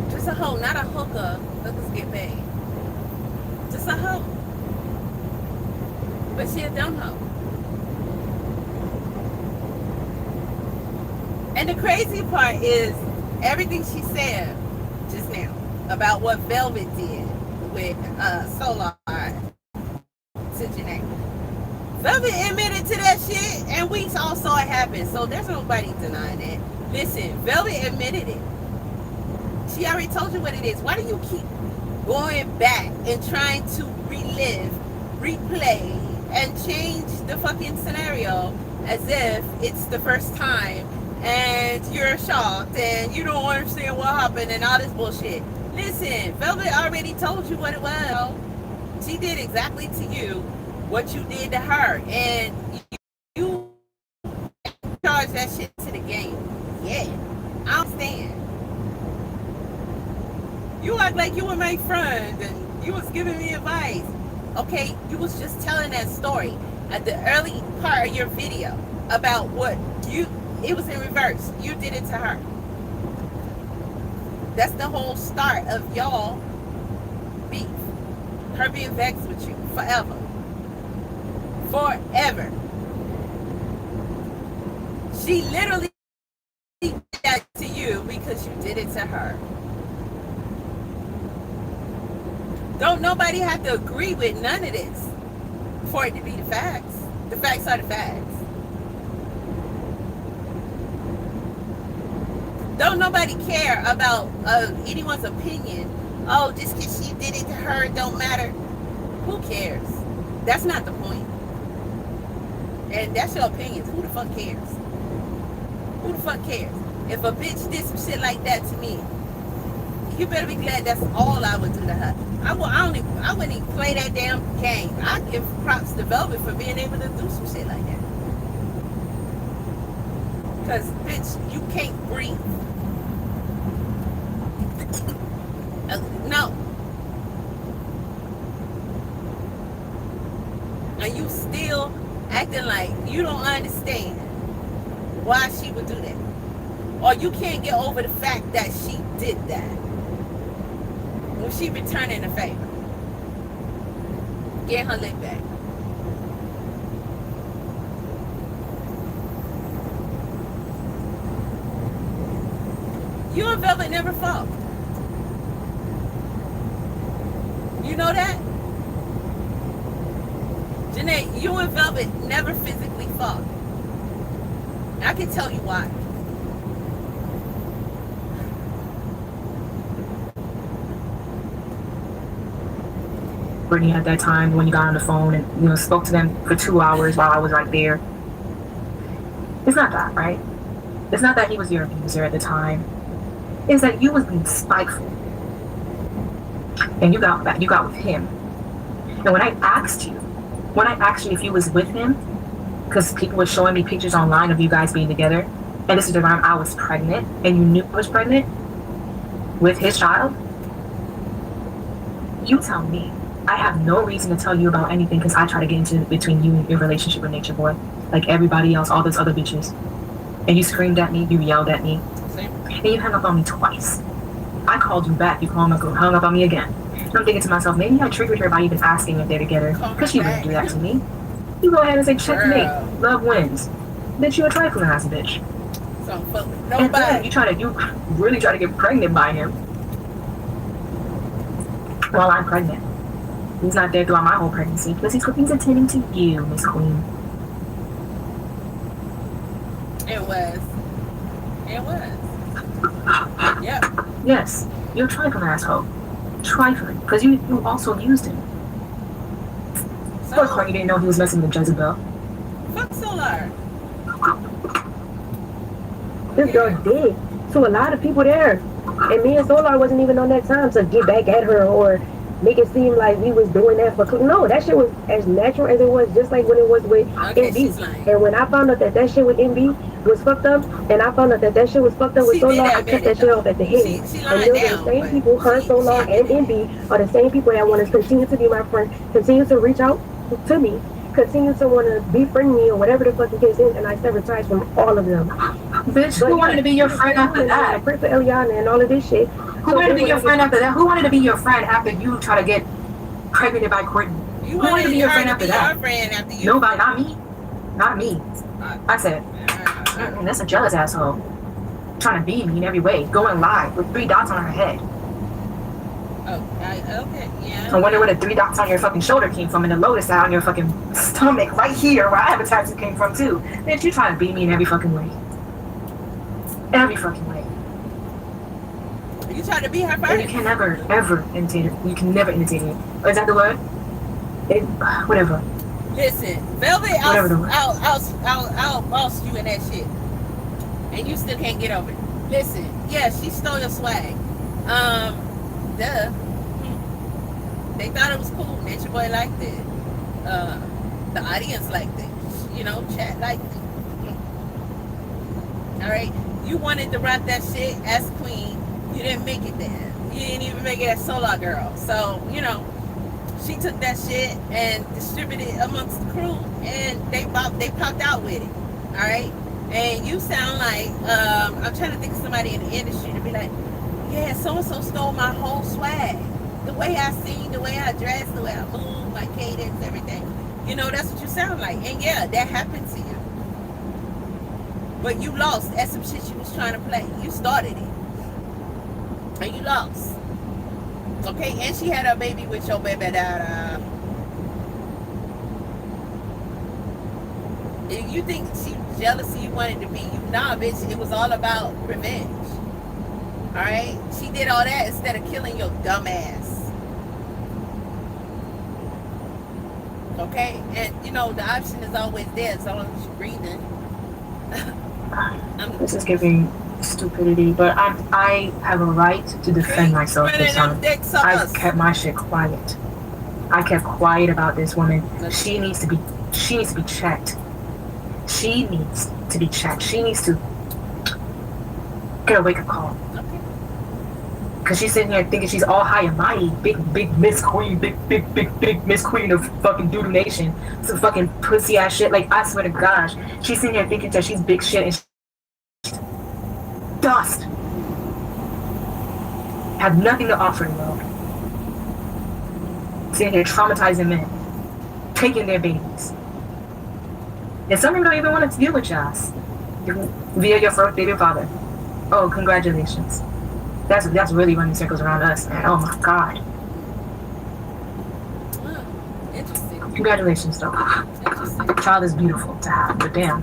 Just a hoe, not a hooker. Hookers get paid. Just a hoe. But she a dumb hoe. And the crazy part is everything she said just now about what Velvet did with Solar to Jenae. Velvet admitted to that shit, and we all saw it happen, so there's nobody denying it. Listen, Velvet admitted it. She already told you what it is. Why do you keep going back and trying to relive, replay, and change the fucking scenario as if it's the first time and you're shocked and you don't understand what happened and all this bullshit? Listen, Velvet already told you what it was. She did exactly to you what you did to her, and you charge that shit to the game. Yeah, I understand. You act like you were my friend and you was giving me advice. Okay, you was just telling that story at the early part of your video about what it was in reverse. You did it to her. That's the whole start of y'all beef. Her being vexed with you forever. Forever. She literally did that to you because you did it to her. Don't nobody have to agree with none of this for it to be the facts. The facts are the facts. Don't nobody care about anyone's opinion. Oh, just because she did it to her, don't matter. Who cares? That's not the point. And that's your opinions. Who the fuck cares? Who the fuck cares? If a bitch did some shit like that to me, you better be glad that's all I would do to her. I wouldn't even play that damn game. I give props to Velvet for being able to do some shit like that. Because, bitch, you can't breathe. No. And you still acting like you don't understand why she would do that. Or you can't get over the fact that she did that. When she returning a favor. Get her lick back. You and Velvet never fought. You know that? Jenae, you and Velvet never physically fought. I can tell you why. Brittany at that time when you got on the phone and spoke to them for 2 hours while I was right there. It's not that, right? It's not that he was your abuser at the time. is that you was being spiteful. And you got with him. And when I asked you if you was with him, because people were showing me pictures online of you guys being together, and this is the time I was pregnant, and you knew I was pregnant with his child, you tell me. I have no reason to tell you about anything because I try to get into between you and your relationship with Nature Boy, like everybody else, all those other bitches. And you screamed at me, you yelled at me, and you hung up on me twice. I called you back, you hung up on me again. And I'm thinking to myself, maybe I triggered her by even asking if they're together, because she wouldn't do that to me. You go ahead and say, checkmate, love wins. Bitch, you a trifling ass bitch. And then you really try to get pregnant by him. While I'm pregnant. He's not there throughout my whole pregnancy because he's attending to you, Miss Queen. It was. Yep. Yes, you're a trifling asshole. Trifling, because you also used him. Of course, you didn't know he was messing with Jezebel. Fuck Solar. This girl did to a lot of people there. And me and Solar wasn't even on that time to get back at her or make it seem like we was doing that for no, that shit was as natural as it was, just like when it was with MB. And when I found out that shit with MB was fucked up, and I found out that shit was fucked up with Solar, I cut that shit off at the head. And the same people, her, Solar, and MB, are the same people that want to continue to be my friend, continue to reach out to me, continue to want to befriend me or whatever the fucking case is, and I severed ties from all of them. Bitch, who wanted to be your friend after that? I pray for Eliana and all of this shit. Who wanted to be your friend after that? Who wanted to be your friend after you try to get pregnant by Courtney? Who wanted to be your friend after that? Nobody, not me. Not me. I said, that's a jealous asshole. Trying to be me in every way. Going live with 3 dots on her head. Okay, yeah. I wonder where the 3 dots on your fucking shoulder came from and the lotus eye on your fucking stomach right here where I have a tattoo came from too. Bitch, you trying to beat me in every fucking way. Every fucking way. You trying to be her first? And you can never, ever imitate her. You can never imitate me. Is that the word? Whatever. Listen, Velvet I'll boss you in that shit. And you still can't get over it. Listen, yeah, she stole your swag. Duh. They thought it was cool. Nature Boy liked it. The audience liked it. Chat liked it. Alright? You wanted to rock that shit as queen. You didn't make it there. You didn't even make it as Solar Girl. So, she took that shit and distributed it amongst the crew, and they popped out with it. Alright? And you sound like, I'm trying to think of somebody in the industry to be like, yeah, so-and-so stole my whole swag. The way I sing, the way I dress, the way I move, my cadence, everything. That's what you sound like. And yeah, that happened to you. But you lost at some shit you was trying to play. You started it. And you lost. Okay? And she had her baby with your baby dada. If you think she was jealous and you wanted to be you, nah, bitch, it was all about revenge. Alright? She did all that instead of killing your dumb ass. Okay? And, the option is always there as long as you're breathing. This is giving stupidity, but I have a right to defend myself this time. I've kept my shit quiet. I kept quiet about this woman. She needs to be checked. She needs to be checked. She needs to get a wake-up call. Because she's sitting here thinking she's all high and mighty. Big Miss Queen. Big Miss Queen of fucking Doodle Nation. Some fucking pussy ass shit. Like, I swear to gosh. She's sitting here thinking that she's big shit and she's dust. Have nothing to offer in the world. Sitting here traumatizing men. Taking their babies. And some of them don't even want to deal with y'all. Via your first baby father. Oh, congratulations. That's really running circles around us, man. Oh my God. Interesting. Congratulations, though. Child is beautiful to have, but damn.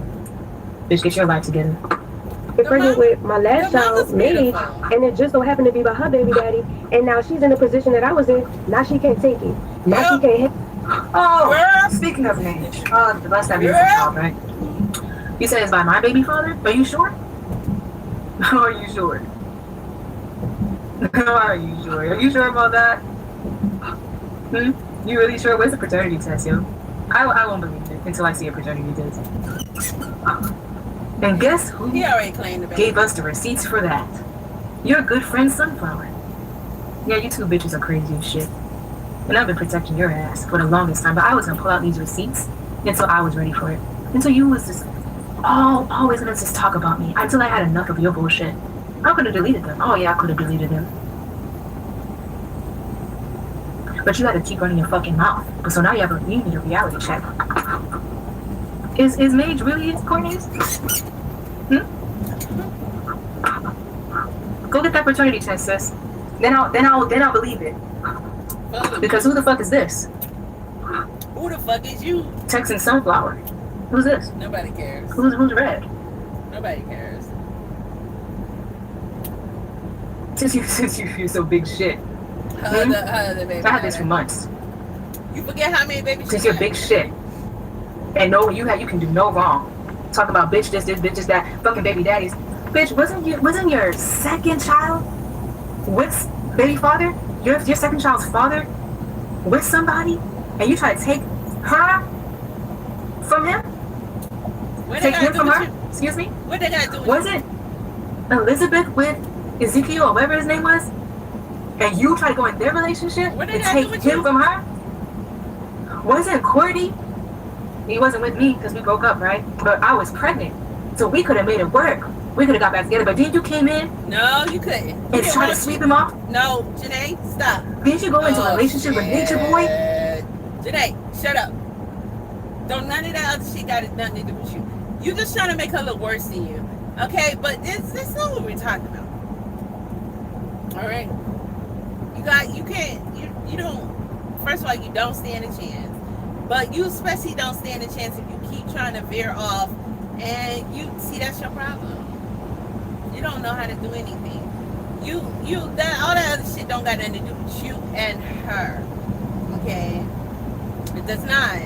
Bitch, get your life together. Get pregnant with my last child, Maeve, and it just so happened to be by her baby daddy, and now she's in the position that I was in. Now she can't take it. Now she can't. Oh, speaking of marriage, that's that beautiful child, right? You said it's by my baby father? Are you sure? Are you sure? Are you sure? Are you sure about that? You really sure? Where's the paternity test, yo? I won't believe it until I see a paternity test. And guess who He already claimed the baby. gave us the receipts for that? Your good friend Sunflower. Yeah, you two bitches are crazy as shit. And I've been protecting your ass for the longest time, but I was gonna pull out these receipts until I was ready for it. Until you was just always gonna just talk about me. Until I had enough of your bullshit. I could have deleted them. Oh yeah, I could have deleted them. But you had to keep running your fucking mouth. But so now you need a reality check. Is Mage really his Courtney's? Go get that paternity test, sis. Then I'll believe it. Because who the fuck is this? Who the fuck is you? Texan Sunflower. Who's this? Nobody cares. Who's Red? Nobody cares. Since you're so big shit. How the baby? I had this for months. You forget how many babies? Since you're big shit. And no, you can do no wrong. Talk about bitch this, bitch is that, fucking baby daddies. Bitch, wasn't your second child with baby father? Your second child's father with somebody? And you try to take her from him? Take him from her? Excuse me? What they gotta do with Was it Elizabeth with Ezekiel or whatever his name was? And you try to go in their relationship What and they gotta do take with him you? from her? Wasn't Courtney? He wasn't with me because we broke up, right? But I was pregnant. So we could have made it work. We could have got back together. But didn't you came in No, you couldn't. You and didn't try to want sweep him off? No, Jenae, stop. Didn't you go into a relationship with Nature Boy? Jenae, shut up. Don't none of that other shit got nothing to do with you. You just trying to make her look worse than you. Okay, but that's not what we're talking about. Alright? You don't, first of all, you don't stand a chance. But you especially don't stand a chance if you keep trying to veer off and you see that's your problem. You don't know how to do anything. All that other shit don't got nothing to do with you and her. Okay? It does not.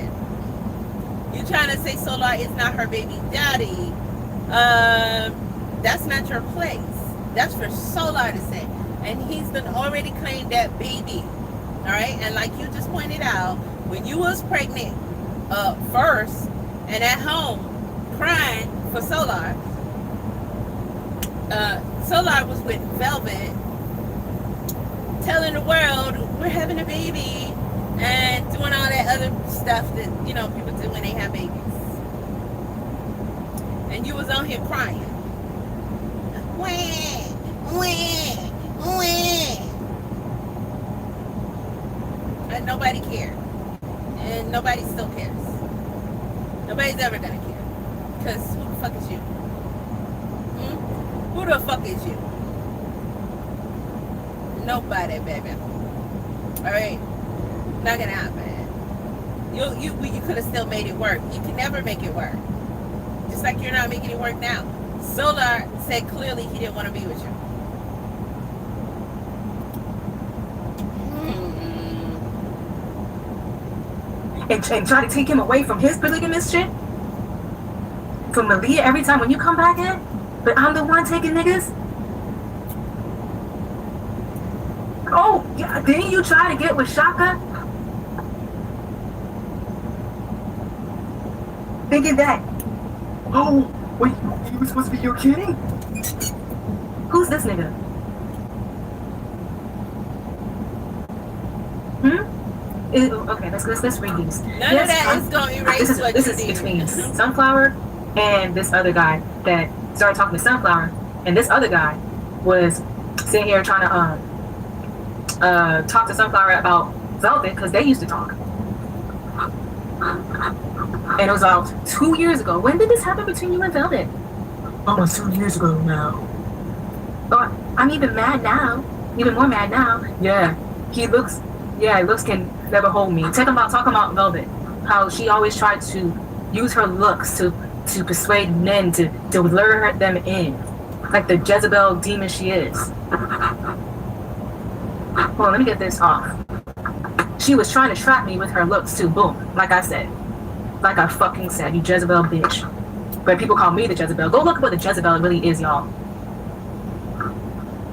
You trying to say Solar is not her baby daddy. That's not your place. That's for Solar to say. And he's done already claimed that baby. Alright? And like you just pointed out, when you was pregnant first and at home crying for Solar, Solar was with Velvet telling the world we're having a baby and doing all that other stuff that people do when they have babies. And you was on here crying. Wah, wah, wah. And nobody cared. And nobody still cares. Nobody's ever gonna care. Because who the fuck is you? Who the fuck is you? Nobody, baby. Alright? Not gonna happen. You could have still made it work. You can never make it work. Just like you're not making it work now. Solar said clearly he didn't want to be with you. And try to take him away from his polygamous shit? From Malia every time when you come back in? But I'm the one taking niggas? Oh, yeah, didn't you try to get with Shaka? Thinking that, oh, wait, he was supposed to be your kitty? Who's this nigga? Okay, let's read these. None of that is going to erase what this you is did. between Sunflower and this other guy that started talking to Sunflower, and this other guy was sitting here trying to talk to Sunflower about Velvet because they used to talk. And it was about 2 years ago. When did this happen between you and Velvet? Almost 2 years ago now. Oh, I'm even mad now. Even more mad now. Yeah, looks can never hold me. Talking about Velvet. How she always tried to use her looks to persuade men to lure them in. Like the Jezebel demon she is. Well, let me get this off. She was trying to trap me with her looks too. Boom. Like I said. Like I fucking said. You Jezebel bitch. But people call me the Jezebel. Go look at what the Jezebel really is, y'all.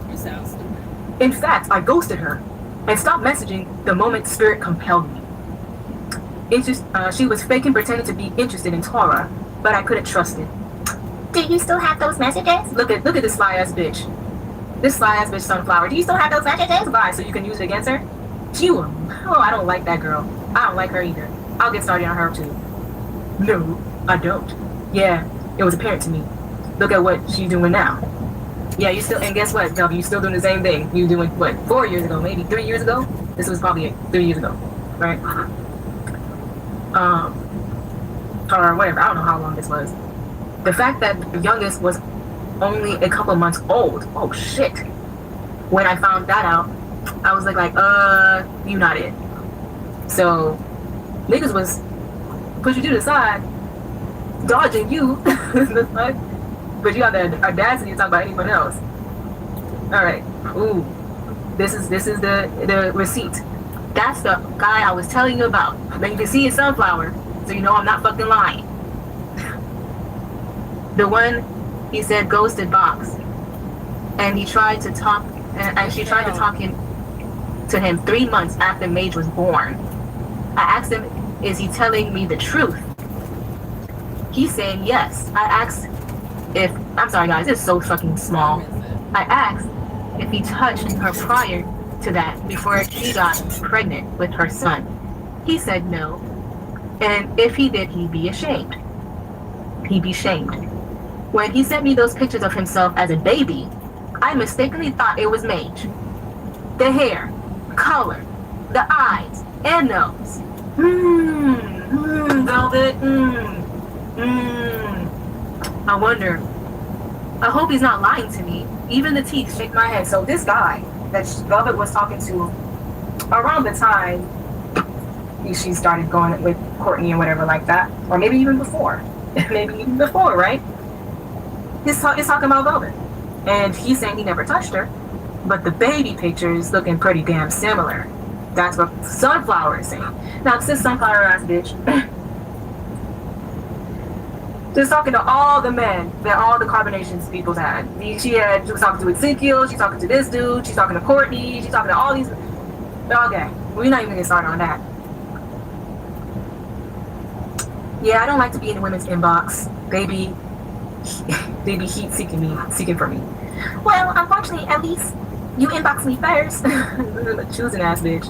You sound stupid. In fact, I ghosted her and stopped messaging the moment spirit compelled me. She was faking pretending to be interested in Tora, but I couldn't trust it. Do you still have those messages? Look at this sly ass bitch. This sly ass bitch Sunflower. Do you still have those messages? Why? So you can use it against her? I don't like that girl. I don't like her either. I'll get started on her too. No, I don't. Yeah, it was apparent to me. Look at what she's doing now. Yeah, and guess what, Velvet? You're still doing the same thing. You doing what? 4 years ago, maybe 3 years ago? This was probably 3 years ago, right? Or whatever. I don't know how long this was. The fact that the youngest was only a couple months old. Oh shit. When I found that out, I was like, you not it. So niggas was pushing you to the side, dodging you. But you got the audacity to talk about anyone else. Alright. Ooh. This is the receipt. That's the guy I was telling you about. Then you can see his sunflower, so you know I'm not fucking lying. The one he said ghosted box. And he tried to talk and she tried to talk to him 3 months after Mage was born. I asked him, is he telling me the truth? He's saying yes. I asked I'm sorry guys, it's so fucking small. I asked if he touched her prior to that before she got pregnant with her son. He said no. And if he did, he'd be ashamed. He'd be shamed. When he sent me those pictures of himself as a baby, I mistakenly thought it was Mage. The hair, color, the eyes, and nose. Velvet, I wonder. I hope he's not lying to me. Even the teeth shake my head. So this guy that Velvet was talking to around the time she started going with Courtney and whatever like that, or maybe even before. Maybe even before, right? He's talking about Velvet. And he's saying he never touched her, but the baby picture is looking pretty damn similar. That's what Sunflower is saying. Now, this Sunflower ass bitch just talking to all the men that all the Carbonations people's had. She was talking to Ezekiel, she's talking to this dude, she's talking to Courtney, she's talking to all these. Okay, we're not even gonna start on that. Yeah, I don't like to be in the women's inbox. They be heat seeking for me. Well, unfortunately, at least you inbox me first. Choosing ass bitch.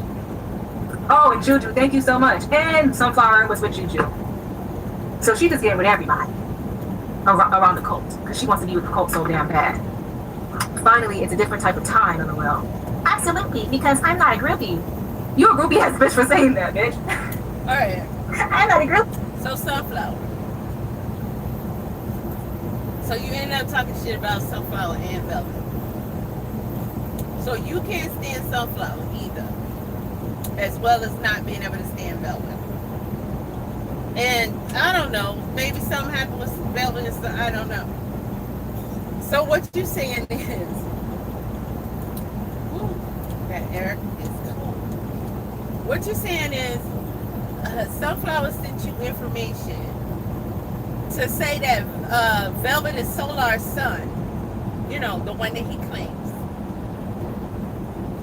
Oh, and Juju, thank you so much. And Sunflower was with Juju. So she just getting with everybody around the cult because she wants to be with the cult so damn bad. Finally, it's a different type of time, LOL. Absolutely, because I'm not a groupie. You're a groupie ass bitch for saying that, bitch. Alright. I'm not a groupie. So Sunflower. So you ended up talking shit about Sunflower and Velvet. So you can't stand Sunflower either. As well as not being able to stand Velvet. And I don't know, maybe something happened with Velvet and stuff, I don't know. So what you're saying is, that Eric is cool. What you're saying is, Sunflower sent you information to say that Velvet is Solar's son, you know, the one that he claims,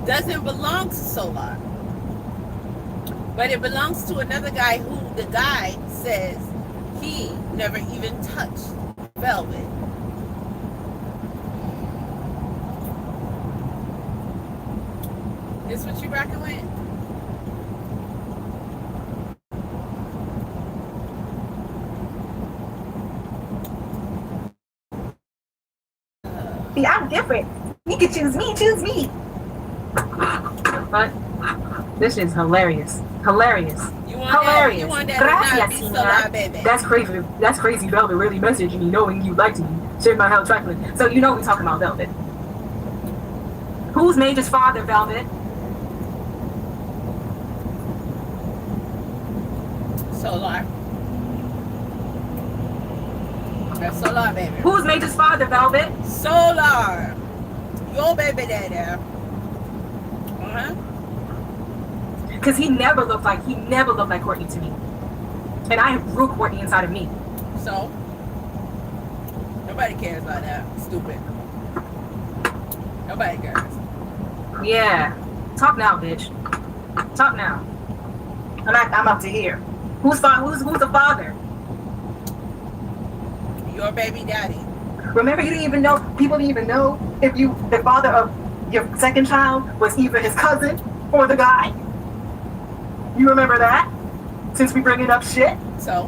doesn't belong to Solar. But it belongs to another guy who the guy says he never even touched Velvet. This what you rocking with? See, I'm different. You can choose me. What? This is hilarious. Hilarious. You want you want that Gracias, to not be señora. baby. That's crazy Velvet really messaging me knowing you liked me. Sharing my health trifling. So you know we're talking about Velvet. Who's Mage's father, Velvet? Solar. That's Solar, baby. Who's Mage's father, Velvet? Solar. Your baby daddy. Because he never looked like Courtney to me. And I grew Courtney inside of me. So nobody cares about that. Stupid. Nobody cares. Yeah. Talk now, bitch. Talk now. I'm up to here. Who's the father? Your baby daddy. Remember, you didn't even know. People didn't even know if the father of your second child was either his cousin or the guy. You remember that? Since we bringing up shit. So.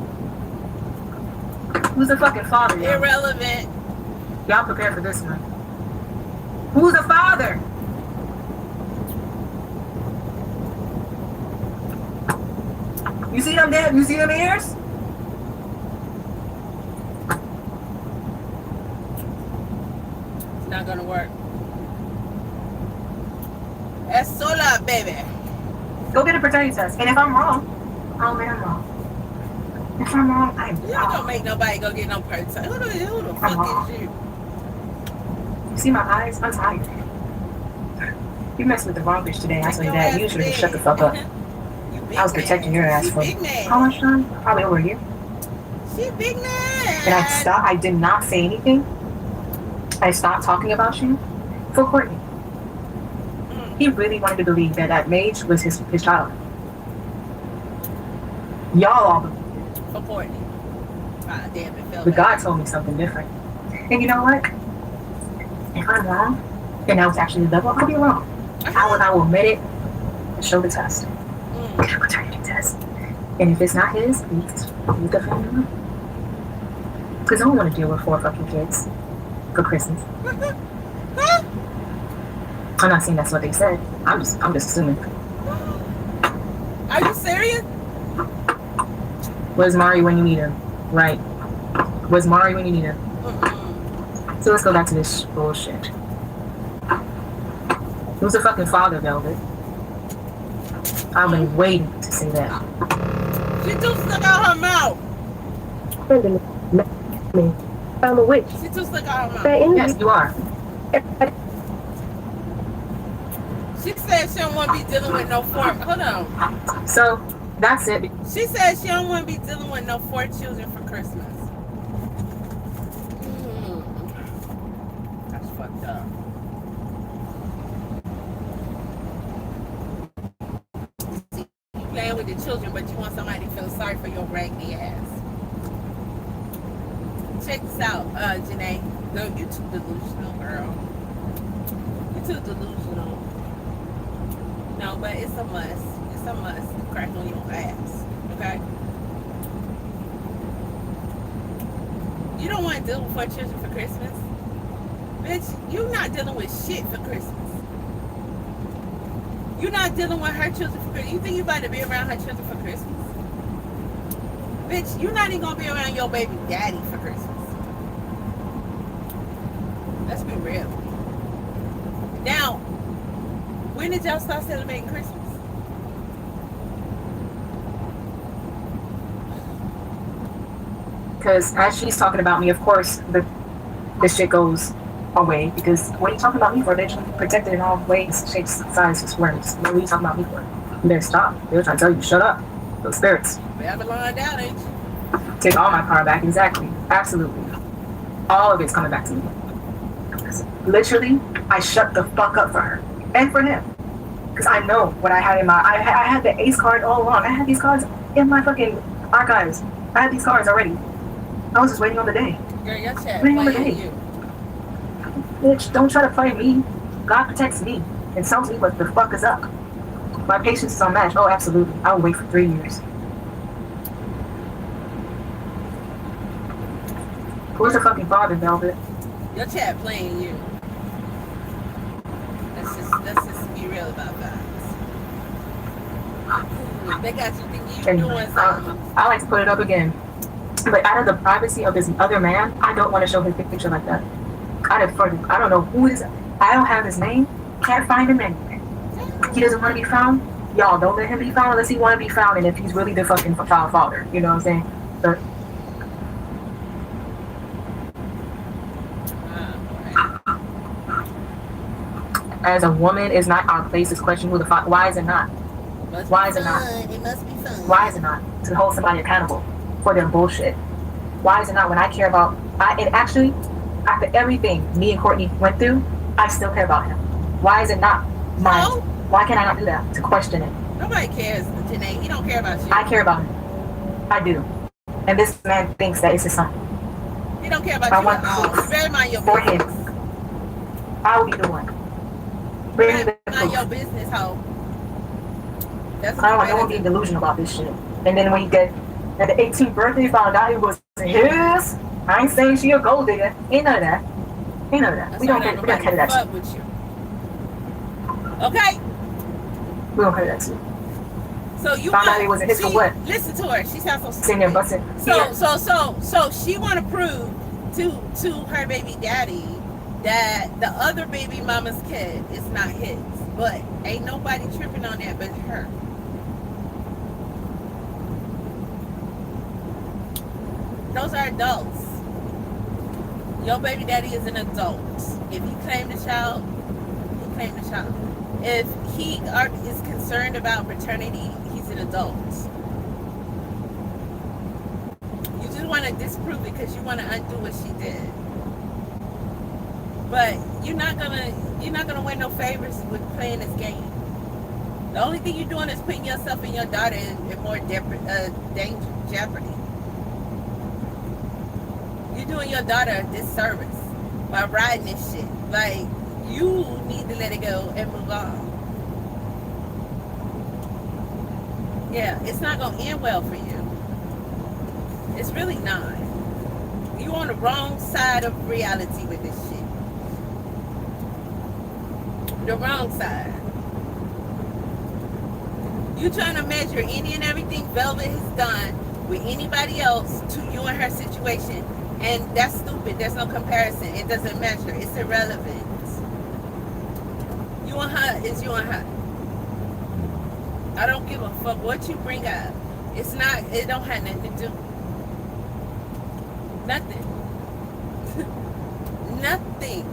Who's the fucking father? Y'all? Irrelevant. Y'all prepare for this one. Who's the father? You see them there? You see them ears? It's not gonna work. Es sola, baby. Go get a paternity test. And if I'm wrong, I'll admit I'm wrong. If I'm wrong, I'm wrong. You're not gonna make nobody go get no paternity. Who the fuck is you? You see my eyes? I'm tired. You messed with the wrong bitch today. I tell you that. You should have shut the fuck up. I was protecting your ass for how much time? Probably over a year. She big man. And I did not say anything. I stopped talking about you for Courtney. He really wanted to believe that Mage was his child. Y'all all believed it. For Courtney. Ah, damn it, felt But God told me something different. And you know what? If I'm wrong, and that was actually the devil, I'll be wrong. I will admit it and show the test. Get a paternity test. And if it's not his, leave the family alone. Because I don't want to deal with 4 fucking kids for Christmas. I'm not saying that's what they said. I'm just assuming. Are you serious? Where's Mari when you need him? Right. Where's Mari when you need him? So let's go back to this bullshit. Who's the fucking father, Velvet? I've been waiting to say that. She too stuck out her mouth. I'm a witch. She too stuck out her mouth. Yes, you are. She said she don't want to be dealing with no 4. Hold on. So that's it. She said she don't want to be dealing with no 4 children for Christmas. That's fucked up. See, you playing with the children, but you want somebody to feel sorry for your raggedy ass. Check this out, Jenae. No, you too delusional, girl. You too delusional. No, but it's a must. It's a must to crack on your ass. Okay? You don't want to deal with 4 children for Christmas? Bitch, you're not dealing with shit for Christmas. You're not dealing with her children for Christmas. You think you're about to be around her children for Christmas? Bitch, you're not even going to be around your baby daddy for Christmas. Let's be real. Now, when did y'all start celebrating Christmas? Because as she's talking about me, of course, the shit goes away. Because what are you talking about me for? They're protected in all ways, shapes, sizes, forms. What are you talking about me for? You better stop. They were trying to tell you to shut up. Those spirits. Babylon down, ain't you? Take all my power back. Exactly. Absolutely. All of it's coming back to me. Literally, I shut the fuck up for her. And for him. Because I know what I had in my... I had the ace card all along. I had these cards in my fucking archives. I had these cards already. I was just waiting on the day. Girl, your chat Waiting on the playing day. you. Bitch, don't try to play me. God protects me and tells me what the fuck is up. My patience is unmatched. Oh, absolutely. I will wait for 3 years. Who's the fucking father, Velvet? Your chat playing you. Let's just be real about that. They got you thinking you doing something. I like to put it up again. But out of the privacy of this other man, I don't want to show his picture like that. I don't know who it is. I don't have his name. Can't find him anywhere. He doesn't want to be found. Y'all don't let him be found unless he want to be found, and if he's really the fucking child father. You know what I'm saying? But as a woman, is not our place to question who the fuck. Why is it not? Why is it not? It must be fun. Why is it not to hold somebody accountable for their bullshit? Why is it not when I care about? And actually, after everything me and Courtney went through, I still care about him. Why is it not? mind. So Why can I not do that? To question it. nobody cares, Jenae. He don't care about you. I care about him. I do. And this man thinks that it's his son. He don't care about I you want at all. proof You better mind your for him. business. I will be the one. You Bring me better the mind proof. your business, hoe. That's what I you don't want no better one do. being delusional about this shit. And then when you get at the 18th birthday, found out it was his. I ain't saying she a gold digger. Ain't none of that. Ain't none of that. That's We why don't not care. We don't nobody care that fuck too. with you. Okay? We don't care that too. So you Found out it wasn't his for what? Listen to her. She sounds so Sitting there stupid. busting. So she want to prove to her baby daddy that the other baby mama's kid is not his. But ain't nobody tripping on that but her. Those are adults. Your baby daddy is an adult. If he claimed the child, he claimed the child. If he is concerned about paternity, he's an adult. You just want to disprove it because you want to undo what she did. But you're not gonna win no favors with playing this game. The only thing you're doing is putting yourself and your daughter in more jeopardy. You're doing your daughter a disservice by riding this shit. Like, you need to let it go and move on. Yeah, it's not gonna end well for you. It's really not. You on the wrong side of reality with this shit. The wrong side. You trying to measure any and everything Velvet has done with anybody else to you and her situation, and that's stupid. There's no comparison. It doesn't measure. It's irrelevant. You and her is you and her. I don't give a fuck what you bring up. It don't have nothing to do. Nothing. Nothing.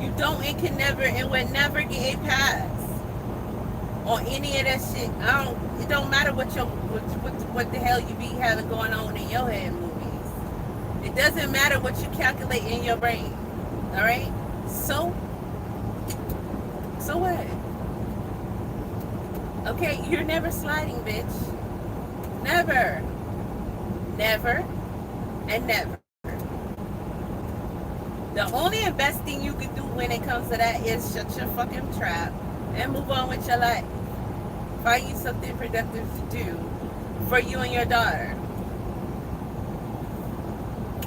You don't and can never and will never get a pass on any of that shit. It don't matter what the hell you be having going on in your head movies. It doesn't matter what you calculate in your brain. Alright? So what? Okay, you're never sliding, bitch. Never. Never. And never. The only investing you can do when it comes to that is shut your fucking trap and move on with your life. Find you something productive to do for you and your daughter.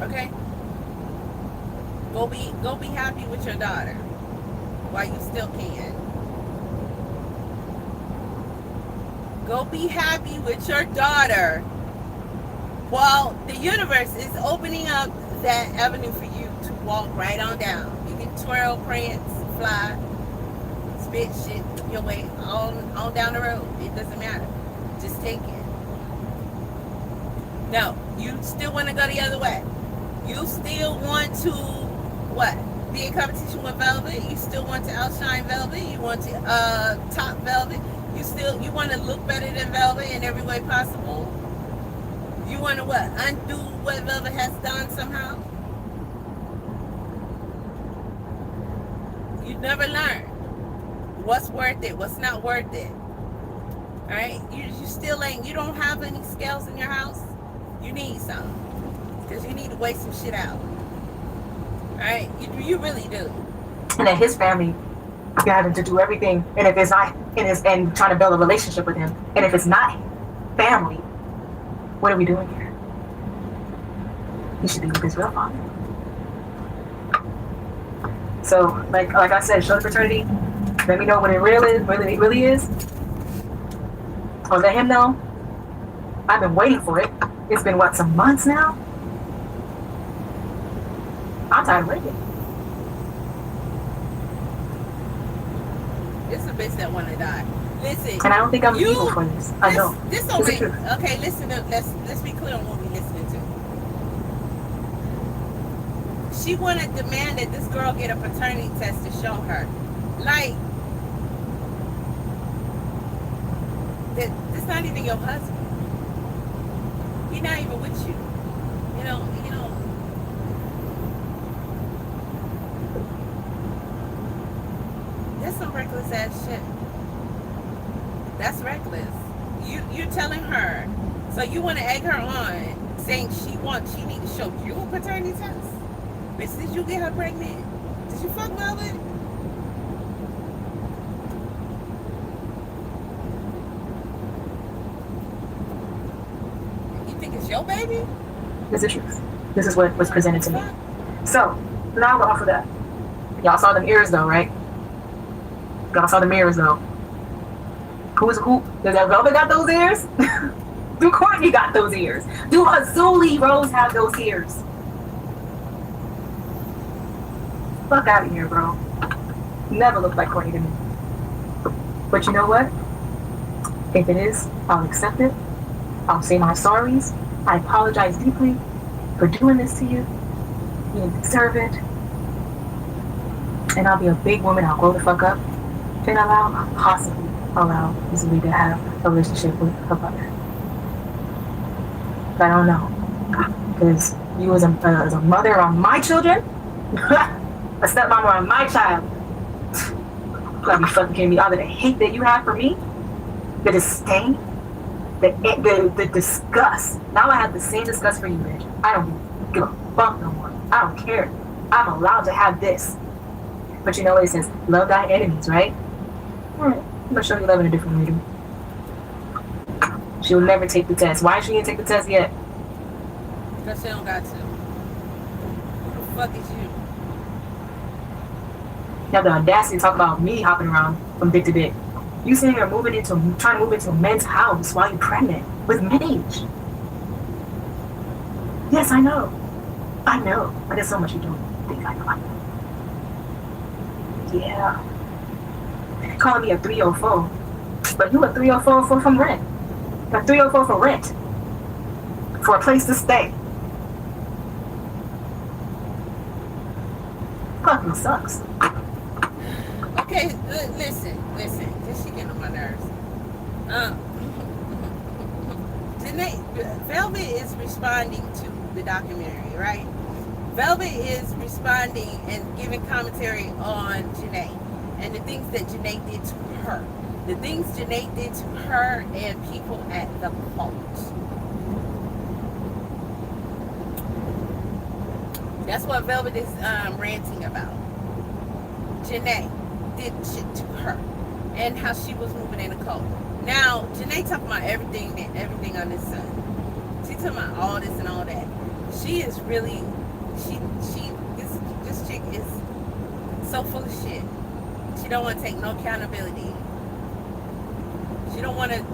Okay? Go be happy with your daughter while you still can. Go be happy with your daughter while the universe is opening up that avenue for you to walk right on down. You can twirl, prance, fly, spit shit your way on down the road. It doesn't matter. Just take it. No, you still want to go the other way. You still want to, what? Be in competition with Velvet. You still want to outshine Velvet. You want to top Velvet. You want to look better than Velvet in every way possible. You want to what? Undo what Velvet has done somehow? You never learn what's worth it, what's not worth it. Alright? You still you don't have any scales in your house? You need some. Because you need to weigh some shit out. Alright? You really do. And then his family got him to do everything, and if it's not and trying to build a relationship with him, and if it's not family, what are we doing here? He should be with his real father. So, like I said, show the fraternity. Let me know what it really is. Or let him know. I've been waiting for it. It's been some months now? I'm tired of waiting. It's a bitch that want to die. Listen. And I don't think I'm evil for this. I know. This don't make, okay, listen up. Let's be clear on what we're listening to. She want to demand that this girl get a paternity test to show her. Like, that's not even your husband. He's not even with you. You know. ass shit. That's reckless. You're telling her. So you want to egg her on, saying she need to show you a paternity test. Bitch, did you get her pregnant? Did you fuck Velvet? You think it's your baby? This is the truth. This is what was presented to me. So, now we're off of that. Y'all saw them ears though, right? Y'all saw the mirrors though. Who? Does that Velvet got those ears? Do Courtney got those ears? Do Azuli Rose have those ears? Fuck out of here, bro. Never looked like Courtney to me. But you know what? If it is, I'll accept it. I'll say my sorries. I apologize deeply for doing this to you. You didn't deserve it. And I'll be a big woman. I'll grow the fuck up and possibly allow Azuli to have a relationship with her brother. But I don't know. Because you as a mother on my children, a stepmama on my child, you gotta be fucking kidding me. All the hate that you have for me, the disdain, the disgust. Now I have the same disgust for you, bitch. I don't give a fuck no more. I don't care. I'm allowed to have this. But you know what it says? Love thy enemies, right? Alright, I'm gonna show you love in a different way. She'll never take the test. Why she didn't take the test yet? Because she don't got to. Who the fuck is you? You have the audacity to talk about me hopping around from dick to dick. You sitting here trying to move into a men's house while you're pregnant with Mage. Yes, I know. I know. But there's so much you don't think I know. Yeah. Calling me a 304. But you a 304 from rent. A 304 for rent. For a place to stay. Fucking sucks. Okay, listen. This shit getting on my nerves. Jenae, Velvet is responding to the documentary, right? Velvet is responding and giving commentary on Jenae and the things that Jenae did to her. The things Jenae did to her and people at the cult. That's what Velvet is ranting about. Jenae did shit to her and how she was moving in the cult. Now, Jenae talking about everything on this sun. She talking about all this and all that. She is really, this chick is so full of shit. She don't want to take no accountability. She don't want to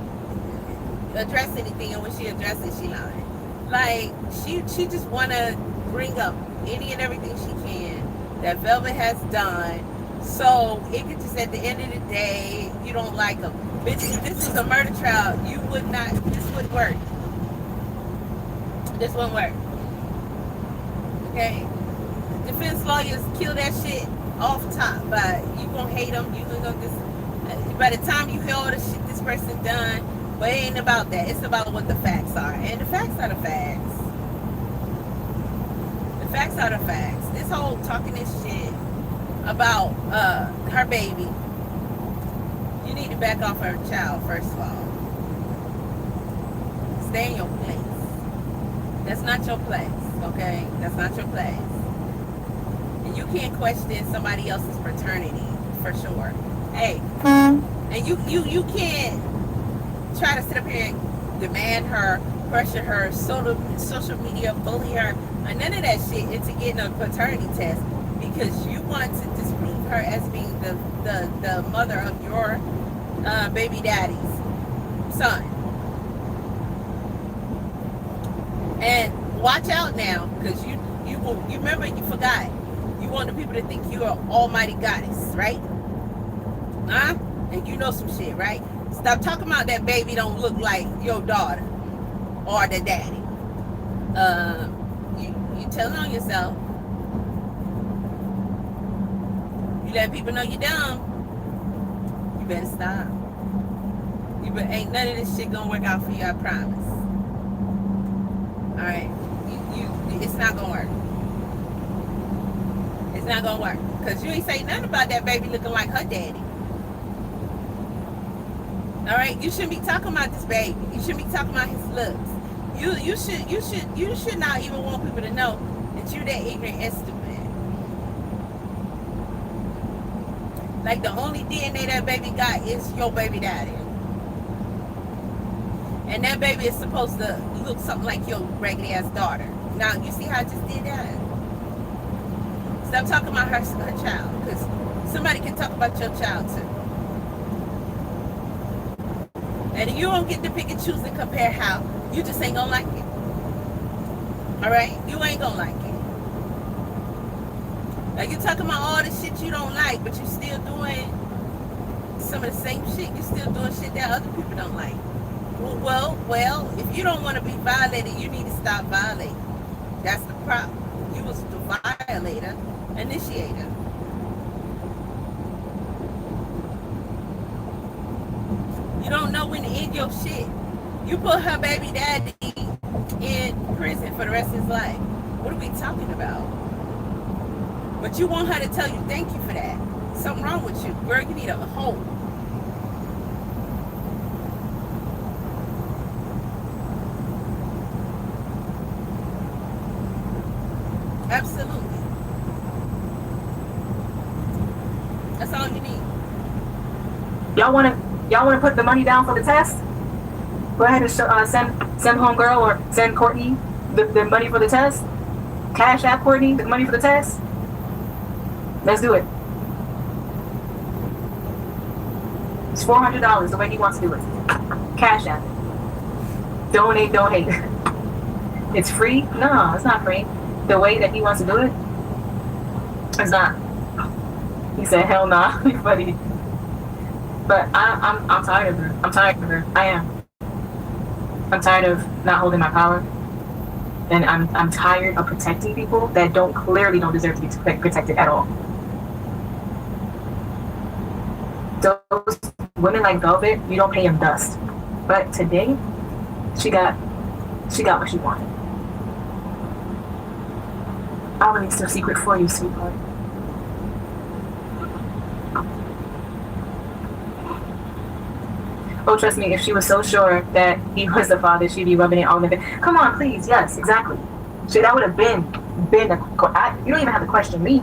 address anything, and when she addresses, she lying. Like, she just want to bring up any and everything she can that Velvet has done, so it could just, at the end of the day, you don't like them. Bitch, if this is a murder trial, you would not, this wouldn't work. This wouldn't work. Okay? Defense lawyers kill that shit off top, but you gonna hate them, you gonna just, by the time you hear all the shit this person done, but it ain't about that. It's about what the facts are. And the facts are the facts. The facts are the facts. This whole talking this shit about her baby, you need to back off her child, first of all. Stay in your place. That's not your place, okay? That's not your place. And you can't question somebody else's paternity, for sure. Hey, and you can't try to sit up here and demand her, pressure her, social media, bully her, and none of that shit into getting a paternity test, because you want to disprove her as being the mother of your baby daddy's son. And watch out now, because you remember, you forgot. You want the people to think you're an almighty goddess, right? Huh? And you know some shit, right? Stop talking about that baby don't look like your daughter or the daddy. You telling on yourself. You let people know you're dumb. You better stop. Ain't none of this shit gonna work out for you, I promise. Alright? It's not gonna work. It's not gonna work. Because you ain't say nothing about that baby looking like her daddy. All right, you shouldn't be talking about this baby. You shouldn't be talking about his looks. You should not even want people to know that you're that ignorant and stupid. Like the only DNA that baby got is your baby daddy, and that baby is supposed to look something like your raggedy ass daughter. Now you see how I just did that? Stop talking about her child, because somebody can talk about your child too. And you don't get to pick and choose and compare how. You just ain't gonna like it. Alright? You ain't gonna like it. Like you talking about all the shit you don't like, but you still doing some of the same shit. You still doing shit that other people don't like. Well, if you don't want to be violated, you need to stop violating. That's the problem. You was the violator, initiator. You don't know when to end your shit. You put her baby daddy in prison for the rest of his life. What are we talking about? But you want her to tell you thank you for that. Something wrong with you. Girl, you need a home. Absolutely. That's all you need. Y'all wanna put the money down for the test? Go ahead and send homegirl or send Courtney the money for the test. Cash.app Courtney the money for the test. Let's do it. It's $400 the way he wants to do it. Cash.app. Donate. It's free? No, it's not free. The way that he wants to do it, it's not. He said, "Hell nah, buddy." But I'm tired of her. I am. I'm tired of not holding my power, and I'm tired of protecting people that clearly don't deserve to be protected at all. Those women like Velvet, you don't pay them dust. But today, she got what she wanted. I'll release the secret for you, sweetheart. Oh, trust me, if she was so sure that he was the father, she'd be rubbing it all in. Come on, please. Yes, exactly. Shit, that would have been you don't even have to question me.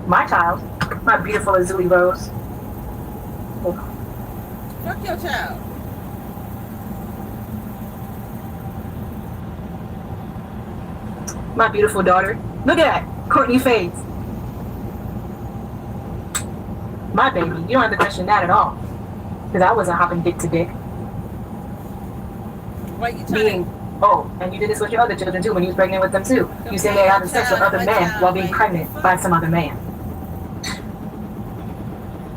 My child, my beautiful Azuli Rose. Oh. Fuck your child. My beautiful daughter. Look at that. Courtney Faith. My baby. You don't have to question that at all. Because I wasn't hopping dick to dick. Why you trying and you did this with your other children too when you was pregnant with them too. You say they're having sex with other men while being pregnant by some other man.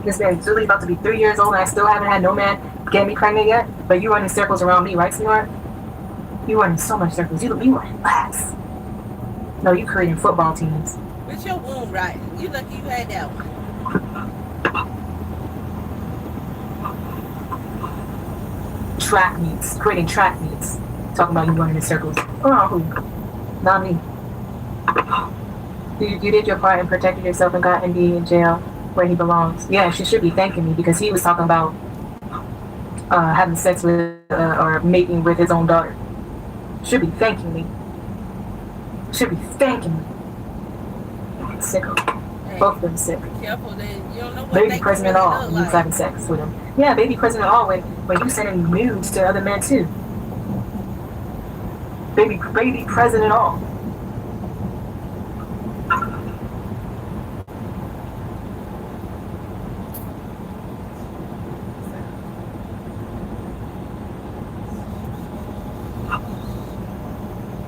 This man Julie's about to be 3 years old and I still haven't had no man get me pregnant yet. But you running circles around me, right, sweetheart? You running so much circles. You running laps. No, you creating football teams. It's your womb, right? You lucky you had that one. Track meets, creating track meets. Talking about you running in circles. Oh, who? Not me. You did your part and protected yourself and got Indy in jail where he belongs. Yeah, she should be thanking me because he was talking about having sex with or mating with his own daughter. Should be thanking me. Should be thanking me. Sick of them. Hey, both of them sick. Careful, then you don't know what Baby present at all. You was having sex with him. Yeah, baby present at all when you sending nudes to other men too. Baby present at all.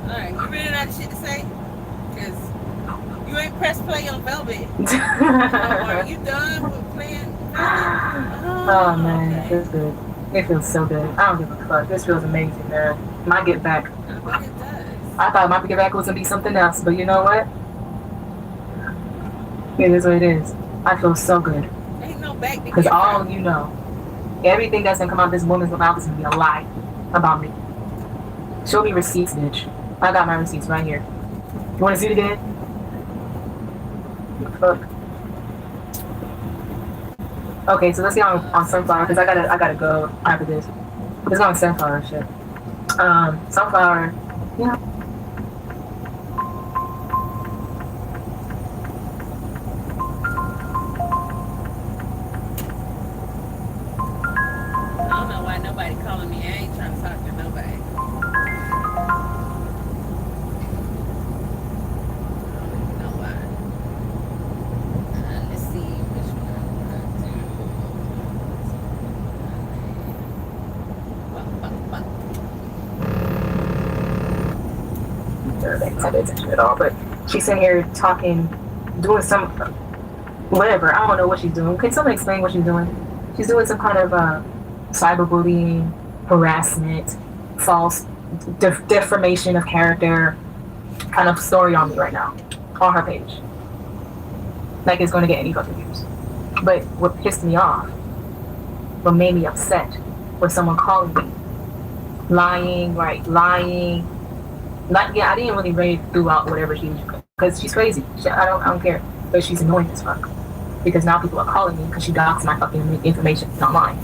Alright, you really not shit to say? Because you ain't press play on Velvet. Are you done with playing? Oh man, it feels good. It feels so good. I don't give a fuck. This feels amazing, man. My get back. But it does. I thought my get back was gonna be something else, but you know what? It is what it is. I feel so good. Ain't no back to Because get all from. you know, everything that's gonna come out of this woman's mouth is gonna be a lie about me. Show me receipts, bitch. I got my receipts right here. You wanna see it again? Fuck. Okay, so let's get on Sunflower because I gotta go after this. Let's go on Sunflower shit. Sunflower. Yeah. I don't know why nobody calling me. I ain't trying to talk to nobody. Let's see which I didn't pay attention at all, but she's sitting here talking, doing some whatever. I don't know what she's doing. Can someone explain what she's doing? She's doing some kind of cyberbullying, harassment, false defamation of character kind of story on me right now on her page. Like it's going to get any fucking views. But what pissed me off, what made me upset, was someone calling me lying. Like, yeah, I didn't really read throughout whatever she, because she's crazy. I don't care, but she's annoying as fuck. Because now people are calling me because she doxed my fucking information online.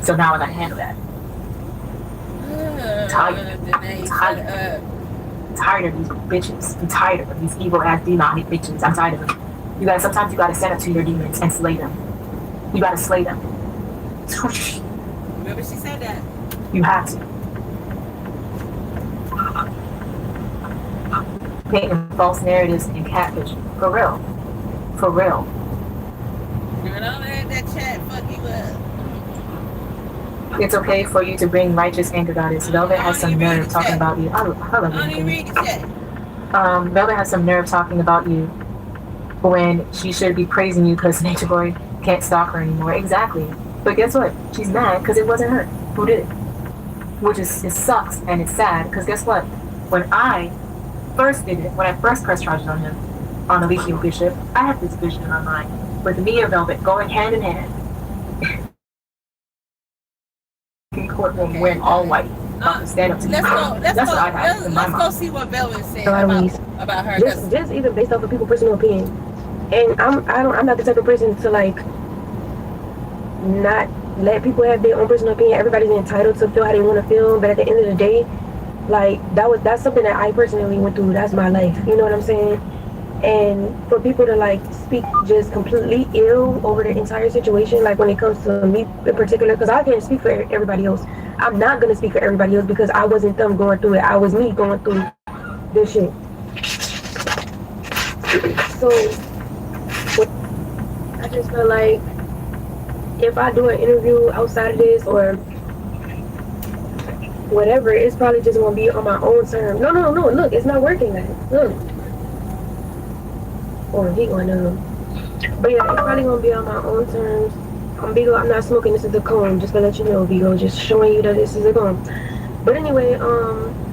So now I gotta handle that. I'm tired of these bitches. I'm tired of these evil ass demonic bitches. I'm tired of them. Sometimes you gotta stand up to your demons and slay them. You gotta slay them. Remember she said that. You have to. Painting false narratives and catfishing. For real. For real. Girl, don't let that chat fuck you up. It's okay for you to bring righteous anger, goddess. Velvet has some nerve talking about you. I love Don't even read the chat. Velvet has some nerve talking about you when she should be praising you because Nature Boy can't stalk her anymore. Exactly. But guess what? She's mad because it wasn't her who did it. Which is, it sucks and it's sad because guess what? When I first did it, when I first pressed charges on him, on Alicia Bishop, I had this vision in my mind with me and Velvet going hand in hand in courtroom wearing all white. Stand up to Let's go. Let's That's what I have in my go mind. see what Velvet said Anyways, about her. just even based off of people's personal opinion. And I'm not the type of person to like not let people have their own personal opinion. Everybody's entitled to feel how they want to feel, but at the end of the day, like that's something that I personally went through. That's my life. You know what I'm saying? And for people to like speak just completely ill over the entire situation, like when it comes to me in particular, because I can't speak for everybody else. I'm not gonna speak for everybody else because I wasn't them going through it. I was me going through this shit. So I just feel like if I do an interview outside of this or whatever, it's probably just gonna be on my own terms. No, look, it's not working, guys. Look. Or he gonna but yeah, it's probably gonna be on my own terms. Vigo, I'm not smoking, this is a cone, just to let you know, Vigo, just showing you that this is a cone. But anyway,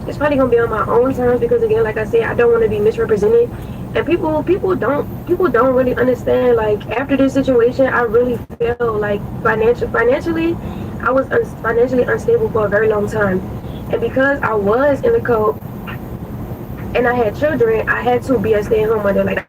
it's probably gonna be on my own terms because again, like I said, I don't want to be misrepresented. And people don't really understand. Like after this situation, I really feel like financially, I was financially unstable for a very long time. And because I was in the code and I had children, I had to be a stay-at-home mother. Like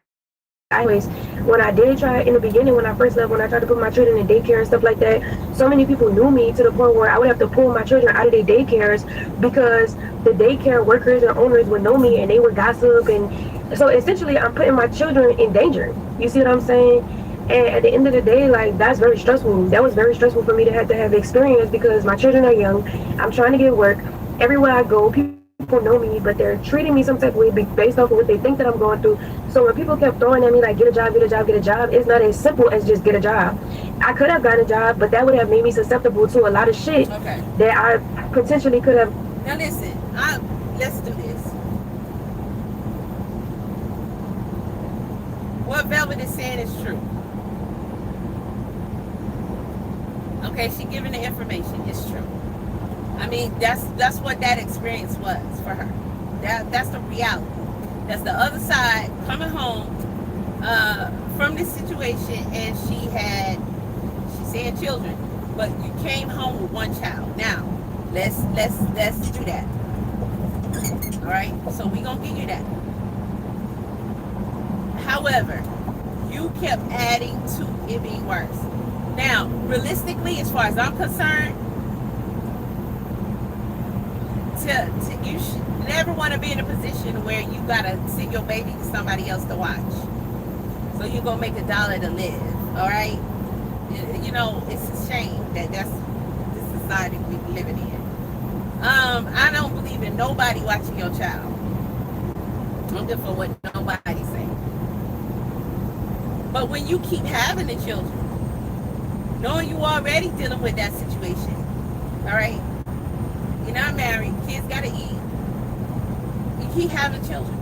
anyways, when I did try in the beginning, when I first left, when I tried to put my children in daycare and stuff like that, so many people knew me to the point where I would have to pull my children out of their daycares because the daycare workers and owners would know me and they would gossip. And so essentially I'm putting my children in danger. You see what I'm saying? And at the end of the day, like that's very stressful. That was very stressful for me to have experience because my children are young. I'm trying to get work. Everywhere I go, people know me, but they're treating me some type of way based off of what they think that I'm going through. So when people kept throwing at me like get a job, it's not as simple as just get a job. I could have gotten a job, but that would have made me susceptible to a lot of shit that I potentially could have. Now listen, let's do this. What Velvet is saying is true. Okay, she giving the information. It's true. I mean, that's what that experience was for her. That's the reality. That's the other side coming home from this situation, and she's saying children, but you came home with one child. Now, let's do that. All right. So we gonna give you that. However, you kept adding to it being worse. Now, realistically, as far as I'm concerned, you should never want to be in a position where you gotta send your baby to somebody else to watch. So you're gonna make $1 to live, all right? You know, it's a shame that that's the society we're living in. I don't believe in nobody watching your child. I don't give a what nobody's saying. But when you keep having the children, knowing you already dealing with that situation, all right? You're not married, kids gotta eat. You keep having children.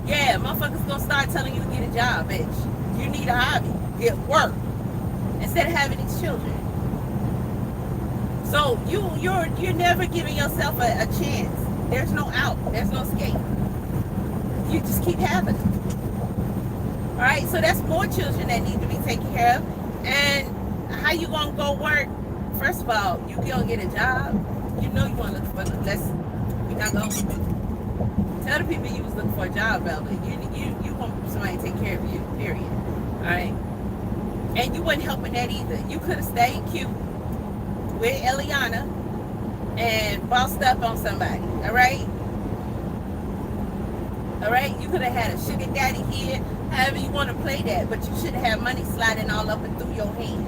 Yeah, motherfuckers gonna start telling you to get a job, bitch. You need a hobby, get work, instead of having these children. So you're never giving yourself a chance. There's no out, there's no escape. You just keep having them. All right, so that's more children that need to be taken care of. And how you gonna go work? First of all, you gonna get a job. You know you want to look for the less. You're not gonna tell the people you was looking for a job, Velvet. You want somebody to take care of you. Period. All right. And you wasn't helping that either. You could have stayed cute with Eliana and bossed up on somebody. All right. All right. You could have had a sugar daddy here. However you want to play that, but you should have money sliding all up and through your hands.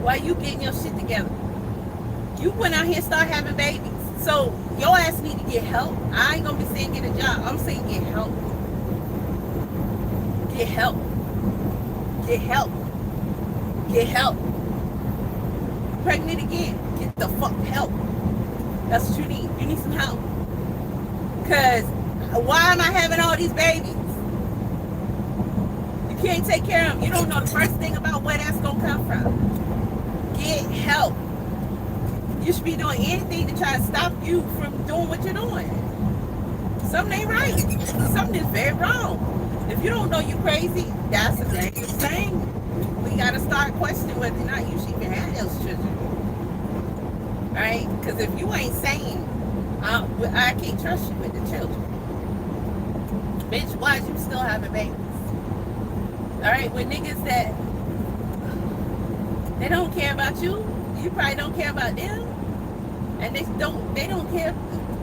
Why you getting your shit together? You went out here and started having babies. So your ass need to get help. I ain't gonna be saying get a job. I'm saying get help. Get help. Get help. Get help. Pregnant again. Get the fuck help. That's what you need. You need some help. Cause why am I having all these babies? You can't take care of them. You don't know the first thing about where that's gonna come from. Get help. You should be doing anything to try to stop you from doing what you're doing. Something ain't right. Something is very wrong. If you don't know you're crazy, that's a dangerous thing. We gotta start questioning whether or not you should even have those children. Alright? Because if you ain't sane, I can't trust you with the children. Bitch, why is you still having babies? Alright, with niggas that they don't care about you, you probably don't care about them, and they don't care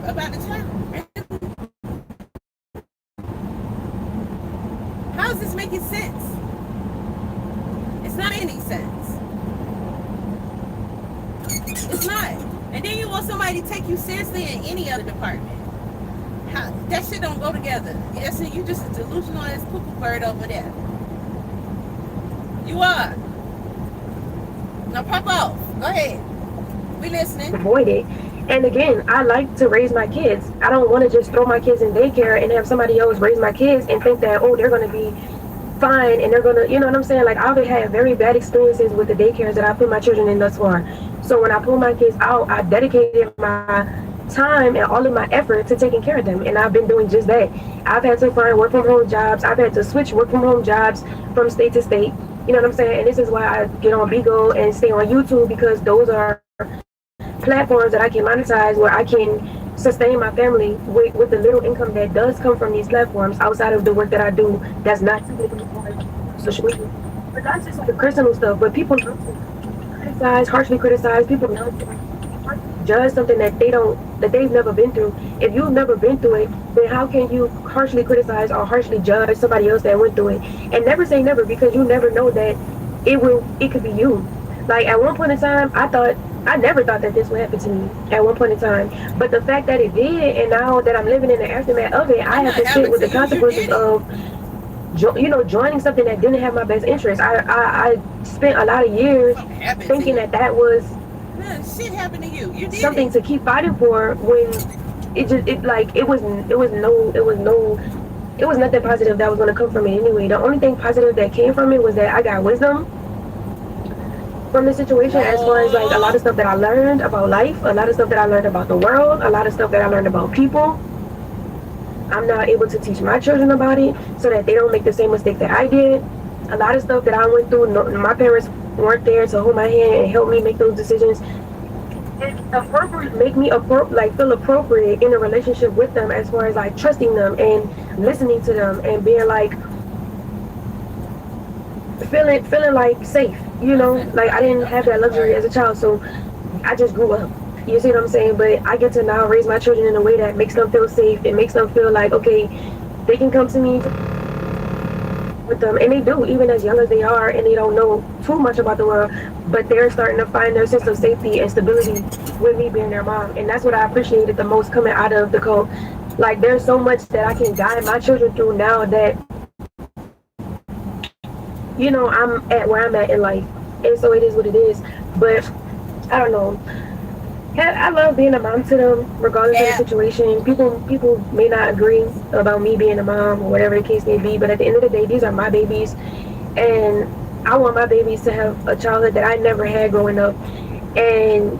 about the child. How is this making sense? It's not any sense. It's not. And then you want somebody to take you seriously in any other department. That shit don't go together. Yes, you just a delusional ass cuckoo bird over there. You are. Now pop off. Go ahead. We listening. Avoid it. And again, I like to raise my kids. I don't want to just throw my kids in daycare and have somebody else raise my kids and think that, oh, they're going to be fine and they're going to, you know what I'm saying? Like, I've had very bad experiences with the daycares that I put my children in thus far. So when I pull my kids out, I dedicated my time and all of my effort to taking care of them. And I've been doing just that. I've had to find work from home jobs. I've had to switch work from home jobs from state to state. You know what I'm saying? And this is why I get on Bigo and stay on YouTube, because those are platforms that I can monetize, where I can sustain my family with the little income that does come from these platforms outside of the work that I do that's not social media. But that's just like the personal stuff. But people criticize, harshly criticize, people judge something that they've never been through. If you've never been through it, then how can you harshly criticize or harshly judge somebody else that went through it? And never say never, because you never know that it could be you. Like, at one point in time, I never thought that this would happen to me at one point in time. But the fact that it did, and now that I'm living in the aftermath of it, I have to sit with the consequences of joining something that didn't have my best interest. I spent a lot of years thinking that was shit happened to you. You did something to keep fighting for, when it was nothing positive that was going to come from it anyway. The only thing positive that came from it was that I got wisdom from the situation, as far as like a lot of stuff that I learned about life, a lot of stuff that I learned about the world, a lot of stuff that I learned about people. I'm now able to teach my children about it so that they don't make the same mistake that I did. A lot of stuff that I went through, my parents weren't there to hold my hand and help me make those decisions. Make me feel appropriate in a relationship with them, as far as like trusting them and listening to them and being like, feeling like safe, like I didn't have that luxury as a child, so I just grew up. You see what I'm saying? But I get to now raise my children in a way that makes them feel safe. It makes them feel like, okay, they can come to me with them, and they do, even as young as they are, and they don't know too much about the world, but they're starting to find their sense of safety and stability with me being their mom, and that's what I appreciated the most coming out of the cult. Like, there's so much that I can guide my children through now that, I'm at where I'm at in life, and so it is what it is. But I don't know. I love being a mom to them, regardless of the situation. People may not agree about me being a mom or whatever the case may be, but at the end of the day, these are my babies, and I want my babies to have a childhood that I never had growing up, and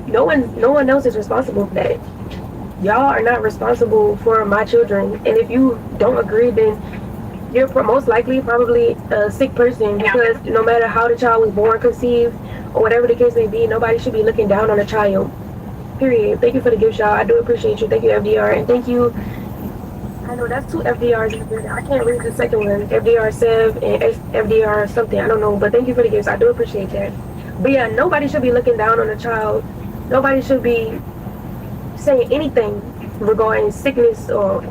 no one else is responsible for that. Y'all are not responsible for my children, and if you don't agree, then you're most likely probably a sick person, because no matter how the child was born, conceived, or whatever the case may be, nobody should be looking down on a child. Period. Thank you for the gift, y'all. I do appreciate you. Thank you, FDR. And thank you. I know that's 2 FDRs in the building. I can't read the second one. FDR Sev and FDR something. I don't know. But thank you for the gifts. I do appreciate that. But yeah, nobody should be looking down on a child. Nobody should be saying anything regarding sickness or,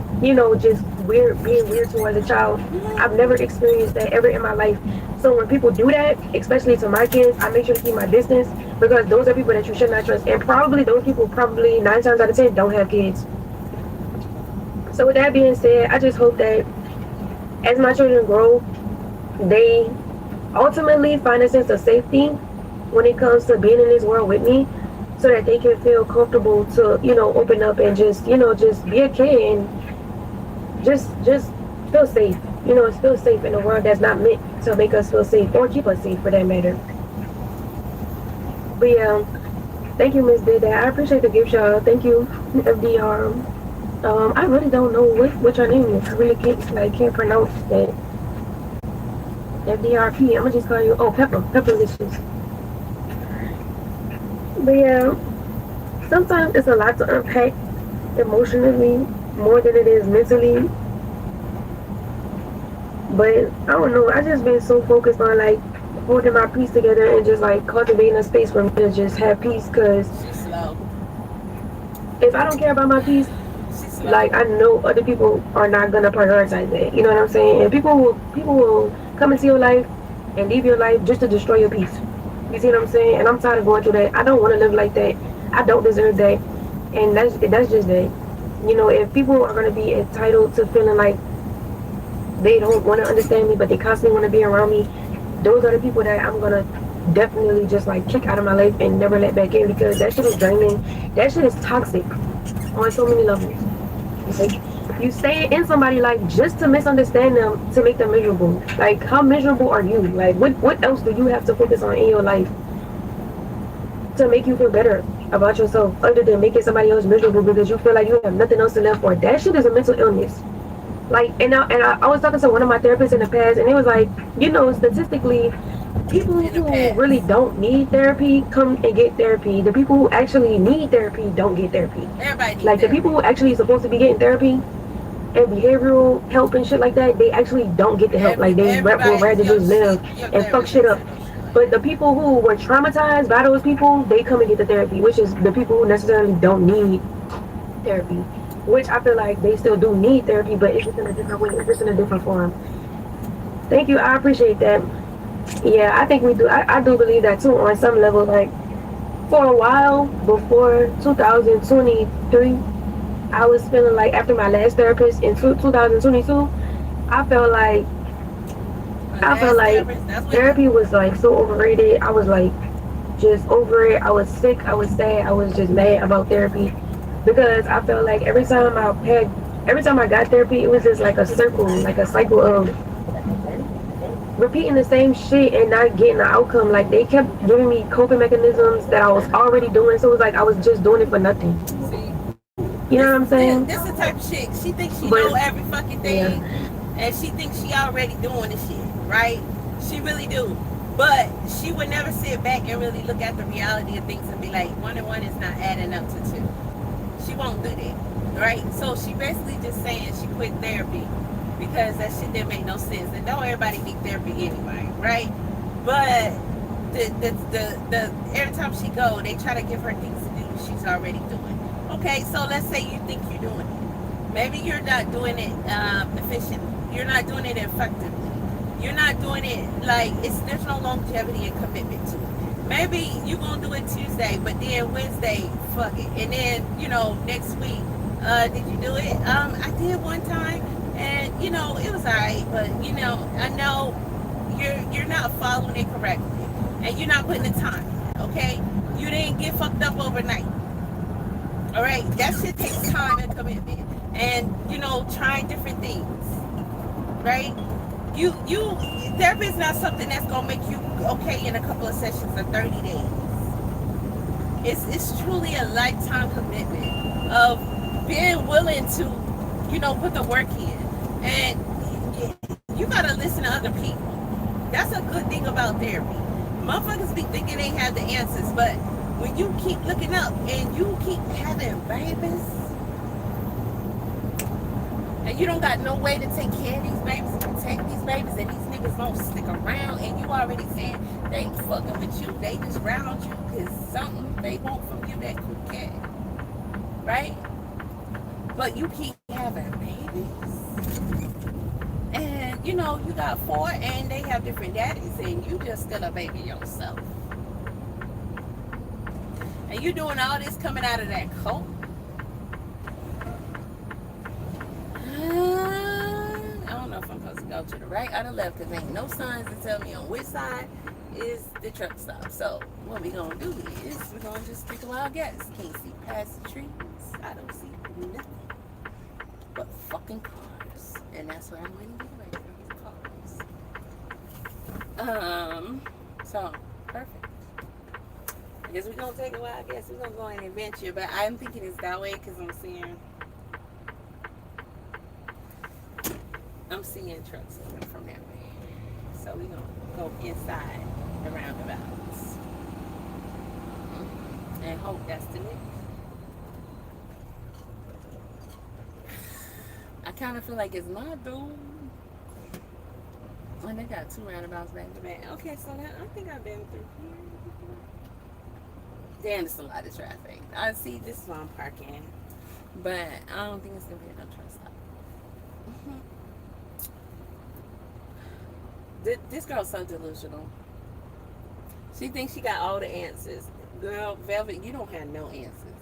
just being weird towards a child. I've never experienced that ever in my life. So when people do that, especially to my kids, I make sure to keep my distance, because those are people that you should not trust. And probably those people 9 times out of 10 don't have kids. So with that being said, I just hope that as my children grow, they ultimately find a sense of safety when it comes to being in this world with me, so that they can feel comfortable to, open up and just be a kid and just feel safe. Feel safe in a world that's not meant to make us feel safe or keep us safe, for that matter. But yeah, thank you, Miss Did. I appreciate the gift, y'all. Thank you, FDR. I really don't know what your name is. I really can't pronounce that. FDRP. I'm gonna just call you. Oh, Pepperlicious. But yeah, sometimes it's a lot to unpack emotionally more than it is mentally. But I don't know, I just been so focused on holding my peace together and just cultivating a space for me to just have peace, because if I don't care about my peace, I know other people are not gonna prioritize that. You know what I'm saying? And people will come into your life and leave your life just to destroy your peace. You see what I'm saying? And I'm tired of going through that. I don't want to live like that. I don't deserve that. And that's just that. If people are gonna be entitled to feeling like they don't want to understand me, but they constantly want to be around me, those are the people that I'm gonna definitely just kick out of my life and never let back in, because that shit is draining. That shit is toxic on so many levels. You stay in somebody just to misunderstand them, to make them miserable. How miserable are you? What else do you have to focus on in your life to make you feel better about yourself, other than making somebody else miserable because you feel like you have nothing else to live for? That shit is a mental illness. I was talking to one of my therapists in the past, and it was statistically, people who really don't need therapy come and get therapy. The people who actually need therapy don't get therapy. Everybody needs the people who actually supposed to be getting therapy and behavioral help and shit like that, they actually don't get the help. They would rather just live and fuck shit up. But the people who were traumatized by those people, they come and get the therapy, which is the people who necessarily don't need therapy. Which I feel like they still do need therapy, but it's just in a different way, it's just in a different form. Thank you, I appreciate that. Yeah, I think we do. I do believe that too on some level. For a while before 2023, I was feeling after my last therapist in 2022, I felt like therapy was so overrated. I was just over it. I was sick, I was sad, I was just mad about therapy, because I felt like every time I got therapy, it was just a circle, a cycle of repeating the same shit and not getting the outcome. They kept giving me coping mechanisms that I was already doing, so it was I was just doing it for nothing. You know what I'm saying? This the type of shit. She thinks she know every fucking thing, and she thinks she already doing the shit, right? She really do. But she would never sit back and really look at the reality of things and be like, 1 and 1 is not adding up to 2. She won't do that, right? So she basically just saying she quit therapy because that shit didn't make no sense. And don't everybody need therapy anyway, right? But the every time she go, they try to give her things to do she's already doing. Okay, so let's say you think you're doing it. Maybe you're not doing it efficiently. You're not doing it effectively. You're not doing it like there's no longevity and commitment to it. Maybe you're gonna do it Tuesday, but then Wednesday, fuck it. And then, next week, did you do it? I did one time, and it was alright, but I know you're not following it correctly, and you're not putting the time in, okay? You didn't get fucked up overnight. Alright, that shit takes time and commitment. And trying different things. Right? Therapy is not something that's gonna make you okay in a couple of sessions or 30 days. It's truly a lifetime commitment of being willing to, put the work in. And you gotta listen to other people. That's a good thing about therapy. Motherfuckers be thinking they have the answers, but when you keep looking up and you keep having babies, and you don't got no way to take care of these babies and protect these babies, and these niggas won't stick around, and you already saying they ain't fucking with you, they just round you because something they want from you that you can, right? But you keep having babies, and you got 4 and they have different daddies, and you just still a baby yourself, and you doing all this coming out of that coat. I don't know if I'm supposed to go to the right or the left because ain't no signs to tell me on which side is the truck stop. So what we gonna do is we're gonna just take a wild guess. Can't see past the trees. I don't see nothing but fucking cars, and that's what I'm waiting to get away from, cars. So perfect. I guess we're gonna take a wild guess. We're gonna go on an adventure, but I'm thinking it's that way because I'm seeing trucks coming from that way. So we're going to go inside the roundabouts. And hope that's the next. I kind of feel like it's my dude. And they got 2 roundabouts back to back. Okay, so I think I've been through here before. Damn, it's a lot of traffic. I see this is where I'm parking. But I don't think it's going to be a no truck stop. This girl's so delusional. She thinks she got all the answers. Girl, Velvet, you don't have no answers.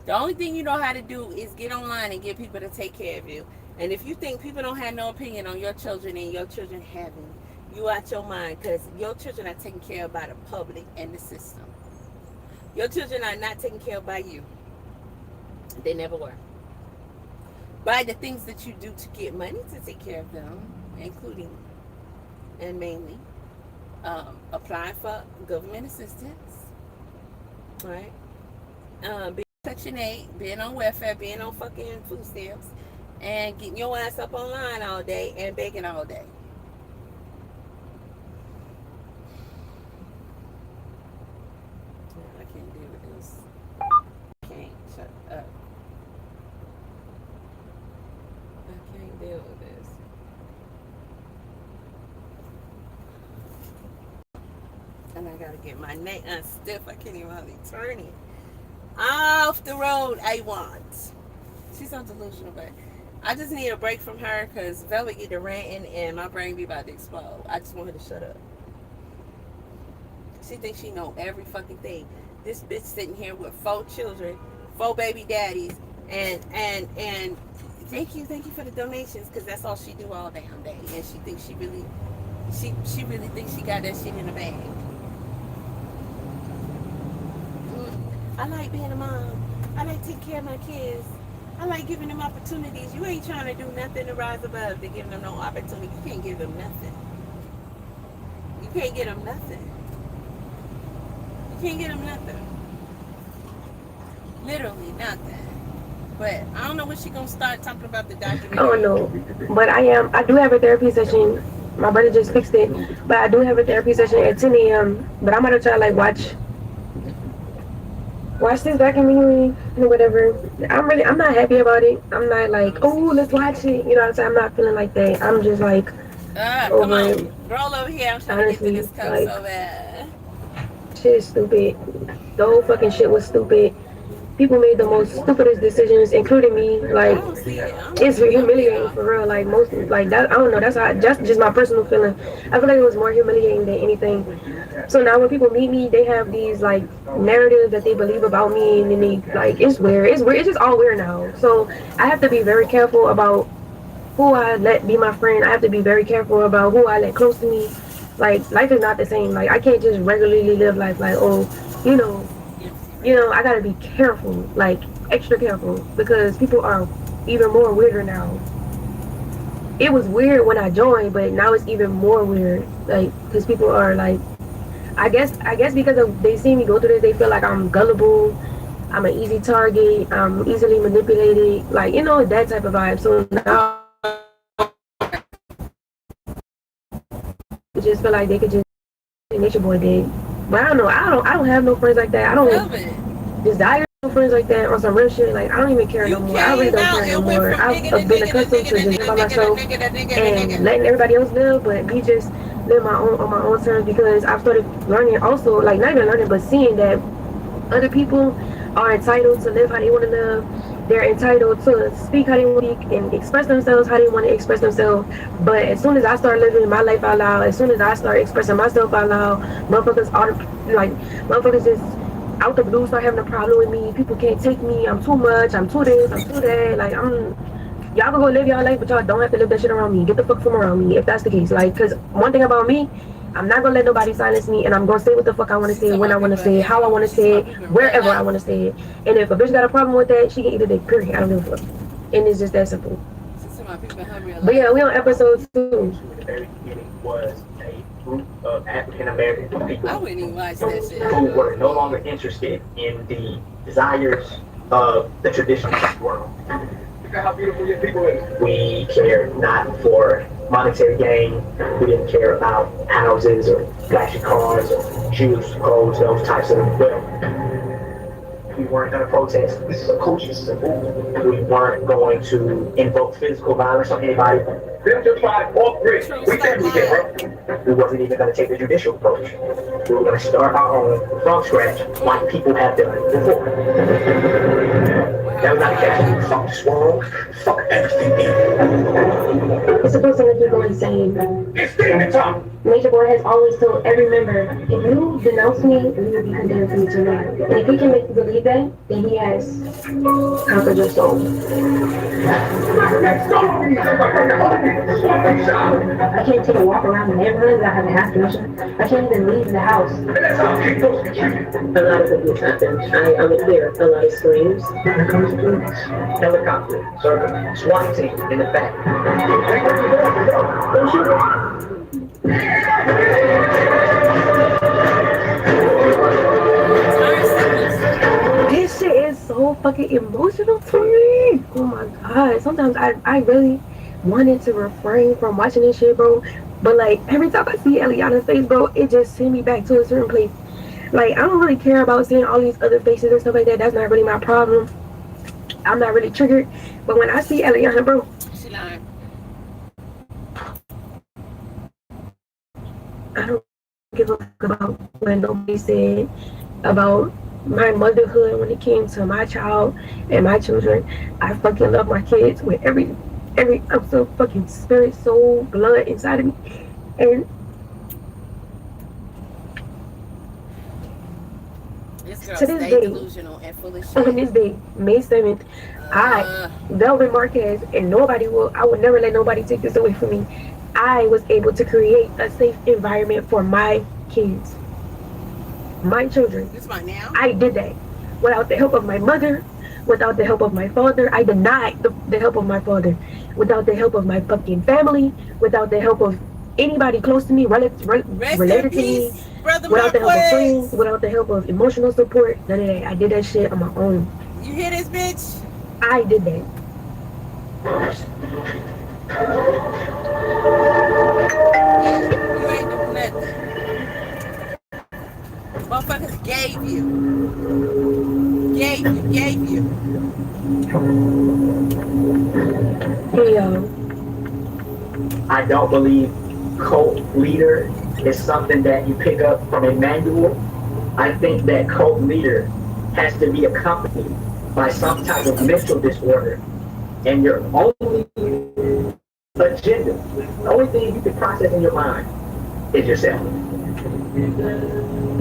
The only thing you know how to do is get online and get people to take care of you. And if you think people don't have no opinion on your children and your children having, you out your mind, because your children are taken care of by the public and the system. Your children are not taken care of by you. They never were. By the things that you do to get money to take care of them, including and mainly applying for government assistance, right? Being Section 8, being on welfare, being on fucking food stamps, and getting your ass up online all day and begging all day. I can't deal with this. I can't shut up. I can't deal with this. And I gotta get my neck unstiff. I can't even hardly turn it. Off the road I want. She's so delusional, but I just need a break from her because Velvet get to ranting and my brain be about to explode. I just want her to shut up. She thinks she know every fucking thing. This bitch sitting here with 4 children, 4 baby daddies, and thank you for the donations, because that's all she do all damn day. And she thinks she really thinks she got that shit in the bag. I like being a mom. I like taking care of my kids. I like giving them opportunities. You ain't trying to do nothing to rise above to give them no opportunity. You can't give them nothing. You can't get them nothing. You can't get them nothing. Literally nothing. But I don't know when she gonna start talking about the documentary. I don't know. But I do have a therapy session. My brother just fixed it. But I do have a therapy session at 10 a.m. But I'm gonna try to watch watch this documentary or whatever. I'm not happy about it. I'm not like, oh, let's watch it. You know what I'm saying? I'm not feeling like that. I'm just like Come over on. it. Roll over here. I'm trying to get to Honestly, this cup like so bad. shit is stupid. The whole fucking shit was stupid. People made the most stupidest decisions, including me. I Like, don't see it. I don't it's see it on humiliating here. for real. Like most, like that. I don't know. That's how. That's just my personal feeling. I feel like it was more humiliating than anything. So now when people meet me, they have these like narratives that they believe about me, and then they like it's weird. It's weird. It's just all weird now. So I have to be very careful about who I let be my friend. I have to be very careful about who I let close to me. Like life is not the same. Like I can't just regularly live life like, oh, you know, I gotta be careful, like extra careful, because people are even more weirder now. It was weird when I joined, but now it's even more weird, like because people are like, I guess because of they see me go through this, they feel like I'm gullible, I'm an easy target, I'm easily manipulated, like that type of vibe. So now they just feel like they could just nature boy did. But I don't know. I don't have no friends like that. I don't desire no friends like that on some real shit. Like I don't even care no more. I really don't care no more. I've been accustomed to just by myself and letting everybody else live, but me just live my own on my own terms because I've started learning also, like not even learning but seeing that other people are entitled to live how they want to live. They're entitled to speak how they want to speak and express themselves how they want to express themselves. But as soon as I start living my life out loud, as soon as I start expressing myself out loud, motherfuckers just out the blue start having a problem with me. People can't take me. I'm too much. I'm too this. I'm too that. Like y'all can go live y'all life, but y'all don't have to live that shit around me. Get the fuck from around me if that's the case. Like, cause one thing about me, I'm not gonna let nobody silence me, and I'm gonna say what the fuck I want to say, when I want to say it, how I want to say it, wherever I want to say it. And if a bitch got a problem with that, she can eat a dick. Period. I don't give a fuck. And it's just that simple. But yeah, we on episode 2. Was a group of African American people I wouldn't even watch that shit. who were no longer interested in the desires of the traditional world. Look at how beautiful your people is. We cared not for monetary gain. We didn't care about houses or flashy cars or shoes, clothes, those types of wealth. We weren't going to protest. This is a culture symbol. We weren't going to invoke physical violence on anybody. Build your tribe off grid. We said we did, bro. We wasn't even going to take the judicial approach. We were going to start our own from scratch, like people have done before. That was not the case. Fuck this world. Fuck everything. It's supposed to make you go insane. It's the top. Nature Boy has always told every member, if you denounce me, you will be condemned to eternal life. And if he can make you believe that, then he has conquered your soul. I can't take a walk around the neighborhood without having half permission. I can't even leave the house. A lot of abuse happened. I'm clear. A lot of screams. Here comes police. Helicopter. Circle. SWAT team in the back. Don't shoot it. This shit is so fucking emotional to me. Oh my god. Sometimes I really wanted to refrain from watching this shit, bro. But like every time I see Eliana's face, bro, it just sends me back to a certain place. Like I don't really care about seeing all these other faces and stuff like that. That's not really my problem. I'm not really triggered. But when I see Eliana, bro, I don't give a fuck about what nobody said about my motherhood when it came to my child and my children. I fucking love my kids with every ounce of fucking spirit, soul, blood inside of me. And to this day, on this day, May 7th, I, Velvet Marquez, and I would never let nobody take this away from me. I was able to create a safe environment for my kids, my children. I did that without the help of my mother, without the help of my father. I denied the help of my father, without the help of my fucking family, without the help of anybody close to me, related to me, without the help of friends, without the help of emotional support. None of that. I did that shit on my own. You hear this, bitch? I did that. You ain't doing nothing. Motherfuckers gave you. Gave you. Hey, yo. I don't believe cult leader is something that you pick up from a manual. I think that cult leader has to be accompanied by some type of mental disorder. And your only agenda, the only thing you can process in your mind is yourself.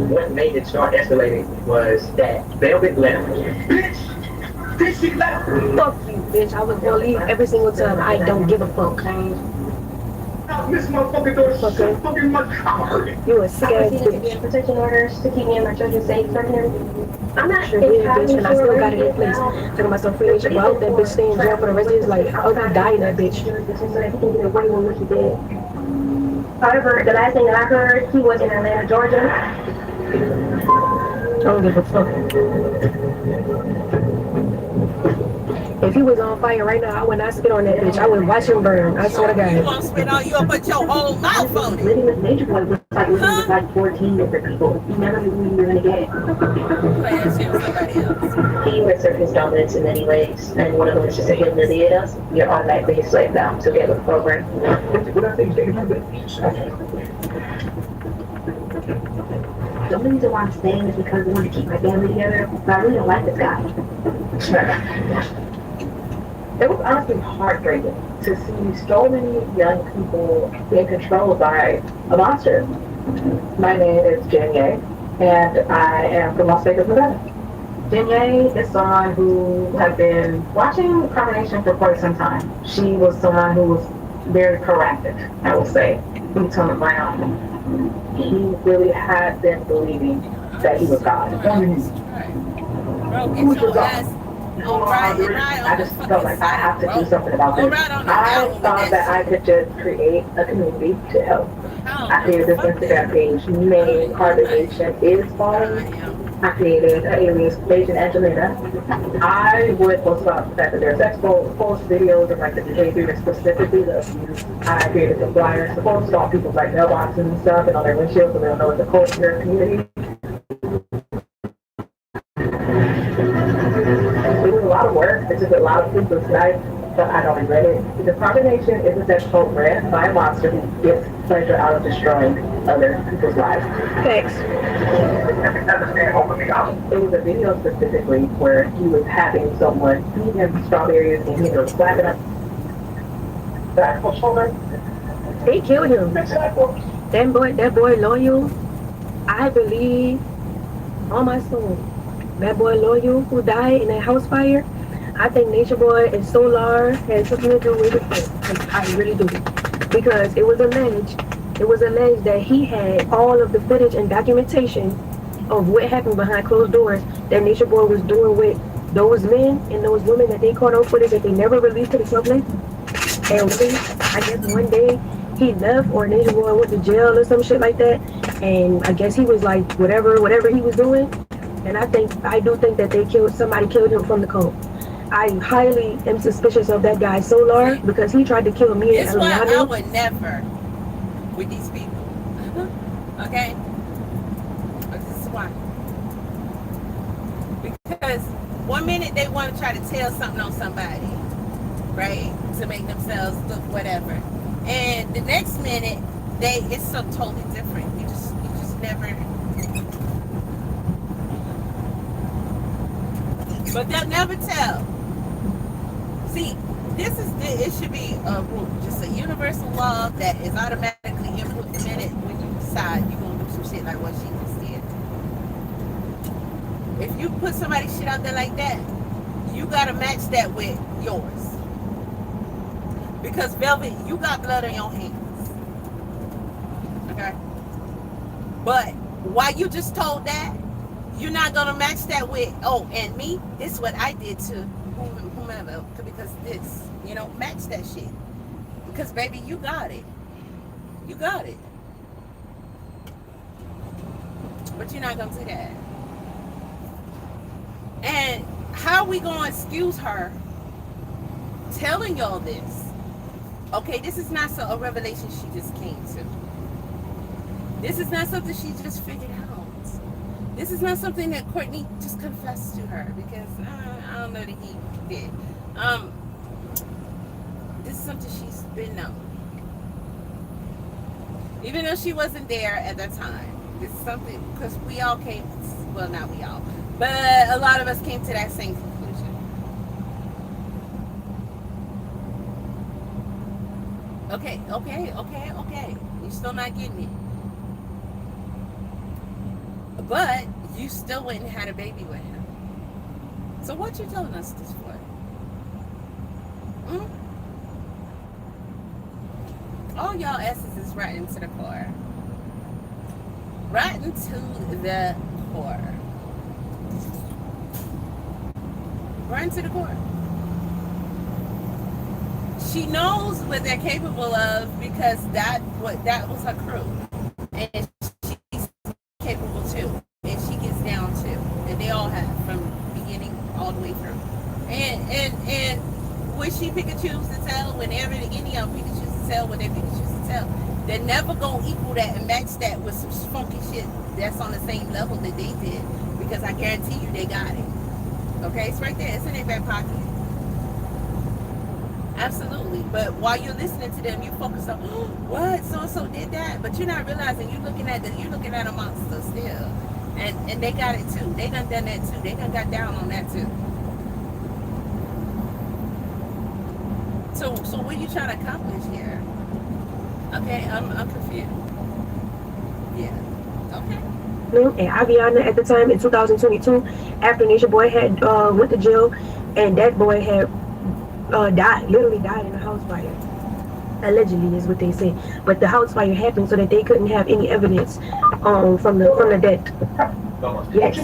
What made it start escalating was that Velvet left. Bitch, she left. Fuck you, bitch. I was gonna leave every single time. I don't give a fuck. This motherfucker doing so fucking much. You a sick ass Proceeded to bitch. get protection orders to keep me and my children safe from him. I'm not Sure did, entirely bitch, and I sure still where got it he in is place. now. Talking about some free shit. Well, I hope that bitch stay in jail for the rest of his life. I hope he die in that bitch. So that he can get away with what he did. However, the last thing that I heard, he was in Atlanta, Georgia. I don't give a fuck. If he was on fire right now, I would not spit on that bitch. I would watch him burn. I swear to You God. won't spit on, you'll put your whole mouth on it. Living with Nature Boy was like living with like 14 different people. You never knew who you were gonna get. Play that shit with somebody else. He would assert his dominance in many ways, and one of them is just to humiliate us. You're automatically a slave now, so get with the program. What I think the only reason why I'm staying is because I want to keep my family together, but I really don't like this guy. It was honestly heartbreaking to see so many young people being controlled by a monster. My name is Jenae, and I am from Las Vegas, Nevada. Jenae is someone who has been watching Carbonnation for quite some time. She was someone who was very proactive, I will say, boots on the ground. He really had been believing that he was God. Bro, get your ass on right and right I on the just fucking felt like I have to do something about this. Right on the I album with thought that I shit. could just create a community to help. I I created this don't know. Instagram page named Carbonnation is Falling. I created an alias, Agent Angelina. I would post about the fact that there's expo, post videos of like the behavior and specifically the abuse. I created some flyers to post on people's like mailboxes and stuff and on their windshields so they'll know it's a culture community. It was a lot of work. It took a lot of sleepless nights, but I don't regret it. Because Carbonnation is a sex cult ran by a monster who gets pleasure out of destroying other people's lives. Thanks. It was a video specifically where he was having someone feed him strawberries and he was slapping up. They killed him. That boy Loyal, I believe on my soul. That boy Loyal who died in that house fire, I think Nature Boy and Solar had something to do with it. I really do. Because it was alleged that he had all of the footage and documentation of what happened behind closed doors that Nature Boy was doing with those men and those women that they caught on footage that they never released to the public. And really, I guess one day he left or Nature Boy went to jail or some shit like that. And I guess he was like whatever he was doing. And I do think that somebody killed him from the cult. I highly am suspicious of that guy Solar because he tried to kill me and It's why I Eliana. would never with these people. Okay? This is why. Because one minute they want to try to tell something on somebody, right? To make themselves look whatever. And the next minute it's so totally different. You just never. But they'll never tell. See, it should be a rule, just a universal law that is automatically implemented when you decide you're going to do some shit like what she just did. If you put somebody's shit out there like that, you got to match that with yours. Because Velvet, you got blood on your hands. Okay? But while you just told that, you're not going to match that with, and me, this is what I did to whomever, because this, match that shit. Because, baby, you got it. You got it. But you're not going to do that. And how are we going to excuse her telling y'all this? Okay, this is not a revelation she just came to. This is not something she just figured out. This is not something that Courtney just confessed to her because I don't know that he did. This is something she's been known. Even though she wasn't there at that time. This is something, because we all came, well, not we all, but a lot of us came to that same conclusion. Okay. You're still not getting it. But you still went and had a baby with him. So what you telling us this for? All y'all asses is rotten to the core. Rotten to the core. Rotten to the core. She knows what they're capable of because that was her crew. And she's capable too. And she gets down too. And they all have from beginning all the way through. And when she pick and choose to tell, whenever any of them pick and choose to tell, when they pick and choose to tell, they're never gonna equal that and match that with some funky shit that's on the same level that they did. Because I guarantee you they got it. Okay, it's right there. It's in their back pocket. Absolutely. But while you're listening to them, you focus on, oh, what? So-and-so did that? But you're not realizing you're looking at a monster still. And they got it too. They done that too. They done got down on that too. So what are you trying to accomplish here? Okay, I'm confused. Yeah. Okay. And Aviana at the time in 2022, after Nature Boy had went to jail, and that boy had literally died in a house fire. Allegedly is what they say, but the house fire happened so that they couldn't have any evidence from the death. Yes.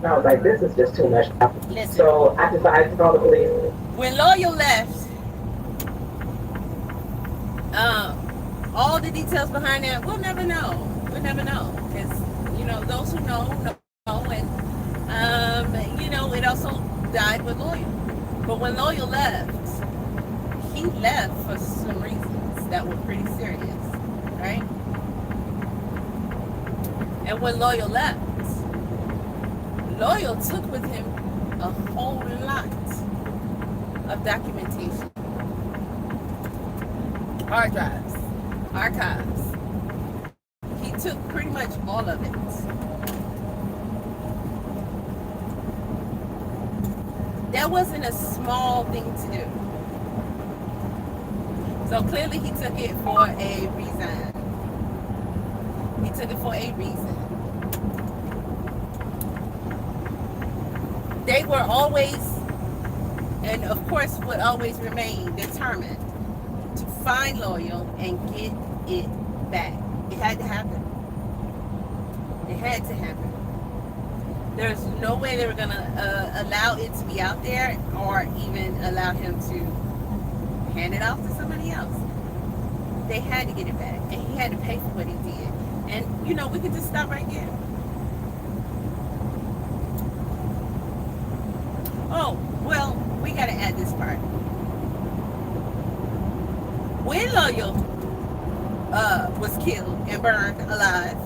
I was like, this is just too much. Listen. So I decided to call the police. When Loyal left, all the details behind that, we'll never know. We'll never know. Because, those who know. And, it also died with Loyal. But when Loyal left, he left for some reasons that were pretty serious, right? And when Loyal left, Loyal took with him a whole lot of documentation. Hard drives, archives. He took pretty much all of it. That wasn't a small thing to do. So clearly he took it for a reason. He took it for a reason. They were always, and of course would always remain, determined to find Loyal and get it back. It had to happen. It had to happen. There's no way they were going to allow it to be out there or even allow him to hand it off to somebody else. They had to get it back, and he had to pay for what he did. And, we could just stop right there. Oh, well, we got to add this part. When Loyal was killed and burned alive,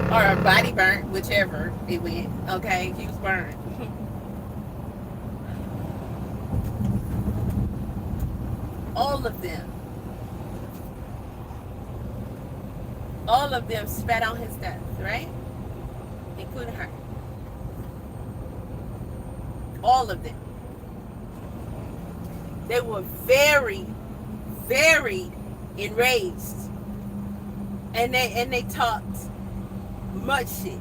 or body burnt, whichever it went, okay, he was burned. All of them spat on his death, right? Including her. All of them. They were very, very enraged. And they talked much shit.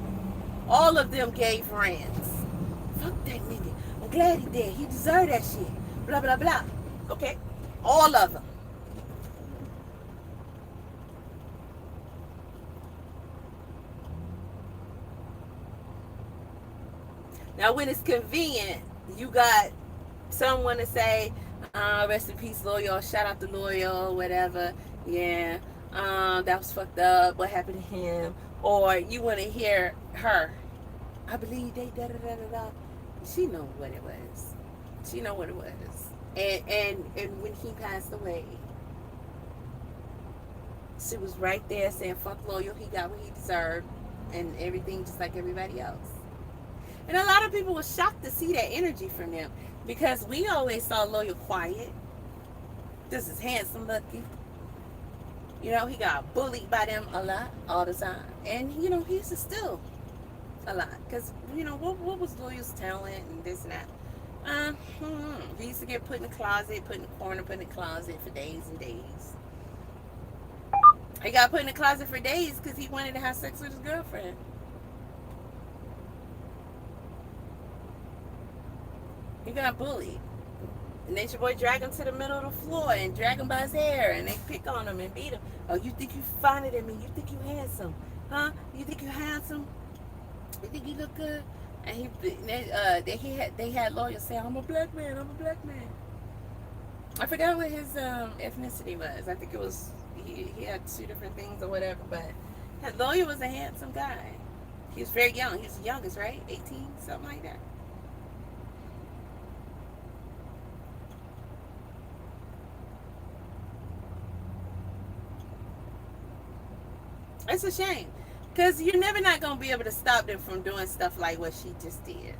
All of them gave rants. Fuck that nigga. I'm glad he did. He deserved that shit. Blah, blah, blah. Okay? All of them. Now, when it's convenient, you got someone to say, rest in peace, Loyal, shout out to Loyal, whatever. Yeah, that was fucked up. What happened to him? Or you want to hear her. I believe they da-da-da-da-da. She know what it was. She know what it was. And when he passed away, She was right there saying, fuck Loyal, he got what he deserved, and everything just like everybody else. And a lot of people were shocked to see that energy from them, because we always saw Loyal quiet. This is handsome looking. You know, he got bullied by them a lot, all the time. And, you know, he's still a lot. Because, you know, what was Loyal's talent and this and that? He used to get put in the closet, put in the corner, put in the closet for days and days. He got put in the closet for days because he wanted to have sex with his girlfriend. He got bullied. And Nature Boy dragged him to the middle of the floor and dragged him by his hair, and they pick on him and beat him. Oh, you think you finer than me? You think you handsome? Huh? You think you handsome? You think you look good? And they had lawyers say, I'm a black man, I'm a black man. I forgot what his ethnicity was. I think it was, he had 2 different things or whatever, but that lawyer was a handsome guy. He was very young. He was the youngest, right? 18, something like that. It's a shame, because you're never not going to be able to stop them from doing stuff like what she just did.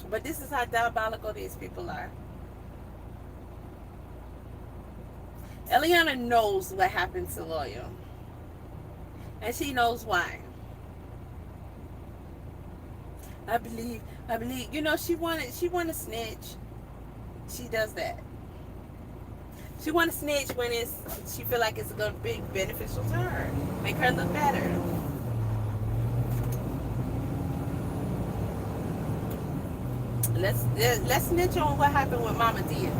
But this is how diabolical these people are. Eliana knows what happened to Loyal, and she knows why. I believe, you know, she wanted to snitch. She does that. She want to snitch when she feel like it's going to be beneficial to her, make her look better. Let's snitch on what happened with Mama Dia.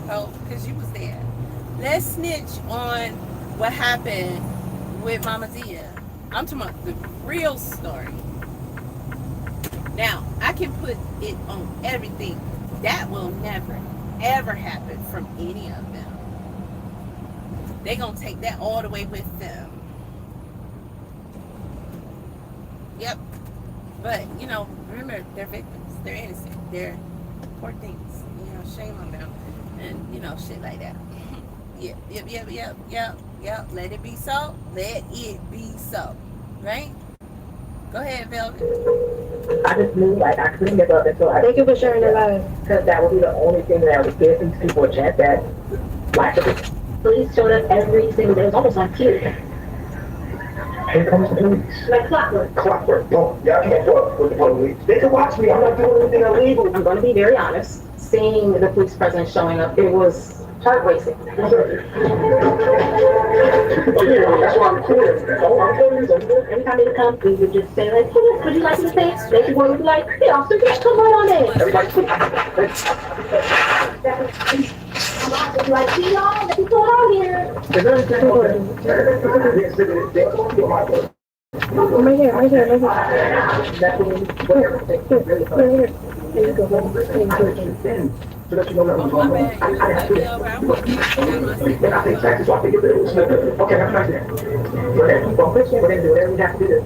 Oh, because you was there. Let's snitch on what happened with Mama Dia. I'm talking about the real story. Now, I can put it on everything. That will never, ever happen from any of them. They're going to take that all the way with them. Yep. But, you know, remember, they're victims. They're innocent. They're poor things. You know, shame on them. And, you know, shit like that. Yep. Let it be so. Let it be so. Right? Go ahead, Velvet. I just knew, like, I couldn't give up until I... Thank you for sharing the live. Because that would be the only thing that would give these people a chance at life. Police showed up every single day. It was almost like period. Here comes the police. Like clockwork. Clockwork. Boom. Y'all can't fuck with the police. They can watch me. I'm not doing anything illegal. I'm going to be very honest. Seeing the police presence showing up, it was heart-racing. That's why I'm recording. Oh, I'm recording. Every time they would come, we would just say, like, hey, would you like to stay? They would be like, hey, officer, just come right on in. Everybody, Would you like to see y'all? Let me go out here. Right here. There you go. so that you know that I'm going on. I think taxes, so I think it's okay, have a nice day. Okay, well, we're going to do whatever we have to do to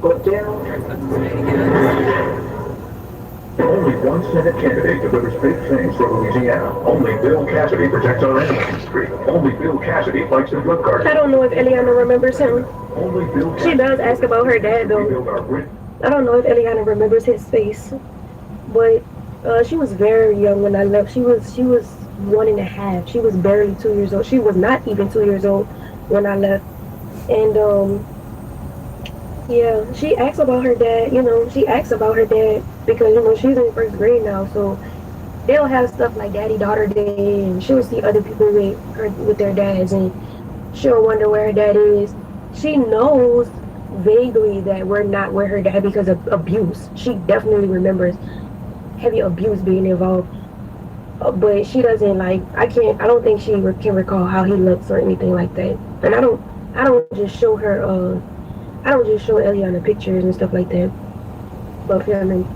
go to jail. Only one Senate candidate delivers big things for Louisiana. Only Bill Cassidy protects our enemies. Only Bill Cassidy fights the drug cartel. I don't know if Eliana remembers him. Only Bill Cassidy. She does ask about her dad, though. I don't know if Eliana remembers his face, but she was very young when I left. She was 1.5. She was barely 2 years old. She was not even 2 years old when I left. And yeah, she asks about her dad. You know, she asks about her dad because, you know, she's in 1st grade now, so they'll have stuff like daddy-daughter day, and she'll see other people with their dads, and she'll wonder where her dad is. She knows vaguely that we're not with her dad because of abuse. She definitely remembers heavy abuse being involved, but she doesn't, like, I don't think she can recall how he looks or anything like that. And I don't just show her I don't just show Eliana pictures and stuff like that of him and